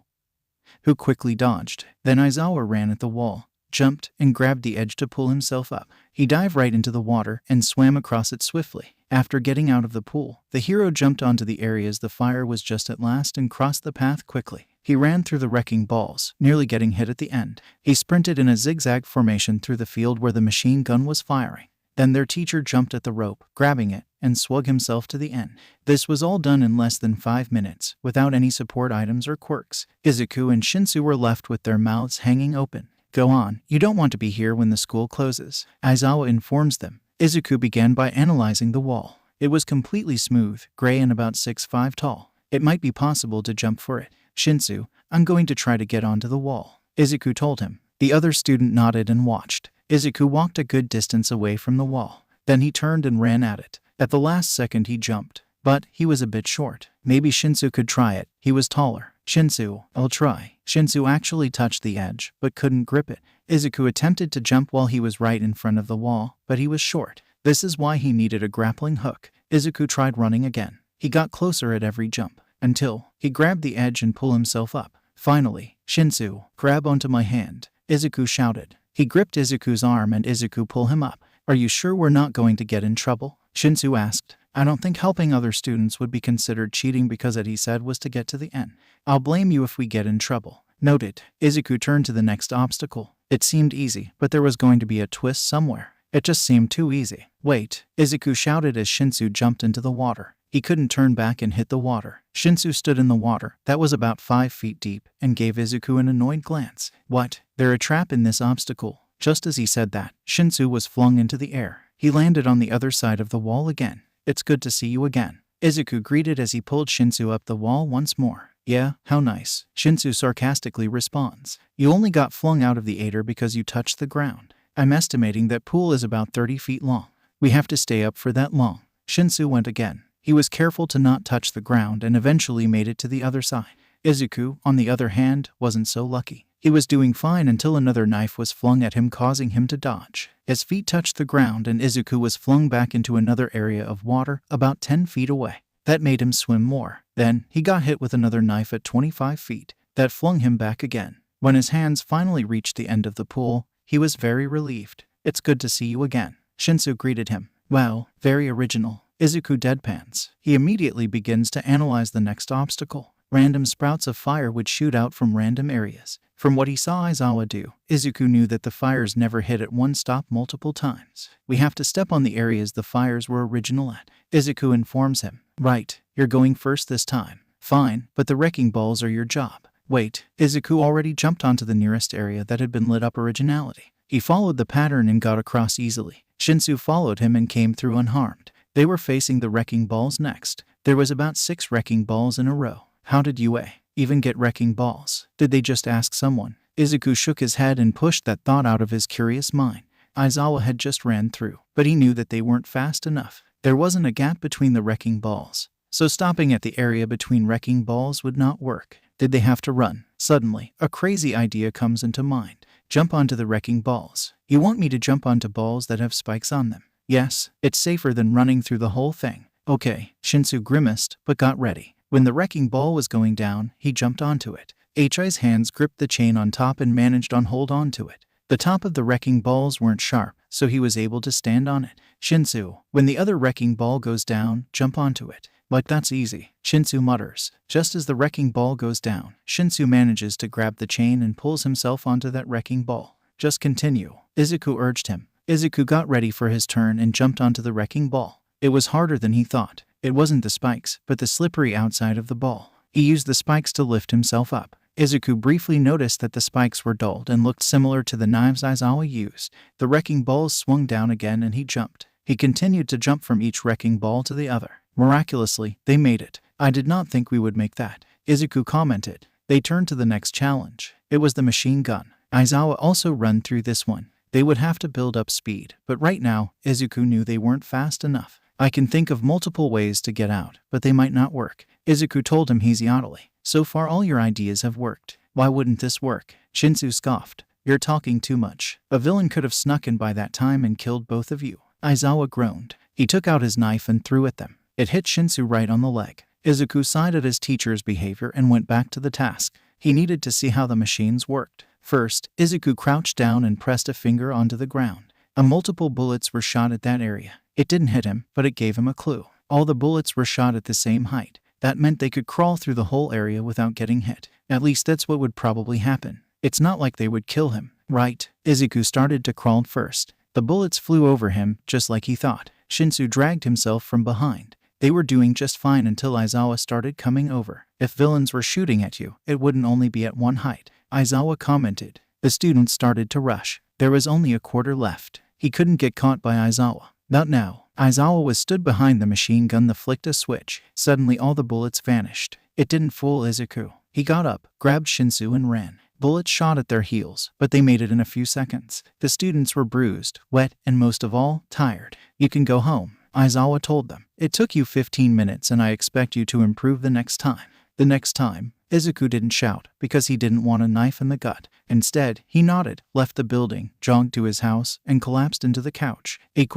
who quickly dodged. Then Aizawa ran at the wall, jumped, and grabbed the edge to pull himself up. He dived right into the water and swam across it swiftly. After getting out of the pool, the hero jumped onto the areas the fire was just at last and crossed the path quickly. He ran through the wrecking balls, nearly getting hit at the end. He sprinted in a zigzag formation through the field where the machine gun was firing. Then their teacher jumped at the rope, grabbing it, and swung himself to the end. This was all done in less than 5 minutes, without any support items or quirks. Izuku and Shinsu were left with their mouths hanging open. Go on, you don't want to be here when the school closes, Aizawa informs them. Izuku began by analyzing the wall. It was completely smooth, gray and about 6'5" tall. It might be possible to jump for it. Shinsu, I'm going to try to get onto the wall, Izuku told him. The other student nodded and watched. Izuku walked a good distance away from the wall. Then he turned and ran at it. At the last second he jumped, but he was a bit short. Maybe Shinsu could try it. He was taller. Shinsu, I'll try. Shinsu actually touched the edge, but couldn't grip it. Izuku attempted to jump while he was right in front of the wall, but he was short. This is why he needed a grappling hook. Izuku tried running again. He got closer at every jump, until he grabbed the edge and pulled himself up. Finally, Shinsu, grab onto my hand, Izuku shouted. He gripped Izuku's arm and Izuku pulled him up. Are you sure we're not going to get in trouble? Shinsu asked. I don't think helping other students would be considered cheating because it he said was to get to the end. I'll blame you if we get in trouble. Noted. Izuku turned to the next obstacle. It seemed easy, but there was going to be a twist somewhere. It just seemed too easy. Wait, Izuku shouted as Shinsu jumped into the water. He couldn't turn back and hit the water. Shinsu stood in the water, that was about 5 feet deep, and gave Izuku an annoyed glance. What? They're a trap in this obstacle. Just as he said that, Shinsu was flung into the air. He landed on the other side of the wall again. It's good to see you again, Izuku greeted as he pulled Shinsu up the wall once more. Yeah, how nice, Shinsu sarcastically responds. You only got flung out of the Ader because you touched the ground. I'm estimating that pool is about 30 feet long. We have to stay up for that long. Shinsu went again. He was careful to not touch the ground and eventually made it to the other side. Izuku, on the other hand, wasn't so lucky. He was doing fine until another knife was flung at him, causing him to dodge. His feet touched the ground and Izuku was flung back into another area of water about 10 feet away. That made him swim more. Then, he got hit with another knife at 25 feet. That flung him back again. When his hands finally reached the end of the pool, he was very relieved. It's good to see you again, Shinsu greeted him. Wow, very original. Izuku deadpans. He immediately begins to analyze the next obstacle. Random sprouts of fire would shoot out from random areas. From what he saw Aizawa do, Izuku knew that the fires never hit at one stop multiple times. We have to step on the areas the fires were original at, Izuku informs him. Right, you're going first this time. Fine, but the wrecking balls are your job. Wait, Izuku already jumped onto the nearest area that had been lit up originality. He followed the pattern and got across easily. Shinsu followed him and came through unharmed. They were facing the wrecking balls next. There was about 6 wrecking balls in a row. How did UA even get wrecking balls? Did they just ask someone? Izuku shook his head and pushed that thought out of his curious mind. Aizawa had just ran through, but he knew that they weren't fast enough. There wasn't a gap between the wrecking balls, so stopping at the area between wrecking balls would not work. Did they have to run? Suddenly, a crazy idea comes into mind. Jump onto the wrecking balls. You want me to jump onto balls that have spikes on them? Yes, it's safer than running through the whole thing. Okay, Shinsu grimaced, but got ready. When the wrecking ball was going down, he jumped onto it. Hi's hands gripped the chain on top and managed on hold on to it. The top of the wrecking balls weren't sharp, so he was able to stand on it. Shinsu, when the other wrecking ball goes down, jump onto it. Like that's easy, Shinsu mutters. Just as the wrecking ball goes down, Shinsu manages to grab the chain and pulls himself onto that wrecking ball. Just continue, Izuku urged him. Izuku got ready for his turn and jumped onto the wrecking ball. It was harder than he thought. It wasn't the spikes, but the slippery outside of the ball. He used the spikes to lift himself up. Izuku briefly noticed that the spikes were dulled and looked similar to the knives Aizawa used. The wrecking balls swung down again and he jumped. He continued to jump from each wrecking ball to the other. Miraculously, they made it. I did not think we would make that, Izuku commented. They turned to the next challenge. It was the machine gun. Aizawa also ran through this one. They would have to build up speed, but right now, Izuku knew they weren't fast enough. I can think of multiple ways to get out, but they might not work, Izuku told him hesitantly. So far all your ideas have worked. Why wouldn't this work? Shinsu scoffed. You're talking too much. A villain could have snuck in by that time and killed both of you. Aizawa groaned. He took out his knife and threw at them. It hit Shinsu right on the leg. Izuku sighed at his teacher's behavior and went back to the task. He needed to see how the machines worked. First, Izuku crouched down and pressed a finger onto the ground. Multiple bullets were shot at that area. It didn't hit him, but it gave him a clue. All the bullets were shot at the same height. That meant they could crawl through the whole area without getting hit. At least that's what would probably happen. It's not like they would kill him, right? Izuku started to crawl first. The bullets flew over him, just like he thought. Shinsu dragged himself from behind. They were doing just fine until Aizawa started coming over. If villains were shooting at you, it wouldn't only be at one height, Aizawa commented. The students started to rush. There was only a quarter left. He couldn't get caught by Aizawa. Not now. Aizawa was stood behind the machine gun that flicked a switch. Suddenly all the bullets vanished. It didn't fool Izuku. He got up, grabbed Shinsu and ran. Bullets shot at their heels, but they made it in a few seconds. The students were bruised, wet, and most of all, tired. You can go home, Aizawa told them. It took you 15 minutes and I expect you to improve the next time. The next time, Izuku didn't shout because he didn't want a knife in the gut. Instead, he nodded, left the building, jogged to his house, and collapsed into the couch. The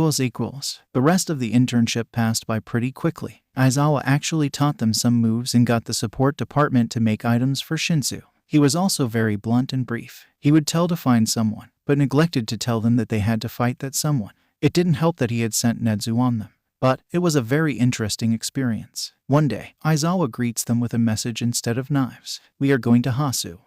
rest of the internship passed by pretty quickly. Aizawa actually taught them some moves and got the support department to make items for Shinsu. He was also very blunt and brief. He would tell to find someone, but neglected to tell them that they had to fight that someone. It didn't help that he had sent Nedzu on them. But it was a very interesting experience. One day, Aizawa greets them with a message instead of knives. We are going to Hasu.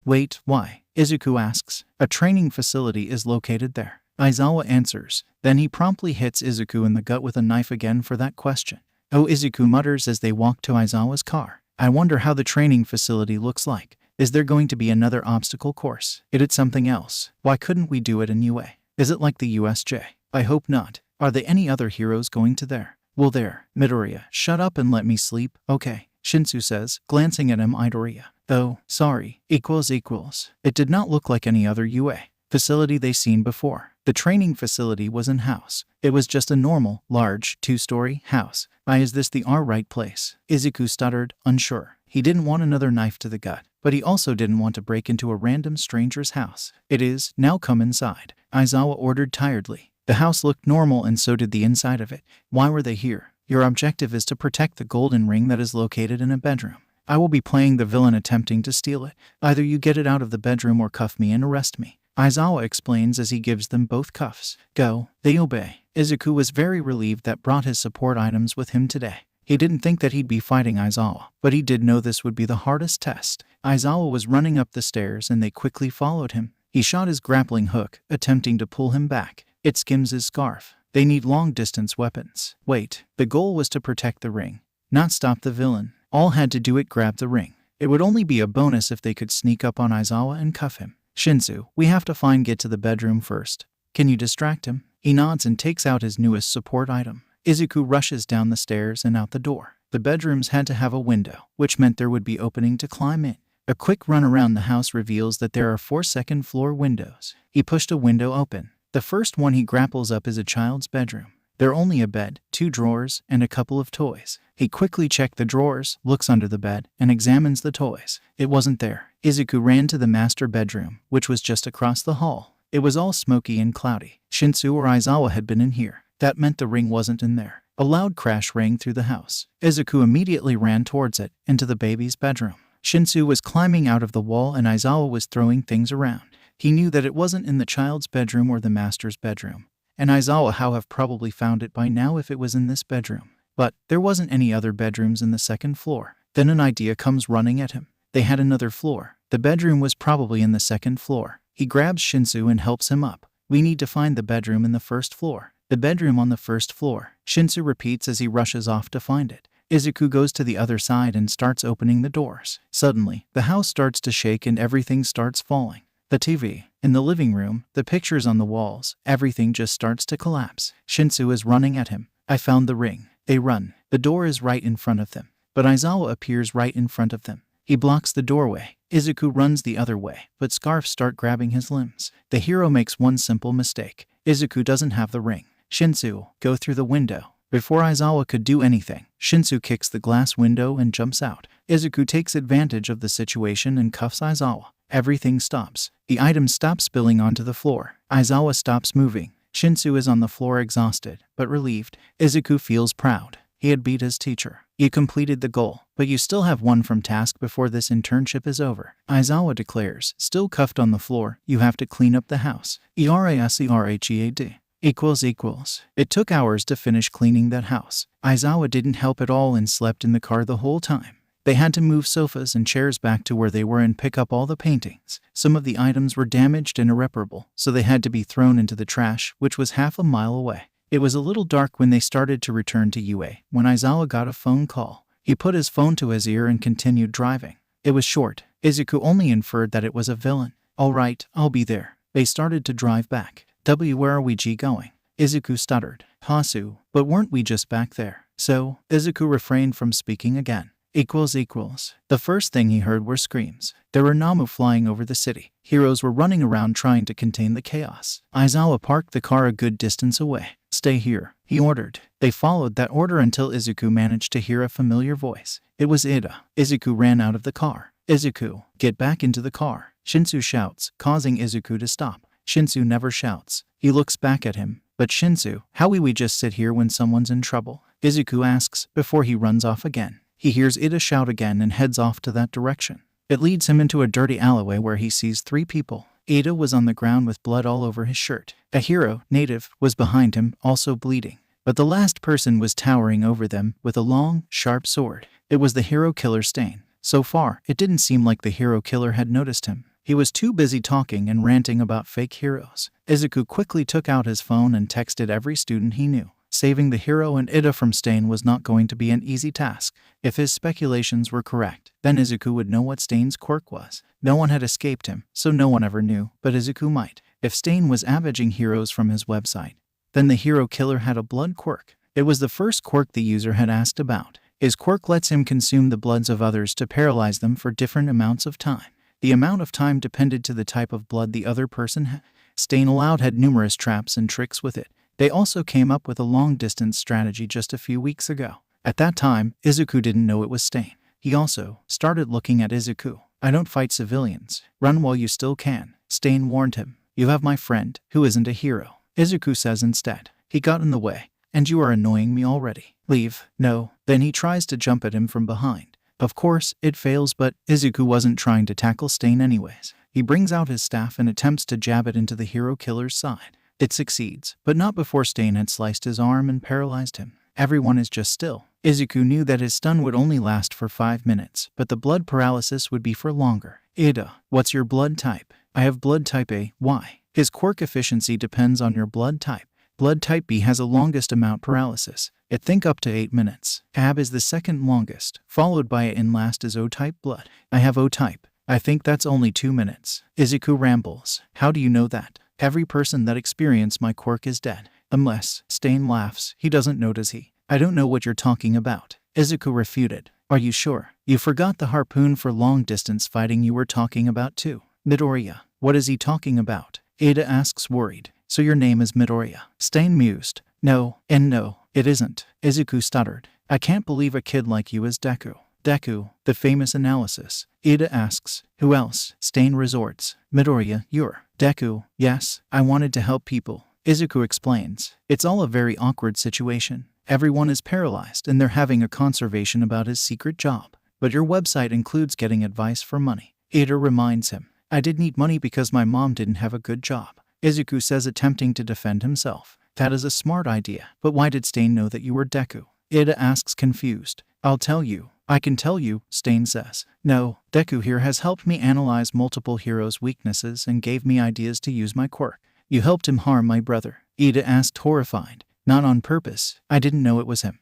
Wait, why? Izuku asks. A training facility is located there. Aizawa answers. Then he promptly hits Izuku in the gut with a knife again for that question. Oh, Izuku mutters as they walk to Aizawa's car. I wonder how the training facility looks like. Is there going to be another obstacle course? It's something else. Why couldn't we do it in UA? Is it like the USJ? I hope not. Are there any other heroes going to there? Well there, Midoriya, shut up and let me sleep, okay? Shinsu says, glancing at him Midoriya. Oh, sorry, It did not look like any other UA facility they seen before. The training facility was in-house. It was just a normal, large, 2-story house. Is this the right place? Izuku stuttered, unsure. He didn't want another knife to the gut, but he also didn't want to break into a random stranger's house. It is, now come inside, Aizawa ordered tiredly. The house looked normal and so did the inside of it. Why were they here? Your objective is to protect the golden ring that is located in a bedroom. I will be playing the villain attempting to steal it. Either you get it out of the bedroom or cuff me and arrest me. Aizawa explains as he gives them both cuffs. Go. They obey. Izuku was very relieved that brought his support items with him today. He didn't think that he'd be fighting Aizawa, but he did know this would be the hardest test. Aizawa was running up the stairs and they quickly followed him. He shot his grappling hook, attempting to pull him back. It skims his scarf. They need long-distance weapons. Wait, the goal was to protect the ring, not stop the villain. All had to do it grab the ring. It would only be a bonus if they could sneak up on Aizawa and cuff him. Shinsu, we have to get to the bedroom first. Can you distract him? He nods and takes out his newest support item. Izuku rushes down the stairs and out the door. The bedrooms had to have a window, which meant there would be opening to climb in. A quick run around the house reveals that there are 4 second-floor windows. He pushed a window open. The first one he grapples up is a child's bedroom. There only a bed, 2 drawers, and a couple of toys. He quickly checked the drawers, looks under the bed, and examines the toys. It wasn't there. Izuku ran to the master bedroom, which was just across the hall. It was all smoky and cloudy. Shinsu or Aizawa had been in here. That meant the ring wasn't in there. A loud crash rang through the house. Izuku immediately ran towards it, into the baby's bedroom. Shinsu was climbing out of the wall and Aizawa was throwing things around. He knew that it wasn't in the child's bedroom or the master's bedroom. And Aizawa have probably found it by now if it was in this bedroom. But there wasn't any other bedrooms in the second floor. Then an idea comes running at him. They had another floor. The bedroom was probably in the second floor. He grabs Shinsu and helps him up. We need to find the bedroom in the first floor. The bedroom on the first floor, Shinsu repeats as he rushes off to find it. Izuku goes to the other side and starts opening the doors. Suddenly, the house starts to shake and everything starts falling. The TV, in the living room, the pictures on the walls, everything just starts to collapse. Shinsu is running at him. I found the ring. They run. The door is right in front of them. But Aizawa appears right in front of them. He blocks the doorway. Izuku runs the other way, but scarves start grabbing his limbs. The hero makes one simple mistake. Izuku doesn't have the ring. Shinsu, go through the window. Before Aizawa could do anything, Shinsu kicks the glass window and jumps out. Izuku takes advantage of the situation and cuffs Aizawa. Everything stops. The items stop spilling onto the floor. Aizawa stops moving. Shinsu is on the floor exhausted, but relieved. Izuku feels proud. He had beat his teacher. You completed the goal, but you still have one from task before this internship is over. Aizawa declares, still cuffed on the floor, you have to clean up the house. ERASERHEAD. It took hours to finish cleaning that house. Aizawa didn't help at all and slept in the car the whole time. They had to move sofas and chairs back to where they were and pick up all the paintings. Some of the items were damaged and irreparable, so they had to be thrown into the trash, which was half a mile away. It was a little dark when they started to return to UA, when Aizawa got a phone call. He put his phone to his ear and continued driving. It was short. Izuku only inferred that it was a villain. All right, I'll be there. They started to drive back. Where are we going? Izuku stuttered. Hasu, but weren't we just back there? So, Izuku refrained from speaking again. The first thing he heard were screams. There were Namu flying over the city. Heroes were running around trying to contain the chaos. Aizawa parked the car a good distance away. Stay here, he ordered. They followed that order until Izuku managed to hear a familiar voice. It was Ida. Izuku ran out of the car. Izuku, get back into the car. Shinsu shouts, causing Izuku to stop. Shinsu never shouts. He looks back at him. But Shinsu, how we just sit here when someone's in trouble? Izuku asks, before he runs off again. He hears Ida shout again and heads off to that direction. It leads him into a dirty alleyway where he sees 3 people. Ida was on the ground with blood all over his shirt. A hero, native, was behind him, also bleeding. But the last person was towering over them with a long, sharp sword. It was the hero killer Stain. So far, it didn't seem like the hero killer had noticed him. He was too busy talking and ranting about fake heroes. Izuku quickly took out his phone and texted every student he knew. Saving the hero and Ida from Stain was not going to be an easy task. If his speculations were correct, then Izuku would know what Stain's quirk was. No one had escaped him, so no one ever knew, but Izuku might. If Stain was avenging heroes from his website, then the hero killer had a blood quirk. It was the first quirk the user had asked about. His quirk lets him consume the bloods of others to paralyze them for different amounts of time. The amount of time depended to the type of blood the other person had. Stain allowed had numerous traps and tricks with it. They also came up with a long-distance strategy just a few weeks ago. At that time, Izuku didn't know it was Stain. He also started looking at Izuku. I don't fight civilians. Run while you still can. Stain warned him. You have my friend, who isn't a hero. Izuku says instead. He got in the way. And you are annoying me already. Leave. No. Then he tries to jump at him from behind. Of course, it fails, but Izuku wasn't trying to tackle Stain anyways. He brings out his staff and attempts to jab it into the hero killer's side. It succeeds, but not before Stain had sliced his arm and paralyzed him. Everyone is just still. Izuku knew that his stun would only last for 5 minutes, but the blood paralysis would be for longer. Ida, what's your blood type? I have blood type A. Why? His quirk efficiency depends on your blood type. Blood type B has the longest amount paralysis. It think up to 8 minutes. AB is the second longest, followed by it in last is O-type blood. I have O-type. I think that's only 2 minutes. Izuku rambles. How do you know that? Every person that experienced my quirk is dead. Unless, Stain laughs. He doesn't know, does he? I don't know what you're talking about. Izuku refuted. Are you sure? You forgot the harpoon for long-distance fighting you were talking about too. Midoriya. What is he talking about? Ada asks worried. So your name is Midoriya. Stain mused. No, and no, it isn't. Izuku stuttered. I can't believe a kid like you is Deku. Deku, the famous analysis. Ida asks, who else? Stain resorts. Midoriya, you're Deku. Yes, I wanted to help people. Izuku explains. It's all a very awkward situation. Everyone is paralyzed and they're having a conversation about his secret job. But your website includes getting advice for money. Ida reminds him. I did need money because my mom didn't have a good job. Izuku says, attempting to defend himself. That is a smart idea. But why did Stain know that you were Deku? Ida asks confused. I'll tell you. I can tell you, Stain says. No, Deku here has helped me analyze multiple heroes' weaknesses and gave me ideas to use my quirk. You helped him harm my brother. Ida asked horrified. Not on purpose. I didn't know it was him.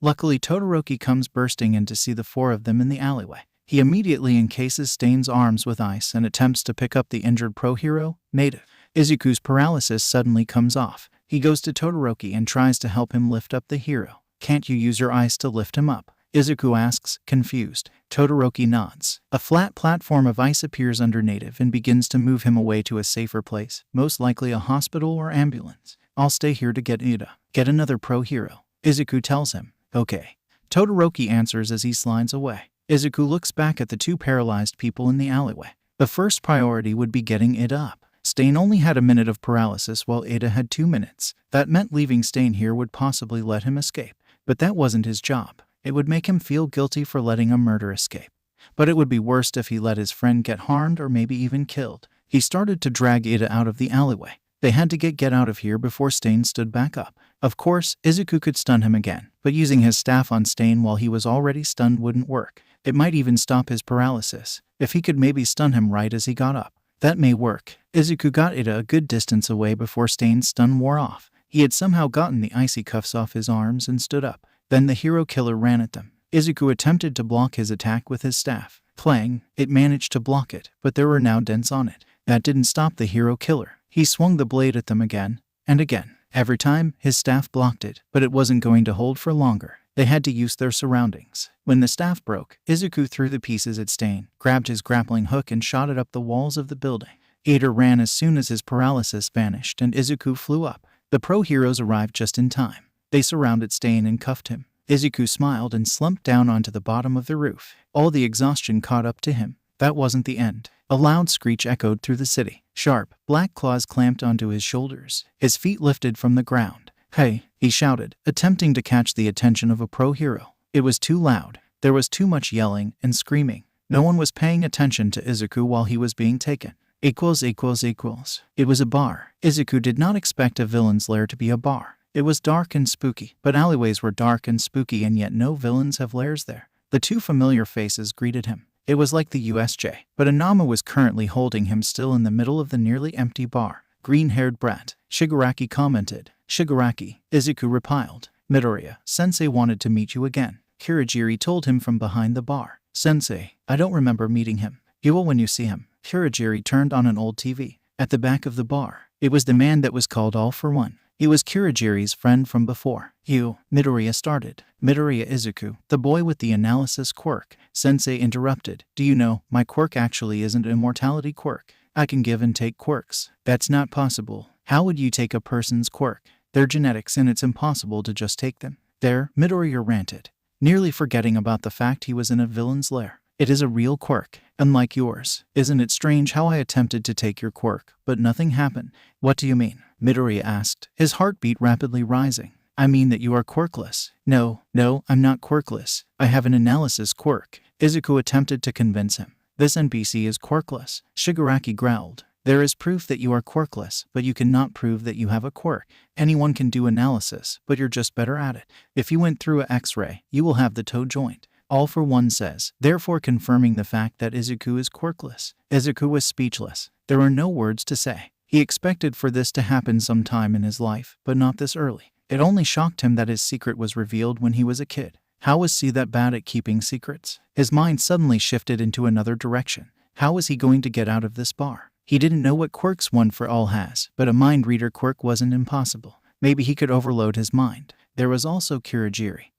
Luckily Todoroki comes bursting in to see the 4 of them in the alleyway. He immediately encases Stain's arms with ice and attempts to pick up the injured pro hero, native. Izuku's paralysis suddenly comes off. He goes to Todoroki and tries to help him lift up the hero. Can't you use your ice to lift him up? Izuku asks, confused. Todoroki nods. A flat platform of ice appears under native and begins to move him away to a safer place, most likely a hospital or ambulance. I'll stay here to get Ida. Get another pro hero. Izuku tells him. Okay. Todoroki answers as he slides away. Izuku looks back at the two paralyzed people in the alleyway. The first priority would be getting Ida up. Stain only had a minute of paralysis while Ida had 2 minutes. That meant leaving Stain here would possibly let him escape. But that wasn't his job. It would make him feel guilty for letting a murder escape. But it would be worse if he let his friend get harmed or maybe even killed. He started to drag Ida out of the alleyway. They had to get out of here before Stain stood back up. Of course, Izuku could stun him again, but using his staff on Stain while he was already stunned wouldn't work. It might even stop his paralysis. If he could maybe stun him right as he got up, that may work. Izuku got Ida a good distance away before Stain's stun wore off. He had somehow gotten the icy cuffs off his arms and stood up. Then the hero killer ran at them. Izuku attempted to block his attack with his staff. Playing, it managed to block it, but there were now dents on it. That didn't stop the hero killer. He swung the blade at them again and again. Every time, his staff blocked it, but it wasn't going to hold for longer. They had to use their surroundings. When the staff broke, Izuku threw the pieces at Stain, grabbed his grappling hook and shot it up the walls of the building. Ida ran as soon as his paralysis vanished and Izuku flew up. The pro heroes arrived just in time. They surrounded Stain and cuffed him. Izuku smiled and slumped down onto the bottom of the roof. All the exhaustion caught up to him. That wasn't the end. A loud screech echoed through the city. Sharp, black claws clamped onto his shoulders. His feet lifted from the ground. Hey, he shouted, attempting to catch the attention of a pro hero. It was too loud. There was too much yelling and screaming. No one was paying attention to Izuku while he was being taken. It was a bar. Izuku did not expect a villain's lair to be a bar. It was dark and spooky, but alleyways were dark and spooky and yet no villains have lairs there. The two familiar faces greeted him. It was like the USJ, but Anama was currently holding him still in the middle of the nearly empty bar. Green-haired brat, Shigaraki commented. Shigaraki, Izuku replied. Midoriya, Sensei wanted to meet you again. Kurogiri told him from behind the bar. Sensei, I don't remember meeting him. You will when you see him. Kurogiri turned on an old TV. At the back of the bar, it was the man that was called All for One. He was Kurogiri's friend from before. You, Midoriya started. Midoriya Izuku, the boy with the analysis quirk. Sensei interrupted. Do you know, my quirk actually isn't an immortality quirk. I can give and take quirks. That's not possible. How would you take a person's quirk? They're genetics and it's impossible to just take them. There, Midoriya ranted, nearly forgetting about the fact he was in a villain's lair. It is a real quirk, unlike yours. Isn't it strange how I attempted to take your quirk, but nothing happened? What do you mean? Midoriya asked, his heartbeat rapidly rising. I mean that you are quirkless. No, I'm not quirkless. I have an analysis quirk. Izuku attempted to convince him. This NPC is quirkless. Shigaraki growled. There is proof that you are quirkless, but you cannot prove that you have a quirk. Anyone can do analysis, but you're just better at it. If you went through an X-ray, you will have the toe joint. All for One says, therefore confirming the fact that Izuku is quirkless. Izuku was speechless. There were no words to say. He expected for this to happen sometime in his life, but not this early. It only shocked him that his secret was revealed when he was a kid. How was he that bad at keeping secrets? His mind suddenly shifted into another direction. How was he going to get out of this bar? He didn't know what quirks One for All has, but a mind reader quirk wasn't impossible. Maybe he could overload his mind. There was also Kurogiri,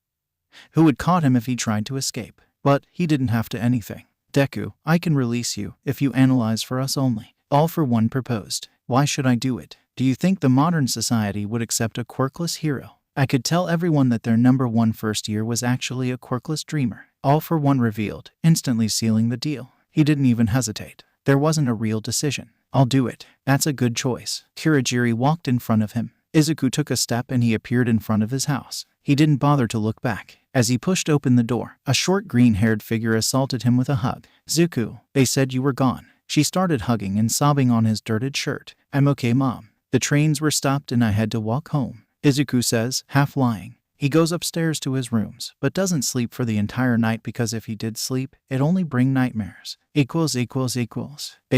who would caught him if he tried to escape. But he didn't have to anything. Deku, I can release you if you analyze for us only. All for One proposed. Why should I do it? Do you think the modern society would accept a quirkless hero? I could tell everyone that their number one first year was actually a quirkless dreamer. All for One revealed, instantly sealing the deal. He didn't even hesitate. There wasn't a real decision. I'll do it. That's a good choice. Kurogiri walked in front of him. Izuku took a step and he appeared in front of his house. He didn't bother to look back. As he pushed open the door, a short green-haired figure assaulted him with a hug. Zuku, they said you were gone. She started hugging and sobbing on his dirted shirt. I'm okay, Mom. The trains were stopped and I had to walk home. Izuku says, half lying. He goes upstairs to his rooms, but doesn't sleep for the entire night because if he did sleep, it'd only bring nightmares. They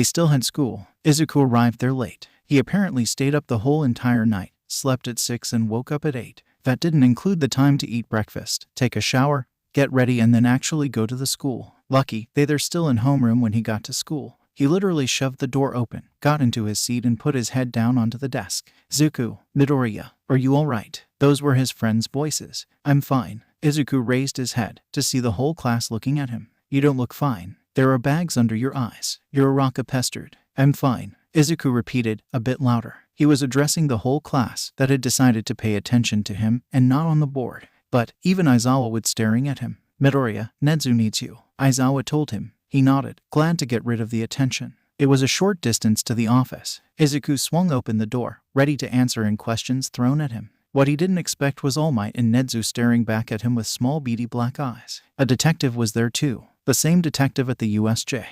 still had school. Izuku arrived there late. He apparently stayed up the whole entire night, slept at 6 and woke up at 8. That didn't include the time to eat breakfast, take a shower, get ready and then actually go to the school. Lucky, they're still in homeroom when he got to school. He literally shoved the door open, got into his seat and put his head down onto the desk. Zuku, Midoriya, are you alright? Those were his friends' voices. I'm fine. Izuku raised his head to see the whole class looking at him. You don't look fine. There are bags under your eyes. Uraraka pestered. I'm fine. Izuku repeated, a bit louder. He was addressing the whole class that had decided to pay attention to him and not on the board. But even Aizawa was staring at him. Midoriya, Nezu needs you, Aizawa told him. He nodded, glad to get rid of the attention. It was a short distance to the office. Izuku swung open the door, ready to answer any questions thrown at him. What he didn't expect was All Might and Nezu staring back at him with small beady black eyes. A detective was there too. The same detective at the USJ.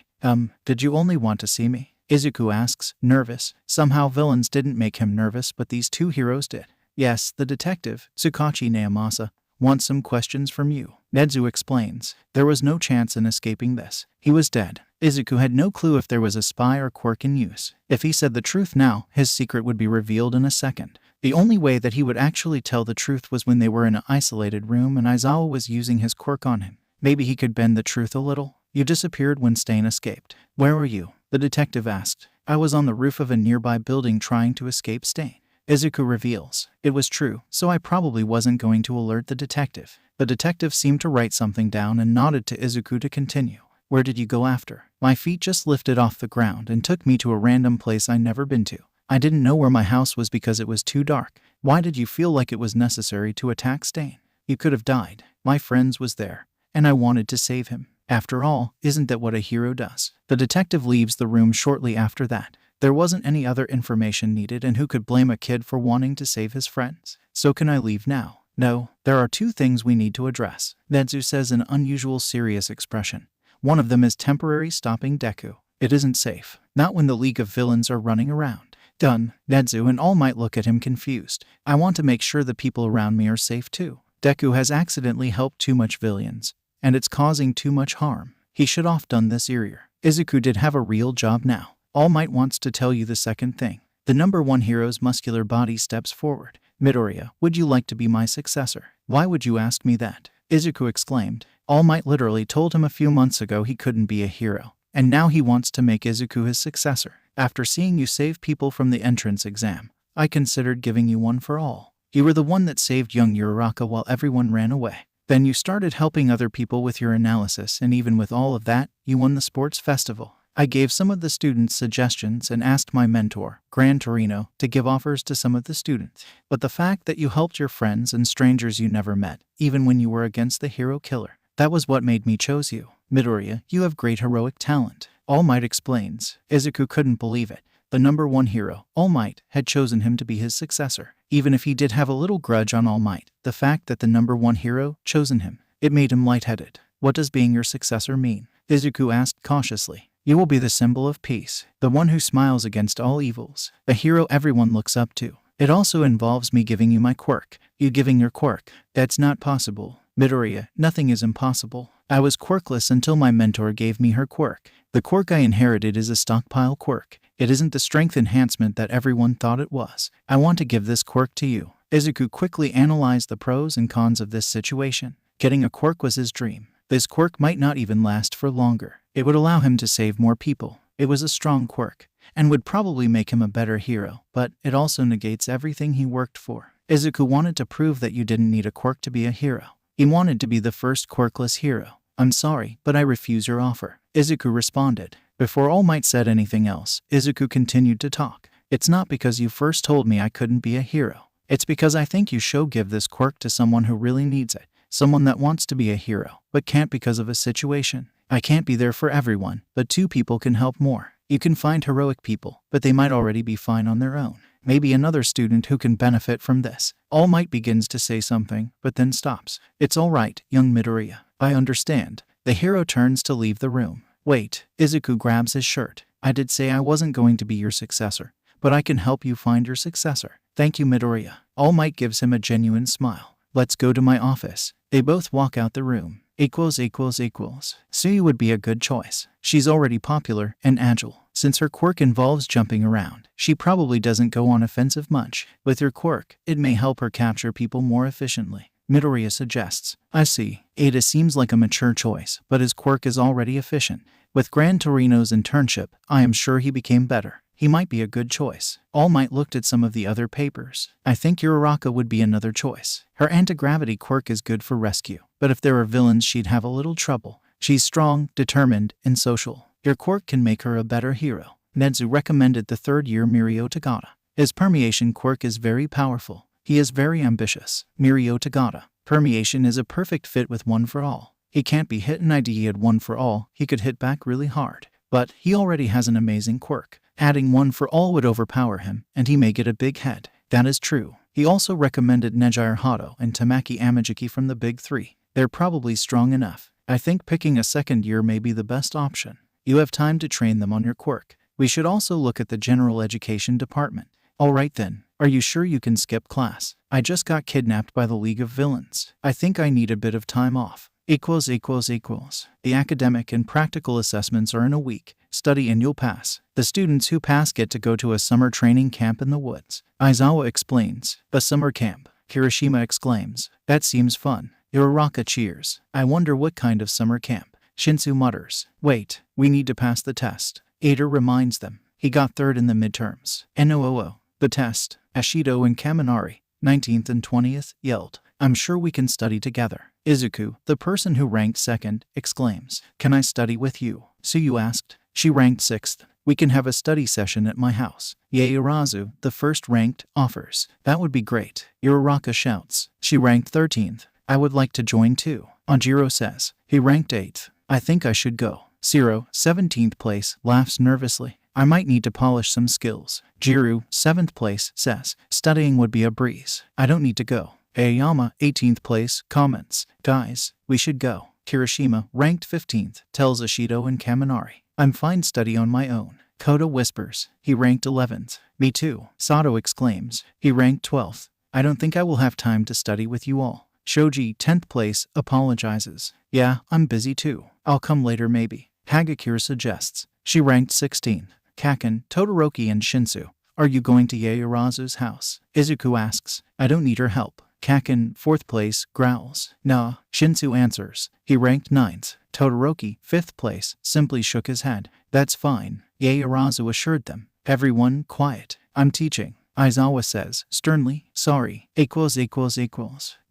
Did you only want to see me? Izuku asks, nervous. Somehow villains didn't make him nervous, but these two heroes did. Yes, the detective, Tsukachi Naomasa, wants some questions from you. Nezu explains. There was no chance in escaping this. He was dead. Izuku had no clue if there was a spy or quirk in use. If he said the truth now, his secret would be revealed in a second. The only way that he would actually tell the truth was when they were in an isolated room and Aizawa was using his quirk on him. Maybe he could bend the truth a little. You disappeared when Stain escaped. Where were you? The detective asked. I was on the roof of a nearby building trying to escape Stain. Izuku reveals. It was true, so I probably wasn't going to alert the detective. The detective seemed to write something down and nodded to Izuku to continue. Where did you go after? My feet just lifted off the ground and took me to a random place I'd never been to. I didn't know where my house was because it was too dark. Why did you feel like it was necessary to attack Stain? You could have died. My friend was there, and I wanted to save him. After all, isn't that what a hero does? The detective leaves the room shortly after that. There wasn't any other information needed, and who could blame a kid for wanting to save his friends? So can I leave now? No, there are two things we need to address. Nezu says an unusual serious expression. One of them is temporary stopping Deku. It isn't safe. Not when the League of Villains are running around. Done. Nezu and All Might look at him confused. I want to make sure the people around me are safe too. Deku has accidentally helped too much villains, and it's causing too much harm. He should have done this earlier. Izuku did have a real job now. All Might wants to tell you the second thing. The number one hero's muscular body steps forward. Midoriya, would you like to be my successor? Why would you ask me that? Izuku exclaimed. All Might literally told him a few months ago he couldn't be a hero, and now he wants to make Izuku his successor. After seeing you save people from the entrance exam, I considered giving you one for all. You were the one that saved young Uraraka while everyone ran away. Then you started helping other people with your analysis, and even with all of that, you won the sports festival. I gave some of the students suggestions and asked my mentor, Gran Torino, to give offers to some of the students. But the fact that you helped your friends and strangers you never met, even when you were against the hero killer, that was what made me choose you. Midoriya, you have great heroic talent. All Might explains. Izuku couldn't believe it. The number one hero, All Might, had chosen him to be his successor. Even if he did have a little grudge on All Might, the fact that the number one hero chosen him, it made him lightheaded. What does being your successor mean? Izuku asked cautiously. You will be the symbol of peace, the one who smiles against all evils, a hero everyone looks up to. It also involves me giving you my quirk. You giving your quirk? That's not possible. Midoriya, nothing is impossible. I was quirkless until my mentor gave me her quirk. The quirk I inherited is a stockpile quirk. It isn't the strength enhancement that everyone thought it was. I want to give this quirk to you. Izuku quickly analyzed the pros and cons of this situation. Getting a quirk was his dream. This quirk might not even last for longer. It would allow him to save more people. It was a strong quirk, and would probably make him a better hero, but it also negates everything he worked for. Izuku wanted to prove that you didn't need a quirk to be a hero. He wanted to be the first quirkless hero. I'm sorry, but I refuse your offer. Izuku responded. Before All Might said anything else, Izuku continued to talk. It's not because you first told me I couldn't be a hero. It's because I think you should give this quirk to someone who really needs it. Someone that wants to be a hero, but can't because of a situation. I can't be there for everyone, but two people can help more. You can find heroic people, but they might already be fine on their own. Maybe another student who can benefit from this. All Might begins to say something, but then stops. It's all right, young Midoriya. I understand. The hero turns to leave the room. Wait, Izuku grabs his shirt. I did say I wasn't going to be your successor, but I can help you find your successor. Thank you, Midoriya. All Might gives him a genuine smile. Let's go to my office. They both walk out the room. Suyu would be a good choice. She's already popular and agile. Since her quirk involves jumping around, she probably doesn't go on offensive much. With her quirk, it may help her capture people more efficiently. Midoriya suggests. I see. Ada seems like a mature choice, but his quirk is already efficient. With Gran Torino's internship, I am sure he became better. He might be a good choice. All Might looked at some of the other papers. I think Uraraka would be another choice. Her anti-gravity quirk is good for rescue, but if there were villains she'd have a little trouble. She's strong, determined, and social. Your quirk can make her a better hero. Nezu recommended the third-year Mirio Tagata. His permeation quirk is very powerful. He is very ambitious. Mirio Tagata. Permeation is a perfect fit with One for All. He can't be hit, and he had One for All, he could hit back really hard. But he already has an amazing quirk. Adding One for All would overpower him, and he may get a big head. That is true. He also recommended Nejire Hato and Tamaki Amajiki from the big three. They're probably strong enough. I think picking a second year may be the best option. You have time to train them on your quirk. We should also look at the general education department. Alright then, are you sure you can skip class? I just got kidnapped by the League of Villains. I think I need a bit of time off. The academic and practical assessments are in a week. Study and you'll pass. The students who pass get to go to a summer training camp in the woods. Aizawa explains. A summer camp. Kirishima exclaims. That seems fun. Uraraka cheers. I wonder what kind of summer camp. Shinsu mutters. Wait, we need to pass the test. Ada reminds them. He got third in the midterms. NOOO. The test. Ashido and Kaminari, 19th and 20th, yelled. I'm sure we can study together. Izuku, the person who ranked second, exclaims. Can I study with you? Suyu asked. She ranked 6th. We can have a study session at my house. Yaoyorozu, the first ranked, offers. That would be great. Uraraka shouts. She ranked 13th. I would like to join too. Anjiro says. He ranked 8th. I think I should go. Zero, 17th place, laughs nervously. I might need to polish some skills. Jiru, 7th place, says. Studying would be a breeze. I don't need to go. Aoyama, 18th place, comments. Guys, we should go. Kirishima, ranked 15th, tells Ashido and Kaminari. I'm fine, study on my own. Koda whispers. He ranked 11th. Me too. Sato exclaims. He ranked 12th. I don't think I will have time to study with you all. Shoji, 10th place, apologizes. Yeah, I'm busy too. I'll come later maybe. Hagakure suggests. She ranked 16th. Kaken, Todoroki and Shinsu. Are you going to Yaoyorozu's house? Izuku asks. I don't need her help. Kaken, 4th place, growls. Nah. Shinsu answers. He ranked 9th. Todoroki, 5th place, simply shook his head. That's fine. Yaoyorozu assured them. Everyone, quiet. I'm teaching. Aizawa says, sternly, sorry.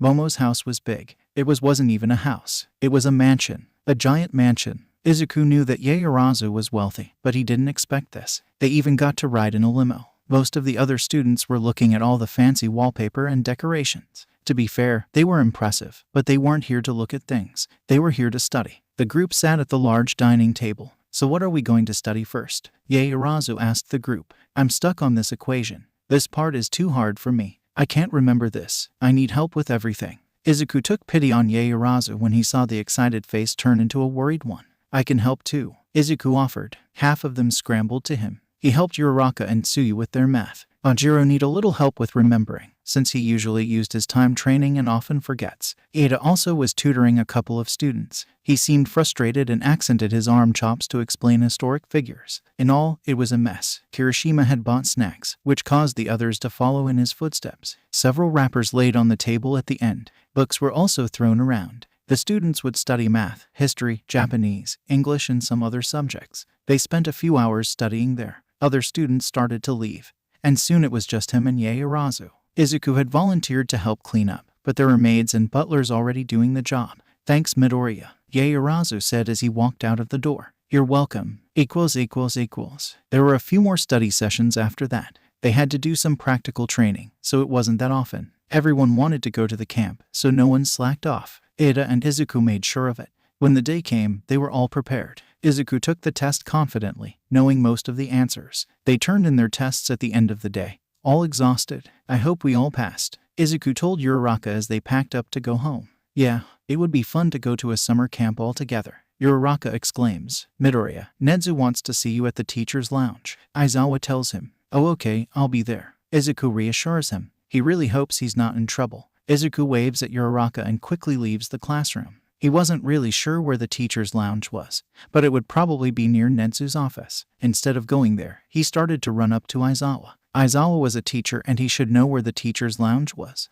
Momo's house was big. It wasn't even a house. It was a mansion. A giant mansion. Izuku knew that Yaoyorozu was wealthy, but he didn't expect this. They even got to ride in a limo. Most of the other students were looking at all the fancy wallpaper and decorations. To be fair, they were impressive, but they weren't here to look at things. They were here to study. The group sat at the large dining table. So what are we going to study first? Yaoyorozu asked the group. I'm stuck on this equation. This part is too hard for me. I can't remember this. I need help with everything. Izuku took pity on Yaoyorozu when he saw the excited face turn into a worried one. I can help too, Izuku offered. Half of them scrambled to him. He helped Uraraka and Tsuyu with their math. Anjiro need a little help with remembering, since he usually used his time training and often forgets. Ada also was tutoring a couple of students. He seemed frustrated and accented his arm chops to explain historic figures. In all, it was a mess. Kirishima had bought snacks, which caused the others to follow in his footsteps. Several wrappers laid on the table at the end. Books were also thrown around. The students would study math, history, Japanese, English, and some other subjects. They spent a few hours studying there. Other students started to leave, and soon it was just him and Yaoyorozu. Izuku had volunteered to help clean up, but there were maids and butlers already doing the job. Thanks, Midoriya, Yaoyorozu said as he walked out of the door. You're welcome. There were a few more study sessions after that. They had to do some practical training, so it wasn't that often. Everyone wanted to go to the camp, so no one slacked off. Ida and Izuku made sure of it. When the day came, they were all prepared. Izuku took the test confidently, knowing most of the answers. They turned in their tests at the end of the day, all exhausted. I hope we all passed, Izuku told Uraraka as they packed up to go home. Yeah, it would be fun to go to a summer camp all together, Uraraka exclaims. Midoriya, Nezu wants to see you at the teacher's lounge. Aizawa tells him. Oh okay, I'll be there. Izuku reassures him. He really hopes he's not in trouble. Izuku waves at Uraraka and quickly leaves the classroom. He wasn't really sure where the teacher's lounge was, but it would probably be near Nezu's office. Instead of going there, he started to run up to Aizawa. Aizawa was a teacher and he should know where the teacher's lounge was.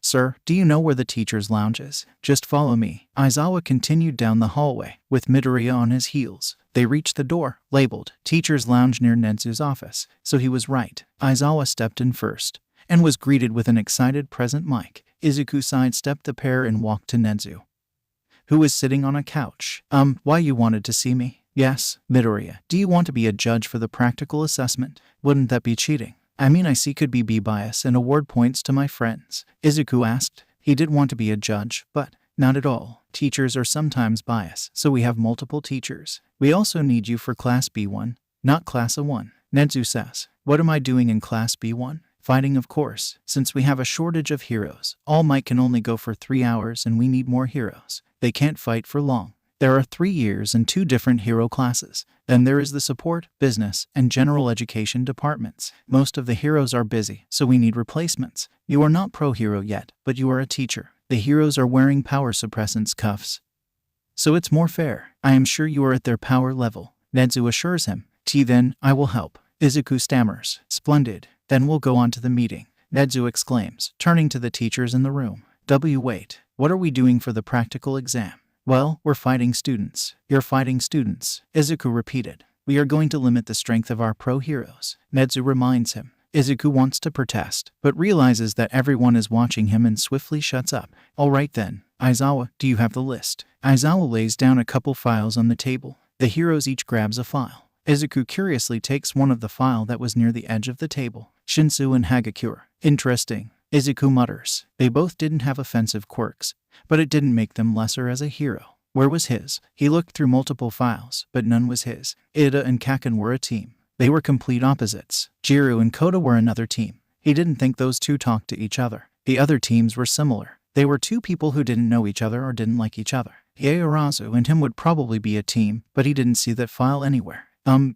Sir, do you know where the teacher's lounge is? Just follow me. Aizawa continued down the hallway, with Midoriya on his heels. They reached the door, labeled, Teacher's Lounge near Nezu's office, so he was right. Aizawa stepped in first, and was greeted with an excited present mic. Izuku sidestepped the pair and walked to Nezu, who was sitting on a couch. Why you wanted to see me? Yes, Midoriya. Do you want to be a judge for the practical assessment? Wouldn't that be cheating? I mean, I see could be bias and award points to my friends. Izuku asked. He did want to be a judge, but not at all. Teachers are sometimes biased, so we have multiple teachers. We also need you for Class B1, not Class A1. Nezu says. What am I doing in Class B1? Fighting, of course. Since we have a shortage of heroes, All Might can only go for 3 hours and we need more heroes. They can't fight for long. There are 3 years and 2 different hero classes. Then there is the support, business, and general education departments. Most of the heroes are busy, so we need replacements. You are not pro hero yet, but you are a teacher. The heroes are wearing power suppressants cuffs, so it's more fair. I am sure you are at their power level, Nezu assures him. Then, I will help. Izuku stammers. Splendid. Then we'll go on to the meeting, Nezu exclaims, turning to the teachers in the room. Wait. What are we doing for the practical exam? Well, we're fighting students. You're fighting students, Izuku repeated. We are going to limit the strength of our pro heroes, Nezu reminds him. Izuku wants to protest, but realizes that everyone is watching him and swiftly shuts up. All right then, Aizawa, do you have the list? Aizawa lays down a couple files on the table. The heroes each grabs a file. Izuku curiously takes one of the file that was near the edge of the table. Shinsu and Hagakure. Interesting, Izuku mutters. They both didn't have offensive quirks, but it didn't make them lesser as a hero. Where was his? He looked through multiple files, but none was his. Ida and Kaken were a team. They were complete opposites. Jiru and Koda were another team. He didn't think those two talked to each other. The other teams were similar. They were two people who didn't know each other or didn't like each other. Yaorazu and him would probably be a team, but he didn't see that file anywhere.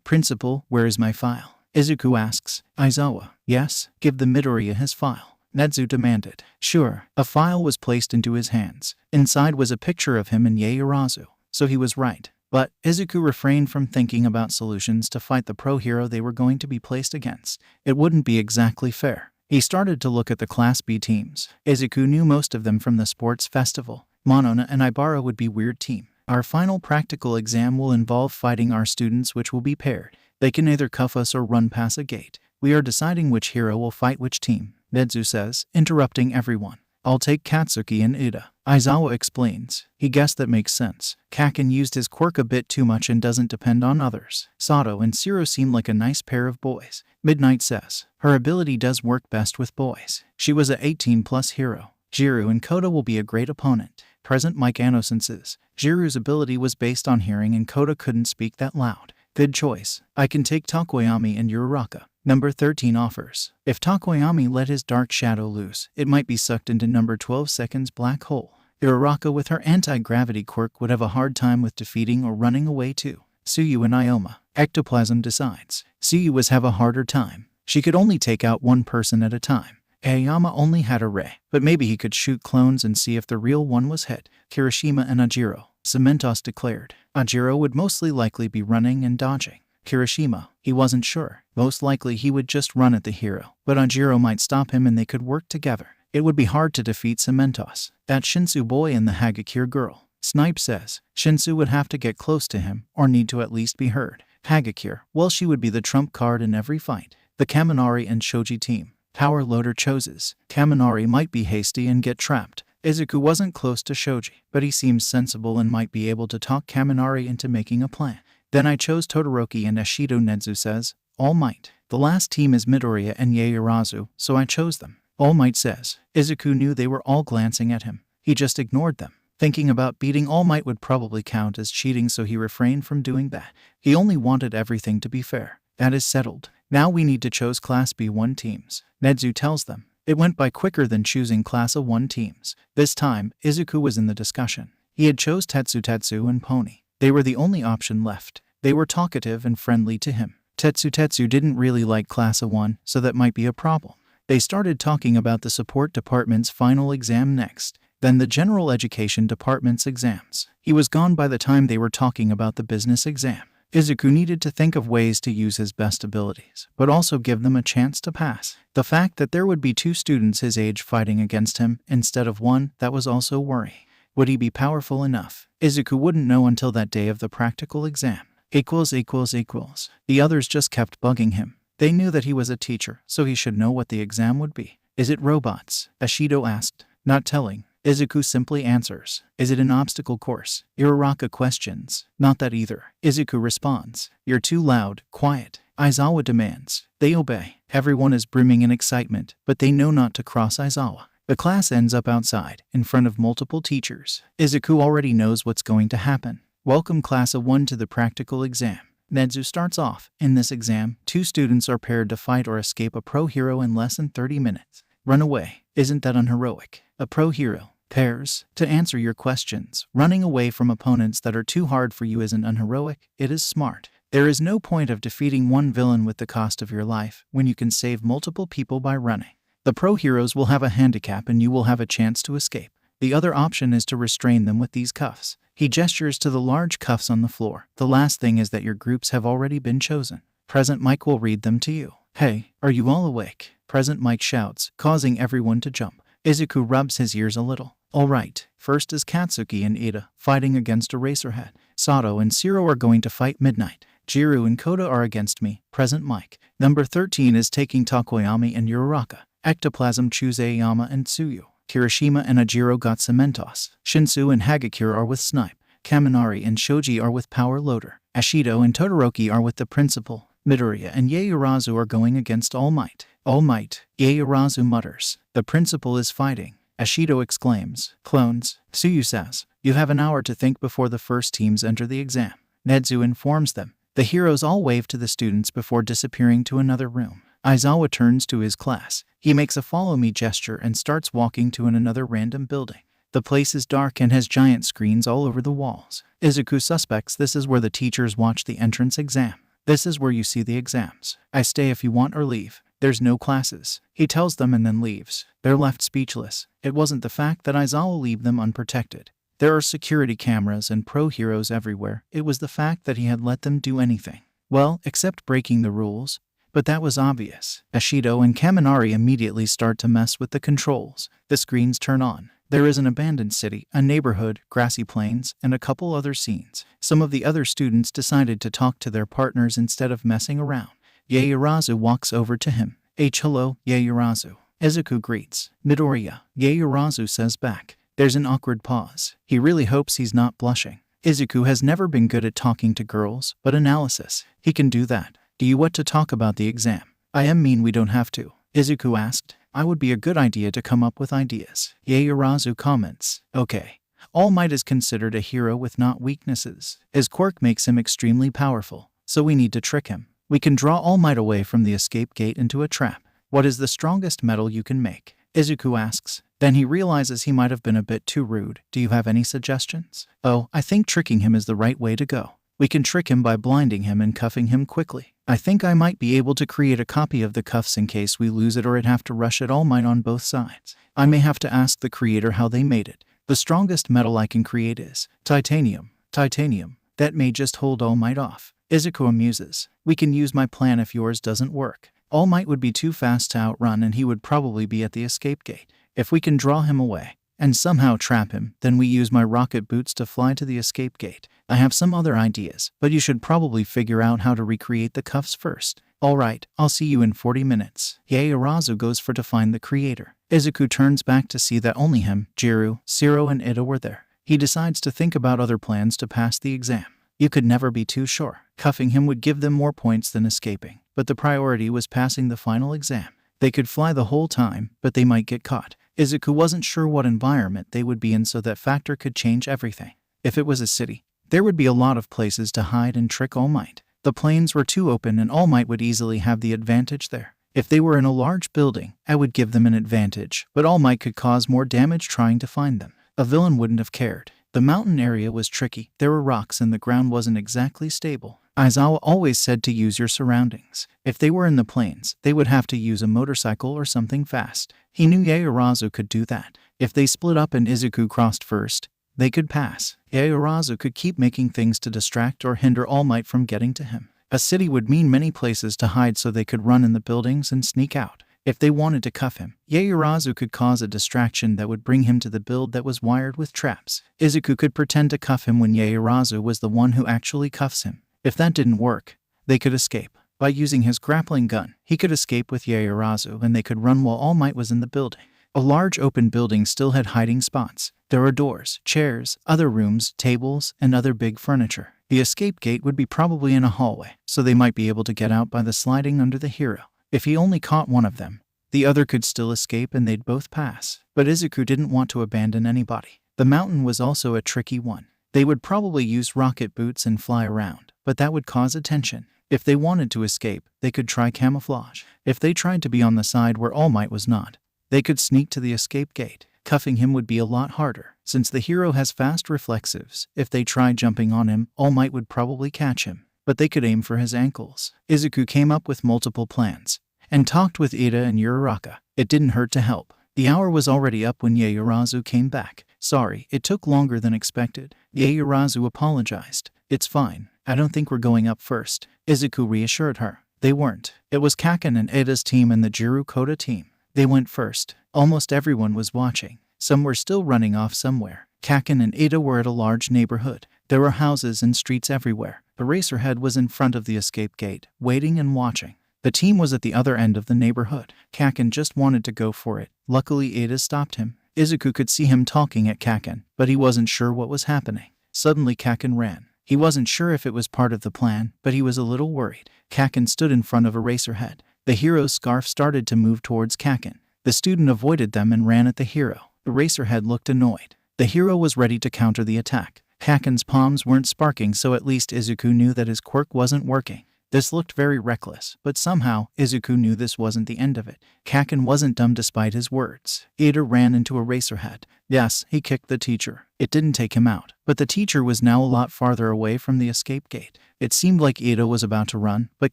Principal, where is my file? Izuku asks. Aizawa. Yes, give the Midoriya his file, Nezu demanded. Sure. A file was placed into his hands. Inside was a picture of him and Yaorazu, so he was right. But Izuku refrained from thinking about solutions to fight the pro hero they were going to be placed against. It wouldn't be exactly fair. He started to look at the Class B teams. Izuku knew most of them from the sports festival. Monona and Ibara would be weird team. Our final practical exam will involve fighting our students, which will be paired. They can either cuff us or run past a gate. We are deciding which hero will fight which team, Nezu says, interrupting everyone. I'll take Katsuki and Ida, Aizawa explains. He guessed that makes sense. Kaken used his quirk a bit too much and doesn't depend on others. Sato and Siro seem like a nice pair of boys, Midnight says. Her ability does work best with boys. She was a 18+ hero. Jiru and Koda will be a great opponent. Present Mike Annosenses. Jiru's ability was based on hearing and Koda couldn't speak that loud. Good choice. I can take Takoyami and Uraraka. Number 13 offers. If Takoyami let his dark shadow loose, it might be sucked into number 12 second's black hole. Uraraka with her anti-gravity quirk would have a hard time with defeating or running away too. Suyu and Ioma. Ectoplasm decides. Suyu was have a harder time. She could only take out one person at a time. Aoyama only had a ray, but maybe he could shoot clones and see if the real one was hit. Kirishima and Ajiro. Cementos declared. Ajiro would mostly likely be running and dodging. Kirishima, he wasn't sure. Most likely he would just run at the hero, but Ajiro might stop him and they could work together. It would be hard to defeat Cementos. That Shinsu boy and the Hagakure girl. Snipe says. Shinsu would have to get close to him, or need to at least be heard. Hagakure, well, she would be the trump card in every fight. The Kaminari and Shoji team. Power Loader chooses. Kaminari might be hasty and get trapped. Izuku wasn't close to Shoji, but he seems sensible and might be able to talk Kaminari into making a plan. Then I chose Todoroki and Ashido, Nezu says. All Might. The last team is Midoriya and Yaorazu, so I chose them. All Might says. Izuku knew they were all glancing at him. He just ignored them. Thinking about beating All Might would probably count as cheating, so he refrained from doing that. He only wanted everything to be fair. That is settled. Now we need to choose Class B1 teams, Nezu tells them. It went by quicker than choosing Class A1 teams. This time, Izuku was in the discussion. He had chose Tetsu and Pony. They were the only option left. They were talkative and friendly to him. Tetsu didn't really like Class A1, so that might be a problem. They started talking about the support department's final exam next, then the general education department's exams. He was gone by the time they were talking about the business exam. Izuku needed to think of ways to use his best abilities, but also give them a chance to pass. The fact that there would be 2 students his age fighting against him instead of 1, that was also worrying. Would he be powerful enough? Izuku wouldn't know until that day of the practical exam. The others just kept bugging him. They knew that he was a teacher, so he should know what the exam would be. Is it robots? Ashido asked. Not telling. Izuku simply answers. Is it an obstacle course? Uraraka questions. Not that either. Izuku responds. You're too loud. Quiet. Aizawa demands. They obey. Everyone is brimming in excitement, but they know not to cross Aizawa. The class ends up outside, in front of multiple teachers. Izuku already knows what's going to happen. Welcome Class A1 to the practical exam. Nedzu starts off. In this exam, 2 students are paired to fight or escape a pro hero in less than 30 minutes. Run away. Isn't that unheroic? A pro hero. Pairs. To answer your questions, running away from opponents that are too hard for you isn't unheroic, it is smart. There is no point of defeating one villain with the cost of your life when you can save multiple people by running. The pro heroes will have a handicap and you will have a chance to escape. The other option is to restrain them with these cuffs. He gestures to the large cuffs on the floor. The last thing is that your groups have already been chosen. Present Mike will read them to you. Hey, are you all awake? Present Mike shouts, causing everyone to jump. Izuku rubs his ears a little. All right, first is Katsuki and Ida, fighting against Eraserhead. Sato and Shiro are going to fight Midnight. Jiru and Koda are against me. Present Mike. Number 13 is taking Tokoyami and Uraraka. Ectoplasm choose Aoyama and Tsuyu. Kirishima and Ajiro got Cementos. Shinsu and Hagakure are with Snipe. Kaminari and Shoji are with Power Loader. Ashido and Todoroki are with the Principal. Midoriya and Yaoyorozu are going against All Might. All Might, Yaoyorozu mutters. The Principal is fighting. Ashido exclaims. Clones. Tsuyu says. You have an hour to think before the first teams enter the exam. Nedzu informs them. The heroes all wave to the students before disappearing to another room. Aizawa turns to his class. He makes a follow-me gesture and starts walking to another random building. The place is dark and has giant screens all over the walls. Izuku suspects this is where the teachers watch the entrance exam. This is where you see the exams. I stay if you want or leave. There's no classes. He tells them and then leaves. They're left speechless. It wasn't the fact that Aizawa leave them unprotected. There are security cameras and pro heroes everywhere. It was the fact that he had let them do anything. Well, except breaking the rules. But that was obvious. Ashido and Kaminari immediately start to mess with the controls. The screens turn on. There is an abandoned city, a neighborhood, grassy plains, and a couple other scenes. Some of the other students decided to talk to their partners instead of messing around. Yaoyorozu walks over to him. Hello, Yaoyorozu. Izuku greets. Midoriya. Yaoyorozu says back. There's an awkward pause. He really hopes he's not blushing. Izuku has never been good at talking to girls, but analysis. He can do that. Do you want to talk about the exam? I mean we don't have to. Izuku asked. I would be a good idea to come up with ideas. Yaoyorozu comments. Okay. All Might is considered a hero with not weaknesses. His quirk makes him extremely powerful, so we need to trick him. We can draw All Might away from the escape gate into a trap. What is the strongest metal you can make? Izuku asks. Then he realizes he might have been a bit too rude. Do you have any suggestions? Oh, I think tricking him is the right way to go. We can trick him by blinding him and cuffing him quickly. I think I might be able to create a copy of the cuffs in case we lose it or I'd have to rush it All Might on both sides. I may have to ask the creator how they made it. The strongest metal I can create is titanium. Titanium. That may just hold All Might off. Izuku amuses. We can use my plan if yours doesn't work. All Might would be too fast to outrun and he would probably be at the escape gate. If we can draw him away and somehow trap him, then we use my rocket boots to fly to the escape gate. I have some other ideas, but you should probably figure out how to recreate the cuffs first. Alright, I'll see you in 40 minutes. Yaoyorozu goes to find the creator. Izuku turns back to see that only him, Jiru, Shiro, and Ida were there. He decides to think about other plans to pass the exam. You could never be too sure. Cuffing him would give them more points than escaping, but the priority was passing the final exam. They could fly the whole time, but they might get caught. Izuku wasn't sure what environment they would be in, so that factor could change everything. If it was a city, there would be a lot of places to hide and trick All Might. The plains were too open and All Might would easily have the advantage there. If they were in a large building, I would give them an advantage, but All Might could cause more damage trying to find them. A villain wouldn't have cared. The mountain area was tricky. There were rocks and the ground wasn't exactly stable. Aizawa always said to use your surroundings. If they were in the plains, they would have to use a motorcycle or something fast. He knew Yaoyorozu could do that. If they split up and Izuku crossed first, they could pass. Yaoyorozu could keep making things to distract or hinder All Might from getting to him. A city would mean many places to hide, so they could run in the buildings and sneak out. If they wanted to cuff him, Yaoyorozu could cause a distraction that would bring him to the build that was wired with traps. Izuku could pretend to cuff him when Yaoyorozu was the one who actually cuffs him. If that didn't work, they could escape. By using his grappling gun, he could escape with Yaoyorozu and they could run while All Might was in the building. A large open building still had hiding spots. There were doors, chairs, other rooms, tables, and other big furniture. The escape gate would be probably in a hallway, so they might be able to get out by the sliding under the hero. If he only caught one of them, the other could still escape and they'd both pass. But Izuku didn't want to abandon anybody. The mountain was also a tricky one. They would probably use rocket boots and fly around, but that would cause attention. If they wanted to escape, they could try camouflage. If they tried to be on the side where All Might was not, they could sneak to the escape gate. Cuffing him would be a lot harder, since the hero has fast reflexes. If they tried jumping on him, All Might would probably catch him, but they could aim for his ankles. Izuku came up with multiple plans, and talked with Ida and Uraraka. It didn't hurt to help. The hour was already up when Yaoyorozu came back. Sorry, it took longer than expected. Yaoyorozu apologized. It's fine. I don't think we're going up first. Izuku reassured her. They weren't. It was Kaken and Ida's team and the Jiro Koda team. They went first. Almost everyone was watching. Some were still running off somewhere. Kaken and Ida were at a large neighborhood. There were houses and streets everywhere. Eraserhead was in front of the escape gate, waiting and watching. The team was at the other end of the neighborhood. Kaken just wanted to go for it. Luckily, Ida stopped him. Izuku could see him talking at Kaken, but he wasn't sure what was happening. Suddenly, Kaken ran. He wasn't sure if it was part of the plan, but he was a little worried. Kaken stood in front of Eraserhead. The hero's scarf started to move towards Kaken. The student avoided them and ran at the hero. Eraserhead looked annoyed. The hero was ready to counter the attack. Kaken's palms weren't sparking, so at least Izuku knew that his quirk wasn't working. This looked very reckless, but somehow, Izuku knew this wasn't the end of it. Kaken wasn't dumb despite his words. Ida ran into Eraserhead. Yes, he kicked the teacher. It didn't take him out, but the teacher was now a lot farther away from the escape gate. It seemed like Ida was about to run, but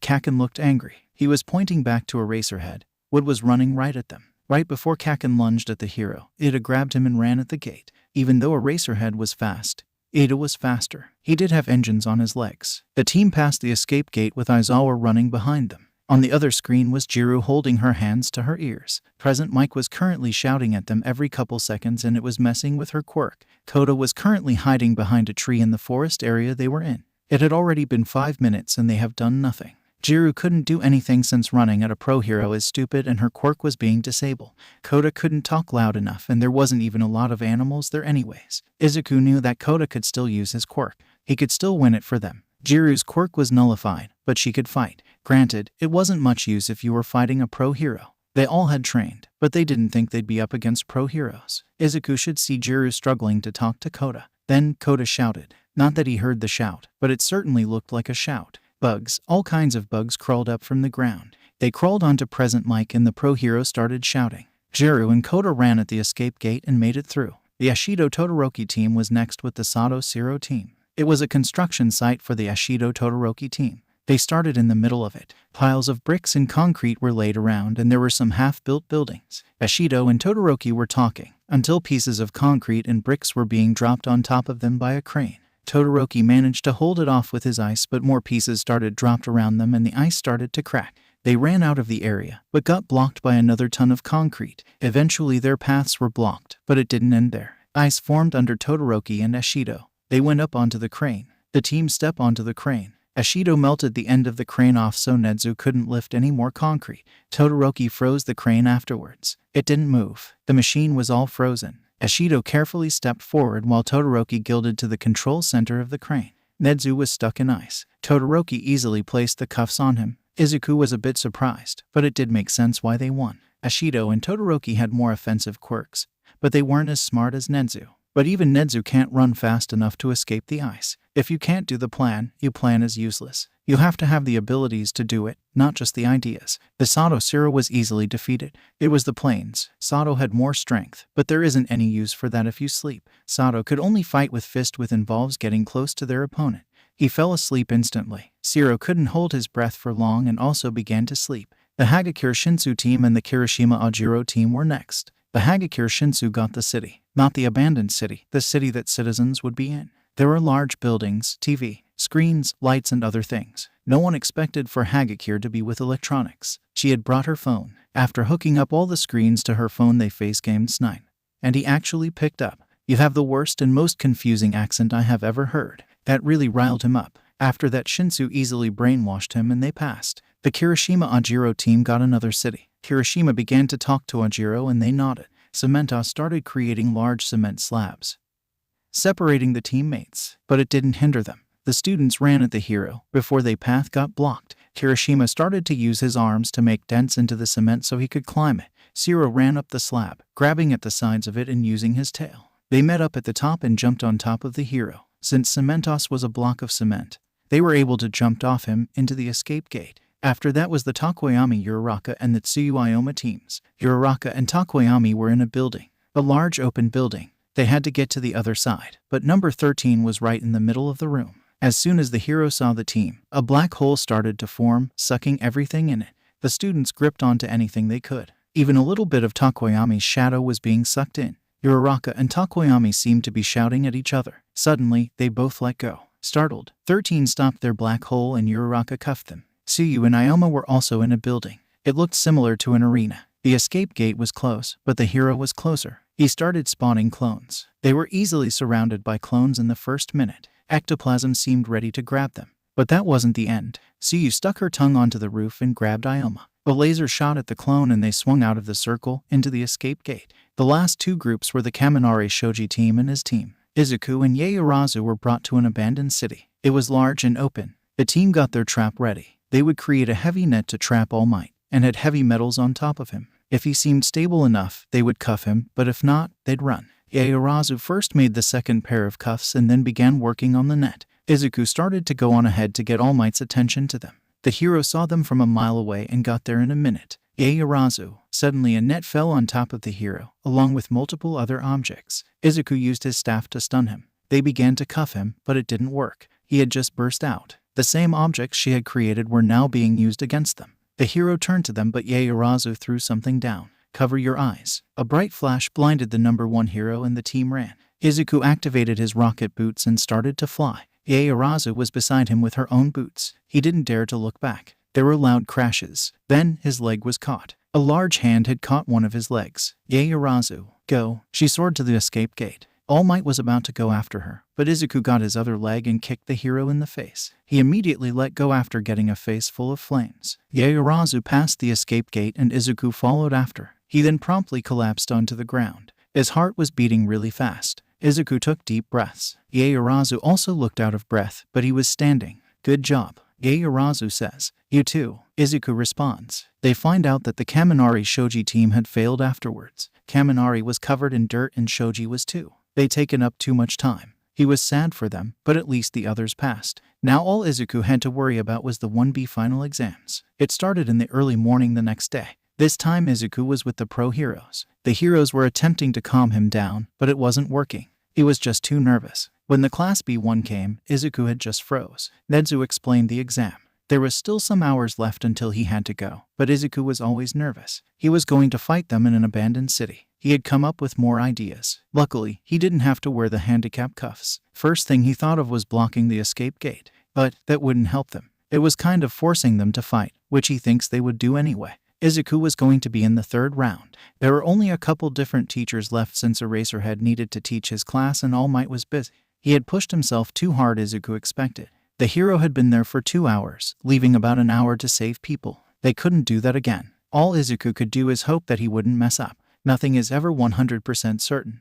Kaken looked angry. He was pointing back to Eraserhead. Wood was running right at them. Right before Kaken lunged at the hero, Ida grabbed him and ran at the gate. Even though Eraserhead was fast, Ida was faster. He did have engines on his legs. The team passed the escape gate with Aizawa running behind them. On the other screen was Jiro holding her hands to her ears. Present Mike was currently shouting at them every couple seconds and it was messing with her quirk. Koda was currently hiding behind a tree in the forest area they were in. It had already been 5 minutes and they have done nothing. Jiro couldn't do anything since running at a pro hero is stupid and her quirk was being disabled. Koda couldn't talk loud enough and there wasn't even a lot of animals there anyways. Izuku knew that Koda could still use his quirk. He could still win it for them. Jiru's quirk was nullified, but she could fight. Granted, it wasn't much use if you were fighting a pro hero. They all had trained, but they didn't think they'd be up against pro heroes. Izuku should see Jiru struggling to talk to Koda. Then Koda shouted. Not that he heard the shout, but it certainly looked like a shout. Bugs, all kinds of bugs crawled up from the ground. They crawled onto Present Mike and the pro hero started shouting. Jiru and Koda ran at the escape gate and made it through. The Ashido Todoroki team was next with the Sato Zero team. It was a construction site for the Ashido Todoroki team. They started in the middle of it. Piles of bricks and concrete were laid around and there were some half-built buildings. Ashido and Todoroki were talking, until pieces of concrete and bricks were being dropped on top of them by a crane. Todoroki managed to hold it off with his ice, but more pieces started dropped around them and the ice started to crack. They ran out of the area, but got blocked by another ton of concrete. Eventually their paths were blocked, but it didn't end there. Ice formed under Todoroki and Ashido. They went up onto the crane. The team stepped onto the crane. Ashido melted the end of the crane off so Nedzu couldn't lift any more concrete. Todoroki froze the crane afterwards. It didn't move. The machine was all frozen. Ashido carefully stepped forward while Todoroki gilded to the control center of the crane. Nedzu was stuck in ice. Todoroki easily placed the cuffs on him. Izuku was a bit surprised, but it did make sense why they won. Ashido and Todoroki had more offensive quirks, but they weren't as smart as Nedzu. But even Nedzu can't run fast enough to escape the ice. If you can't do the plan, your plan is useless. You have to have the abilities to do it, not just the ideas. The Sato Zero was easily defeated. It was the planes. Sato had more strength, but there isn't any use for that if you sleep. Sato could only fight with fist, which involves getting close to their opponent. He fell asleep instantly. Zero couldn't hold his breath for long and also began to sleep. The Hagakure Shinsu team and the Kirishima Ajiro team were next. The Hagakure Shinsu got the city, not the abandoned city, the city that citizens would be in. There were large buildings, TV, screens, lights, and other things. No one expected for Hagakure to be with electronics. She had brought her phone. After hooking up all the screens to her phone, they face-gamed Snine. And he actually picked up. You have the worst and most confusing accent I have ever heard. That really riled him up. After that, Shinsu easily brainwashed him and they passed. The Kirishima Ajiro team got another city. Kirishima began to talk to Ajiro and they nodded. Cementos started creating large cement slabs, separating the teammates, but it didn't hinder them. The students ran at the hero. Before their path got blocked, Kirishima started to use his arms to make dents into the cement so he could climb it. Zero ran up the slab, grabbing at the sides of it and using his tail. They met up at the top and jumped on top of the hero. Since Cementos was a block of cement, they were able to jump off him into the escape gate. After that was the Takoyami Uraraka and the Tsuyuayoma teams. Uraraka and Takoyami were in a building, a large open building. They had to get to the other side, but number 13 was right in the middle of the room. As soon as the hero saw the team, a black hole started to form, sucking everything in it. The students gripped onto anything they could. Even a little bit of Takoyami's shadow was being sucked in. Uraraka and Takoyami seemed to be shouting at each other. Suddenly, they both let go. Startled, 13 stopped their black hole and Uraraka cuffed them. Tsuyu and Ioma were also in a building. It looked similar to an arena. The escape gate was close, but the hero was closer. He started spawning clones. They were easily surrounded by clones in the first minute. Ectoplasm seemed ready to grab them. But that wasn't the end. Tsuyu stuck her tongue onto the roof and grabbed Ioma. A laser shot at the clone and they swung out of the circle into the escape gate. The last two groups were the Kaminari Shoji team and his team. Izuku and Yaoyorozu were brought to an abandoned city. It was large and open. The team got their trap ready. They would create a heavy net to trap All Might, and had heavy metals on top of him. If he seemed stable enough, they would cuff him, but if not, they'd run. Yaoyorozu first made the second pair of cuffs and then began working on the net. Izuku started to go on ahead to get All Might's attention to them. The hero saw them from a mile away and got there in a minute. Yaoyorozu. Suddenly a net fell on top of the hero, along with multiple other objects. Izuku used his staff to stun him. They began to cuff him, but it didn't work. He had just burst out. The same objects she had created were now being used against them. The hero turned to them, but Yaoyorozu threw something down. Cover your eyes. A bright flash blinded the number 1 hero and the team ran. Izuku activated his rocket boots and started to fly. Yaoyorozu was beside him with her own boots. He didn't dare to look back. There were loud crashes. Then his leg was caught. A large hand had caught one of his legs. Yaoyorozu, go. She soared to the escape gate. All Might was about to go after her, but Izuku got his other leg and kicked the hero in the face. He immediately let go after getting a face full of flames. Yaoyorozu passed the escape gate and Izuku followed after. He then promptly collapsed onto the ground. His heart was beating really fast. Izuku took deep breaths. Yaoyorozu also looked out of breath, but he was standing. Good job. Yaoyorozu says, you too. Izuku responds. They find out that the Kaminari Shoji team had failed afterwards. Kaminari was covered in dirt and Shoji was too. They'd taken up too much time. He was sad for them, but at least the others passed. Now all Izuku had to worry about was the 1B final exams. It started in the early morning the next day. This time Izuku was with the pro heroes. The heroes were attempting to calm him down, but it wasn't working. He was just too nervous. When the Class B1 came, Izuku had just froze. Nezu explained the exam. There was still some hours left until he had to go, but Izuku was always nervous. He was going to fight them in an abandoned city. He had come up with more ideas. Luckily, he didn't have to wear the handicap cuffs. First thing he thought of was blocking the escape gate, but that wouldn't help them. It was kind of forcing them to fight, which he thinks they would do anyway. Izuku was going to be in the 3rd round. There were only a couple different teachers left since Eraserhead needed to teach his class and All Might was busy. He had pushed himself too hard, Izuku expected. The hero had been there for 2 hours, leaving about an hour to save people. They couldn't do that again. All Izuku could do is hope that he wouldn't mess up. Nothing is ever 100% certain.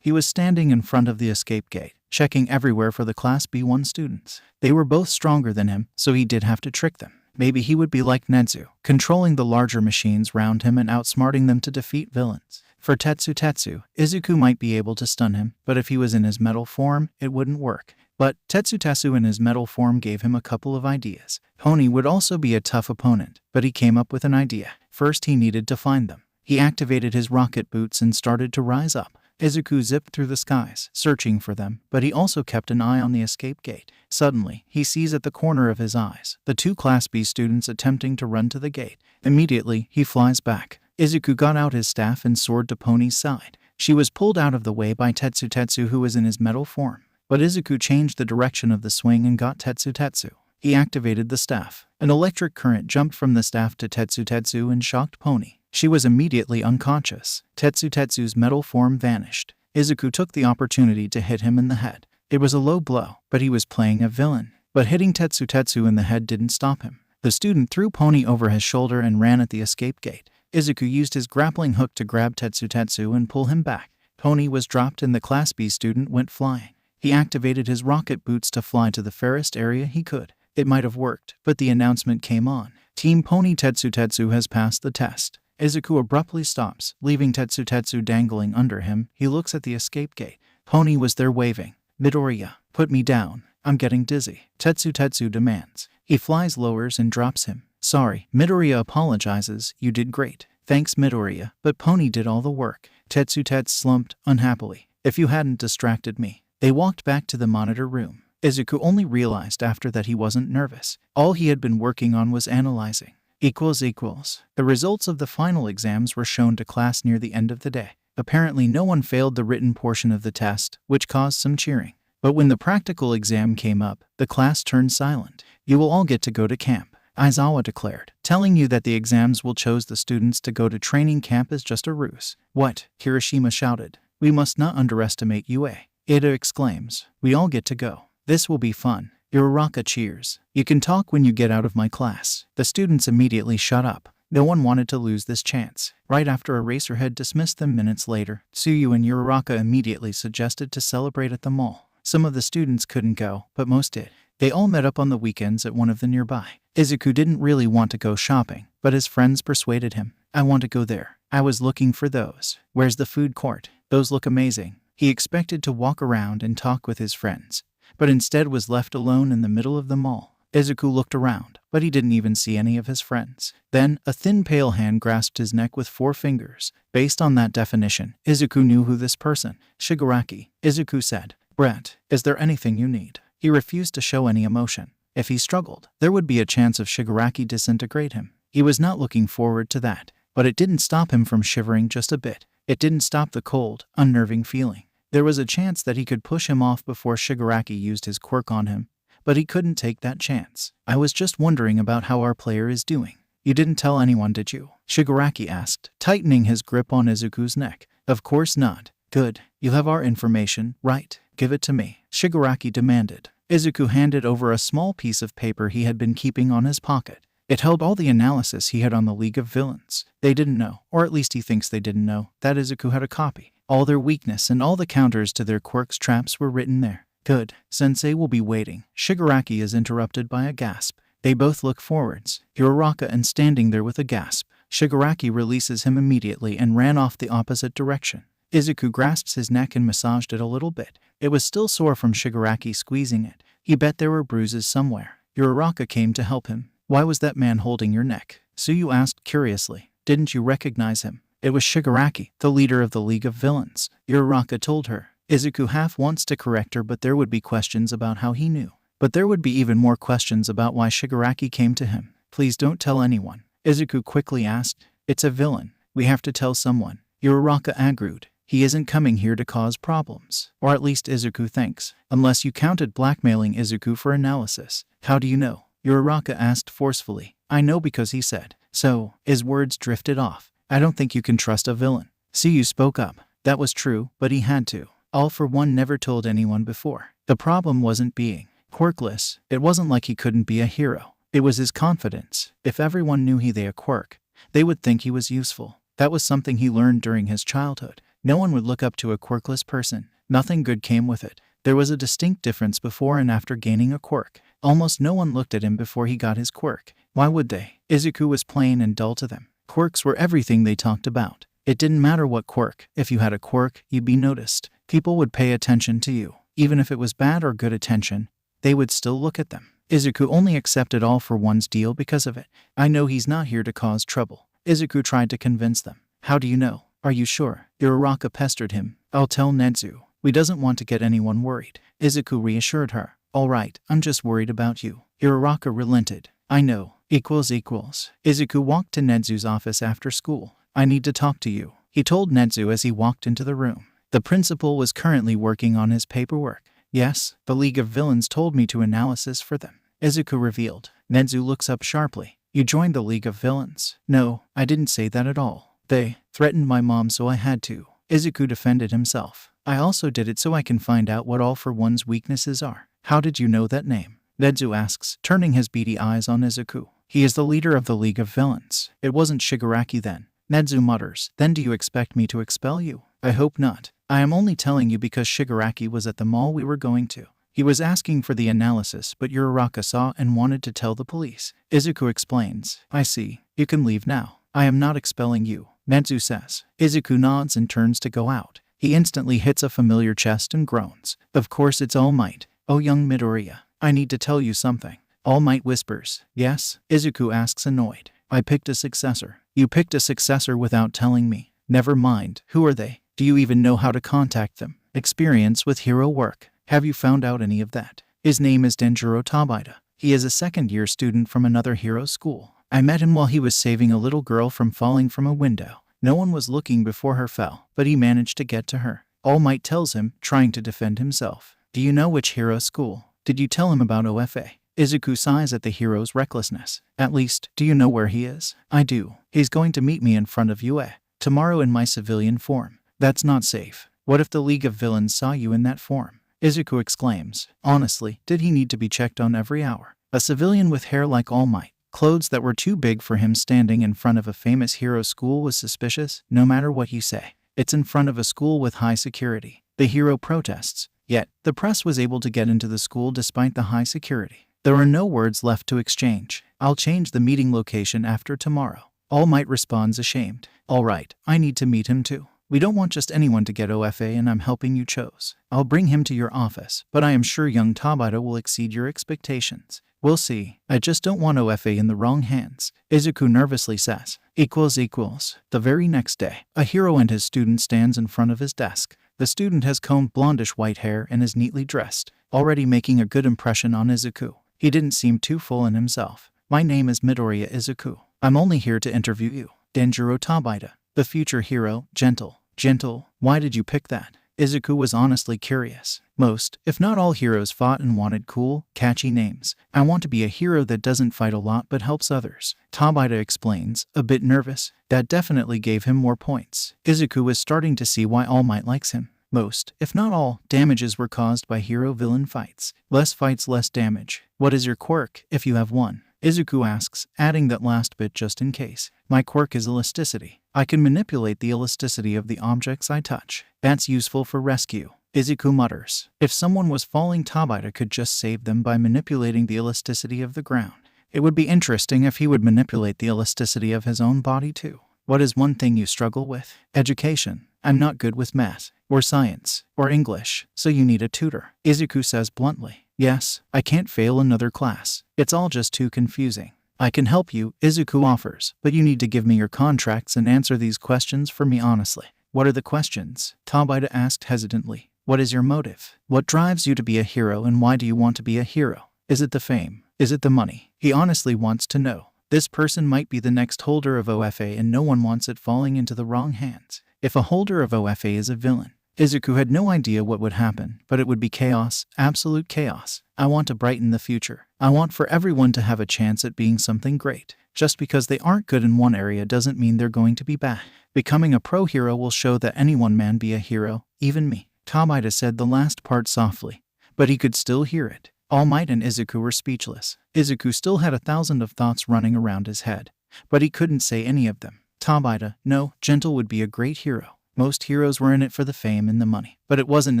He was standing in front of the escape gate, checking everywhere for the Class B1 students. They were both stronger than him, so he did have to trick them. Maybe he would be like Nezu, controlling the larger machines round him and outsmarting them to defeat villains. For Tetsu, Izuku might be able to stun him, but if he was in his metal form, it wouldn't work. But Tetsu in his metal form gave him a couple of ideas. Pony would also be a tough opponent, but he came up with an idea. First he needed to find them. He activated his rocket boots and started to rise up. Izuku zipped through the skies, searching for them, but he also kept an eye on the escape gate. Suddenly, he sees at the corner of his eyes the 2 Class B students attempting to run to the gate. Immediately, he flies back. Izuku got out his staff and soared to Pony's side. She was pulled out of the way by Tetsu, who was in his metal form. But Izuku changed the direction of the swing and got Tetsu. He activated the staff. An electric current jumped from the staff to Tetsu and shocked Pony. She was immediately unconscious. Tetsu's metal form vanished. Izuku took the opportunity to hit him in the head. It was a low blow, but he was playing a villain. But hitting Tetsu in the head didn't stop him. The student threw Pony over his shoulder and ran at the escape gate. Izuku used his grappling hook to grab Tetsu and pull him back. Pony was dropped and the Class B student went flying. He activated his rocket boots to fly to the fairest area he could. It might have worked, but the announcement came on. Team Pony Tetsu has passed the test. Izuku abruptly stops, leaving Tetsu dangling under him. He looks at the escape gate. Pony was there waving. Midoriya, put me down. I'm getting dizzy. Tetsu demands. He flies, lowers, and drops him. Sorry. Midoriya apologizes. You did great. Thanks, Midoriya, but Pony did all the work. Tetsu slumped unhappily. If you hadn't distracted me. They walked back to the monitor room. Izuku only realized after that he wasn't nervous. All he had been working on was analyzing. The results of the final exams were shown to class near the end of the day. Apparently no one failed the written portion of the test, which caused some cheering. But when the practical exam came up, the class turned silent. You will all get to go to camp, Aizawa declared. Telling you that the exams will choose the students to go to training camp is just a ruse. What? Kirishima shouted. We must not underestimate UA. Ida exclaims. We all get to go. This will be fun. Uraraka cheers. You can talk when you get out of my class. The students immediately shut up. No one wanted to lose this chance. Right after Eraserhead dismissed them minutes later, Tsuyu and Uraraka immediately suggested to celebrate at the mall. Some of the students couldn't go, but most did. They all met up on the weekends at one of the nearby. Izuku didn't really want to go shopping, but his friends persuaded him. I want to go there. I was looking for those. Where's the food court? Those look amazing. He expected to walk around and talk with his friends, but instead was left alone in the middle of the mall. Izuku looked around, but he didn't even see any of his friends. Then, a thin pale hand grasped his neck with 4 fingers. Based on that definition, Izuku knew who this person. Shigaraki. Izuku said, Brett, is there anything you need? He refused to show any emotion. If he struggled, there would be a chance of Shigaraki disintegrate him. He was not looking forward to that, but it didn't stop him from shivering just a bit. It didn't stop the cold, unnerving feeling. There was a chance that he could push him off before Shigaraki used his quirk on him, but he couldn't take that chance. I was just wondering about how our player is doing. You didn't tell anyone, did you? Shigaraki asked, tightening his grip on Izuku's neck. Of course not. Good. You have our information, right? Give it to me, Shigaraki demanded. Izuku handed over a small piece of paper he had been keeping on his pocket. It held all the analysis he had on the League of Villains. They didn't know, or at least he thinks they didn't know, that Izuku had a copy. All their weakness and all the counters to their quirks traps were written there. Good. Sensei will be waiting. Shigaraki is interrupted by a gasp. They both look forwards. Uraraka and standing there with a gasp. Shigaraki releases him immediately and ran off the opposite direction. Izuku grasps his neck and massaged it a little bit. It was still sore from Shigaraki squeezing it. He bet there were bruises somewhere. Uraraka came to help him. Why was that man holding your neck? Tsuyu asked curiously. Didn't you recognize him? It was Shigaraki, the leader of the League of Villains. Uraraka told her. Izuku half wants to correct her, but there would be questions about how he knew. But there would be even more questions about why Shigaraki came to him. Please don't tell anyone. Izuku quickly asked. It's a villain. We have to tell someone. Uraraka agreed. He isn't coming here to cause problems. Or at least Izuku thinks. Unless you counted blackmailing Izuku for analysis. How do you know? Uraraka asked forcefully. I know because he said. So, his words drifted off. I don't think you can trust a villain. Tsuyu spoke up. That was true, but he had to. All for one never told anyone before. The problem wasn't being quirkless. It wasn't like he couldn't be a hero. It was his confidence. If everyone knew he had a quirk, they would think he was useful. That was something he learned during his childhood. No one would look up to a quirkless person. Nothing good came with it. There was a distinct difference before and after gaining a quirk. Almost no one looked at him before he got his quirk. Why would they? Izuku was plain and dull to them. Quirks were everything they talked about. It didn't matter what quirk. If you had a quirk, you'd be noticed. People would pay attention to you. Even if it was bad or good attention, they would still look at them. Izuku only accepted All for One's deal because of it. I know he's not here to cause trouble. Izuku tried to convince them. How do you know? Are you sure? Uraraka pestered him. I'll tell Netsu. We doesn't want to get anyone worried. Izuku reassured her. All right, I'm just worried about you. Uraraka relented. I know. Izuku walked to Netsu's office after school. I need to talk to you, he told Netsu as he walked into the room. The principal was currently working on his paperwork. Yes, the League of Villains told me to analysis for them, Izuku revealed. Netsu looks up sharply. You joined the League of Villains? No, I didn't say that at all. They threatened my mom, so I had to. Izuku defended himself. I also did it so I can find out what All for One's weaknesses are. How did you know that name? Netsu asks, turning his beady eyes on Izuku. He is the leader of the League of Villains. It wasn't Shigaraki then. Nezu mutters, then do you expect me to expel you? I hope not. I am only telling you because Shigaraki was at the mall we were going to. He was asking for the analysis, but Uraraka saw and wanted to tell the police. Izuku explains. I see. You can leave now. I am not expelling you, Nezu says. Izuku nods and turns to go out. He instantly hits a familiar chest and groans. Of course it's All Might. Oh, young Midoriya, I need to tell you something. All Might whispers. Yes? Izuku asks annoyed. I picked a successor. You picked a successor without telling me. Never mind. Who are they? Do you even know how to contact them? Experience with hero work. Have you found out any of that? His name is Denjiro Tabata. He is a second-year student from another hero school. I met him while he was saving a little girl from falling from a window. No one was looking before her fell, but he managed to get to her. All Might tells him, trying to defend himself. Do you know which hero school? Did you tell him about OFA? Izuku sighs at the hero's recklessness. At least, do you know where he is? I do. He's going to meet me in front of UA. Tomorrow in my civilian form. That's not safe. What if the League of Villains saw you in that form? Izuku exclaims. Honestly, did he need to be checked on every hour? A civilian with hair like All Might, clothes that were too big for him standing in front of a famous hero school was suspicious, no matter what you say. It's in front of a school with high security. The hero protests. Yet, the press was able to get into the school despite the high security. There are no words left to exchange. I'll change the meeting location after tomorrow. All Might responds ashamed. All right, I need to meet him too. We don't want just anyone to get OFA and I'm helping you chose. I'll bring him to your office, but I am sure young Tabata will exceed your expectations. We'll see. I just don't want OFA in the wrong hands. Izuku nervously says. The very next day, a hero and his student stands in front of his desk. The student has combed blondish white hair and is neatly dressed, already making a good impression on Izuku. He didn't seem too full in himself. My name is Midoriya Izuku. I'm only here to interview you. Denjiro Tabata. The future hero, gentle. Gentle, why did you pick that? Izuku was honestly curious. Most, if not all heroes fought and wanted cool, catchy names. I want to be a hero that doesn't fight a lot but helps others. Tabata explains, a bit nervous. That definitely gave him more points. Izuku was starting to see why All Might likes him. Most, if not all, damages were caused by hero-villain fights. Less fights, less damage. What is your quirk, if you have one? Izuku asks, adding that last bit just in case. My quirk is elasticity. I can manipulate the elasticity of the objects I touch. That's useful for rescue. Izuku mutters. If someone was falling, Tabata could just save them by manipulating the elasticity of the ground. It would be interesting if he would manipulate the elasticity of his own body too. What is one thing you struggle with? Education. I'm not good with math, or science, or English, so you need a tutor. Izuku says bluntly. Yes, I can't fail another class. It's all just too confusing. I can help you, Izuku offers, but you need to give me your contracts and answer these questions for me honestly. What are the questions? Tabata asked hesitantly. What is your motive? What drives you to be a hero and why do you want to be a hero? Is it the fame? Is it the money? He honestly wants to know. This person might be the next holder of OFA and no one wants it falling into the wrong hands. If a holder of OFA is a villain, Izuku had no idea what would happen, but it would be chaos, absolute chaos. I want to brighten the future. I want for everyone to have a chance at being something great. Just because they aren't good in one area doesn't mean they're going to be bad. Becoming a pro hero will show that anyone can be a hero, even me. Tabata said the last part softly, but he could still hear it. All Might and Izuku were speechless. Izuku still had 1,000 of thoughts running around his head, but he couldn't say any of them. Tabata, no, Gentle would be a great hero. Most heroes were in it for the fame and the money, but it wasn't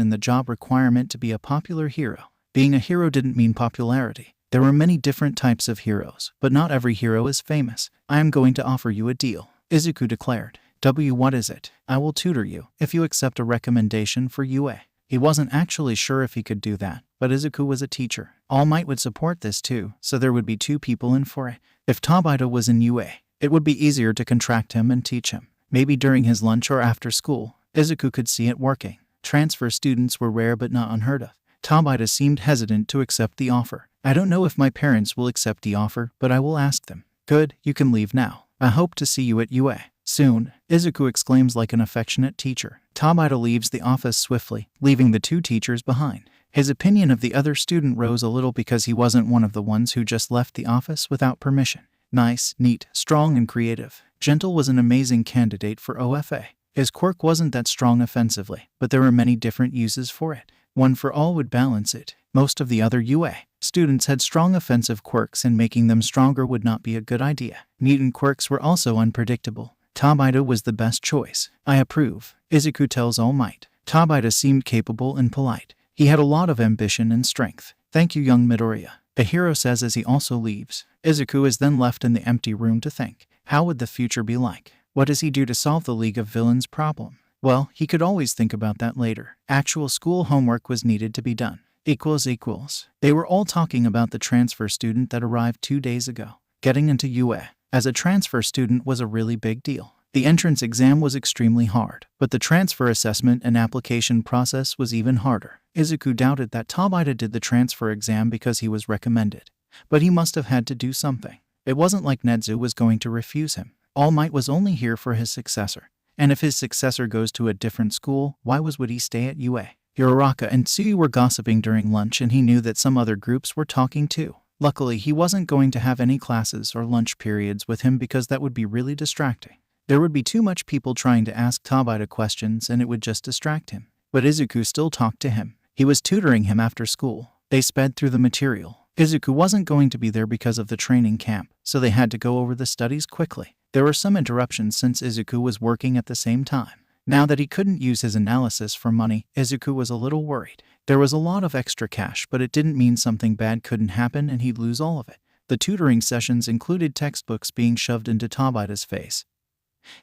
in the job requirement to be a popular hero. Being a hero didn't mean popularity. There were many different types of heroes, but not every hero is famous. I am going to offer you a deal, Izuku declared. What is it? I will tutor you, if you accept a recommendation for UA. He wasn't actually sure if he could do that, but Izuku was a teacher. All Might would support this too, so there would be 2 people in for it. If Tabata was in UA, it would be easier to contract him and teach him. Maybe during his lunch or after school, Izuku could see it working. Transfer students were rare but not unheard of. Tabata seemed hesitant to accept the offer. I don't know if my parents will accept the offer, but I will ask them. Good, you can leave now. I hope to see you at UA soon, Izuku exclaims like an affectionate teacher. Tabata leaves the office swiftly, leaving the 2 teachers behind. His opinion of the other student rose a little because he wasn't one of the ones who just left the office without permission. Nice, neat, strong, and creative. Gentle was an amazing candidate for OFA. His quirk wasn't that strong offensively, but there were many different uses for it. One for all would balance it. Most of the other UA students had strong offensive quirks and making them stronger would not be a good idea. Mutant quirks were also unpredictable. Tabata was the best choice. I approve, Izuku tells All Might. Tabata seemed capable and polite. He had a lot of ambition and strength. Thank you, young Midoriya, a hero says as he also leaves. Izuku is then left in the empty room to think. How would the future be like? What does he do to solve the League of Villains problem? Well, he could always think about that later. Actual school homework was needed to be done. They were all talking about the transfer student that arrived 2 days ago. Getting into UA as a transfer student was a really big deal. The entrance exam was extremely hard, but the transfer assessment and application process was even harder. Izuku doubted that Tabata did the transfer exam because he was recommended, but he must have had to do something. It wasn't like Netsu was going to refuse him. All Might was only here for his successor, and if his successor goes to a different school, why would he stay at UA? Uraraka and Tsuyu were gossiping during lunch, and he knew that some other groups were talking too. Luckily, he wasn't going to have any classes or lunch periods with him because that would be really distracting. There would be too much people trying to ask Tabata questions and it would just distract him. But Izuku still talked to him. He was tutoring him after school. They sped through the material. Izuku wasn't going to be there because of the training camp, so they had to go over the studies quickly. There were some interruptions since Izuku was working at the same time. Now that he couldn't use his analysis for money, Izuku was a little worried. There was a lot of extra cash, but it didn't mean something bad couldn't happen and he'd lose all of it. The tutoring sessions included textbooks being shoved into Tabata's face.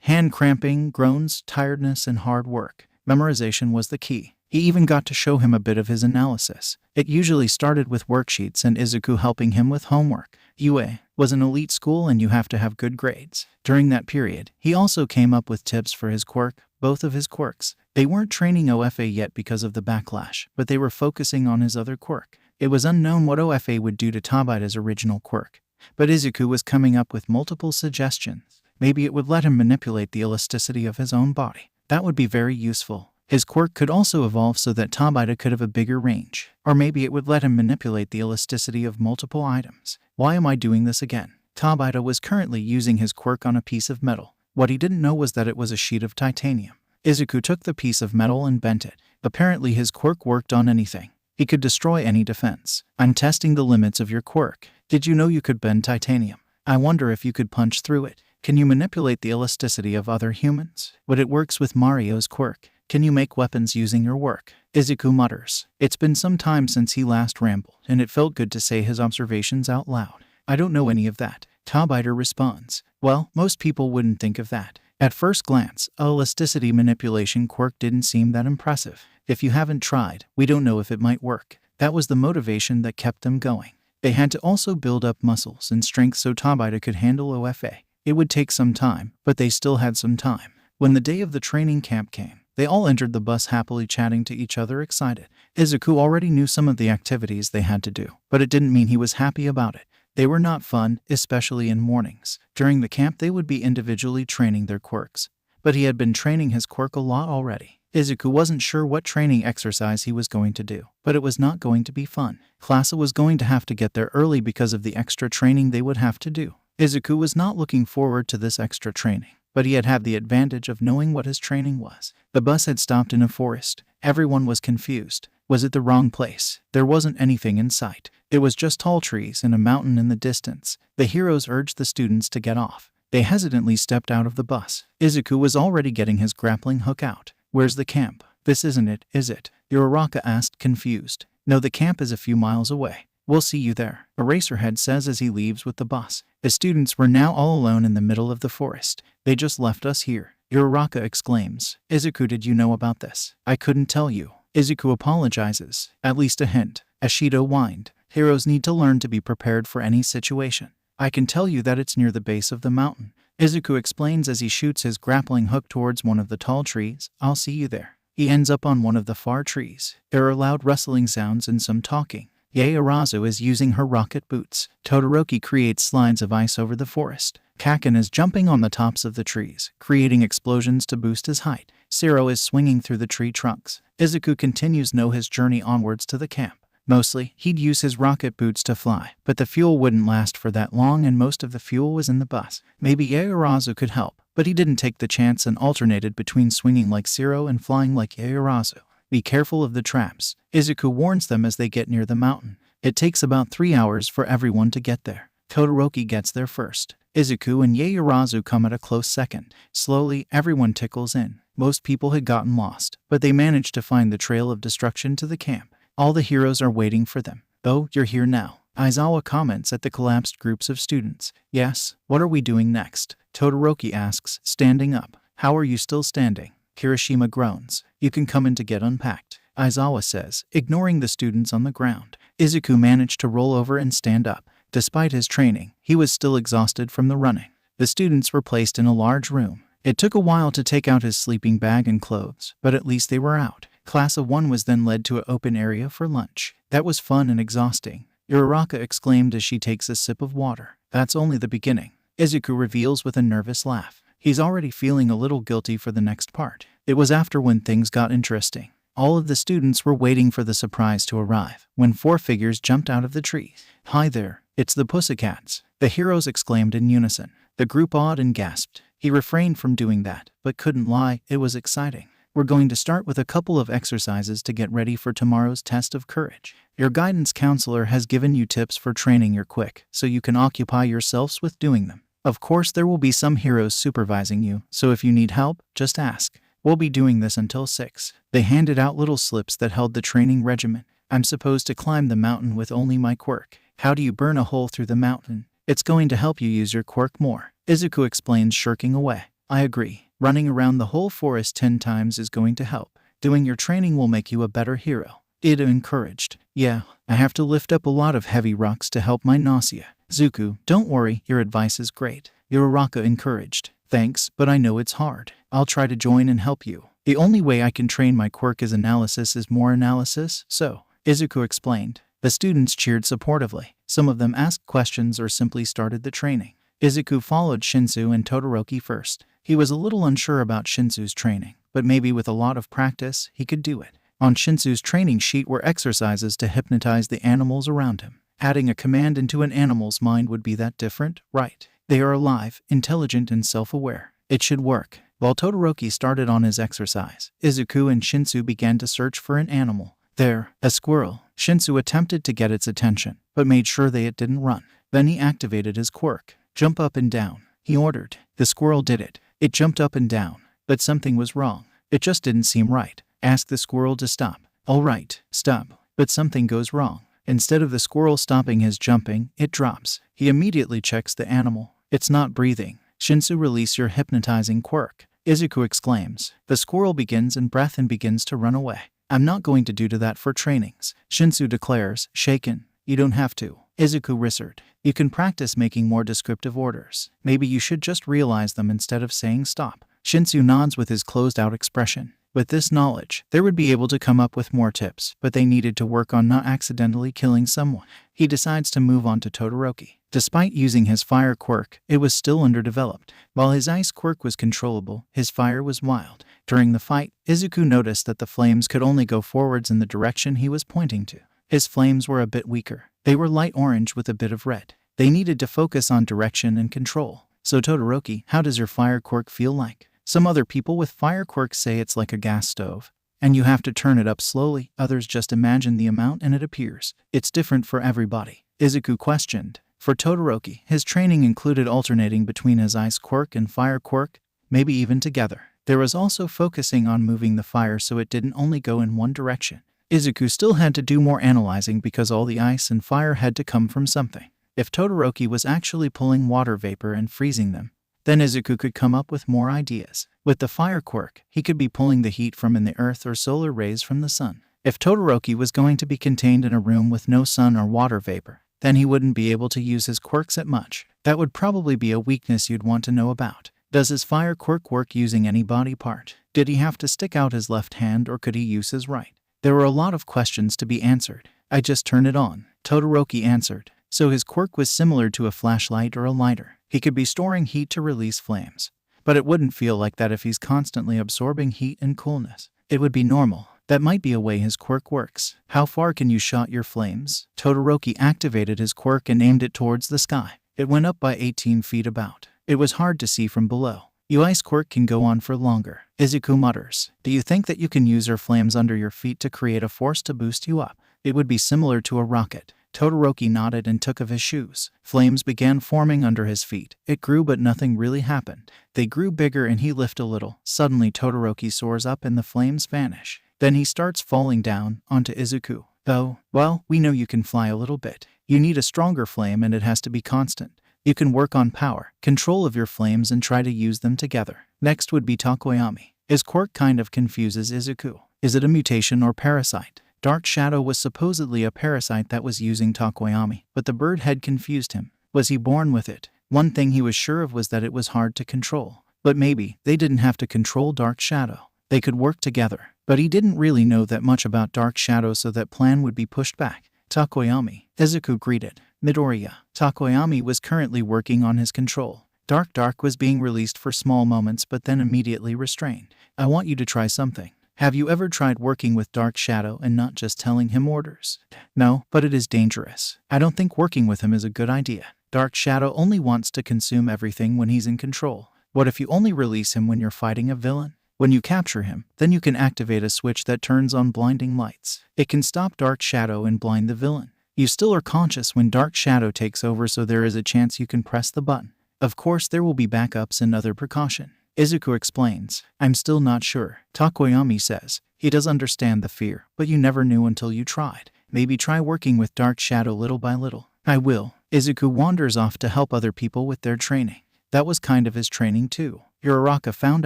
Hand cramping, groans, tiredness, and hard work. Memorization was the key. He even got to show him a bit of his analysis. It usually started with worksheets and Izuku helping him with homework. UA was an elite school and you have to have good grades. During that period, he also came up with tips for his quirk, both of his quirks. They weren't training OFA yet because of the backlash, but they were focusing on his other quirk. It was unknown what OFA would do to Tabata's original quirk, but Izuku was coming up with multiple suggestions. Maybe it would let him manipulate the elasticity of his own body. That would be very useful. His quirk could also evolve so that Tabata could have a bigger range. Or maybe it would let him manipulate the elasticity of multiple items. Why am I doing this again? Tabata was currently using his quirk on a piece of metal. What he didn't know was that it was a sheet of titanium. Izuku took the piece of metal and bent it. Apparently his quirk worked on anything. He could destroy any defense. I'm testing the limits of your quirk. Did you know you could bend titanium? I wonder if you could punch through it. Can you manipulate the elasticity of other humans? But it works with Mario's quirk. Can you make weapons using your work? Izuku mutters. It's been some time since he last rambled, and it felt good to say his observations out loud. I don't know any of that. Tabata responds. Well, most people wouldn't think of that. At first glance, a elasticity manipulation quirk didn't seem that impressive. If you haven't tried, we don't know if it might work. That was the motivation that kept them going. They had to also build up muscles and strength so Tabata could handle OFA. It would take some time, but they still had some time. When the day of the training camp came, they all entered the bus happily chatting to each other excited. Izuku already knew some of the activities they had to do, but it didn't mean he was happy about it. They were not fun, especially in mornings. During the camp they would be individually training their quirks, but he had been training his quirk a lot already. Izuku wasn't sure what training exercise he was going to do, but it was not going to be fun. Class was going to have to get there early because of the extra training they would have to do. Izuku was not looking forward to this extra training, but he had the advantage of knowing what his training was. The bus had stopped in a forest. Everyone was confused. Was it the wrong place? There wasn't anything in sight. It was just tall trees and a mountain in the distance. The heroes urged the students to get off. They hesitantly stepped out of the bus. Izuku was already getting his grappling hook out. Where's the camp? This isn't it, is it? Uraraka asked, confused. No, the camp is a few miles away. We'll see you there, Eraserhead says as he leaves with the bus. The students were now all alone in the middle of the forest. They just left us here, Uraraka exclaims. Izuku, did you know about this? I couldn't tell you. Izuku apologizes. At least a hint. Ashido whined. Heroes need to learn to be prepared for any situation. I can tell you that it's near the base of the mountain. Izuku explains as he shoots his grappling hook towards one of the tall trees. I'll see you there. He ends up on one of the far trees. There are loud rustling sounds and some talking. Yaoyorozu is using her rocket boots. Todoroki creates slides of ice over the forest. Kaken is jumping on the tops of the trees, creating explosions to boost his height. Zero is swinging through the tree trunks. Izuku continues his journey onwards to the camp. Mostly, he'd use his rocket boots to fly, but the fuel wouldn't last for that long and most of the fuel was in the bus. Maybe Yaoyorozu could help, but he didn't take the chance and alternated between swinging like Zero and flying like Yaoyorozu. Be careful of the traps. Izuku warns them as they get near the mountain. It takes about 3 hours for everyone to get there. Todoroki gets there first. Izuku and Yaoyorozu come at a close second. Slowly, everyone tickles in. Most people had gotten lost, but they managed to find the trail of destruction to the camp. All the heroes are waiting for them. "Oh, you're here now." Aizawa comments at the collapsed groups of students. "Yes, what are we doing next?" Todoroki asks, standing up. "How are you still standing?" Kirishima groans. "You can come in to get unpacked," Aizawa says, ignoring the students on the ground. Izuku managed to roll over and stand up. Despite his training, he was still exhausted from the running. The students were placed in a large room. It took a while to take out his sleeping bag and clothes, but at least they were out. Class of 1 was then led to an open area for lunch. That was fun and exhausting, Uraraka exclaimed as she takes a sip of water. "That's only the beginning," Izuku reveals with a nervous laugh. He's already feeling a little guilty for the next part. It was after when things got interesting. All of the students were waiting for the surprise to arrive, when 4 figures jumped out of the trees. "Hi there, it's the Pussycats," the heroes exclaimed in unison. The group awed and gasped. He refrained from doing that, but couldn't lie, it was exciting. "We're going to start with a couple of exercises to get ready for tomorrow's test of courage. Your guidance counselor has given you tips for training your Quick, so you can occupy yourselves with doing them. Of course, there will be some heroes supervising you, so if you need help, just ask. We'll be doing this until 6. They handed out little slips that held the training regimen. "I'm supposed to climb the mountain with only my Quirk. How do you burn a hole through the mountain? It's going to help you use your Quirk more," Izuku explains, shirking away. "I agree. Running around the whole forest 10 times is going to help. Doing your training will make you a better hero," Ida encouraged. "Yeah, I have to lift up a lot of heavy rocks to help my nausea." "Zuku, don't worry, your advice is great," Uraraka encouraged. "Thanks, but I know it's hard. I'll try to join and help you. The only way I can train my Quirk is analysis is more analysis, so," Izuku explained. The students cheered supportively. Some of them asked questions or simply started the training. Izuku followed Shinsu and Todoroki first. He was a little unsure about Shinsu's training, but maybe with a lot of practice, he could do it. On Shinsu's training sheet were exercises to hypnotize the animals around him. Adding a command into an animal's mind would be that different, right? They are alive, intelligent, and self-aware. It should work. While Todoroki started on his exercise, Izuku and Shinsu began to search for an animal. "There, a squirrel." Shinsu attempted to get its attention, but made sure it didn't run. Then he activated his Quirk. "Jump up and down," he ordered. The squirrel did it. It jumped up and down, but something was wrong. It just didn't seem right. Ask the squirrel to stop. "All right, stop." But something goes wrong. Instead of the squirrel stopping his jumping, it drops. He immediately checks the animal. "It's not breathing." "Shinsu, release your hypnotizing Quirk," Izuku exclaims. The squirrel begins in breath and begins to run away. "I'm not going to do that for trainings," Shinsu declares, shaken. "You don't have to," Izuku whispered. "You can practice making more descriptive orders. Maybe you should just realize them instead of saying stop." Shinsu nods with his closed-out expression. With this knowledge, they would be able to come up with more tips, but they needed to work on not accidentally killing someone. He decides to move on to Todoroki. Despite using his fire Quirk, it was still underdeveloped. While his ice Quirk was controllable, his fire was wild. During the fight, Izuku noticed that the flames could only go forwards in the direction he was pointing to. His flames were a bit weaker. They were light orange with a bit of red. They needed to focus on direction and control. "So Todoroki, how does your fire Quirk feel like?" "Some other people with fire Quirks say it's like a gas stove, and you have to turn it up slowly. Others just imagine the amount and it appears. It's different for everybody," Izuku questioned. For Todoroki, his training included alternating between his ice Quirk and fire Quirk, maybe even together. There was also focusing on moving the fire so it didn't only go in one direction. Izuku still had to do more analyzing because all the ice and fire had to come from something. If Todoroki was actually pulling water vapor and freezing them, then Izuku could come up with more ideas. With the fire Quirk, he could be pulling the heat from in the earth or solar rays from the sun. If Todoroki was going to be contained in a room with no sun or water vapor, then he wouldn't be able to use his Quirks at much. That would probably be a weakness you'd want to know about. Does his fire Quirk work using any body part? Did he have to stick out his left hand or could he use his right? There were a lot of questions to be answered. "I just turned it on," Todoroki answered. So his Quirk was similar to a flashlight or a lighter. He could be storing heat to release flames. But it wouldn't feel like that if he's constantly absorbing heat and coolness. It would be normal. That might be a way his Quirk works. "How far can you shot your flames?" Todoroki activated his Quirk and aimed it towards the sky. It went up by 18 feet about. It was hard to see from below. "Your ice Quirk can go on for longer," Izuku mutters. "Do you think that you can use your flames under your feet to create a force to boost you up? It would be similar to a rocket." Todoroki nodded and took off his shoes. Flames began forming under his feet. It grew but nothing really happened. They grew bigger and he lifted a little. Suddenly Todoroki soars up and the flames vanish. Then he starts falling down onto Izuku. Oh, well, we know you can fly a little bit. You need a stronger flame and it has to be constant. You can work on power, control of your flames and try to use them together. Next would be Takoyami. His quirk kind of confuses Izuku. Is it a mutation or parasite? Dark Shadow was supposedly a parasite that was using Takoyami, but the bird had confused him. Was he born with it? One thing he was sure of was that it was hard to control. But maybe they didn't have to control Dark Shadow. They could work together. But he didn't really know that much about Dark Shadow, so that plan would be pushed back. Takoyami. Izuku greeted. Midoriya. Takoyami was currently working on his control. Dark was being released for small moments but then immediately restrained. I want you to try something. Have you ever tried working with Dark Shadow and not just telling him orders? No, but it is dangerous. I don't think working with him is a good idea. Dark Shadow only wants to consume everything when he's in control. What if you only release him when you're fighting a villain? When you capture him, then you can activate a switch that turns on blinding lights. It can stop Dark Shadow and blind the villain. You still are conscious when Dark Shadow takes over, so there is a chance you can press the button. Of course, there will be backups and other precaution. Izuku explains. I'm still not sure. Takoyami says. He does understand the fear, but you never knew until you tried. Maybe try working with Dark Shadow little by little. I will. Izuku wanders off to help other people with their training. That was kind of his training too. Uraraka found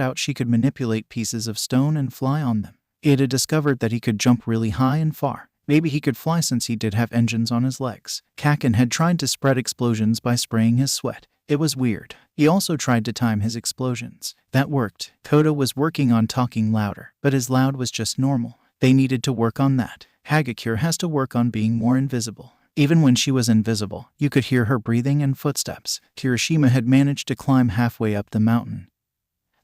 out she could manipulate pieces of stone and fly on them. It had discovered that he could jump really high and far. Maybe he could fly since he did have engines on his legs. Kaken had tried to spread explosions by spraying his sweat. It was weird. He also tried to time his explosions. That worked. Koda was working on talking louder, but his loud was just normal. They needed to work on that. Hagakure has to work on being more invisible. Even when she was invisible, you could hear her breathing and footsteps. Kirishima had managed to climb halfway up the mountain,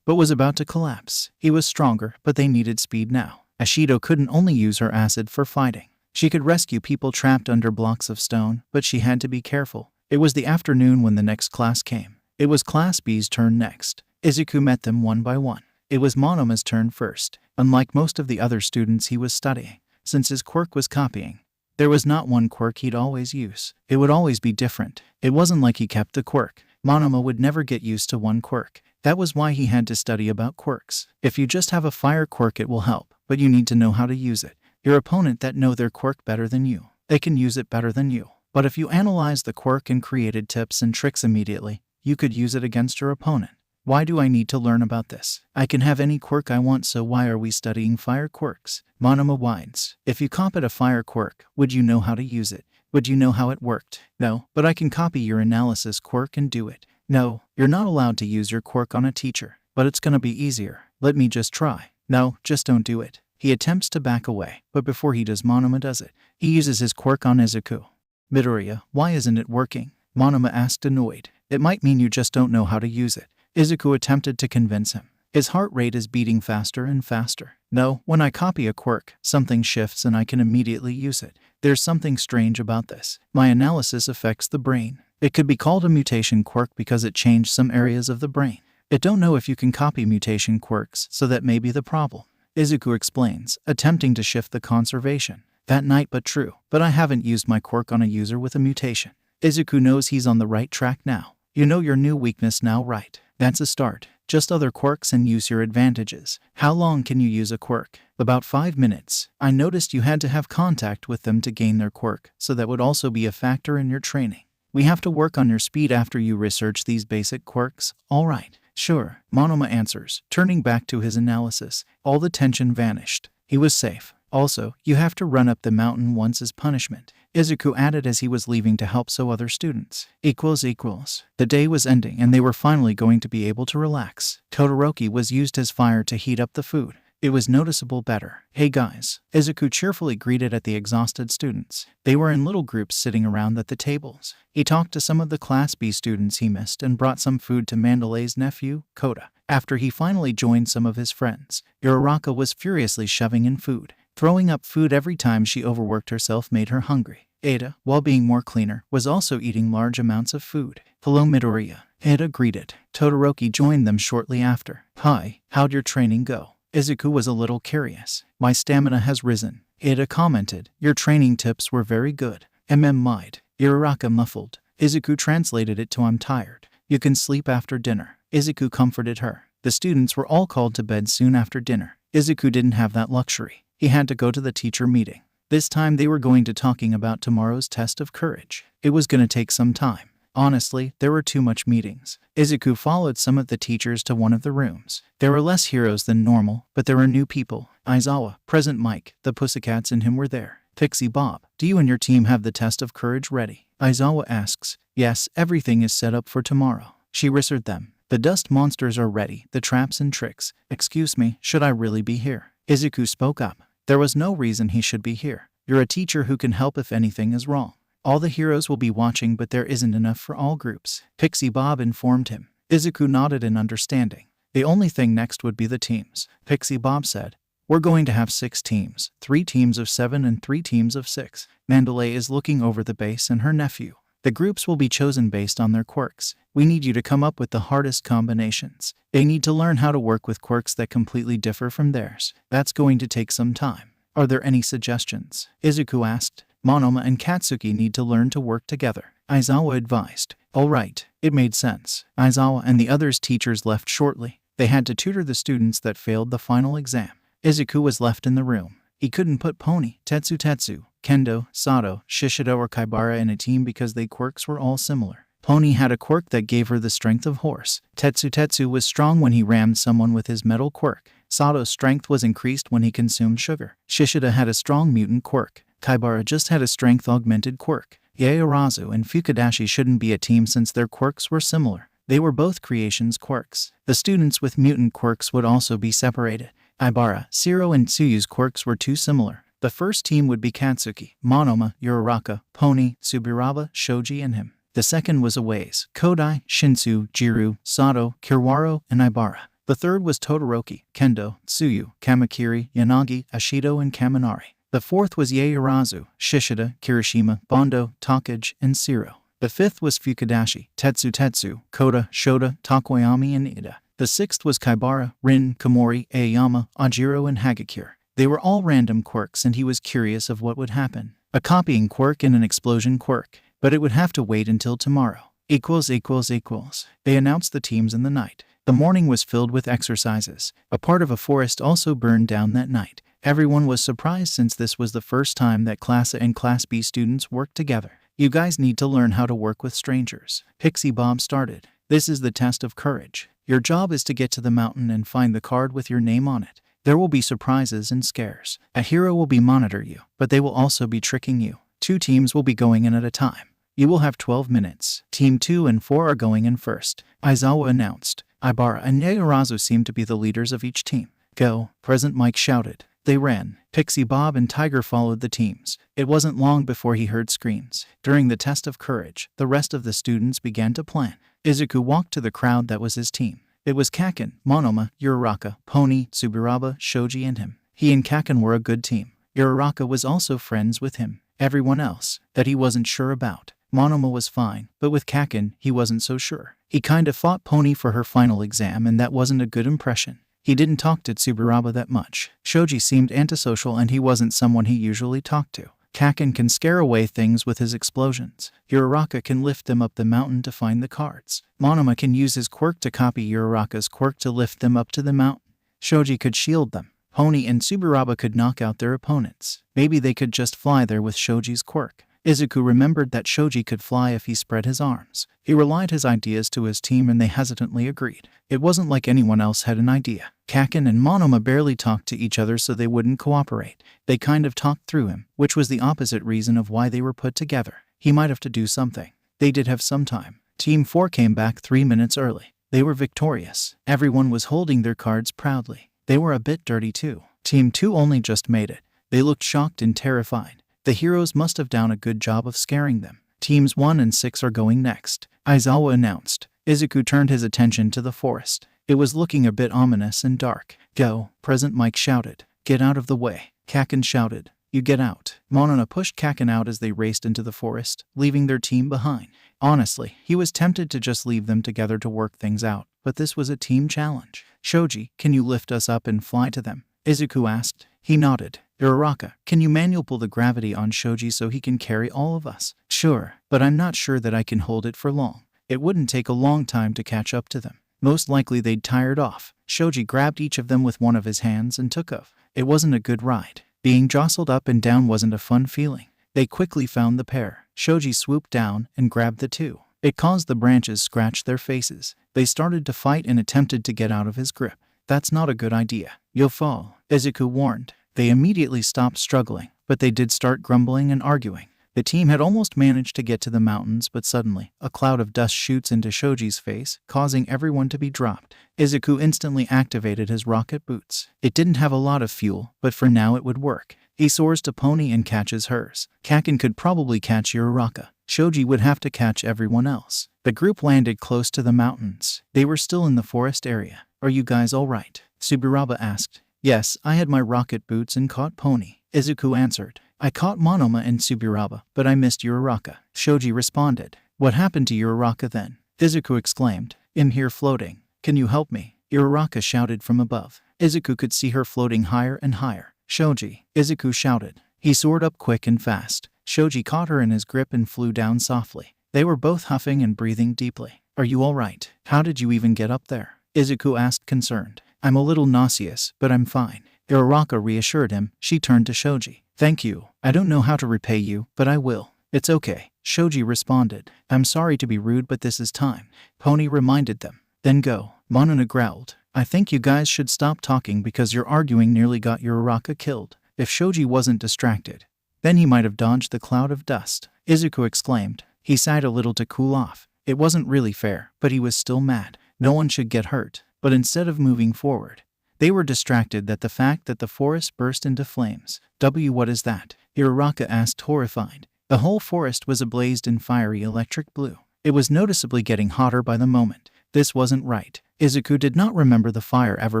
but was about to collapse. He was stronger, but they needed speed now. Ashido couldn't only use her acid for fighting. She could rescue people trapped under blocks of stone, but she had to be careful. It was the afternoon when the next class came. It was Class B's turn next. Izuku met them one by one. It was Monoma's turn first. Unlike most of the other students he was studying, since his quirk was copying, there was not one quirk he'd always use. It would always be different. It wasn't like he kept the quirk. Monoma would never get used to one quirk. That was why he had to study about quirks. If you just have a fire quirk, it will help, but you need to know how to use it. Your opponent that know their quirk better than you, they can use it better than you. But if you analyze the quirk and created tips and tricks immediately, you could use it against your opponent. Why do I need to learn about this? I can have any quirk I want, so why are we studying fire quirks? Monoma whines. If you copied a fire quirk, would you know how to use it? Would you know how it worked? No, but I can copy your analysis quirk and do it. No, you're not allowed to use your quirk on a teacher, but it's gonna be easier. Let me just try. No, just don't do it. He attempts to back away, but before he does, Monoma does it. He uses his quirk on Izuku. Midoriya, why isn't it working? Monoma asked, annoyed. It might mean you just don't know how to use it. Izuku attempted to convince him. His heart rate is beating faster and faster. No, when I copy a quirk, something shifts and I can immediately use it. There's something strange about this. My analysis affects the brain. It could be called a mutation quirk because it changed some areas of the brain. I don't know if you can copy mutation quirks, so that may be the problem. Izuku explains, attempting to shift the conservation. That night, but true. But I haven't used my quirk on a user with a mutation. Izuku knows he's on the right track now. You know your new weakness now, right? That's a start. Just other quirks and use your advantages. How long can you use a quirk? About 5 minutes. I noticed you had to have contact with them to gain their quirk, so that would also be a factor in your training. We have to work on your speed after you research these basic quirks. All right. Sure, Monoma answers, turning back to his analysis. All the tension vanished. He was safe. Also, you have to run up the mountain once as punishment. Izuku added as he was leaving to help other students. The day was ending and they were finally going to be able to relax. Todoroki was used as fire to heat up the food. It was noticeable better. Hey guys, Izuku cheerfully greeted at the exhausted students. They were in little groups sitting around at the tables. He talked to some of the Class B students he missed and brought some food to Mandalay's nephew, Koda. After he finally joined some of his friends, Uraraka was furiously shoving in food. Throwing up food every time she overworked herself made her hungry. Ada, while being more cleaner, was also eating large amounts of food. Hello Midoriya. Ada greeted. Todoroki joined them shortly after. Hi, how'd your training go? Izuku was a little curious. My stamina has risen. Ada commented. Your training tips were very good. Might. Uraraka muffled. Izuku translated it to I'm tired. You can sleep after dinner. Izuku comforted her. The students were all called to bed soon after dinner. Izuku didn't have that luxury. He had to go to the teacher meeting. This time they were going to talking about tomorrow's test of courage. It was going to take some time. Honestly, there were too much meetings. Izuku followed some of the teachers to one of the rooms. There were less heroes than normal, but there were new people. Aizawa, Present Mike, the Pussycats and him were there. Pixie Bob, do you and your team have the test of courage ready? Aizawa asks. Yes, everything is set up for tomorrow. She whispered them. The dust monsters are ready, the traps and tricks. Excuse me, should I really be here? Izuku spoke up. There was no reason he should be here. You're a teacher who can help if anything is wrong. All the heroes will be watching, but there isn't enough for all groups. Pixie Bob informed him. Izuku nodded in understanding. The only thing next would be the teams. Pixie Bob said, we're going to have 6 teams, 3 teams of 7 and 3 teams of 6. Mandalay is looking over the base and her nephew. The groups will be chosen based on their quirks. We need you to come up with the hardest combinations. They need to learn how to work with quirks that completely differ from theirs. That's going to take some time. Are there any suggestions? Izuku asked. Monoma and Katsuki need to learn to work together. Aizawa advised. All right, it made sense. Aizawa and the others' teachers left shortly. They had to tutor the students that failed the final exam. Izuku was left in the room. He couldn't put Pony, Tetsu, Kendo, Sato, Shishida or Kaibara in a team because their quirks were all similar. Pony had a quirk that gave her the strength of horse. Tetsu was strong when he rammed someone with his metal quirk. Sato's strength was increased when he consumed sugar. Shishida had a strong mutant quirk. Kaibara just had a strength-augmented quirk. Yaoyorozu and Fukudashi shouldn't be a team since their quirks were similar. They were both creations quirks. The students with mutant quirks would also be separated. Ibara, Zero and Tsuyu's quirks were too similar. The first team would be Katsuki, Monoma, Uraraka, Pony, Tsuburaba, Shoji and him. The second was Aways, Kodai, Shinsu, Jiru, Sato, Kiwaro, and Ibara. The third was Todoroki, Kendo, Tsuyu, Kamakiri, Yanagi, Ashido and Kaminari. The fourth was Yaoyorozu, Shishida, Kirishima, Bondo, Takage, and Zero. The fifth was Fukudashi, Tetsu, Koda, Shota, Takoyami, and Ida. The sixth was Kaibara, Rin, Komori, Aoyama, Ajiro, and Hagakure. They were all random quirks and he was curious of what would happen. A copying quirk and an explosion quirk. But it would have to wait until tomorrow. Equals. They announced the teams in the night. The morning was filled with exercises. A part of a forest also burned down that night. Everyone was surprised since this was the first time that Class A and Class B students worked together. You guys need to learn how to work with strangers. Pixie Bob started. This is the test of courage. Your job is to get to the mountain and find the card with your name on it. There will be surprises and scares. A hero will be monitor you, but they will also be tricking you. 2 teams will be going in at a time. You will have 12 minutes. Team 2 and 4 are going in first. Aizawa announced. Ibara and Yaoyorozu seemed to be the leaders of each team. Go, Present Mike shouted. They ran. Pixie Bob and Tiger followed the teams. It wasn't long before he heard screams. During the test of courage, the rest of the students began to plan. Izuku walked to the crowd that was his team. It was Kaken, Monoma, Uraraka, Pony, Tsuburaba, Shoji and him. He and Kaken were a good team. Uraraka was also friends with him. Everyone else, that he wasn't sure about. Monoma was fine, but with Kaken, he wasn't so sure. He kind of fought Pony for her final exam and that wasn't a good impression. He didn't talk to Tsuburaba that much. Shoji seemed antisocial and he wasn't someone he usually talked to. Kaken can scare away things with his explosions. Uraraka can lift them up the mountain to find the cards. Monoma can use his quirk to copy Uraraka's quirk to lift them up to the mountain. Shoji could shield them. Pony and Tsuburaba could knock out their opponents. Maybe they could just fly there with Shoji's quirk. Izuku remembered that Shoji could fly if he spread his arms. He relied his ideas to his team and they hesitantly agreed. It wasn't like anyone else had an idea. Kaken and Monoma barely talked to each other so they wouldn't cooperate. They kind of talked through him, which was the opposite reason of why they were put together. He might have to do something. They did have some time. Team 4 came back 3 minutes early. They were victorious. Everyone was holding their cards proudly. They were a bit dirty too. Team 2 only just made it. They looked shocked and terrified. The heroes must have done a good job of scaring them. Teams 1 and 6 are going next. Aizawa announced. Izuku turned his attention to the forest. It was looking a bit ominous and dark. Go, Present Mike shouted. Get out of the way. Kaken shouted. You get out. Monona pushed Kaken out as they raced into the forest, leaving their team behind. Honestly, he was tempted to just leave them together to work things out, but this was a team challenge. Shoji, can you lift us up and fly to them? Izuku asked. He nodded. Uraraka, can you manual pull the gravity on Shoji so he can carry all of us? Sure, but I'm not sure that I can hold it for long. It wouldn't take a long time to catch up to them. Most likely they'd tired off. Shoji grabbed each of them with one of his hands and took off. It wasn't a good ride. Being jostled up and down wasn't a fun feeling. They quickly found the pair. Shoji swooped down and grabbed the two. It caused the branches scratch their faces. They started to fight and attempted to get out of his grip. That's not a good idea. You'll fall, Izuku warned. They immediately stopped struggling, but they did start grumbling and arguing. The team had almost managed to get to the mountains, but suddenly, a cloud of dust shoots into Shoji's face, causing everyone to be dropped. Izuku instantly activated his rocket boots. It didn't have a lot of fuel, but for now it would work. He soars to Pony and catches hers. Kaken could probably catch Uraraka. Shoji would have to catch everyone else. The group landed close to the mountains. They were still in the forest area. Are you guys all right? Subaraba asked. Yes, I had my rocket boots and caught Pony, Izuku answered. I caught Monoma and Subaraba, but I missed Uraraka, Shoji responded. What happened to Uraraka then? Izuku exclaimed. I'm here floating. Can you help me? Uraraka shouted from above. Izuku could see her floating higher and higher. Shoji, Izuku shouted. He soared up quick and fast. Shoji caught her in his grip and flew down softly. They were both huffing and breathing deeply. Are you all right? How did you even get up there? Izuku asked concerned. I'm a little nauseous, but I'm fine. Uraraka reassured him. She turned to Shoji. Thank you. I don't know how to repay you, but I will. It's okay, Shoji responded. I'm sorry to be rude, but this is time. Pony reminded them. Then go. Monona growled. I think you guys should stop talking because your arguing nearly got Uraraka killed. If Shoji wasn't distracted, then he might have dodged the cloud of dust. Izuku exclaimed. He sighed a little to cool off. It wasn't really fair, but he was still mad. No one should get hurt. But instead of moving forward, they were distracted at the fact that the forest burst into flames. What is that? Uraraka asked, horrified. The whole forest was ablaze in fiery electric blue. It was noticeably getting hotter by the moment. This wasn't right. Izuku did not remember the fire ever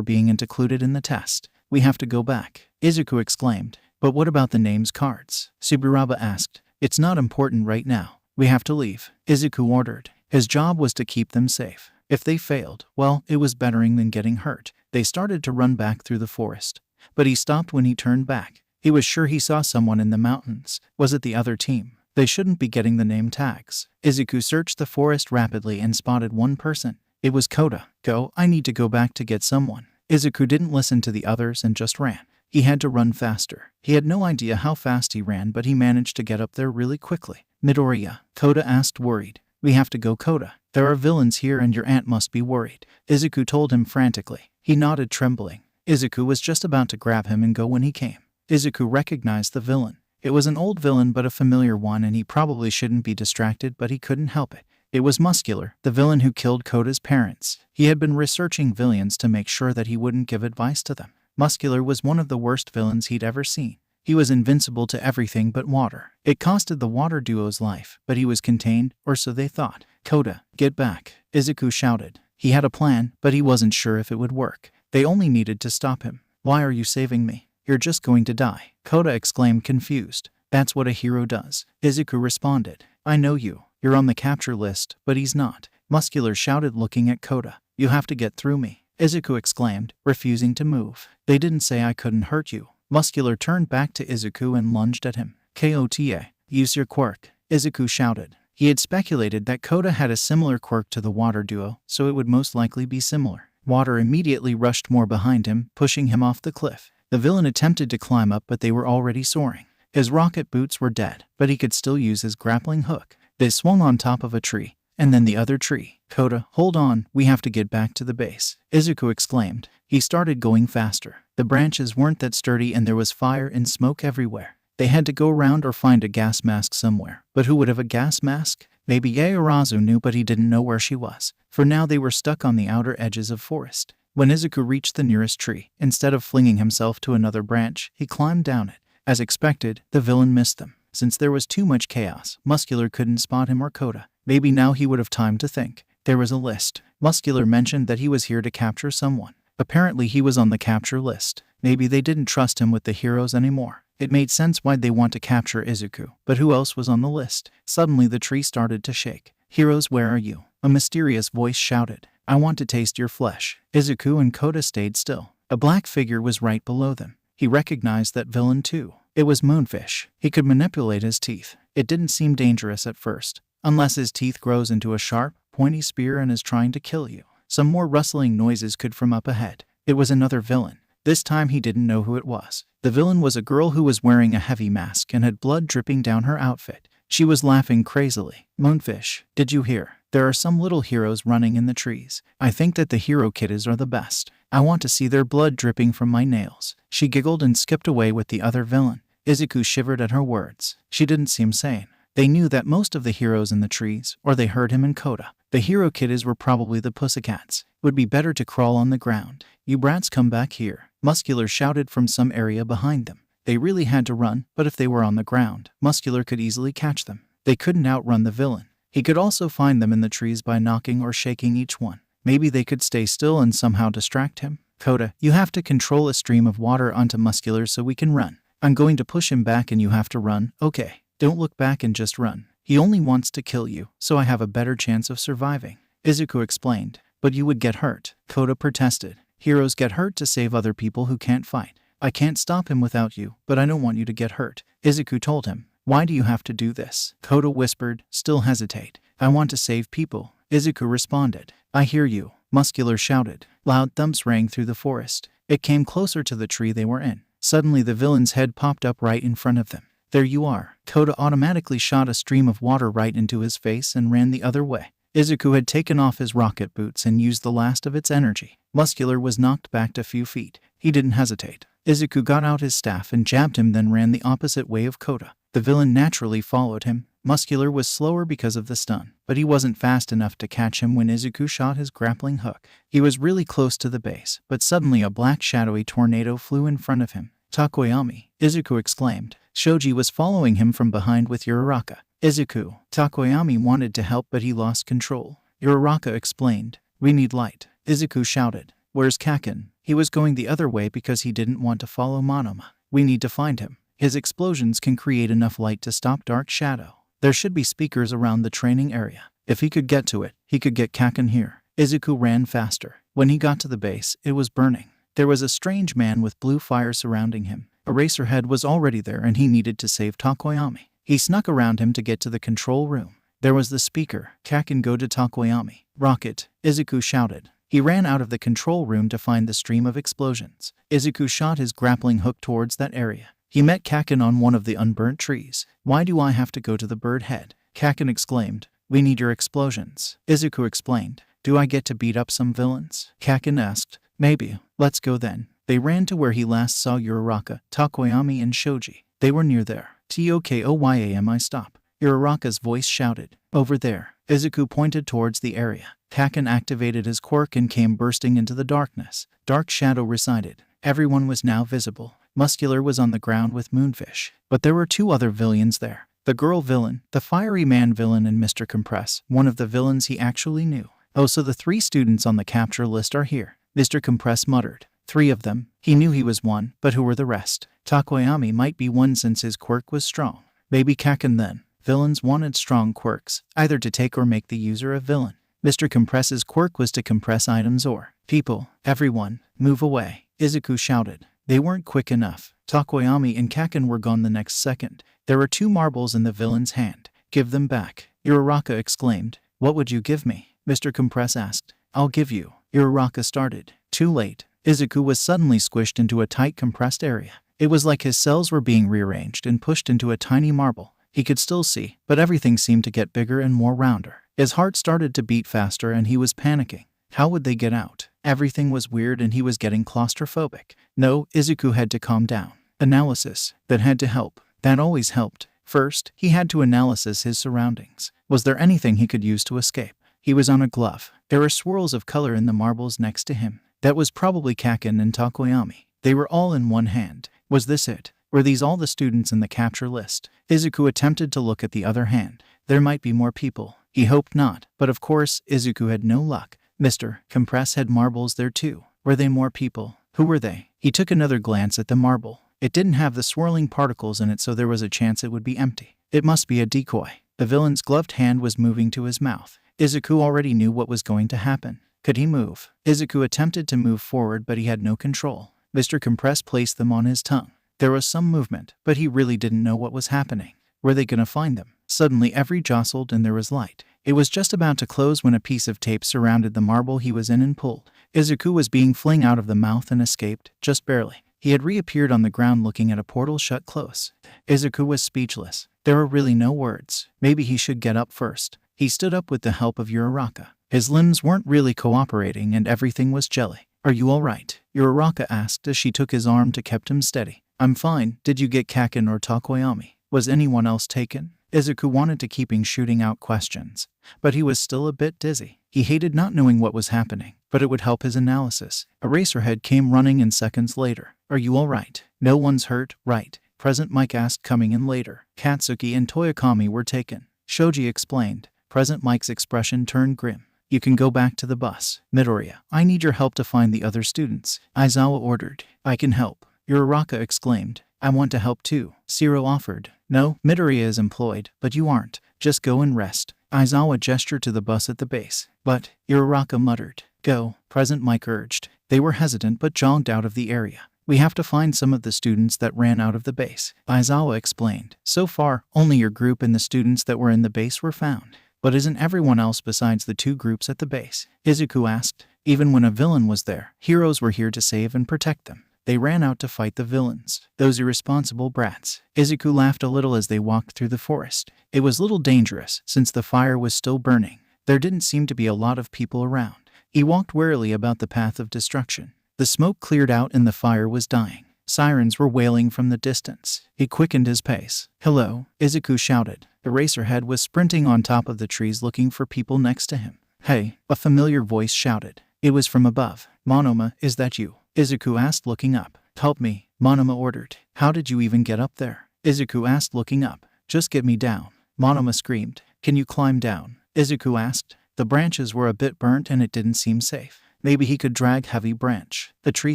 being included in the test. We have to go back, Izuku exclaimed. But what about the names cards? Subaraba asked. It's not important right now. We have to leave, Izuku ordered. His job was to keep them safe. If they failed, well, it was better than getting hurt. They started to run back through the forest. But he stopped when he turned back. He was sure he saw someone in the mountains. Was it the other team? They shouldn't be getting the name tags. Izuku searched the forest rapidly and spotted one person. It was Kota. Go, I need to go back to get someone. Izuku didn't listen to the others and just ran. He had to run faster. He had no idea how fast he ran, but he managed to get up there really quickly. Midoriya, Kota asked, worried. We have to go, Kota. There are villains here and your aunt must be worried. Izuku told him frantically. He nodded, trembling. Izuku was just about to grab him and go when he came. Izuku recognized the villain. It was an old villain but a familiar one, and he probably shouldn't be distracted, but he couldn't help it. It was Muscular, the villain who killed Kota's parents. He had been researching villains to make sure that he wouldn't give advice to them. Muscular was one of the worst villains he'd ever seen. He was invincible to everything but water. It costed the water duo's life, but he was contained, or so they thought. Kota, get back, Izuku shouted. He had a plan, but he wasn't sure if it would work. They only needed to stop him. Why are you saving me? You're just going to die, Kota exclaimed, confused. That's what a hero does, Izuku responded. I know you. You're on the capture list, but he's not. Muscular shouted, looking at Kota. You have to get through me, Izuku exclaimed, refusing to move. They didn't say I couldn't hurt you. Muscular turned back to Izuku and lunged at him. Kota, use your quirk, Izuku shouted. He had speculated that Kota had a similar quirk to the water duo, so it would most likely be similar. Water immediately rushed more behind him, pushing him off the cliff. The villain attempted to climb up, but they were already soaring. His rocket boots were dead, but he could still use his grappling hook. They swung on top of a tree, and then the other tree. Kota, hold on, we have to get back to the base, Izuku exclaimed. He started going faster. The branches weren't that sturdy and there was fire and smoke everywhere. They had to go around or find a gas mask somewhere. But who would have a gas mask? Maybe Yaorazu knew, but he didn't know where she was. For now they were stuck on the outer edges of forest. When Izuku reached the nearest tree, instead of flinging himself to another branch, he climbed down it. As expected, the villain missed them. Since there was too much chaos, Muscular couldn't spot him or Kota. Maybe now he would have time to think. There was a list. Muscular mentioned that he was here to capture someone. Apparently he was on the capture list. Maybe they didn't trust him with the heroes anymore. It made sense why'd they want to capture Izuku. But who else was on the list? Suddenly the tree started to shake. Heroes, where are you? A mysterious voice shouted. I want to taste your flesh. Izuku and Kota stayed still. A black figure was right below them. He recognized that villain too. It was Moonfish. He could manipulate his teeth. It didn't seem dangerous at first, unless his teeth grows into a sharp, pointy spear and is trying to kill you. Some more rustling noises could from up ahead. It was another villain. This time he didn't know who it was. The villain was a girl who was wearing a heavy mask and had blood dripping down her outfit. She was laughing crazily. Moonfish, did you hear? There are some little heroes running in the trees. I think that the hero kiddies are the best. I want to see their blood dripping from my nails. She giggled and skipped away with the other villain. Izuku shivered at her words. She didn't seem sane. They knew that most of the heroes in the trees, or they heard him in Koda. The hero kiddies were probably the pussycats. Would be better to crawl on the ground. You brats come back here. Muscular shouted from some area behind them. They really had to run, but if they were on the ground, Muscular could easily catch them. They couldn't outrun the villain. He could also find them in the trees by knocking or shaking each one. Maybe they could stay still and somehow distract him. Koda, you have to control a stream of water onto Muscular so we can run. I'm going to push him back and you have to run, okay? Don't look back and just run. He only wants to kill you, so I have a better chance of surviving. Izuku explained. But you would get hurt. Koda protested. Heroes get hurt to save other people who can't fight. I can't stop him without you, but I don't want you to get hurt. Izuku told him. Why do you have to do this? Koda whispered, still hesitate. I want to save people. Izuku responded. I hear you. Muscular shouted. Loud thumps rang through the forest. It came closer to the tree they were in. Suddenly the villain's head popped up right in front of them. There you are. Koda automatically shot a stream of water right into his face and ran the other way. Izuku had taken off his rocket boots and used the last of its energy. Muscular was knocked back a few feet. He didn't hesitate. Izuku got out his staff and jabbed him, then ran the opposite way of Koda. The villain naturally followed him. Muscular was slower because of the stun, but he wasn't fast enough to catch him when Izuku shot his grappling hook. He was really close to the base, but suddenly a black shadowy tornado flew in front of him. Takoyami, Izuku exclaimed. Shoji was following him from behind with Uraraka. Izuku. Takoyami wanted to help but he lost control. Uraraka explained. We need light. Izuku shouted. Where's Kaken? He was going the other way because he didn't want to follow Monoma. We need to find him. His explosions can create enough light to stop Dark Shadow. There should be speakers around the training area. If he could get to it, he could get Kaken here. Izuku ran faster. When he got to the base, it was burning. There was a strange man with blue fire surrounding him. Eraserhead was already there and he needed to save Takoyami. He snuck around him to get to the control room. There was the speaker. Kaken, go to Takoyami. Rocket, Izuku shouted. He ran out of the control room to find the stream of explosions. Izuku shot his grappling hook towards that area. He met Kaken on one of the unburnt trees. Why do I have to go to the bird head? Kaken exclaimed. We need your explosions. Izuku explained. Do I get to beat up some villains? Kaken asked. Maybe. Let's go then. They ran to where he last saw Uraraka, Takoyami, and Shoji. They were near there. Tokoyami, stop. Uraraka's voice shouted. Over there. Izuku pointed towards the area. Kaken activated his quirk and came bursting into the darkness. Dark Shadow receded. Everyone was now visible. Muscular was on the ground with Moonfish. But there were two other villains there. The girl villain, the fiery man villain, and Mr. Compress, one of the villains he actually knew. Oh, so the 3 students on the capture list are here. Mr. Compress muttered. 3 of them. He knew he was one, but who were the rest? Takoyami might be one since his quirk was strong. Maybe Kaken then. Villains wanted strong quirks, either to take or make the user a villain. Mr. Compress's quirk was to compress items or people. Everyone, move away. Izuku shouted. They weren't quick enough. Takoyami and Kaken were gone the next second. There were 2 marbles in the villain's hand. Give them back. Uraraka exclaimed. What would you give me? Mr. Compress asked. I'll give you. Uraraka started. Too late. Izuku was suddenly squished into a tight compressed area. It was like his cells were being rearranged and pushed into a tiny marble. He could still see, but everything seemed to get bigger and more rounder. His heart started to beat faster and he was panicking. How would they get out? Everything was weird and he was getting claustrophobic. No, Izuku had to calm down. Analysis. That had to help. That always helped. First, he had to analyze his surroundings. Was there anything he could use to escape? He was on a glove. There were swirls of color in the marbles next to him. That was probably Kaken and Takoyami. They were all in one hand. Was this it? Were these all the students in the capture list? Izuku attempted to look at the other hand. There might be more people. He hoped not, but of course, Izuku had no luck. Mr. Compress had marbles there too. Were they more people? Who were they? He took another glance at the marble. It didn't have the swirling particles in it, so there was a chance it would be empty. It must be a decoy. The villain's gloved hand was moving to his mouth. Izuku already knew what was going to happen. Could he move? Izuku attempted to move forward, but he had no control. Mr. Compress placed them on his tongue. There was some movement, but he really didn't know what was happening. Were they gonna find them? Suddenly every jostled and there was light. It was just about to close when a piece of tape surrounded the marble he was in and pulled. Izuku was being flung out of the mouth and escaped, just barely. He had reappeared on the ground looking at a portal shut close. Izuku was speechless. There were really no words. Maybe he should get up first. He stood up with the help of Uraraka. His limbs weren't really cooperating and everything was jelly. Are you alright? Uraraka asked as she took his arm to keep him steady. I'm fine. Did you get Kaken or Takoyami? Was anyone else taken? Izuku wanted to keep shooting out questions, but he was still a bit dizzy. He hated not knowing what was happening, but it would help his analysis. Eraserhead came running in seconds later. Are you alright? No one's hurt, right? Present Mike asked coming in later. Katsuki and Toyokami were taken. Shoji explained. Present Mike's expression turned grim. You can go back to the bus. Midoriya, I need your help to find the other students. Aizawa ordered. I can help. Uraraka exclaimed. I want to help too. Shiro offered. No, Midoriya is employed, but you aren't. Just go and rest. Aizawa gestured to the bus at the base. But, Uraraka muttered. Go, Present Mike urged. They were hesitant but jogged out of the area. We have to find some of the students that ran out of the base. Aizawa explained. So far, only your group and the students that were in the base were found. But isn't everyone else besides the two groups at the base? Izuku asked. Even when a villain was there, heroes were here to save and protect them. They ran out to fight the villains. Those irresponsible brats. Izuku laughed a little as they walked through the forest. It was little dangerous, since the fire was still burning. There didn't seem to be a lot of people around. He walked warily about the path of destruction. The smoke cleared out and the fire was dying. Sirens were wailing from the distance. He quickened his pace. Hello, Izuku shouted. Eraserhead was sprinting on top of the trees looking for people next to him. Hey, a familiar voice shouted. It was from above. Monoma, is that you? Izuku asked looking up. Help me, Monoma ordered. How did you even get up there? Izuku asked looking up. Just get me down. Monoma screamed. Can you climb down? Izuku asked. The branches were a bit burnt and it didn't seem safe. Maybe he could drag heavy branch. The tree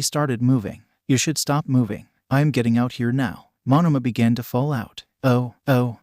started moving. You should stop moving. I am getting out here now. Monoma began to fall out. Oh.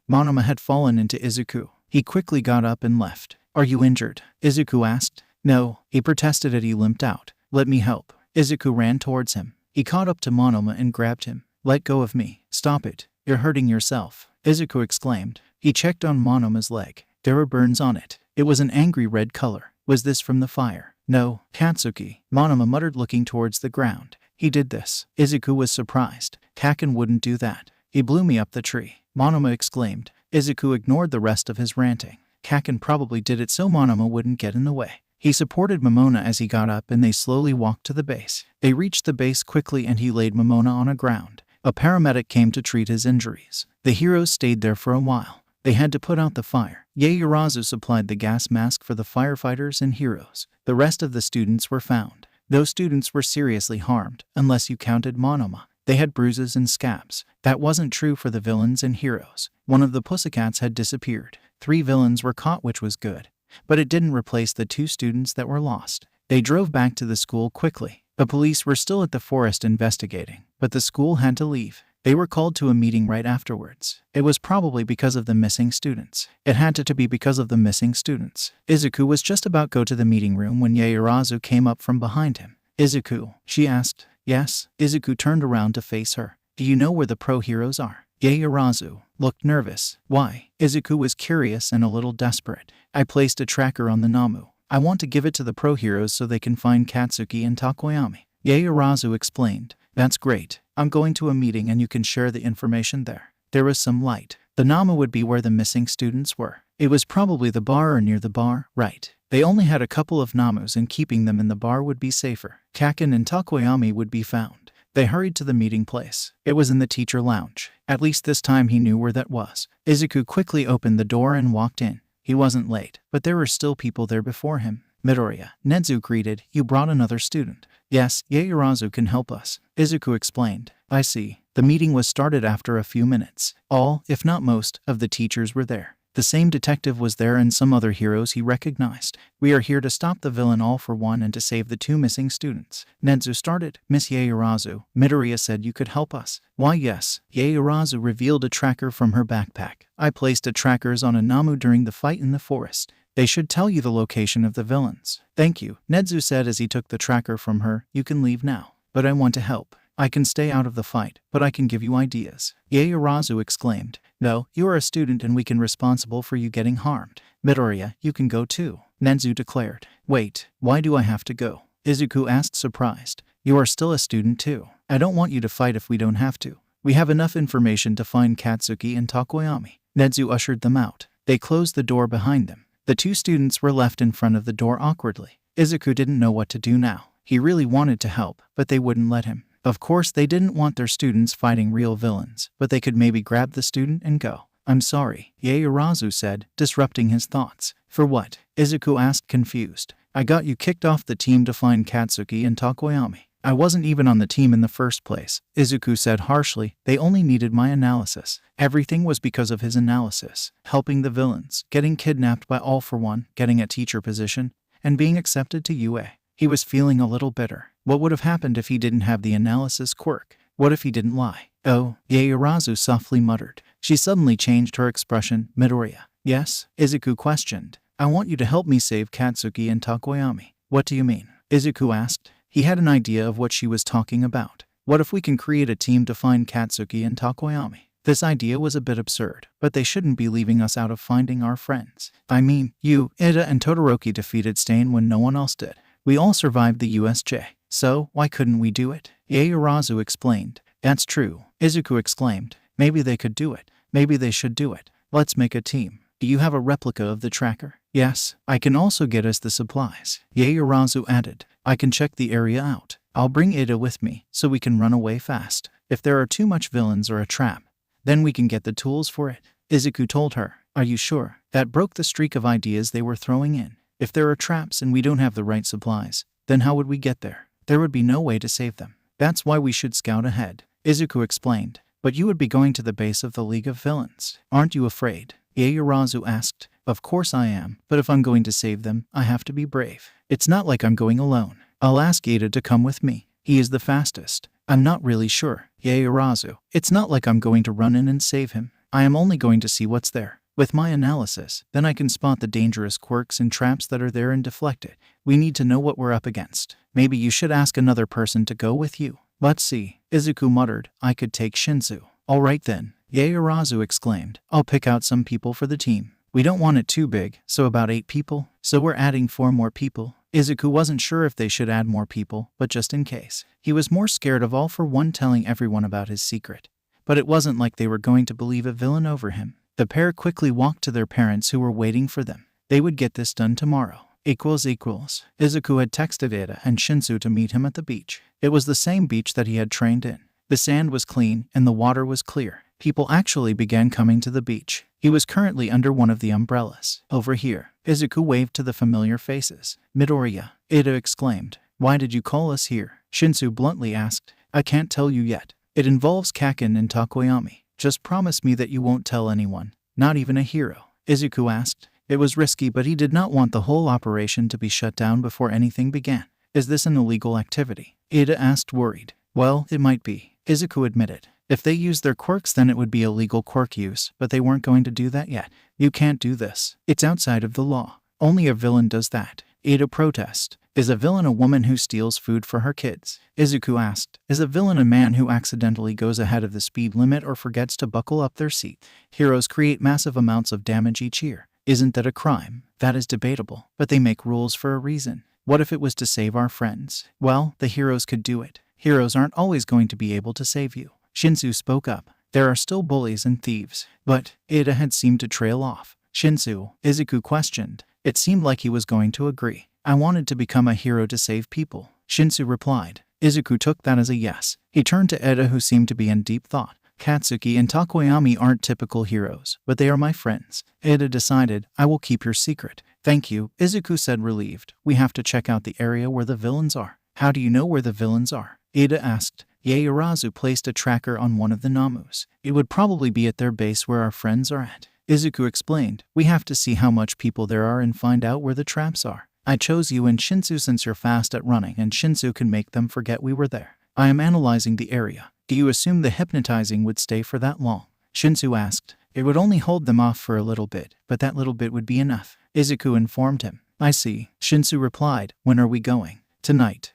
Monoma had fallen into Izuku. He quickly got up and left. Are you injured? Izuku asked. No, he protested as he limped out. Let me help. Izuku ran towards him. He caught up to Monoma and grabbed him. Let go of me. Stop it. You're hurting yourself. Izuku exclaimed. He checked on Monoma's leg. There were burns on it. It was an angry red color. Was this from the fire? No, Katsuki. Monoma muttered looking towards the ground. He did this. Izuku was surprised. Kaken wouldn't do that. He blew me up the tree. Monoma exclaimed. Izuku ignored the rest of his ranting. Kaken probably did it so Monoma wouldn't get in the way. He supported Momona as he got up and they slowly walked to the base. They reached the base quickly and he laid Momona on a ground. A paramedic came to treat his injuries. The heroes stayed there for a while. They had to put out the fire. Yaoyorozu supplied the gas mask for the firefighters and heroes. The rest of the students were found. Those students were seriously harmed, unless you counted Monoma. They had bruises and scabs. That wasn't true for the villains and heroes. One of the pussycats had disappeared. 3 villains were caught, which was good. But it didn't replace the 2 students that were lost. They drove back to the school quickly. The police were still at the forest investigating, but the school had to leave. They were called to a meeting right afterwards. It was probably because of the missing students. It had to be because of the missing students. Izuku was just about to go to the meeting room when Yaoyorozu came up from behind him. Izuku, she asked. Yes. Izuku turned around to face her. Do you know where the pro heroes are? Yaoyorozu looked nervous. Why? Izuku was curious and a little desperate. I placed a tracker on the Namu. I want to give it to the pro heroes so they can find Katsuki and Takoyami. Yaoyorozu explained. That's great. I'm going to a meeting and you can share the information there. There was some light. The Namu would be where the missing students were. It was probably the bar or near the bar, right? They only had a couple of Namus and keeping them in the bar would be safer. Kaken and Takoyami would be found. They hurried to the meeting place. It was in the teacher lounge. At least this time he knew where that was. Izuku quickly opened the door and walked in. He wasn't late, but there were still people there before him. Midoriya, Nezu greeted. You brought another student. Yes, Yaoyorozu can help us. Izuku explained. I see. The meeting was started after a few minutes. All, if not most, of the teachers were there. The same detective was there and some other heroes he recognized. We are here to stop the villain all for one and to save the 2 missing students. Nezu started. Miss Yaoyorozu, Midoriya said you could help us. Why yes. Yaoyorozu revealed a tracker from her backpack. I placed trackers on a Namu during the fight in the forest. They should tell you the location of the villains. Thank you, Nezu said as he took the tracker from her. You can leave now. But I want to help. I can stay out of the fight, but I can give you ideas. Yaoyorozu exclaimed. No, you are a student and we can responsible for you getting harmed. Midoriya, you can go too, Nenzu declared. Wait, why do I have to go? Izuku asked surprised. You are still a student too. I don't want you to fight if we don't have to. We have enough information to find Katsuki and Tokoyami. Nenzu ushered them out. They closed the door behind them. The two students were left in front of the door awkwardly. Izuku didn't know what to do now. He really wanted to help, but they wouldn't let him. Of course, they didn't want their students fighting real villains, but they could maybe grab the student and go. I'm sorry, Yaoyorozu said, disrupting his thoughts. For what? Izuku asked confused. I got you kicked off the team to find Katsuki and Tokoyami. I wasn't even on the team in the first place, Izuku said harshly. They only needed my analysis. Everything was because of his analysis. Helping the villains, getting kidnapped by All for One, getting a teacher position, and being accepted to UA. He was feeling a little bitter. What would have happened if he didn't have the analysis quirk? What if he didn't lie? Oh, Yaoyorozu softly muttered. She suddenly changed her expression. Midoriya. Yes? Izuku questioned. I want you to help me save Katsuki and Tokoyami. What do you mean? Izuku asked. He had an idea of what she was talking about. What if we can create a team to find Katsuki and Tokoyami? This idea was a bit absurd, but they shouldn't be leaving us out of finding our friends. I mean, you, Ida, and Todoroki defeated Stain when no one else did. We all survived the USJ. So, why couldn't we do it? Yaoyorozu explained. That's true, Izuku exclaimed. Maybe they could do it. Maybe they should do it. Let's make a team. Do you have a replica of the tracker? Yes. I can also get us the supplies. Yaoyorozu added. I can check the area out. I'll bring Ida with me, so we can run away fast. If there are too much villains or a trap, then we can get the tools for it. Izuku told her. Are you sure? That broke the streak of ideas they were throwing in. If there are traps and we don't have the right supplies, then how would we get there? There would be no way to save them. That's why we should scout ahead, Izuku explained. But you would be going to the base of the League of Villains. Aren't you afraid? Yaoyorozu asked. Of course I am, but if I'm going to save them, I have to be brave. It's not like I'm going alone. I'll ask Ida to come with me. He is the fastest. I'm not really sure, Yaoyorozu. It's not like I'm going to run in and save him. I am only going to see what's there. With my analysis, then I can spot the dangerous quirks and traps that are there and deflect it. We need to know what we're up against. Maybe you should ask another person to go with you. Let's see, Izuku muttered. I could take Shinsu. All right then, Yaoyorozu exclaimed. I'll pick out some people for the team. We don't want it too big, so about 8 people. So we're adding 4 more people. Izuku wasn't sure if they should add more people, but just in case. He was more scared of All for One telling everyone about his secret. But it wasn't like they were going to believe a villain over him. The pair quickly walked to their parents who were waiting for them. They would get this done tomorrow. Izuku had texted Ida and Shinsu to meet him at the beach. It was the same beach that he had trained in. The sand was clean and the water was clear. People actually began coming to the beach. He was currently under one of the umbrellas. Over here, Izuku waved to the familiar faces. Midoriya, Ida exclaimed. Why did you call us here? Shinsu bluntly asked. I can't tell you yet. It involves Kaken and Tokoyami. Just promise me that you won't tell anyone, not even a hero, Izuku asked. It was risky, but he did not want the whole operation to be shut down before anything began. Is this an illegal activity? Ida asked worried. Well, it might be, Izuku admitted. If they used their quirks, then it would be illegal quirk use, but they weren't going to do that yet. You can't do this. It's outside of the law. Only a villain does that. Ida protested. Is a villain a woman who steals food for her kids? Izuku asked. Is a villain a man who accidentally goes ahead of the speed limit or forgets to buckle up their seat? Heroes create massive amounts of damage each year. Isn't that a crime? That is debatable, but they make rules for a reason. What if it was to save our friends? Well, the heroes could do it. Heroes aren't always going to be able to save you. Shinsu spoke up. There are still bullies and thieves. But Ida had seemed to trail off. Shinsu, Izuku questioned. It seemed like he was going to agree. I wanted to become a hero to save people, Shinsu replied. Izuku took that as a yes. He turned to Ida, who seemed to be in deep thought. Katsuki and Tokoyami aren't typical heroes, but they are my friends. Ida decided. I will keep your secret. Thank you, Izuku said relieved. We have to check out the area where the villains are. How do you know where the villains are? Ida asked. Yaoyorozu placed a tracker on one of the Namus. It would probably be at their base where our friends are at. Izuku explained. We have to see how much people there are and find out where the traps are. I chose you and Shinsu since you're fast at running and Shinsu can make them forget we were there. I am analyzing the area. Do you assume the hypnotizing would stay for that long? Shinsu asked. It would only hold them off for a little bit, but that little bit would be enough. Izuku informed him. I see, Shinsu replied. When are we going? Tonight.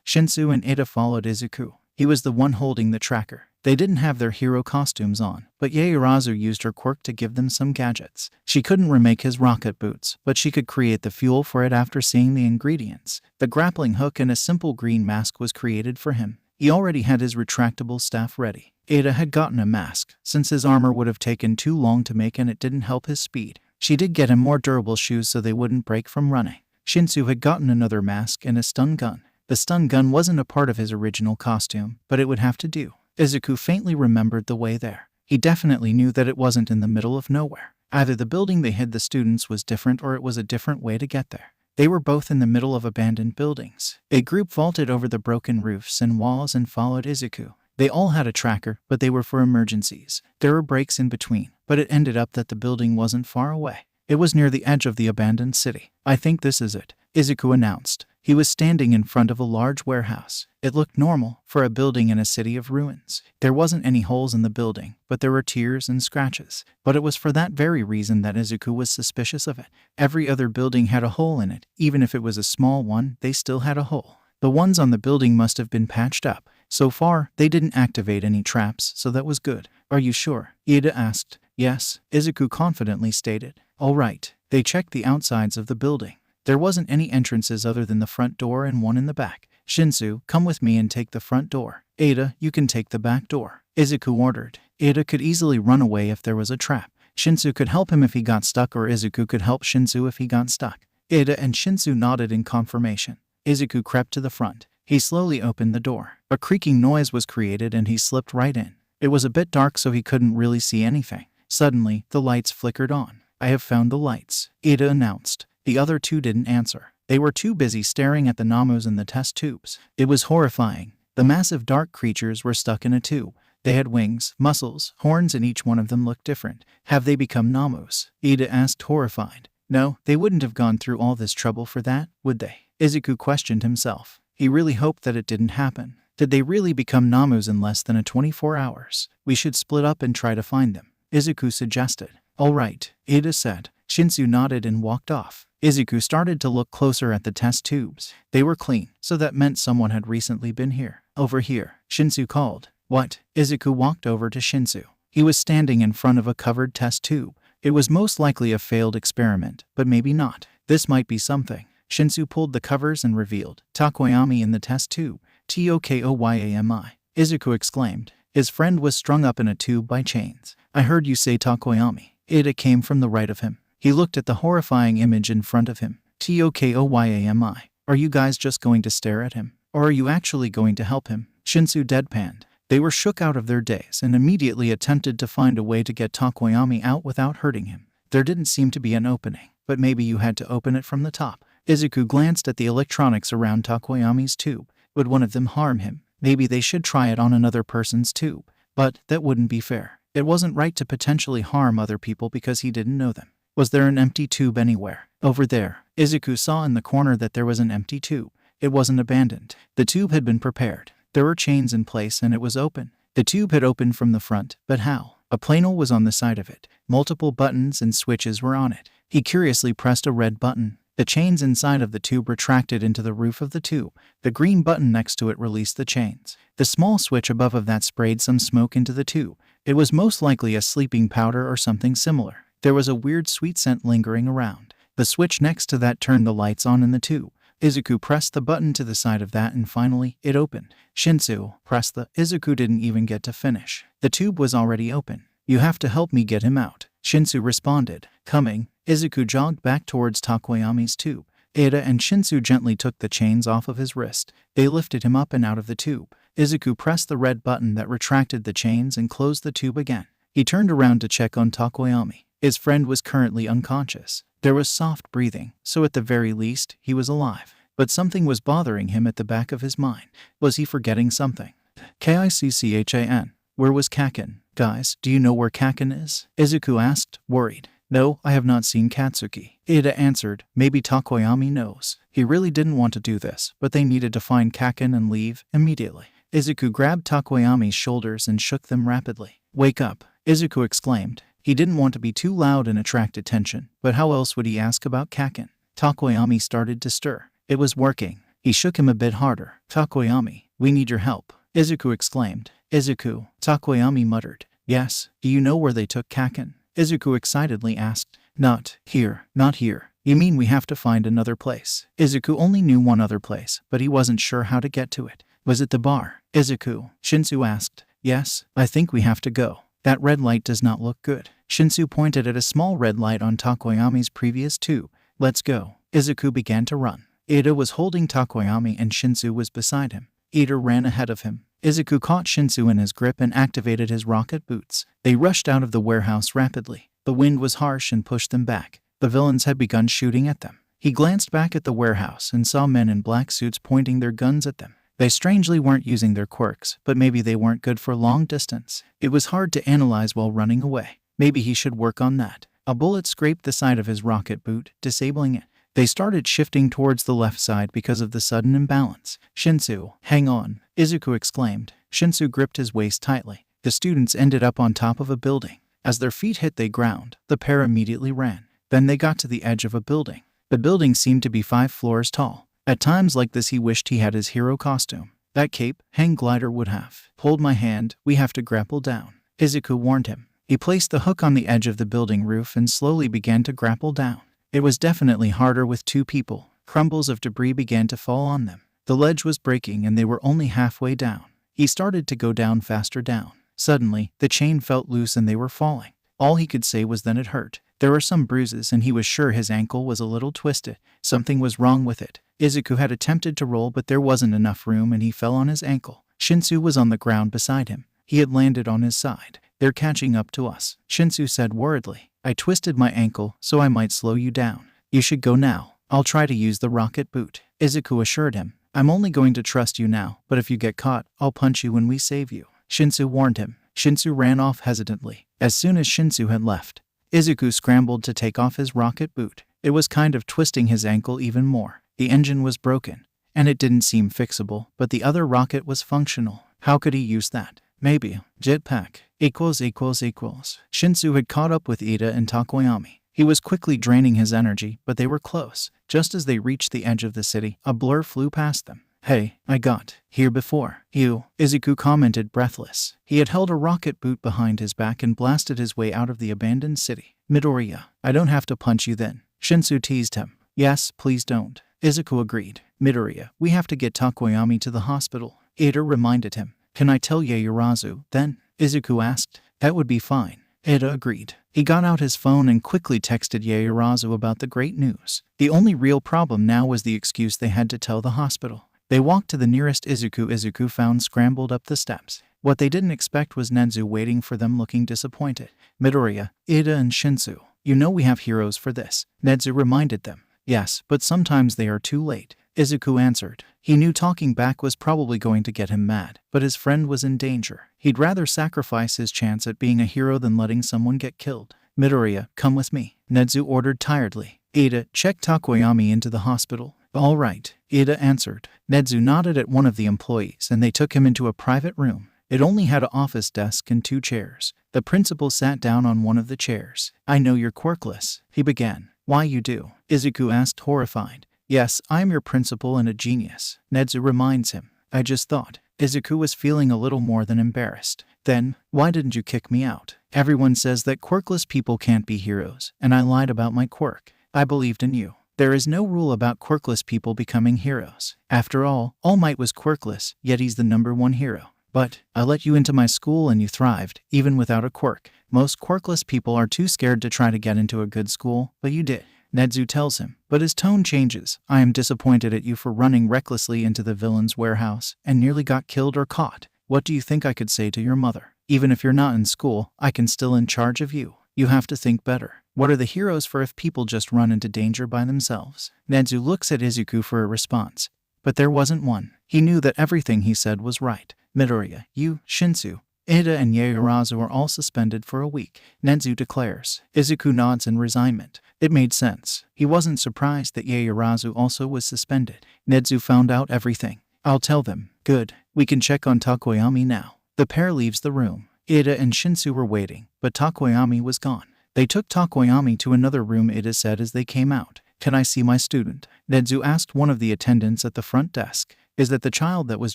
Shinsu and Ida followed Izuku. He was the one holding the tracker. They didn't have their hero costumes on, but Yaoyorozu used her quirk to give them some gadgets. She couldn't remake his rocket boots, but she could create the fuel for it after seeing the ingredients. The grappling hook and a simple green mask was created for him. He already had his retractable staff ready. Ada had gotten a mask, since his armor would have taken too long to make and it didn't help his speed. She did get him more durable shoes so they wouldn't break from running. Shinsu had gotten another mask and a stun gun. The stun gun wasn't a part of his original costume, but it would have to do. Izuku faintly remembered the way there. He definitely knew that it wasn't in the middle of nowhere. Either the building they hid the students was different or it was a different way to get there. They were both in the middle of abandoned buildings. A group vaulted over the broken roofs and walls and followed Izuku. They all had a tracker, but they were for emergencies. There were breaks in between, but it ended up that the building wasn't far away. It was near the edge of the abandoned city. "I think this is it," Izuku announced. He was standing in front of a large warehouse. It looked normal for a building in a city of ruins. There wasn't any holes in the building, but there were tears and scratches. But it was for that very reason that Izuku was suspicious of it. Every other building had a hole in it. Even if it was a small one, they still had a hole. The ones on the building must have been patched up. So far, they didn't activate any traps, so that was good. "Are you sure?" Ida asked. "Yes," Izuku confidently stated. "All right." They checked the outsides of the building. There wasn't any entrances other than the front door and one in the back. "Shinsu, come with me and take the front door. Ada, you can take the back door," Izuku ordered. Ada could easily run away if there was a trap. Shinsu could help him if he got stuck, or Izuku could help Shinsu if he got stuck. Ada and Shinsu nodded in confirmation. Izuku crept to the front. He slowly opened the door. A creaking noise was created and he slipped right in. It was a bit dark so he couldn't really see anything. Suddenly, the lights flickered on. "I have found the lights," Ida announced. The other two didn't answer. They were too busy staring at the Namus in the test tubes. It was horrifying. The massive dark creatures were stuck in a tube. They had wings, muscles, horns, and each one of them looked different. "Have they become Namus?" Ida asked, horrified. No, they wouldn't have gone through all this trouble for that, would they? Izuku questioned himself. He really hoped that it didn't happen. Did they really become Namus in less than 24 hours? "We should split up and try to find them," Izuku suggested. "All right," Ida said. Shinsu nodded and walked off. Izuku started to look closer at the test tubes. They were clean, so that meant someone had recently been here. "Over here," Shinsu called. "What?" Izuku walked over to Shinsu. He was standing in front of a covered test tube. It was most likely a failed experiment, but maybe not. This might be something. Shinsu pulled the covers and revealed Takoyami in the test tube. "Tokoyami," Izuku exclaimed. His friend was strung up in a tube by chains. "I heard you say Takoyami." Ida came from the right of him. He looked at the horrifying image in front of him. "Tokoyami. Are you guys just going to stare at him? Or are you actually going to help him?" Shinsu deadpanned. They were shook out of their daze and immediately attempted to find a way to get Takoyami out without hurting him. There didn't seem to be an opening, but maybe you had to open it from the top. Izuku glanced at the electronics around Takoyami's tube. Would one of them harm him? Maybe they should try it on another person's tube. But that wouldn't be fair. It wasn't right to potentially harm other people because he didn't know them. Was there an empty tube anywhere? Over there. Izuku saw in the corner that there was an empty tube. It wasn't abandoned. The tube had been prepared. There were chains in place and it was open. The tube had opened from the front, but how? A panel was on the side of it. Multiple buttons and switches were on it. He curiously pressed a red button. The chains inside of the tube retracted into the roof of the tube. The green button next to it released the chains. The small switch above of that sprayed some smoke into the tube. It was most likely a sleeping powder or something similar. There was a weird sweet scent lingering around. The switch next to that turned the lights on in the tube. Izuku pressed the button to the side of that and finally, it opened. Shinsu pressed the... Izuku didn't even get to finish. The tube was already open. "You have to help me get him out," Shinsu responded. Coming, Izuku jogged back towards Takoyami's tube. Ada and Shinsu gently took the chains off of his wrist. They lifted him up and out of the tube. Izuku pressed the red button that retracted the chains and closed the tube again. He turned around to check on Takoyami. His friend was currently unconscious. There was soft breathing, so at the very least, he was alive. But something was bothering him at the back of his mind. Was he forgetting something? Kicchan. Where was Kaken? Guys, do you know where Kaken is? Izuku asked, worried. No, I have not seen Katsuki. Ida answered, maybe Takoyami knows. He really didn't want to do this, but they needed to find Kaken and leave immediately. Izuku grabbed Takoyami's shoulders and shook them rapidly. Wake up, Izuku exclaimed. He didn't want to be too loud and attract attention, but how else would he ask about Kaken? Takoyami started to stir. It was working. He shook him a bit harder. "Takoyami, we need your help," Izuku exclaimed. "Izuku," Takoyami muttered. "Yes, do you know where they took Kaken?" Izuku excitedly asked. Not here, not here. You mean we have to find another place?" Izuku only knew one other place, but he wasn't sure how to get to it. "Was it the bar?" Izuku, Shinsu asked. "Yes, I think we have to go. That red light does not look good." Shinsu pointed at a small red light on Takoyami's previous tube. "Let's go." Izuku began to run. Ida was holding Takoyami and Shinsu was beside him. Ida ran ahead of him. Izuku caught Shinsu in his grip and activated his rocket boots. They rushed out of the warehouse rapidly. The wind was harsh and pushed them back. The villains had begun shooting at them. He glanced back at the warehouse and saw men in black suits pointing their guns at them. They strangely weren't using their quirks, but maybe they weren't good for long distance. It was hard to analyze while running away. Maybe he should work on that. A bullet scraped the side of his rocket boot, disabling it. They started shifting towards the left side because of the sudden imbalance. "Shinsu, hang on," Izuku exclaimed. Shinsu gripped his waist tightly. The students ended up on top of a building. As their feet hit the ground, the pair immediately ran. Then they got to the edge of a building. The building seemed to be 5 floors tall. At times like this he wished he had his hero costume. That cape, hang glider would have. "Hold my hand, we have to grapple down," Izuku warned him. He placed the hook on the edge of the building roof and slowly began to grapple down. It was definitely harder with 2 people. Crumbles of debris began to fall on them. The ledge was breaking and they were only halfway down. He started to go down faster down. Suddenly, the chain felt loose and they were falling. All he could say was then it hurt. There were some bruises and he was sure his ankle was a little twisted. Something was wrong with it. Izuku had attempted to roll but there wasn't enough room and he fell on his ankle. Shinsu was on the ground beside him. He had landed on his side. "They're catching up to us," Shinsu said worriedly. "I twisted my ankle, so I might slow you down. You should go now. I'll try to use the rocket boot," Izuku assured him. "I'm only going to trust you now, but if you get caught, I'll punch you when we save you," Shinsu warned him. Shinsu ran off hesitantly. As soon as Shinsu had left, Izuku scrambled to take off his rocket boot. It was kind of twisting his ankle even more. The engine was broken, and it didn't seem fixable, but the other rocket was functional. How could he use that? Maybe. Jetpack. Shinsu had caught up with Ida and Takoyami. He was quickly draining his energy, but they were close. Just as they reached the edge of the city, a blur flew past them. "Hey, I got here before you," Izuku commented breathless. He had held a rocket boot behind his back and blasted his way out of the abandoned city. "Midoriya, I don't have to punch you then," Shinsu teased him. "Yes, please don't," Izuku agreed. "Midoriya, we have to get Takoyami to the hospital," Ida reminded him. "Can I tell Yaoyorozu then?" Izuku asked. "That would be fine," Ida agreed. He got out his phone and quickly texted Yaoyorozu about the great news. The only real problem now was the excuse they had to tell the hospital. They walked to the nearest Izuku found scrambled up the steps. What they didn't expect was Nezu waiting for them looking disappointed. "Midoriya, Ida and Shinsu, you know we have heroes for this," Nezu reminded them. "Yes, but sometimes they are too late," Izuku answered. He knew talking back was probably going to get him mad, but his friend was in danger. He'd rather sacrifice his chance at being a hero than letting someone get killed. "Midoriya, come with me," Nezu ordered tiredly. "Ida, check Takoyami into the hospital." "All right," Ida answered. Nezu nodded at one of the employees and they took him into a private room. It only had an office desk and 2 chairs. The principal sat down on one of the chairs. "I know you're quirkless," he began. "Why you do?" Izuku asked horrified. "Yes, I am your principal and a genius," Nezu reminds him. "I just thought." Izuku was feeling a little more than embarrassed. "Then, why didn't you kick me out? Everyone says that quirkless people can't be heroes, and I lied about my quirk. I believed in you. There is no rule about quirkless people becoming heroes. After all Might was quirkless, yet he's the #1 hero. But I let you into my school and you thrived, even without a quirk. Most quirkless people are too scared to try to get into a good school, but you did," Nezu tells him. But his tone changes. "I am disappointed at you for running recklessly into the villain's warehouse and nearly got killed or caught. What do you think I could say to your mother? Even if you're not in school, I can still in charge of you. You have to think better. What are the heroes for if people just run into danger by themselves?" Nezu looks at Izuku for a response, but there wasn't one. He knew that everything he said was right. "Midoriya, you, Shinsu, Ida and Yaoyorozu are all suspended for a week," Nezu declares. Izuku nods in resignment. It made sense. He wasn't surprised that Yaoyorozu also was suspended. Nezu found out everything. "I'll tell them." "Good. We can check on Takoyami now." The pair leaves the room. Ida and Shinsu were waiting, but Takoyami was gone. They took Takoyami to another room, Ida said as they came out. Can I see my student? Nedzu asked one of the attendants at the front desk. Is that the child that was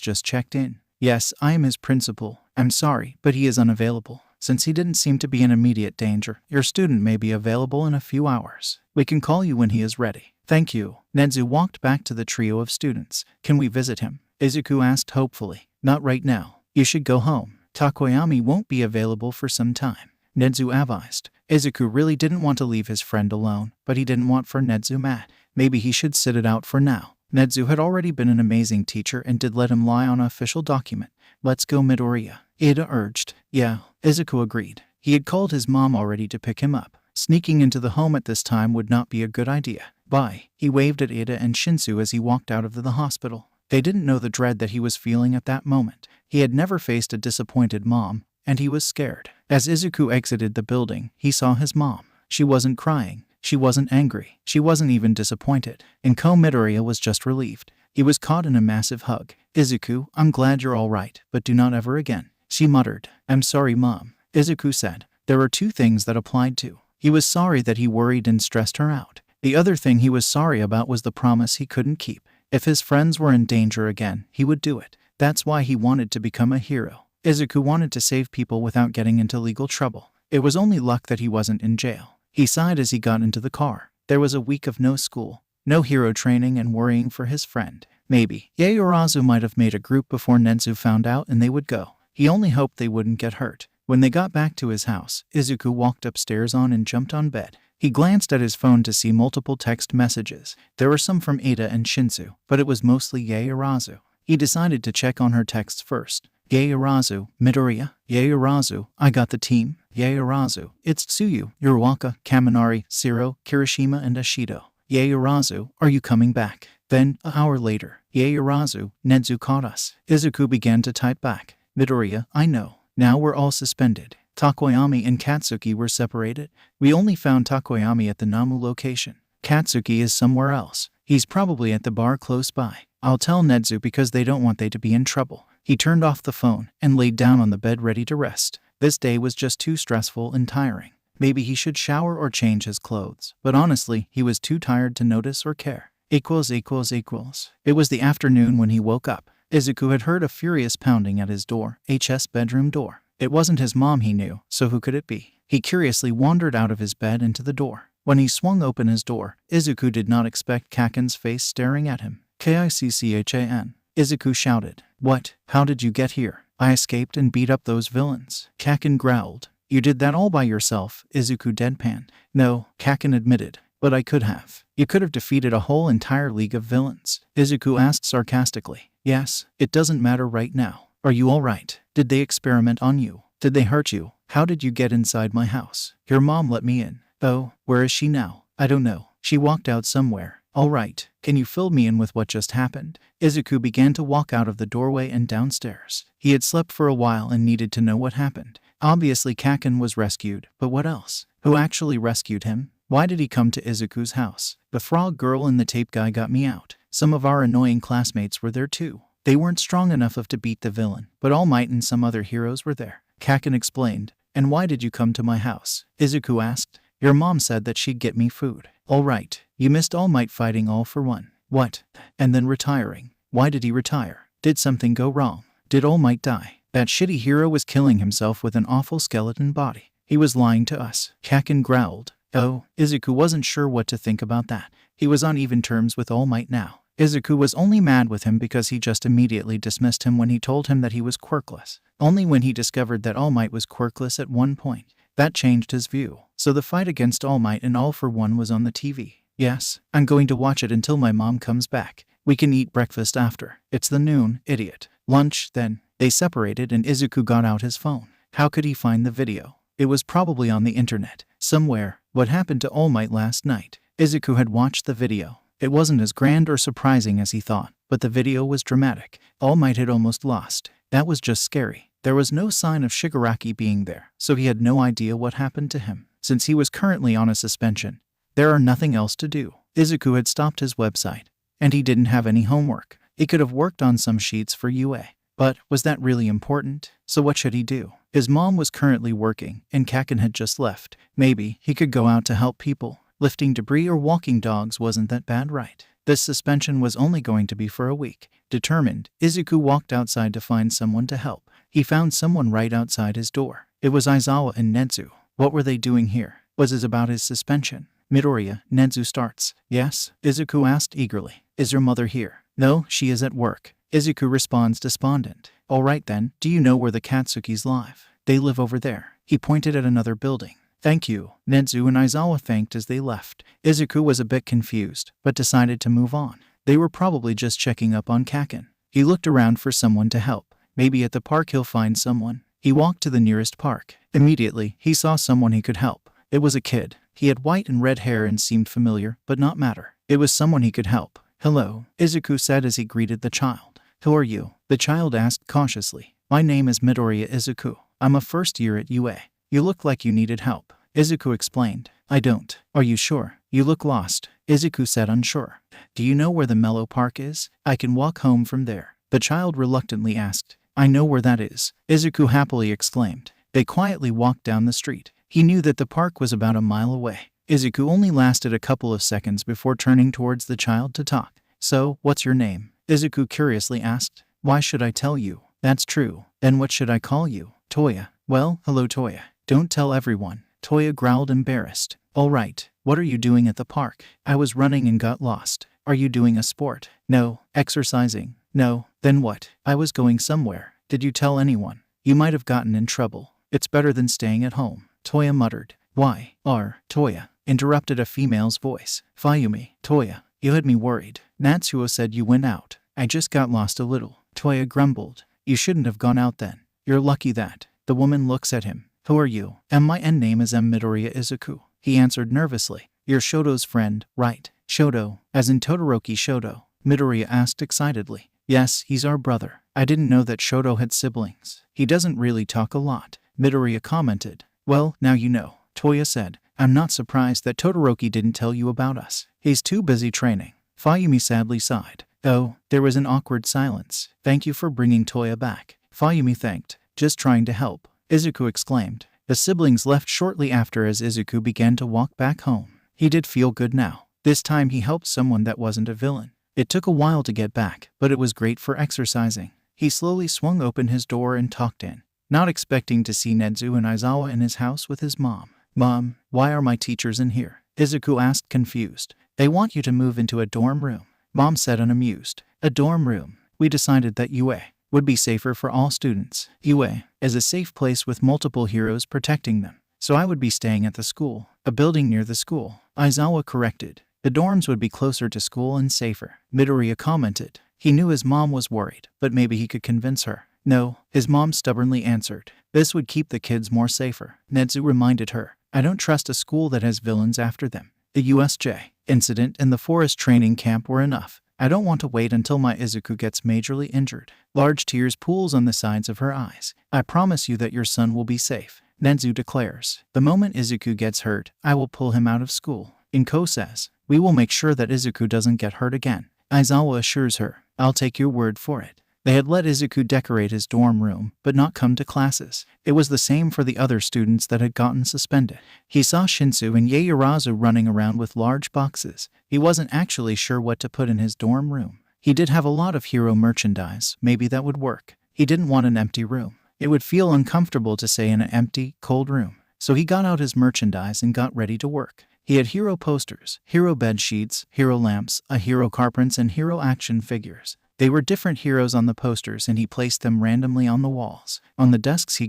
just checked in? Yes, I am his principal. I'm sorry, but he is unavailable. Since he didn't seem to be in immediate danger, your student may be available in a few hours. We can call you when he is ready. Thank you. Nedzu walked back to the trio of students. Can we visit him? Izuku asked hopefully. Not right now. You should go home. Takoyami won't be available for some time. Nedzu advised. Izuku really didn't want to leave his friend alone, but he didn't want for Nedzu mad. Maybe he should sit it out for now. Nedzu had already been an amazing teacher and did let him lie on an official document. Let's go, Midoriya, Ida urged. Yeah, Izuku agreed. He had called his mom already to pick him up. Sneaking into the home at this time would not be a good idea. Bye. He waved at Ida and Shinsu as he walked out of the hospital. They didn't know the dread that he was feeling at that moment. He had never faced a disappointed mom, and he was scared. As Izuku exited the building, he saw his mom. She wasn't crying. She wasn't angry. She wasn't even disappointed. And Midoriya was just relieved. He was caught in a massive hug. Izuku, I'm glad you're all right, but do not ever again. She muttered. I'm sorry, Mom. Izuku said. There were two things that applied to. He was sorry that he worried and stressed her out. The other thing he was sorry about was the promise he couldn't keep. If his friends were in danger again, he would do it. That's why he wanted to become a hero. Izuku wanted to save people without getting into legal trouble. It was only luck that he wasn't in jail. He sighed as he got into the car. There was a week of no school, no hero training, and worrying for his friend. Maybe Yaoyorozu might have made a group before Nedzu found out and they would go. He only hoped they wouldn't get hurt. When they got back to his house, Izuku walked upstairs and jumped on bed. He glanced at his phone to see multiple text messages. There were some from Ida and Shinsu, but it was mostly Yaoyorozu. He decided to check on her texts first. Yaoyorozu, Midoriya, Yaoyorozu, I got the team. Yaoyorozu, it's Tsuyu, Uruwaka, Kaminari, Siro, Kirishima, and Ashido. Yaoyorozu, are you coming back? Then, an hour later, Yaoyorozu, Nedzu caught us. Izuku began to type back. Midoriya, I know. Now we're all suspended. Takoyami and Katsuki were separated. We only found Takoyami at the Namu location. Katsuki is somewhere else. He's probably at the bar close by. I'll tell Nedzu because they don't want they to be in trouble. He turned off the phone and laid down on the bed ready to rest. This day was just too stressful and tiring. Maybe he should shower or change his clothes. But honestly, he was too tired to notice or care. It was the afternoon when he woke up. Izuku had heard a furious pounding at his door, HS bedroom door. It wasn't his mom, he knew, so who could it be? He curiously wandered out of his bed into the door. When he swung open his door, Izuku did not expect Kaken's face staring at him. Kicchan. Izuku shouted. What? How did you get here? I escaped and beat up those villains. Kaken growled. You did that all by yourself, Izuku deadpanned. No, Kaken admitted. But I could have. You could have defeated a whole entire league of villains. Izuku asked sarcastically. Yes, it doesn't matter right now. Are you all right? Did they experiment on you? Did they hurt you? How did you get inside my house? Your mom let me in. Oh, where is she now? I don't know. She walked out somewhere. All right, can you fill me in with what just happened? Izuku began to walk out of the doorway and downstairs. He had slept for a while and needed to know what happened. Obviously Kaken was rescued, but what else? Who actually rescued him? Why did he come to Izuku's house? The frog girl and the tape guy got me out. Some of our annoying classmates were there too. They weren't strong enough to beat the villain, but All Might and some other heroes were there. Kaken explained. And why did you come to my house? Izuku asked. Your mom said that she'd get me food. All right, you missed All Might fighting All for One. What? And then retiring. Why did he retire? Did something go wrong? Did All Might die? That shitty hero was killing himself with an awful skeleton body. He was lying to us. Kaken growled. Oh, Izuku wasn't sure what to think about that. He was on even terms with All Might now. Izuku was only mad with him because he just immediately dismissed him when he told him that he was quirkless. Only when he discovered that All Might was quirkless at one point. That changed his view. So the fight against All Might and All for One was on the TV. Yes, I'm going to watch it until my mom comes back. We can eat breakfast after. It's the noon, idiot. Lunch, then. They separated and Izuku got out his phone. How could he find the video? It was probably on the internet. Somewhere. What happened to All Might last night? Izuku had watched the video. It wasn't as grand or surprising as he thought, but the video was dramatic. All Might had almost lost. That was just scary. There was no sign of Shigaraki being there, so he had no idea what happened to him. Since he was currently on a suspension, there are nothing else to do. Izuku had stopped his website, and he didn't have any homework. He could have worked on some sheets for UA. But was that really important? So what should he do? His mom was currently working, and Kaken had just left. Maybe he could go out to help people. Lifting debris or walking dogs wasn't that bad, right? This suspension was only going to be for a week. Determined, Izuku walked outside to find someone to help. He found someone right outside his door. It was Aizawa and Nezu. What were they doing here? Was it about his suspension? Midoriya, Nezu starts. Yes? Izuku asked eagerly. Is your mother here? No, she is at work. Izuku responds despondent. Alright then, do you know where the Katsukis live? They live over there. He pointed at another building. Thank you. Nezu and Aizawa thanked as they left. Izuku was a bit confused, but decided to move on. They were probably just checking up on Kaken. He looked around for someone to help. Maybe at the park he'll find someone. He walked to the nearest park. Immediately, he saw someone he could help. It was a kid. He had white and red hair and seemed familiar, but not matter. It was someone he could help. Hello, Izuku said as he greeted the child. Who are you? The child asked cautiously. My name is Midoriya Izuku. I'm a first year at UA. You look like you needed help. Izuku explained. I don't. Are you sure? You look lost. Izuku said unsure. Do you know where the Mellow Park is? I can walk home from there. The child reluctantly asked. I know where that is. Izuku happily exclaimed. They quietly walked down the street. He knew that the park was about a mile away. Izuku only lasted a couple of seconds before turning towards the child to talk. So, what's your name? Izuku curiously asked. Why should I tell you? That's true. Then what should I call you? Toya. Well, hello Toya. Don't tell everyone. Toya growled embarrassed. All right. What are you doing at the park? I was running and got lost. Are you doing a sport? No. Exercising? No. Then what? I was going somewhere. Did you tell anyone? You might have gotten in trouble. It's better than staying at home. Toya muttered. Why? Toya, interrupted a female's voice. Fayumi. Toya, you had me worried. Natsuo said you went out. I just got lost a little. Toya grumbled. You shouldn't have gone out then. You're lucky that. The woman looks at him. Who are you? My name is Midoriya Izuku. He answered nervously. You're Shoto's friend, right? Shoto, as in Todoroki Shoto. Midoriya asked excitedly. Yes, he's our brother. I didn't know that Shoto had siblings. He doesn't really talk a lot. Midoriya commented. Well, now you know. Toya said. I'm not surprised that Todoroki didn't tell you about us. He's too busy training. Fayumi sadly sighed. Oh, there was an awkward silence. Thank you for bringing Toya back. Fayumi thanked. Just trying to help. Izuku exclaimed. The siblings left shortly after as Izuku began to walk back home. He did feel good now. This time he helped someone that wasn't a villain. It took a while to get back, but it was great for exercising. He slowly swung open his door and talked in, not expecting to see Nezu and Aizawa in his house with his mom. Mom, why are my teachers in here? Izuku asked confused. They want you to move into a dorm room. Mom said unamused. A dorm room. We decided that UA would be safer for all students. UA is a safe place with multiple heroes protecting them. So I would be staying at the school, a building near the school. Aizawa corrected. The dorms would be closer to school and safer. Midoriya commented. He knew his mom was worried, but maybe he could convince her. No, his mom stubbornly answered. This would keep the kids more safer. Nezu reminded her. I don't trust a school that has villains after them. The USJ incident and the forest training camp were enough. I don't want to wait until my Izuku gets majorly injured. Large tears pools on the sides of her eyes. I promise you that your son will be safe. Nezu declares. The moment Izuku gets hurt, I will pull him out of school. Inko says. We will make sure that Izuku doesn't get hurt again. Aizawa assures her. I'll take your word for it. They had let Izuku decorate his dorm room, but not come to classes. It was the same for the other students that had gotten suspended. He saw Shinsu and Yaoyorozu running around with large boxes. He wasn't actually sure what to put in his dorm room. He did have a lot of hero merchandise. Maybe that would work. He didn't want an empty room. It would feel uncomfortable to stay in an empty, cold room. So he got out his merchandise and got ready to work. He had hero posters, hero bed sheets, hero lamps, a hero carpets, and hero action figures. They were different heroes on the posters and he placed them randomly on the walls. On the desks he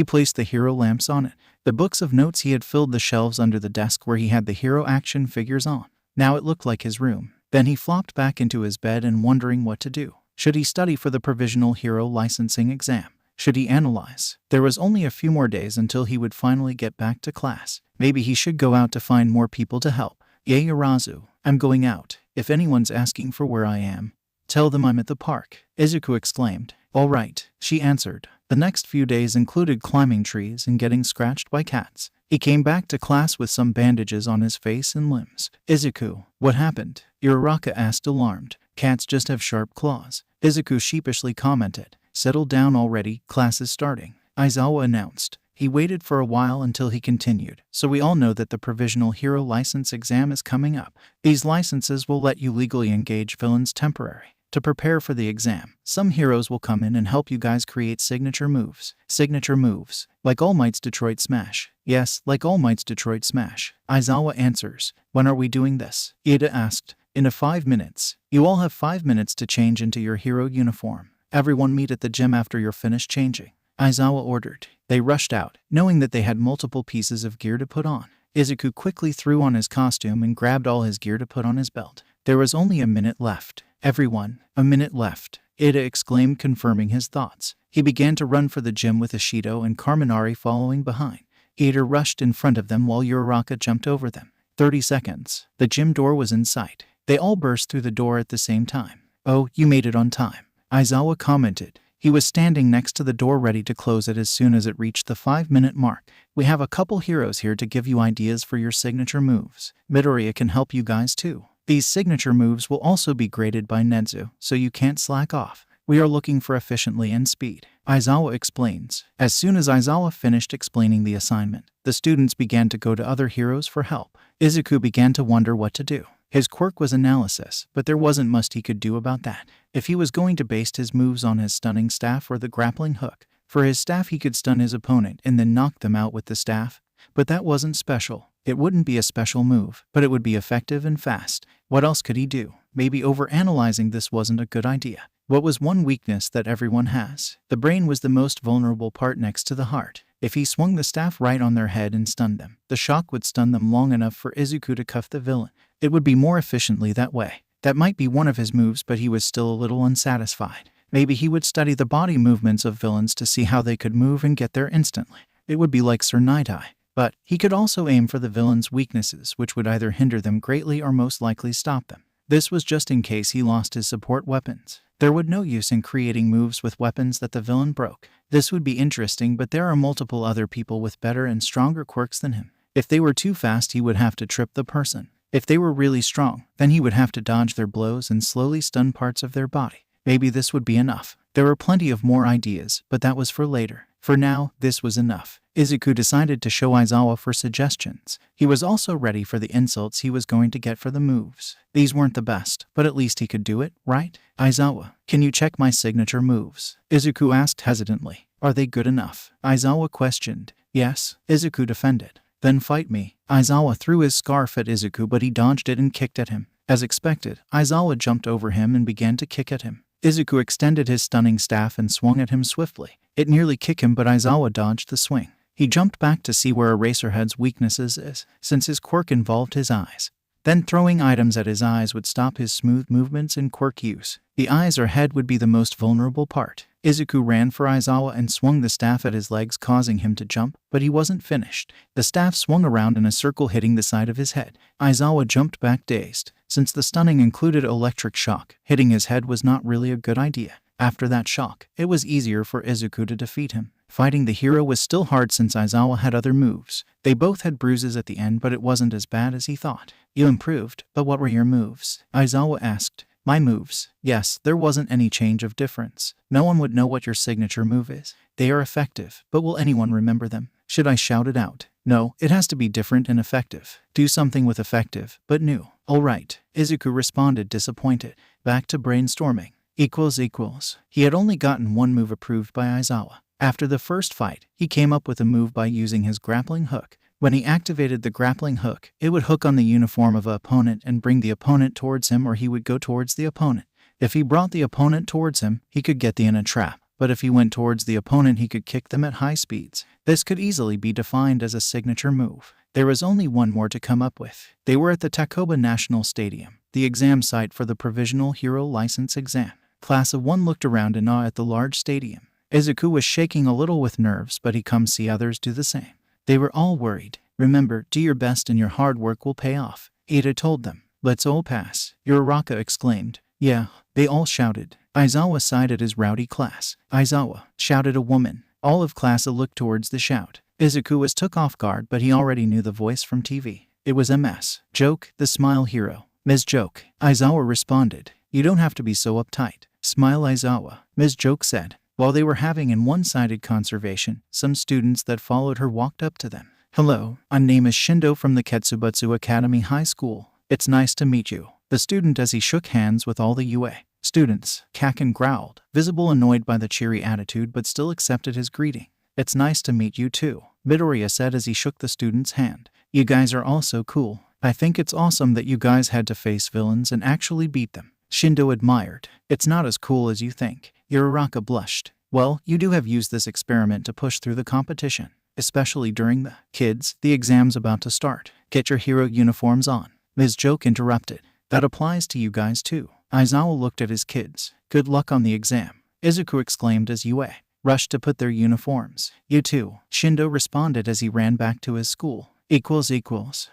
placed the hero lamps on it. The books of notes he had filled the shelves under the desk where he had the hero action figures on. Now it looked like his room. Then he flopped back into his bed and wondering what to do. Should he study for the provisional hero licensing exam? Should he analyze? There was only a few more days until he would finally get back to class. Maybe he should go out to find more people to help. Yaoyorozu, I'm going out. If anyone's asking for where I am, tell them I'm at the park, Izuku exclaimed. All right, she answered. The next few days included climbing trees and getting scratched by cats. He came back to class with some bandages on his face and limbs. Izuku, what happened? Uraraka asked alarmed. Cats just have sharp claws. Izuku sheepishly commented. Settle down already, class is starting. Aizawa announced. He waited for a while until he continued. So we all know that the Provisional Hero License exam is coming up. These licenses will let you legally engage villains temporarily. To prepare for the exam, some heroes will come in and help you guys create signature moves. Signature moves. Like All Might's Detroit Smash. Yes, like All Might's Detroit Smash. Aizawa answers. When are we doing this? Ida asked. In 5 minutes. You all have 5 minutes to change into your hero uniform. Everyone meet at the gym after you're finished changing. Aizawa ordered. They rushed out, knowing that they had multiple pieces of gear to put on. Izuku quickly threw on his costume and grabbed all his gear to put on his belt. There was only a minute left. Everyone, a minute left. Ida exclaimed, confirming his thoughts. He began to run for the gym with Ishido and Kaminari following behind. Ida rushed in front of them while Uraraka jumped over them. 30 seconds. The gym door was in sight. They all burst through the door at the same time. Oh, you made it on time. Aizawa commented. He was standing next to the door ready to close it as soon as it reached the 5-minute mark. We have a couple heroes here to give you ideas for your signature moves. Midoriya can help you guys too. These signature moves will also be graded by Nenzu, so you can't slack off. We are looking for efficiently and speed. Aizawa explains. As soon as Aizawa finished explaining the assignment, the students began to go to other heroes for help. Izuku began to wonder what to do. His quirk was analysis, but there wasn't much he could do about that. If he was going to base his moves on his stunning staff or the grappling hook, for his staff he could stun his opponent and then knock them out with the staff. But that wasn't special. It wouldn't be a special move, but it would be effective and fast. What else could he do? Maybe overanalyzing this wasn't a good idea. What was one weakness that everyone has? The brain was the most vulnerable part next to the heart. If he swung the staff right on their head and stunned them, the shock would stun them long enough for Izuku to cuff the villain. It would be more efficiently that way. That might be one of his moves, but he was still a little unsatisfied. Maybe he would study the body movements of villains to see how they could move and get there instantly. It would be like Sir Night-Eye. But he could also aim for the villain's weaknesses, which would either hinder them greatly or most likely stop them. This was just in case he lost his support weapons. There would no use in creating moves with weapons that the villain broke. This would be interesting, but there are multiple other people with better and stronger quirks than him. If they were too fast, he would have to trip the person. If they were really strong, then he would have to dodge their blows and slowly stun parts of their body. Maybe this would be enough. There were plenty of more ideas, but that was for later. For now, this was enough. Izuku decided to show Aizawa for suggestions. He was also ready for the insults he was going to get for the moves. These weren't the best, but at least he could do it, right? Aizawa, can you check my signature moves? Izuku asked hesitantly. Are they good enough? Aizawa questioned. Yes, Izuku defended. Then fight me. Aizawa threw his scarf at Izuku, but he dodged it and kicked at him. As expected, Aizawa jumped over him and began to kick at him. Izuku extended his stunning staff and swung at him swiftly. It nearly kicked him, but Aizawa dodged the swing. He jumped back to see where Eraserhead's weaknesses is, since his quirk involved his eyes. Then throwing items at his eyes would stop his smooth movements and quirk use. The eyes or head would be the most vulnerable part. Izuku ran for Aizawa and swung the staff at his legs, causing him to jump, but he wasn't finished. The staff swung around in a circle, hitting the side of his head. Aizawa jumped back dazed. Since the stunning included electric shock, hitting his head was not really a good idea. After that shock, it was easier for Izuku to defeat him. Fighting the hero was still hard since Aizawa had other moves. They both had bruises at the end, but it wasn't as bad as he thought. You improved, but what were your moves? Aizawa asked. My moves? Yes, there wasn't any change of difference. No one would know what your signature move is. They are effective, but will anyone remember them? Should I shout it out? No, it has to be different and effective. Do something with effective, but new. All right, Izuku responded, disappointed. Back to brainstorming. He had only gotten one move approved by Aizawa. After the first fight, he came up with a move by using his grappling hook. When he activated the grappling hook, it would hook on the uniform of an opponent and bring the opponent towards him, or he would go towards the opponent. If he brought the opponent towards him, he could get them in a trap. But if he went towards the opponent, he could kick them at high speeds. This could easily be defined as a signature move. There was only one more to come up with. They were at the Takoba National Stadium, the exam site for the Provisional Hero License exam. Class of 1 looked around in awe at the large stadium. Izuku was shaking a little with nerves, but he come see others do the same. They were all worried. Remember, do your best and your hard work will pay off. Ida told them. Let's all pass. Uraraka exclaimed. Yeah, they all shouted. Aizawa sighed at his rowdy class. Aizawa, shouted a woman. All of class looked towards the shout. Izuku was took off guard, but he already knew the voice from TV. It was MS. Joke, the smile hero. Ms. Joke. Aizawa responded. You don't have to be so uptight. Smile, Aizawa. Ms. Joke said. While they were having an one-sided conversation, some students that followed her walked up to them. "Hello, my name is Shindo from the Ketsubutsu Academy High School. It's nice to meet you." The student as he shook hands with all the UA students. Kaken growled, visible annoyed by the cheery attitude but still accepted his greeting. "It's nice to meet you too," Midoriya said as he shook the student's hand. "You guys are all so cool. I think it's awesome that you guys had to face villains and actually beat them." Shindo admired. "It's not as cool as you think." Uraraka blushed. "Well, you do have used this experiment to push through the competition, especially during the exam's about to start. Get your hero uniforms on." Ms. Joke interrupted. "That applies to you guys too." Aizawa looked at his kids. "Good luck on the exam," Izuku exclaimed as UA rushed to put their uniforms. "You too," Shindo responded as he ran back to his school.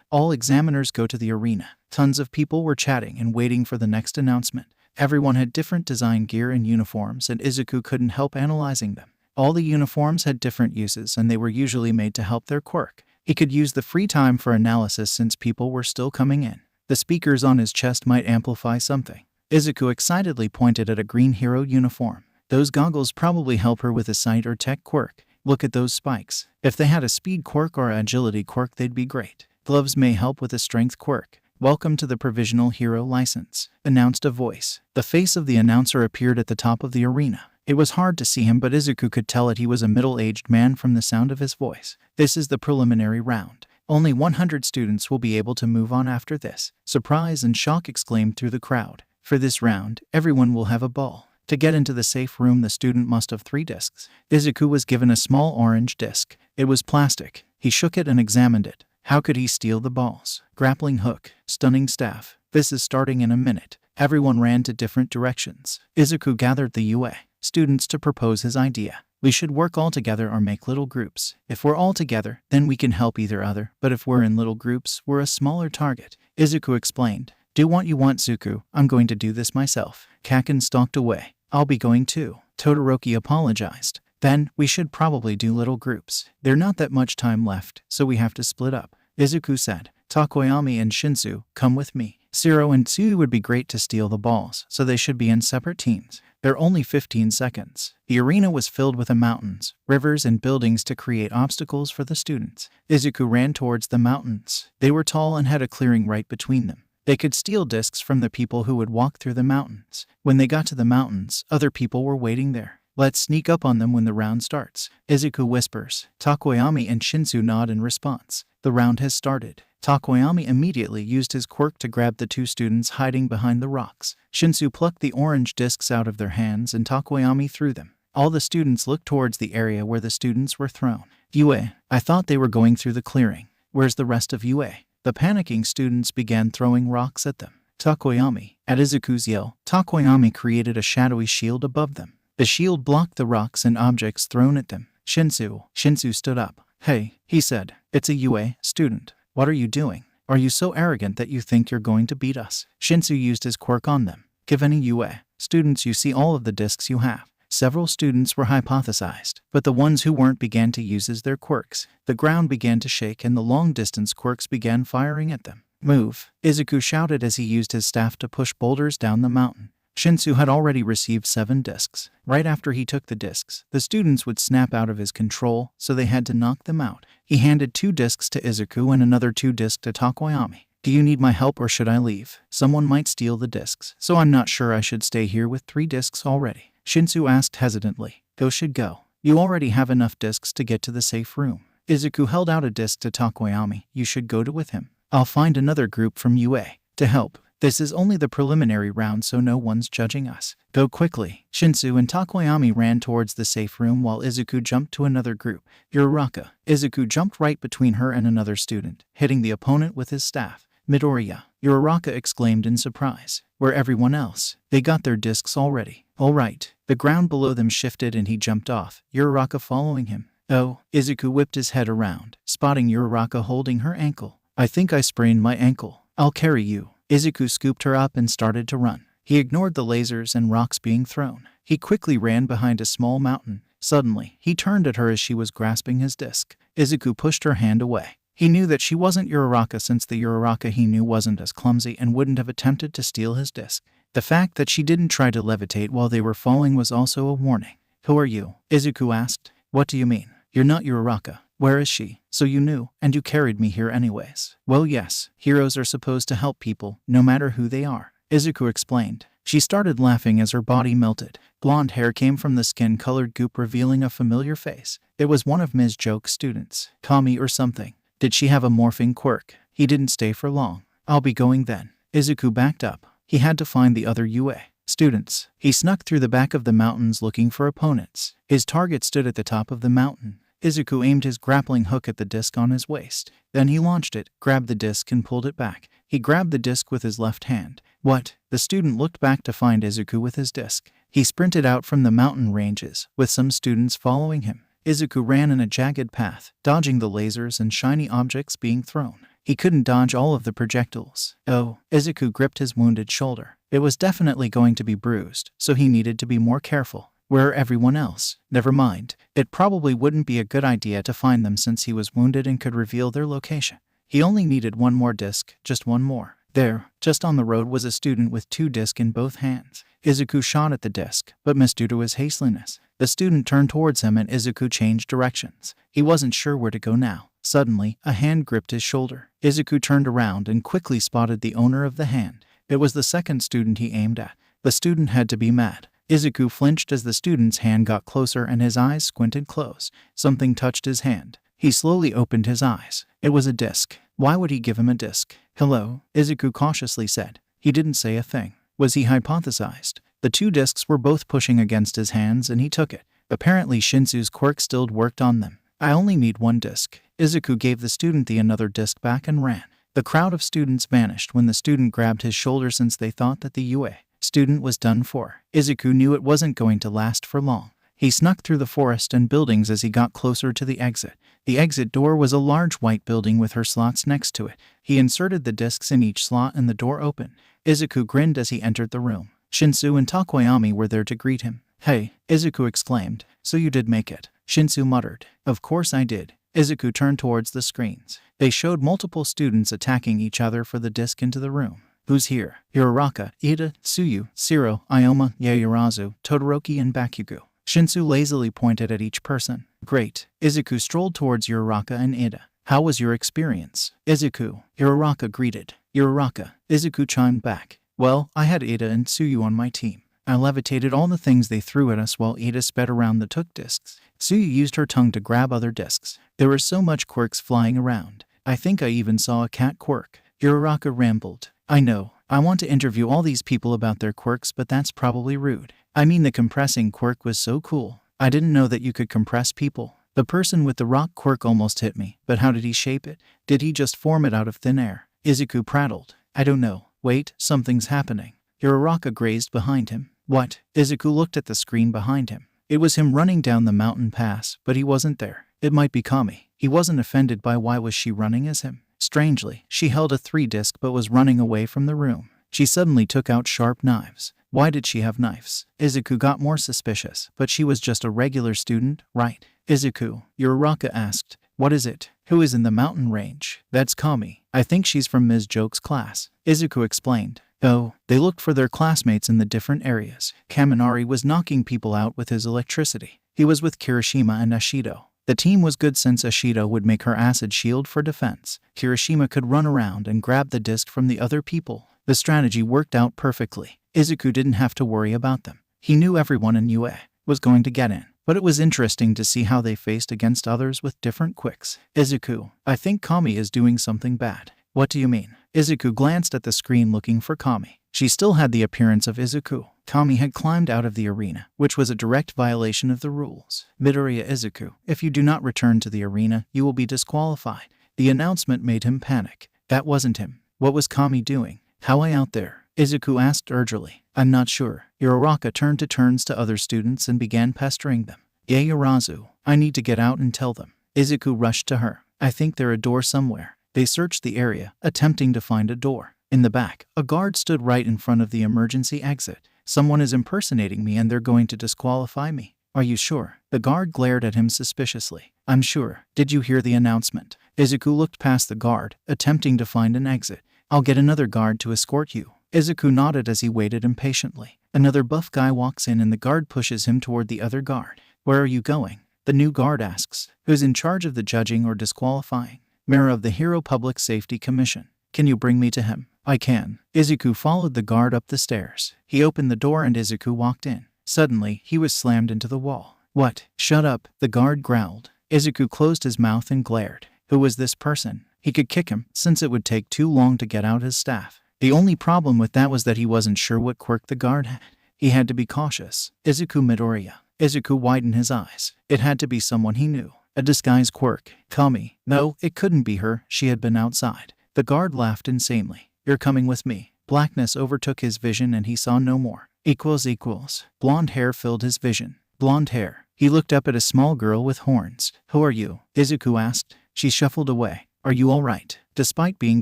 All examiners go to the arena. Tons of people were chatting and waiting for the next announcement. Everyone had different design gear and uniforms, and Izuku couldn't help analyzing them. All the uniforms had different uses, and they were usually made to help their quirk. He could use the free time for analysis since people were still coming in. The speakers on his chest might amplify something. Izuku excitedly pointed at a green hero uniform. "Those goggles probably help her with a sight or tech quirk. Look at those spikes. If they had a speed quirk or agility quirk, they'd be great. Gloves may help with a strength quirk. Welcome to the Provisional Hero License," announced a voice. The face of the announcer appeared at the top of the arena. It was hard to see him, but Izuku could tell that he was a middle-aged man from the sound of his voice. "This is the preliminary round. Only 100 students will be able to move on after this." Surprise and shock exclaimed through the crowd. "For this round, everyone will have a ball. To get into the safe room, the student must have 3 discs." Izuku was given a small orange disc. It was plastic. He shook it and examined it. How could he steal the balls? Grappling hook, stunning staff. "This is starting in a minute." Everyone ran to different directions. Izuku gathered the UA students to propose his idea. "We should work all together or make little groups. If we're all together, then we can help either other, but if we're in little groups, we're a smaller target," Izuku explained. "Do what you want, Zuku. I'm going to do this myself." Kaken stalked away. "I'll be going too." Todoroki apologized. "Then, we should probably do little groups. There's not that much time left, so we have to split up," Izuku said. "Takoyami and Shinsu, come with me. Zero and Tsuyu would be great to steal the balls, so they should be in separate teams. They're only 15 seconds. The arena was filled with mountains, rivers, and buildings to create obstacles for the students. Izuku ran towards the mountains. They were tall and had a clearing right between them. They could steal discs from the people who would walk through the mountains. When they got to the mountains, other people were waiting there. "Let's sneak up on them when the round starts," Izuku whispers. Takoyami and Shinsu nod in response. The round has started. Takoyami immediately used his quirk to grab the 2 students hiding behind the rocks. Shinsu plucked the orange discs out of their hands and Takoyami threw them. All the students looked towards the area where the students were thrown. "UA, I thought they were going through the clearing. Where's the rest of UA?" The panicking students began throwing rocks at them. Takoyami, at Izuku's yell, Takoyami created a shadowy shield above them. The shield blocked the rocks and objects thrown at them. Shinsu stood up. "Hey," he said. "It's a UA student. What are you doing? Are you so arrogant that you think you're going to beat us?" Shinsu used his quirk on them. "Give any UA students you see all of the discs you have." Several students were hypothesized, but the ones who weren't began to use as their quirks. The ground began to shake and the long-distance quirks began firing at them. "Move," Izuku shouted as he used his staff to push boulders down the mountain. Shinsu had already received 7 discs. Right after he took the discs, the students would snap out of his control, so they had to knock them out. He handed 2 discs to Izuku and another 2 discs to Takoyami. "Do you need my help or should I leave? Someone might steal the discs, so I'm not sure I should stay here with 3 discs already." Shinsu asked hesitantly. "Go should go. You already have enough discs to get to the safe room." Izuku held out a disc to Takoyami. "You should go with him. I'll find another group from UA to help. This is only the preliminary round, so no one's judging us. Go quickly." Shinsu and Takoyami ran towards the safe room while Izuku jumped to another group. "Uraraka." Izuku jumped right between her and another student, hitting the opponent with his staff. "Midoriya," Uraraka exclaimed in surprise. "Where everyone else? They got their discs already." "All right." The ground below them shifted and he jumped off, Uraraka following him. "Oh," Izuku whipped his head around, spotting Uraraka holding her ankle. "I think I sprained my ankle. I'll carry you." Izuku scooped her up and started to run. He ignored the lasers and rocks being thrown. He quickly ran behind a small mountain. Suddenly, he turned at her as she was grasping his disc. Izuku pushed her hand away. He knew that she wasn't Uraraka since the Uraraka he knew wasn't as clumsy and wouldn't have attempted to steal his disc. The fact that she didn't try to levitate while they were falling was also a warning. Who are you? Izuku asked. What do you mean? You're not Uraraka. Where is she? So you knew, and you carried me here anyways. Well, yes, heroes are supposed to help people, no matter who they are, Izuku explained. She started laughing as her body melted. Blonde hair came from the skin-colored goop revealing a familiar face. It was one of Ms. Joke's students. Kami or something. Did she have a morphing quirk? He didn't stay for long. I'll be going then. Izuku backed up. He had to find the other UA students. He snuck through the back of the mountains looking for opponents. His target stood at the top of the mountain. Izuku aimed his grappling hook at the disc on his waist. Then he launched it, grabbed the disc and pulled it back. He grabbed the disc with his left hand. What? The student looked back to find Izuku with his disc. He sprinted out from the mountain ranges, with some students following him. Izuku ran in a jagged path, dodging the lasers and shiny objects being thrown. He couldn't dodge all of the projectiles. Oh, Izuku gripped his wounded shoulder. It was definitely going to be bruised, so he needed to be more careful. Where are everyone else? Never mind. It probably wouldn't be a good idea to find them since he was wounded and could reveal their location. He only needed one more disc, just one more. There, just on the road was a student with 2 discs in both hands. Izuku shot at the disc, but missed due to his hastiness. The student turned towards him and Izuku changed directions. He wasn't sure where to go now. Suddenly, a hand gripped his shoulder. Izuku turned around and quickly spotted the owner of the hand. It was the second student he aimed at. The student had to be mad. Izuku flinched as the student's hand got closer and his eyes squinted close. Something touched his hand. He slowly opened his eyes. It was a disc. Why would he give him a disc? Hello, Izuku cautiously said. He didn't say a thing. Was he hypothesized? The 2 discs were both pushing against his hands and he took it. Apparently Shinsu's quirk still worked on them. I only need 1 disc. Izuku gave the student the another disc back and ran. The crowd of students vanished when the student grabbed his shoulder since they thought that the UA student was done for. Izuku knew it wasn't going to last for long. He snuck through the forest and buildings as he got closer to the exit. The exit door was a large white building with her slots next to it. He inserted the discs in each slot and the door opened. Izuku grinned as he entered the room. Shinsu and Takoyami were there to greet him. Hey, Izuku exclaimed. So you did make it. Shinsu muttered. Of course I did. Izuku turned towards the screens. They showed multiple students attacking each other for the disc into the room. Who's here? Uraraka, Ida, Tsuyu, Shiro, Ioma, Yaoyorozu, Todoroki and Bakugo. Shinsu lazily pointed at each person. Great. Izuku strolled towards Uraraka and Ida. How was your experience? Izuku. Uraraka greeted. Uraraka. Izuku chimed back. Well, I had Ida and Tsuyu on my team. I levitated all the things they threw at us while Ida sped around the took discs. Tsuyu used her tongue to grab other discs. There was so much quirks flying around. I think I even saw a cat quirk. Uraraka rambled. I know. I want to interview all these people about their quirks, but that's probably rude. I mean, the compressing quirk was so cool. I didn't know that you could compress people. The person with the rock quirk almost hit me, but how did he shape it? Did he just form it out of thin air? Izuku prattled. I don't know. Wait, something's happening. Uraraka grazed behind him. What? Izuku looked at the screen behind him. It was him running down the mountain pass, but he wasn't there. It might be Kami. He wasn't offended by why was she running as him. Strangely, she held a 3-disc but was running away from the room. She suddenly took out sharp knives. Why did she have knives? Izuku got more suspicious, but she was just a regular student, right? Izuku, Uraraka asked. What is it? Who is in the mountain range? That's Kami. I think she's from Ms. Joke's class. Izuku explained. Oh, they looked for their classmates in the different areas. Kaminari was knocking people out with his electricity. He was with Kirishima and Ashido. The team was good since Ashido would make her acid shield for defense. Kirishima could run around and grab the disc from the other people. The strategy worked out perfectly. Izuku didn't have to worry about them. He knew everyone in UA was going to get in. But it was interesting to see how they faced against others with different quicks. Izuku, I think Kami is doing something bad. What do you mean? Izuku glanced at the screen looking for Kami. She still had the appearance of Izuku. Kami had climbed out of the arena, which was a direct violation of the rules. Midoriya Izuku, if you do not return to the arena, you will be disqualified. The announcement made him panic. That wasn't him. What was Kami doing? How out there? Izuku asked urgently. I'm not sure. Uraraka turned to turns to other students and began pestering them. Yaoyorozu, I need to get out and tell them. Izuku rushed to her. I think there's a door somewhere. They searched the area, attempting to find a door. In the back, a guard stood right in front of the emergency exit. Someone is impersonating me and they're going to disqualify me. Are you sure? The guard glared at him suspiciously. I'm sure. Did you hear the announcement? Izuku looked past the guard, attempting to find an exit. I'll get another guard to escort you. Izuku nodded as he waited impatiently. Another buff guy walks in and the guard pushes him toward the other guard. Where are you going? The new guard asks. Who's in charge of the judging or disqualifying? Mayor of the Hero Public Safety Commission. Can you bring me to him? I can. Izuku followed the guard up the stairs. He opened the door and Izuku walked in. Suddenly, he was slammed into the wall. What? Shut up, the guard growled. Izuku closed his mouth and glared. Who was this person? He could kick him, since it would take too long to get out his staff. The only problem with that was that he wasn't sure what quirk the guard had. He had to be cautious. Izuku Midoriya. Izuku widened his eyes. It had to be someone he knew. A disguised quirk. Kami. No, it couldn't be her. She had been outside. The guard laughed insanely. You're coming with me. Blackness overtook his vision and he saw no more. Equals. Blonde hair filled his vision. Blonde hair. He looked up at a small girl with horns. Who are you? Izuku asked. She shuffled away. Are you all right? Despite being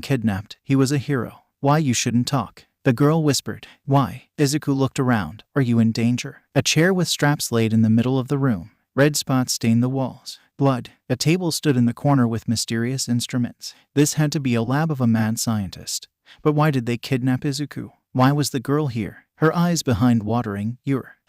kidnapped, he was a hero. Why you shouldn't talk? The girl whispered. Why? Izuku looked around. Are you in danger? A chair with straps laid in the middle of the room. Red spots stained the walls. Blood. A table stood in the corner with mysterious instruments. This had to be a lab of a mad scientist. But why did they kidnap Izuku? Why was the girl here? Her eyes behind watering.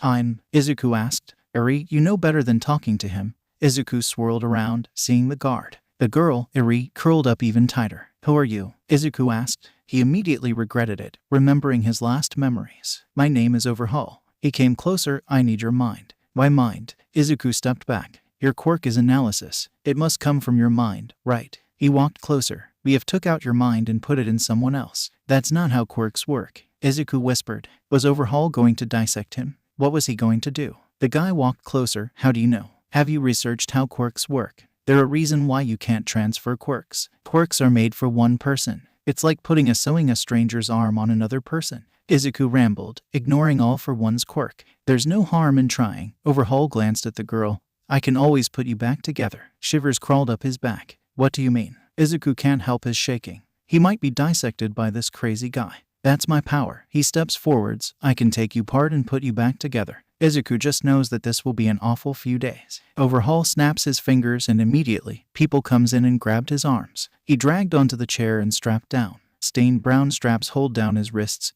I'm... Izuku asked. Eri, you know better than talking to him. Izuku swirled around, seeing the guard. The girl, Eri, curled up even tighter. Who are you? Izuku asked. He immediately regretted it, remembering his last memories. My name is Overhaul. He came closer. I need your mind. My mind. Izuku stepped back. Your quirk is analysis. It must come from your mind, right? He walked closer. We have took out your mind and put it in someone else. That's not how quirks work. Izuku whispered. Was Overhaul going to dissect him? What was he going to do? The guy walked closer. How do you know? Have you researched how quirks work? There's a reason why you can't transfer quirks. Quirks are made for one person. It's like sewing a stranger's arm on another person. Izuku rambled, ignoring all for one's quirk. There's no harm in trying. Overhaul glanced at the girl. I can always put you back together. Shivers crawled up his back. What do you mean? Izuku can't help his shaking. He might be dissected by this crazy guy. That's my power. He steps forwards. I can take you apart and put you back together. Izuku just knows that this will be an awful few days. Overhaul snaps his fingers and immediately, people comes in and grabbed his arms. He dragged onto the chair and strapped down. Stained brown straps hold down his wrists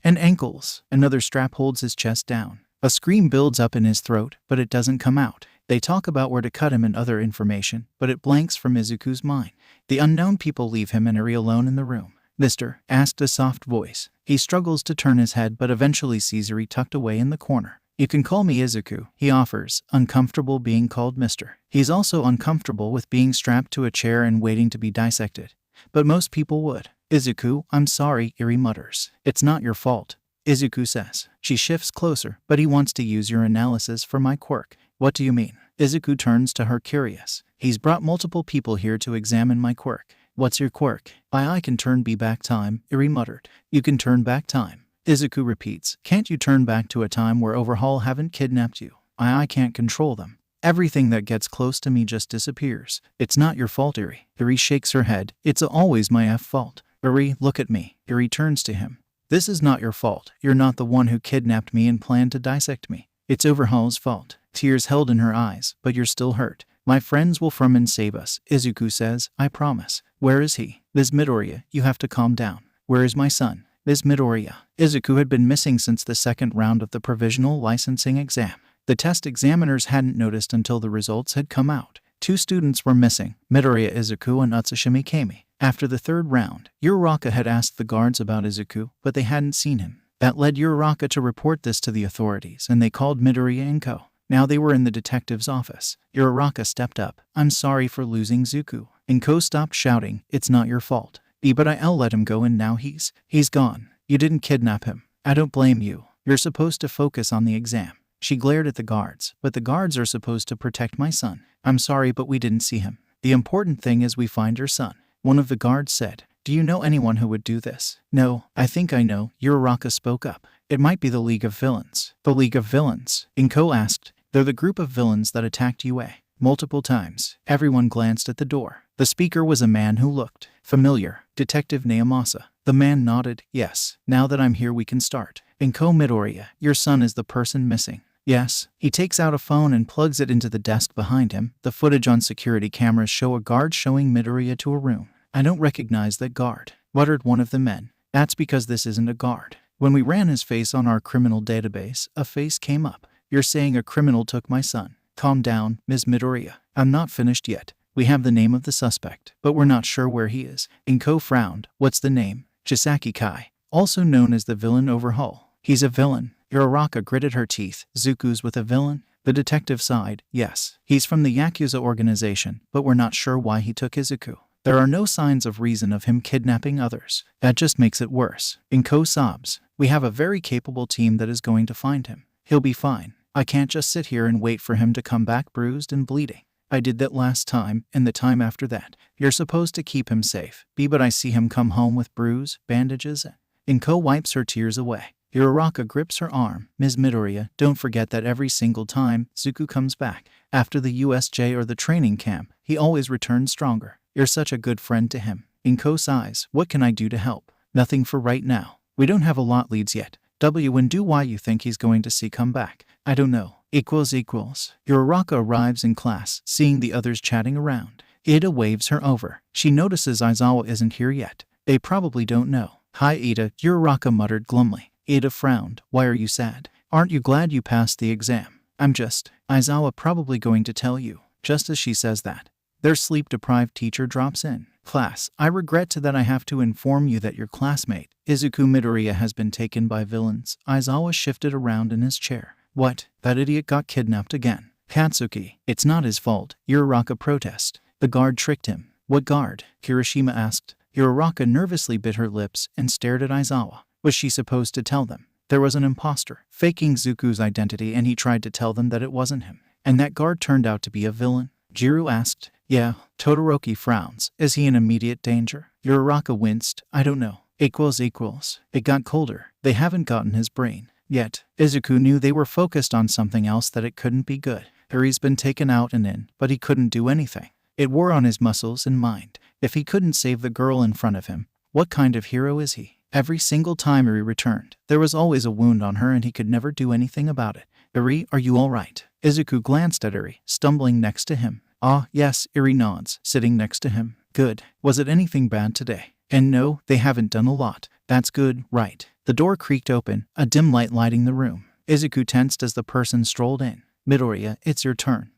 and ankles. Another strap holds his chest down. A scream builds up in his throat, but it doesn't come out. They talk about where to cut him and other information, but it blanks from Izuku's mind. The unknown people leave him and Eri alone in the room. Mister, asked a soft voice. He struggles to turn his head but eventually sees Eri tucked away in the corner. You can call me Izuku, he offers, uncomfortable being called Mister. He's also uncomfortable with being strapped to a chair and waiting to be dissected. But most people would. Izuku, I'm sorry, Eri mutters. It's not your fault. Izuku says. She shifts closer, but he wants to use your analysis for my quirk. What do you mean? Izuku turns to her curious. He's brought multiple people here to examine my quirk. What's your quirk? I can turn back time, Eri muttered. You can turn back time. Izuku repeats. Can't you turn back to a time where Overhaul haven't kidnapped you? I can't control them. Everything that gets close to me just disappears. It's not your fault, Eri. Eri shakes her head. It's always my fault. Eri, look at me. Eri turns to him. This is not your fault. You're not the one who kidnapped me and planned to dissect me. It's Overhaul's fault. Tears held in her eyes, but you're still hurt. My friends will come and save us, Izuku says. I promise. Where is he? Ms. Midoriya, you have to calm down. Where is my son? Ms. Midoriya. Izuku had been missing since the second round of the provisional licensing exam. The test examiners hadn't noticed until the results had come out. 2 students were missing, Midoriya Izuku and Utsushima Kami. After the third round, Uraraka had asked the guards about Izuku, but they hadn't seen him. That led Uraraka to report this to the authorities, and they called Midoriya and Co. Now they were in the detective's office. Uraraka stepped up. I'm sorry for losing Zuku. And Co stopped shouting, it's not your fault. But I'll let him go and now he's gone. You didn't kidnap him. I don't blame you. You're supposed to focus on the exam. She glared at the guards, but the guards are supposed to protect my son. I'm sorry, but we didn't see him. The important thing is we find your son. One of the guards said. Do you know anyone who would do this? No, I think I know. Uraraka spoke up. It might be the League of Villains. The League of Villains? Inko asked. They're the group of villains that attacked UA. Multiple times. Everyone glanced at the door. The speaker was a man who looked familiar. Detective Naomasa. The man nodded. Yes. Now that I'm here we can start. Inko Midoriya, your son is the person missing. Yes. He takes out a phone and plugs it into the desk behind him. The footage on security cameras show a guard showing Midoriya to a room. I don't recognize that guard, muttered one of the men. That's because this isn't a guard. When we ran his face on our criminal database, a face came up. You're saying a criminal took my son. Calm down, Ms. Midoriya. I'm not finished yet. We have the name of the suspect, but we're not sure where he is. Inko frowned. What's the name? Chisaki Kai, also known as the villain Overhaul. He's a villain. Uraraka gritted her teeth. Zuku's with a villain? The detective sighed. Yes. He's from the Yakuza organization, but we're not sure why he took Izuku. There are no signs of reason of him kidnapping others. That just makes it worse. Inko sobs. We have a very capable team that is going to find him. He'll be fine. I can't just sit here and wait for him to come back bruised and bleeding. I did that last time, and the time after that. You're supposed to keep him safe. But I see him come home with bruise, bandages. Inko wipes her tears away. Uraraka grips her arm. Ms. Midoriya, don't forget that every single time Zuku comes back, after the USJ or the training camp, he always returns stronger. You're such a good friend to him. Inko sighs. What can I do to help? Nothing for right now. We don't have a lot leads yet. And do why you think he's going to see come back? I don't know. Uraraka arrives in class, seeing the others chatting around. Ida waves her over. She notices Aizawa isn't here yet. They probably don't know. Hi Ida, Uraraka muttered glumly. Ida frowned. Why are you sad? Aren't you glad you passed the exam? I'm just. Aizawa probably going to tell you. Just as she says that, their sleep-deprived teacher drops in. Class, I regret that I have to inform you that your classmate, Izuku Midoriya, has been taken by villains. Aizawa shifted around in his chair. What? That idiot got kidnapped again. Katsuki, it's not his fault. Uraraka protest. The guard tricked him. What guard? Kirishima asked. Uraraka nervously bit her lips and stared at Aizawa. Was she supposed to tell them? There was an imposter, faking Zuku's identity, and he tried to tell them that it wasn't him. And that guard turned out to be a villain? Jiru asked. Yeah. Todoroki frowns. Is he in immediate danger? Uraraka winced. I don't know. It got colder. They haven't gotten his brain yet. Izuku knew they were focused on something else, that it couldn't be good. He's been taken out and in, but he couldn't do anything. It wore on his muscles and mind. If he couldn't save the girl in front of him, what kind of hero is he? Every single time Iri returned, there was always a wound on her and he could never do anything about it. Iri, are you all right? Izuku glanced at Iri, stumbling next to him. Ah, yes, Iri nods, sitting next to him. Good. Was it anything bad today? And no, they haven't done a lot. That's good, right? The door creaked open, a dim light lighting the room. Izuku tensed as the person strolled in. Midoriya, it's your turn.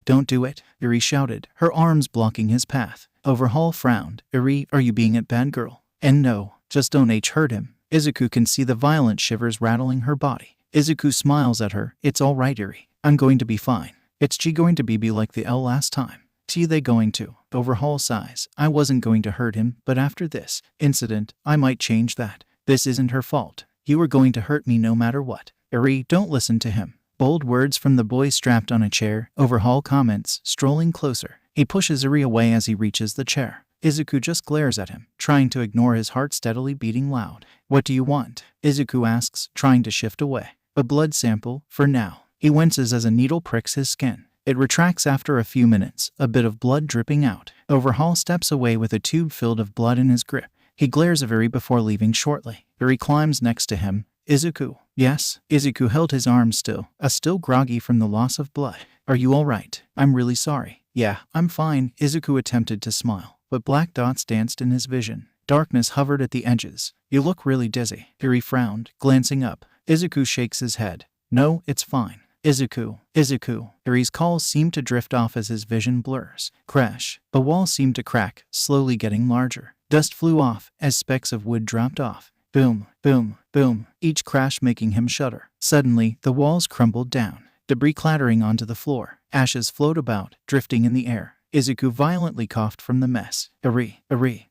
Don't do it, Iri shouted, her arms blocking his path. Overhaul frowned. Iri, are you being a bad girl? And no, just don't hurt him. Izuku can see the violent shivers rattling her body. Izuku smiles at her. It's all right, Iri. I'm going to be fine. It's she going to be like the L last time. They going to. Overhaul sighs. I wasn't going to hurt him, but after this incident, I might change that. This isn't her fault. You were going to hurt me no matter what. Iri, don't listen to him. Bold words from the boy strapped on a chair. Overhaul comments, strolling closer. He pushes Iri away as he reaches the chair. Izuku just glares at him, trying to ignore his heart steadily beating loud. What do you want? Izuku asks, trying to shift away. A blood sample, for now. He winces as a needle pricks his skin. It retracts after a few minutes, a bit of blood dripping out. Overhaul steps away with a tube filled of blood in his grip. He glares at Iri before leaving shortly. Iri climbs next to him. Izuku. Yes? Izuku held his arms still groggy from the loss of blood. Are you all right? I'm really sorry. Yeah, I'm fine. Izuku attempted to smile, but black dots danced in his vision. Darkness hovered at the edges. You look really dizzy. Iri frowned, glancing up. Izuku shakes his head. No, it's fine. Izuku. Iri's calls seem to drift off as his vision blurs. Crash. The wall seemed to crack, slowly getting larger. Dust flew off as specks of wood dropped off. Boom, boom, boom, each crash making him shudder. Suddenly, the walls crumbled down, debris clattering onto the floor. Ashes float about, drifting in the air. Izuku violently coughed from the mess. Iri,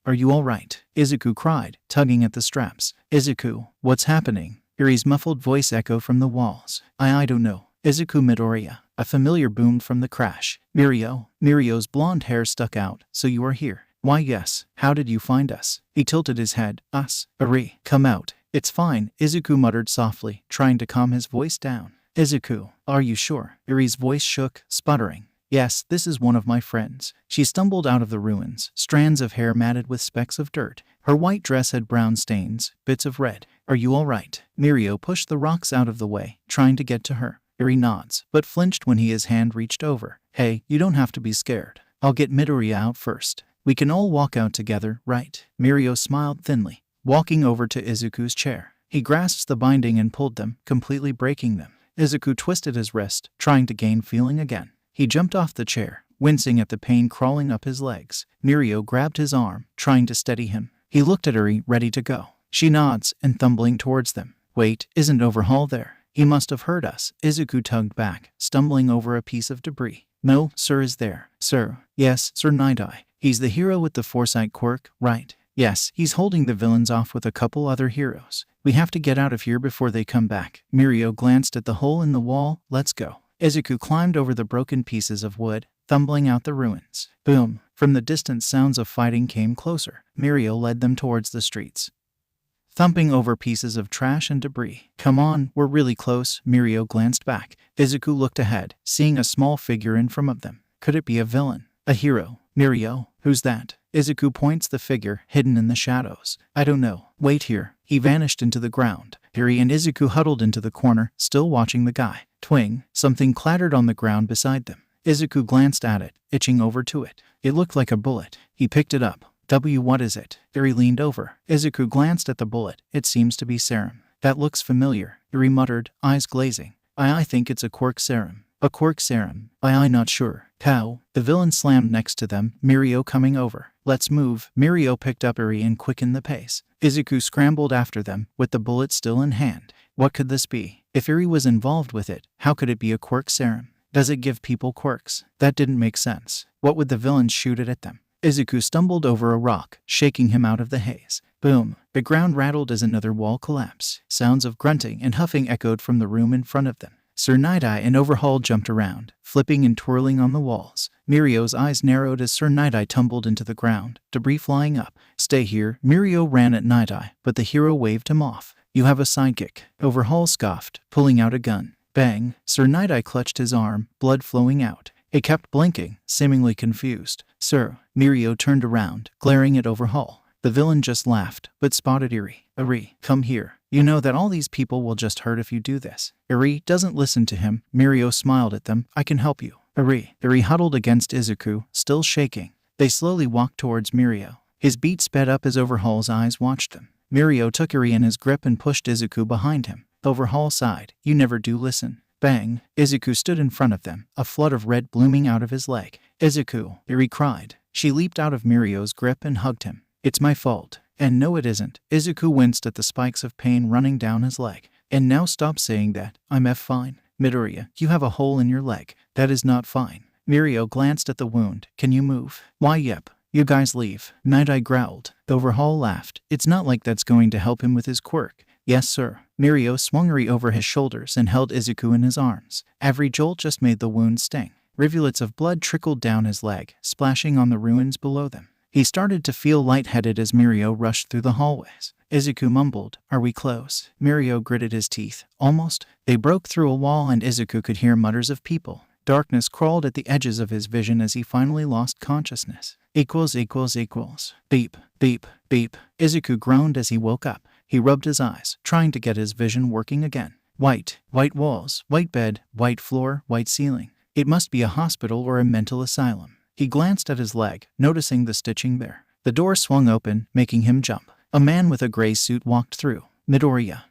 are you all right? Izuku cried, tugging at the straps. Izuku, what's happening? Iri's muffled voice echoed from the walls. I don't know. Izuku Midoriya. A familiar boomed from the crash. Mirio's blonde hair stuck out. So you are here. Why yes. How did you find us? He tilted his head. Us. Iri, come out. It's fine, Izuku muttered softly, trying to calm his voice down. Izuku, are you sure? Iri's voice shook, sputtering. Yes, this is one of my friends. She stumbled out of the ruins, strands of hair matted with specks of dirt. Her white dress had brown stains, bits of red. Are you all right? Mirio pushed the rocks out of the way, trying to get to her. Iri nods, but flinched when his hand reached over. Hey, you don't have to be scared. I'll get Midoriya out first. We can all walk out together, right? Mirio smiled thinly. walking over to Izuku's chair. He grasps the binding and pulled them, completely breaking them. Izuku twisted his wrist, trying to gain feeling again. He jumped off the chair, wincing at the pain crawling up his legs. Mirio grabbed his arm, trying to steady him. He looked at Eri, ready to go. She nods and tumbling towards them. Wait, isn't Overhaul there? He must have heard us. Izuku tugged back, stumbling over a piece of debris. No, Sir is there. Sir. Yes, Sir Night-Eye. He's the hero with the foresight quirk, right? Yes, he's holding the villains off with a couple other heroes. We have to get out of here before they come back. Mirio glanced at the hole in the wall. Let's go. Izuku climbed over the broken pieces of wood, tumbling out the ruins. Boom! From the distance, sounds of fighting came closer. Mirio led them towards the streets, thumping over pieces of trash and debris. Come on, we're really close. Mirio glanced back. Izuku looked ahead, seeing a small figure in front of them. Could it be a villain? A hero? Mirio, who's that? Izuku points the figure, hidden in the shadows. I don't know. Wait here. He vanished into the ground. Eri and Izuku huddled into the corner, still watching the guy. Twing! Something clattered on the ground beside them. Izuku glanced at it, itching over to it. It looked like a bullet. He picked it up. What is it? Eri leaned over. Izuku glanced at the bullet. It seems to be serum. That looks familiar. Eri muttered, eyes glazing. I think it's a quirk serum. A quirk serum. I'm not sure. How? The villain slammed next to them, Mirio coming over. Let's move. Mirio picked up Eri and quickened the pace. Izuku scrambled after them, with the bullet still in hand. What could this be? If Eri was involved with it, how could it be a quirk serum? Does it give people quirks? That didn't make sense. What would the villains shoot it at them? Izuku stumbled over a rock, shaking him out of the haze. Boom! The ground rattled as another wall collapsed. Sounds of grunting and huffing echoed from the room in front of them. Sir Night-Eye and Overhaul jumped around, flipping and twirling on the walls. Mirio's eyes narrowed as Sir Night-Eye tumbled into the ground, debris flying up. Stay here. Mirio ran at Night-Eye, but the hero waved him off. You have a sidekick. Overhaul scoffed, pulling out a gun. Bang! Sir Night-Eye clutched his arm, blood flowing out. It kept blinking, seemingly confused. Sir. Mirio turned around, glaring at Overhaul. The villain just laughed, but spotted Eri. Eri, come here. You know that all these people will just hurt if you do this. Eri doesn't listen to him. Mirio smiled at them. I can help you. Eri. Eri huddled against Izuku, still shaking. They slowly walked towards Mirio. His beat sped up as Overhaul's eyes watched them. Mirio took Eri in his grip and pushed Izuku behind him. Overhaul sighed. You never do listen. Bang! Izuku stood in front of them, a flood of red blooming out of his leg. Izuku! Eri cried. She leaped out of Mirio's grip and hugged him. It's my fault. And no, it isn't. Izuku winced at the spikes of pain running down his leg. And now stop saying that. I'm fine. Midoriya, you have a hole in your leg. That is not fine. Mirio glanced at the wound. Can you move? Why, yep. You guys leave. Night-Eye growled. Overhaul laughed. It's not like that's going to help him with his quirk. Yes, sir. Mirio swung Eri over his shoulders and held Izuku in his arms. Every jolt just made the wound sting. Rivulets of blood trickled down his leg, splashing on the ruins below them. He started to feel lightheaded as Mirio rushed through the hallways. Izuku mumbled, Are we close? Mirio gritted his teeth. Almost. They broke through a wall and Izuku could hear mutters of people. Darkness crawled at the edges of his vision as he finally lost consciousness. Equals. Beep, beep, beep. Izuku groaned as he woke up. He rubbed his eyes, trying to get his vision working again. White walls, white bed, white floor, white ceiling. It must be a hospital or a mental asylum. He glanced at his leg, noticing the stitching there. The door swung open, making him jump. A man with a gray suit walked through. Midoriya.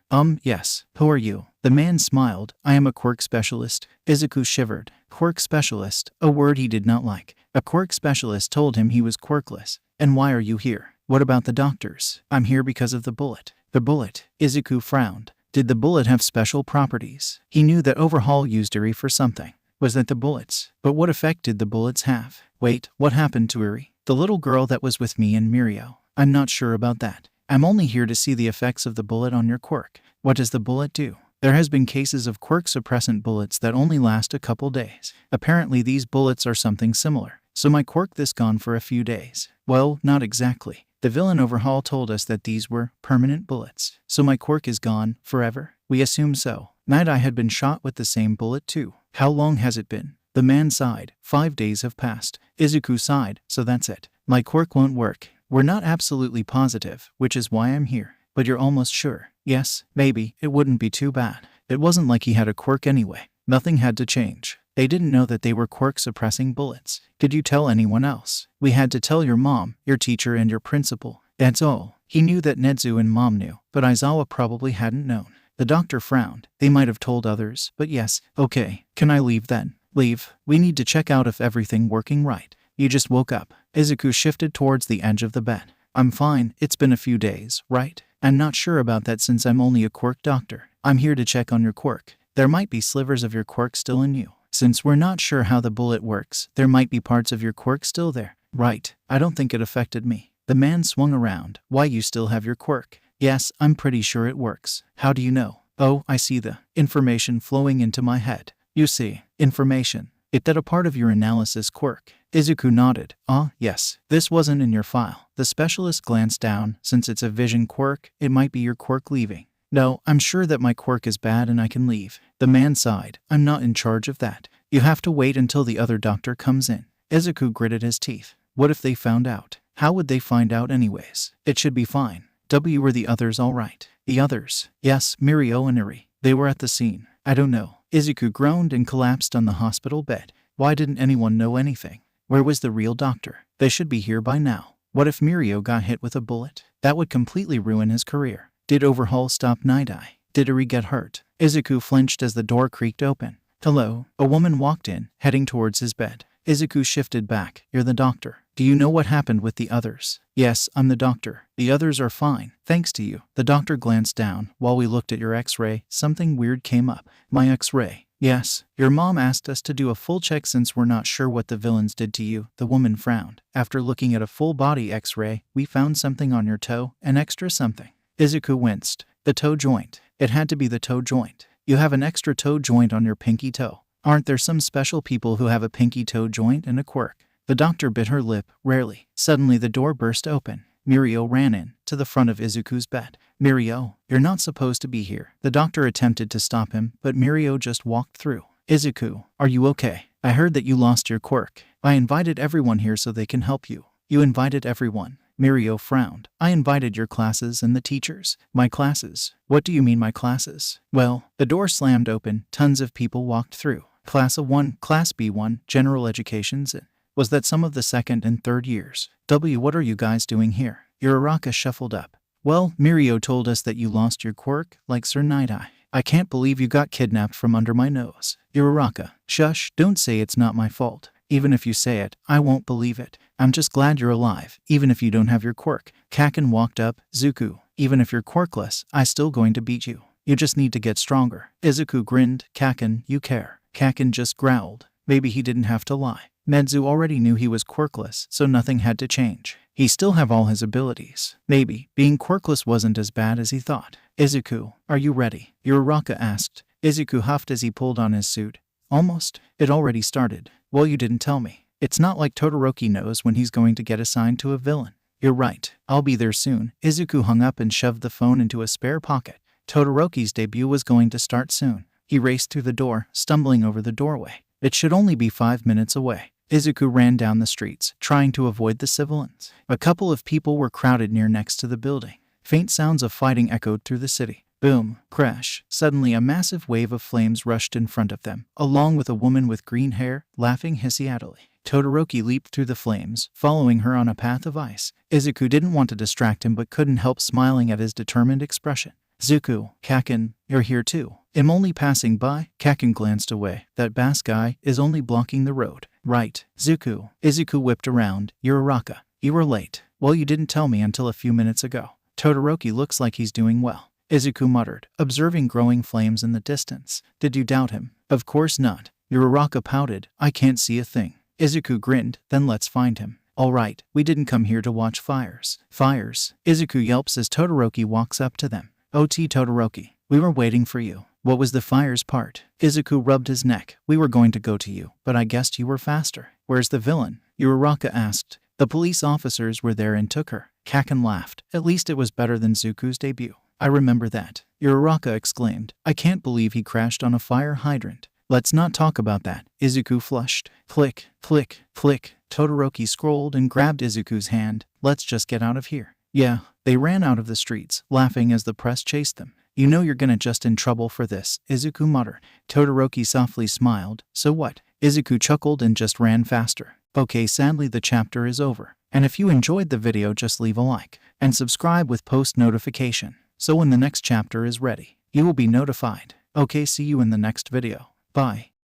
Yes. Who are you? The man smiled. I am a quirk specialist. Izuku shivered. Quirk specialist, a word he did not like. A quirk specialist told him he was quirkless. And why are you here? What about the doctors? I'm here because of the bullet. The bullet. Izuku frowned. Did the bullet have special properties? He knew that Overhaul used Eri for something. Was that the bullets? But what effect did the bullets have? Wait, what happened to Eri? The little girl that was with me and Mirio. I'm not sure about that. I'm only here to see the effects of the bullet on your quirk. What does the bullet do? There has been cases of quirk suppressant bullets that only last a couple days. Apparently these bullets are something similar. So my quirk this gone for a few days. Well, not exactly. The villain Overhaul told us that these were permanent bullets. So my quirk is gone forever? We assume so. Night-Eye had been shot with the same bullet too. How long has it been? The man sighed. 5 days have passed. Izuku sighed. So that's it. My quirk won't work. We're not absolutely positive, which is why I'm here. But you're almost sure? Yes, maybe. It wouldn't be too bad. It wasn't like he had a quirk anyway. Nothing had to change. They didn't know that they were quirk-suppressing bullets. Did you tell anyone else? We had to tell your mom, your teacher, and your principal. That's all. He knew that Nezu and Mom knew, but Aizawa probably hadn't known. The doctor frowned. They might have told others, but yes. Okay, can I leave then? Leave. We need to check out if everything working right. You just woke up. Izuku shifted towards the edge of the bed. I'm fine. It's been a few days, right? I'm not sure about that since I'm only a quirk doctor. I'm here to check on your quirk. There might be slivers of your quirk still in you. Since we're not sure how the bullet works, there might be parts of your quirk still there. Right. I don't think it affected me. The man swung around. Why, you still have your quirk? Yes, I'm pretty sure it works. How do you know? Oh, I see the information flowing into my head. You see, information. It that a part of your analysis quirk. Izuku nodded. Ah, yes. This wasn't in your file. The specialist glanced down. Since it's a vision quirk, it might be your quirk leaving. No, I'm sure that my quirk is bad and I can leave. The man sighed. I'm not in charge of that. You have to wait until the other doctor comes in. Izuku gritted his teeth. What if they found out? How would they find out anyways? It should be fine. Were the others all right? The others? Yes, Mirio and Eri. They were at the scene. I don't know. Izuku groaned and collapsed on the hospital bed. Why didn't anyone know anything? Where was the real doctor? They should be here by now. What if Mirio got hit with a bullet? That would completely ruin his career. Did Overhaul stop Night Eye? Did Eri get hurt? Izuku flinched as the door creaked open. Hello? A woman walked in, heading towards his bed. Izuku shifted back. You're the doctor. Do you know what happened with the others? Yes, I'm the doctor. The others are fine, thanks to you. The doctor glanced down. While we looked at your x-ray, something weird came up. My x-ray? Yes. Your mom asked us to do a full check since we're not sure what the villains did to you. The woman frowned. After looking at a full body x-ray, we found something on your toe, an extra something. Izuku winced. The toe joint. It had to be the toe joint. You have an extra toe joint on your pinky toe. Aren't there some special people who have a pinky toe joint and a quirk? The doctor bit her lip. Rarely. Suddenly the door burst open. Mirio ran in, to the front of Izuku's bed. Mirio, you're not supposed to be here. The doctor attempted to stop him, but Mirio just walked through. Izuku, are you okay? I heard that you lost your quirk. I invited everyone here so they can help you. You invited everyone. Mirio frowned. I invited your classes and the teachers. My classes? What do you mean my classes? Well, the door slammed open. Tons of people walked through. Class A1, Class B1, General Education's in. Was that some of the second and third years? What are you guys doing here? Uraraka shuffled up. Well, Mirio told us that you lost your quirk, like Sir Night Eye. I can't believe you got kidnapped from under my nose. Uraraka, shush, don't say it's not my fault. Even if you say it, I won't believe it. I'm just glad you're alive, even if you don't have your quirk. Kaken walked up. Zuku, even if you're quirkless, I'm still going to beat you. You just need to get stronger. Izuku grinned. Kaken, you care. Kaken just growled. Maybe he didn't have to lie. Nezu already knew he was quirkless, so nothing had to change. He still have all his abilities. Maybe being quirkless wasn't as bad as he thought. Izuku, are you ready? Uraraka asked. Izuku huffed as he pulled on his suit. Almost. It already started. Well, you didn't tell me. It's not like Todoroki knows when he's going to get assigned to a villain. You're right. I'll be there soon. Izuku hung up and shoved the phone into a spare pocket. Todoroki's debut was going to start soon. He raced through the door, stumbling over the doorway. It should only be 5 minutes away. Izuku ran down the streets, trying to avoid the civilians. A couple of people were crowded next to the building. Faint sounds of fighting echoed through the city. Boom, crash. Suddenly a massive wave of flames rushed in front of them, along with a woman with green hair, laughing hysteriically. Todoroki leaped through the flames, following her on a path of ice. Izuku didn't want to distract him but couldn't help smiling at his determined expression. Zuku, Kaken, you're here too. I'm only passing by. Kaken glanced away. That bass guy is only blocking the road. Right, Zuku. Izuku whipped around. Uraraka, you were late. Well, you didn't tell me until a few minutes ago. Todoroki looks like he's doing well. Izuku muttered, observing growing flames in the distance. Did you doubt him? Of course not. Uraraka pouted. I can't see a thing. Izuku grinned. Then let's find him. All right, we didn't come here to watch fires. Fires? Izuku yelps as Todoroki walks up to them. OT Todoroki, we were waiting for you. What was the fires part? Izuku rubbed his neck. We were going to go to you, but I guessed you were faster. Where's the villain? Uraraka asked. The police officers were there and took her. Kaken laughed. At least it was better than Zuku's debut. I remember that. Uraraka exclaimed. I can't believe he crashed on a fire hydrant. Let's not talk about that. Izuku flushed. Flick, flick, flick. Todoroki scrolled and grabbed Izuku's hand. Let's just get out of here. Yeah, they ran out of the streets, laughing as the press chased them. You know you're gonna just in trouble for this, Izuku muttered. Todoroki softly smiled. So what? Izuku chuckled and just ran faster. Okay, sadly the chapter is over. And if you enjoyed the video, just leave a like and subscribe with post notification, so when the next chapter is ready, you will be notified. Okay, see you in the next video. Bye.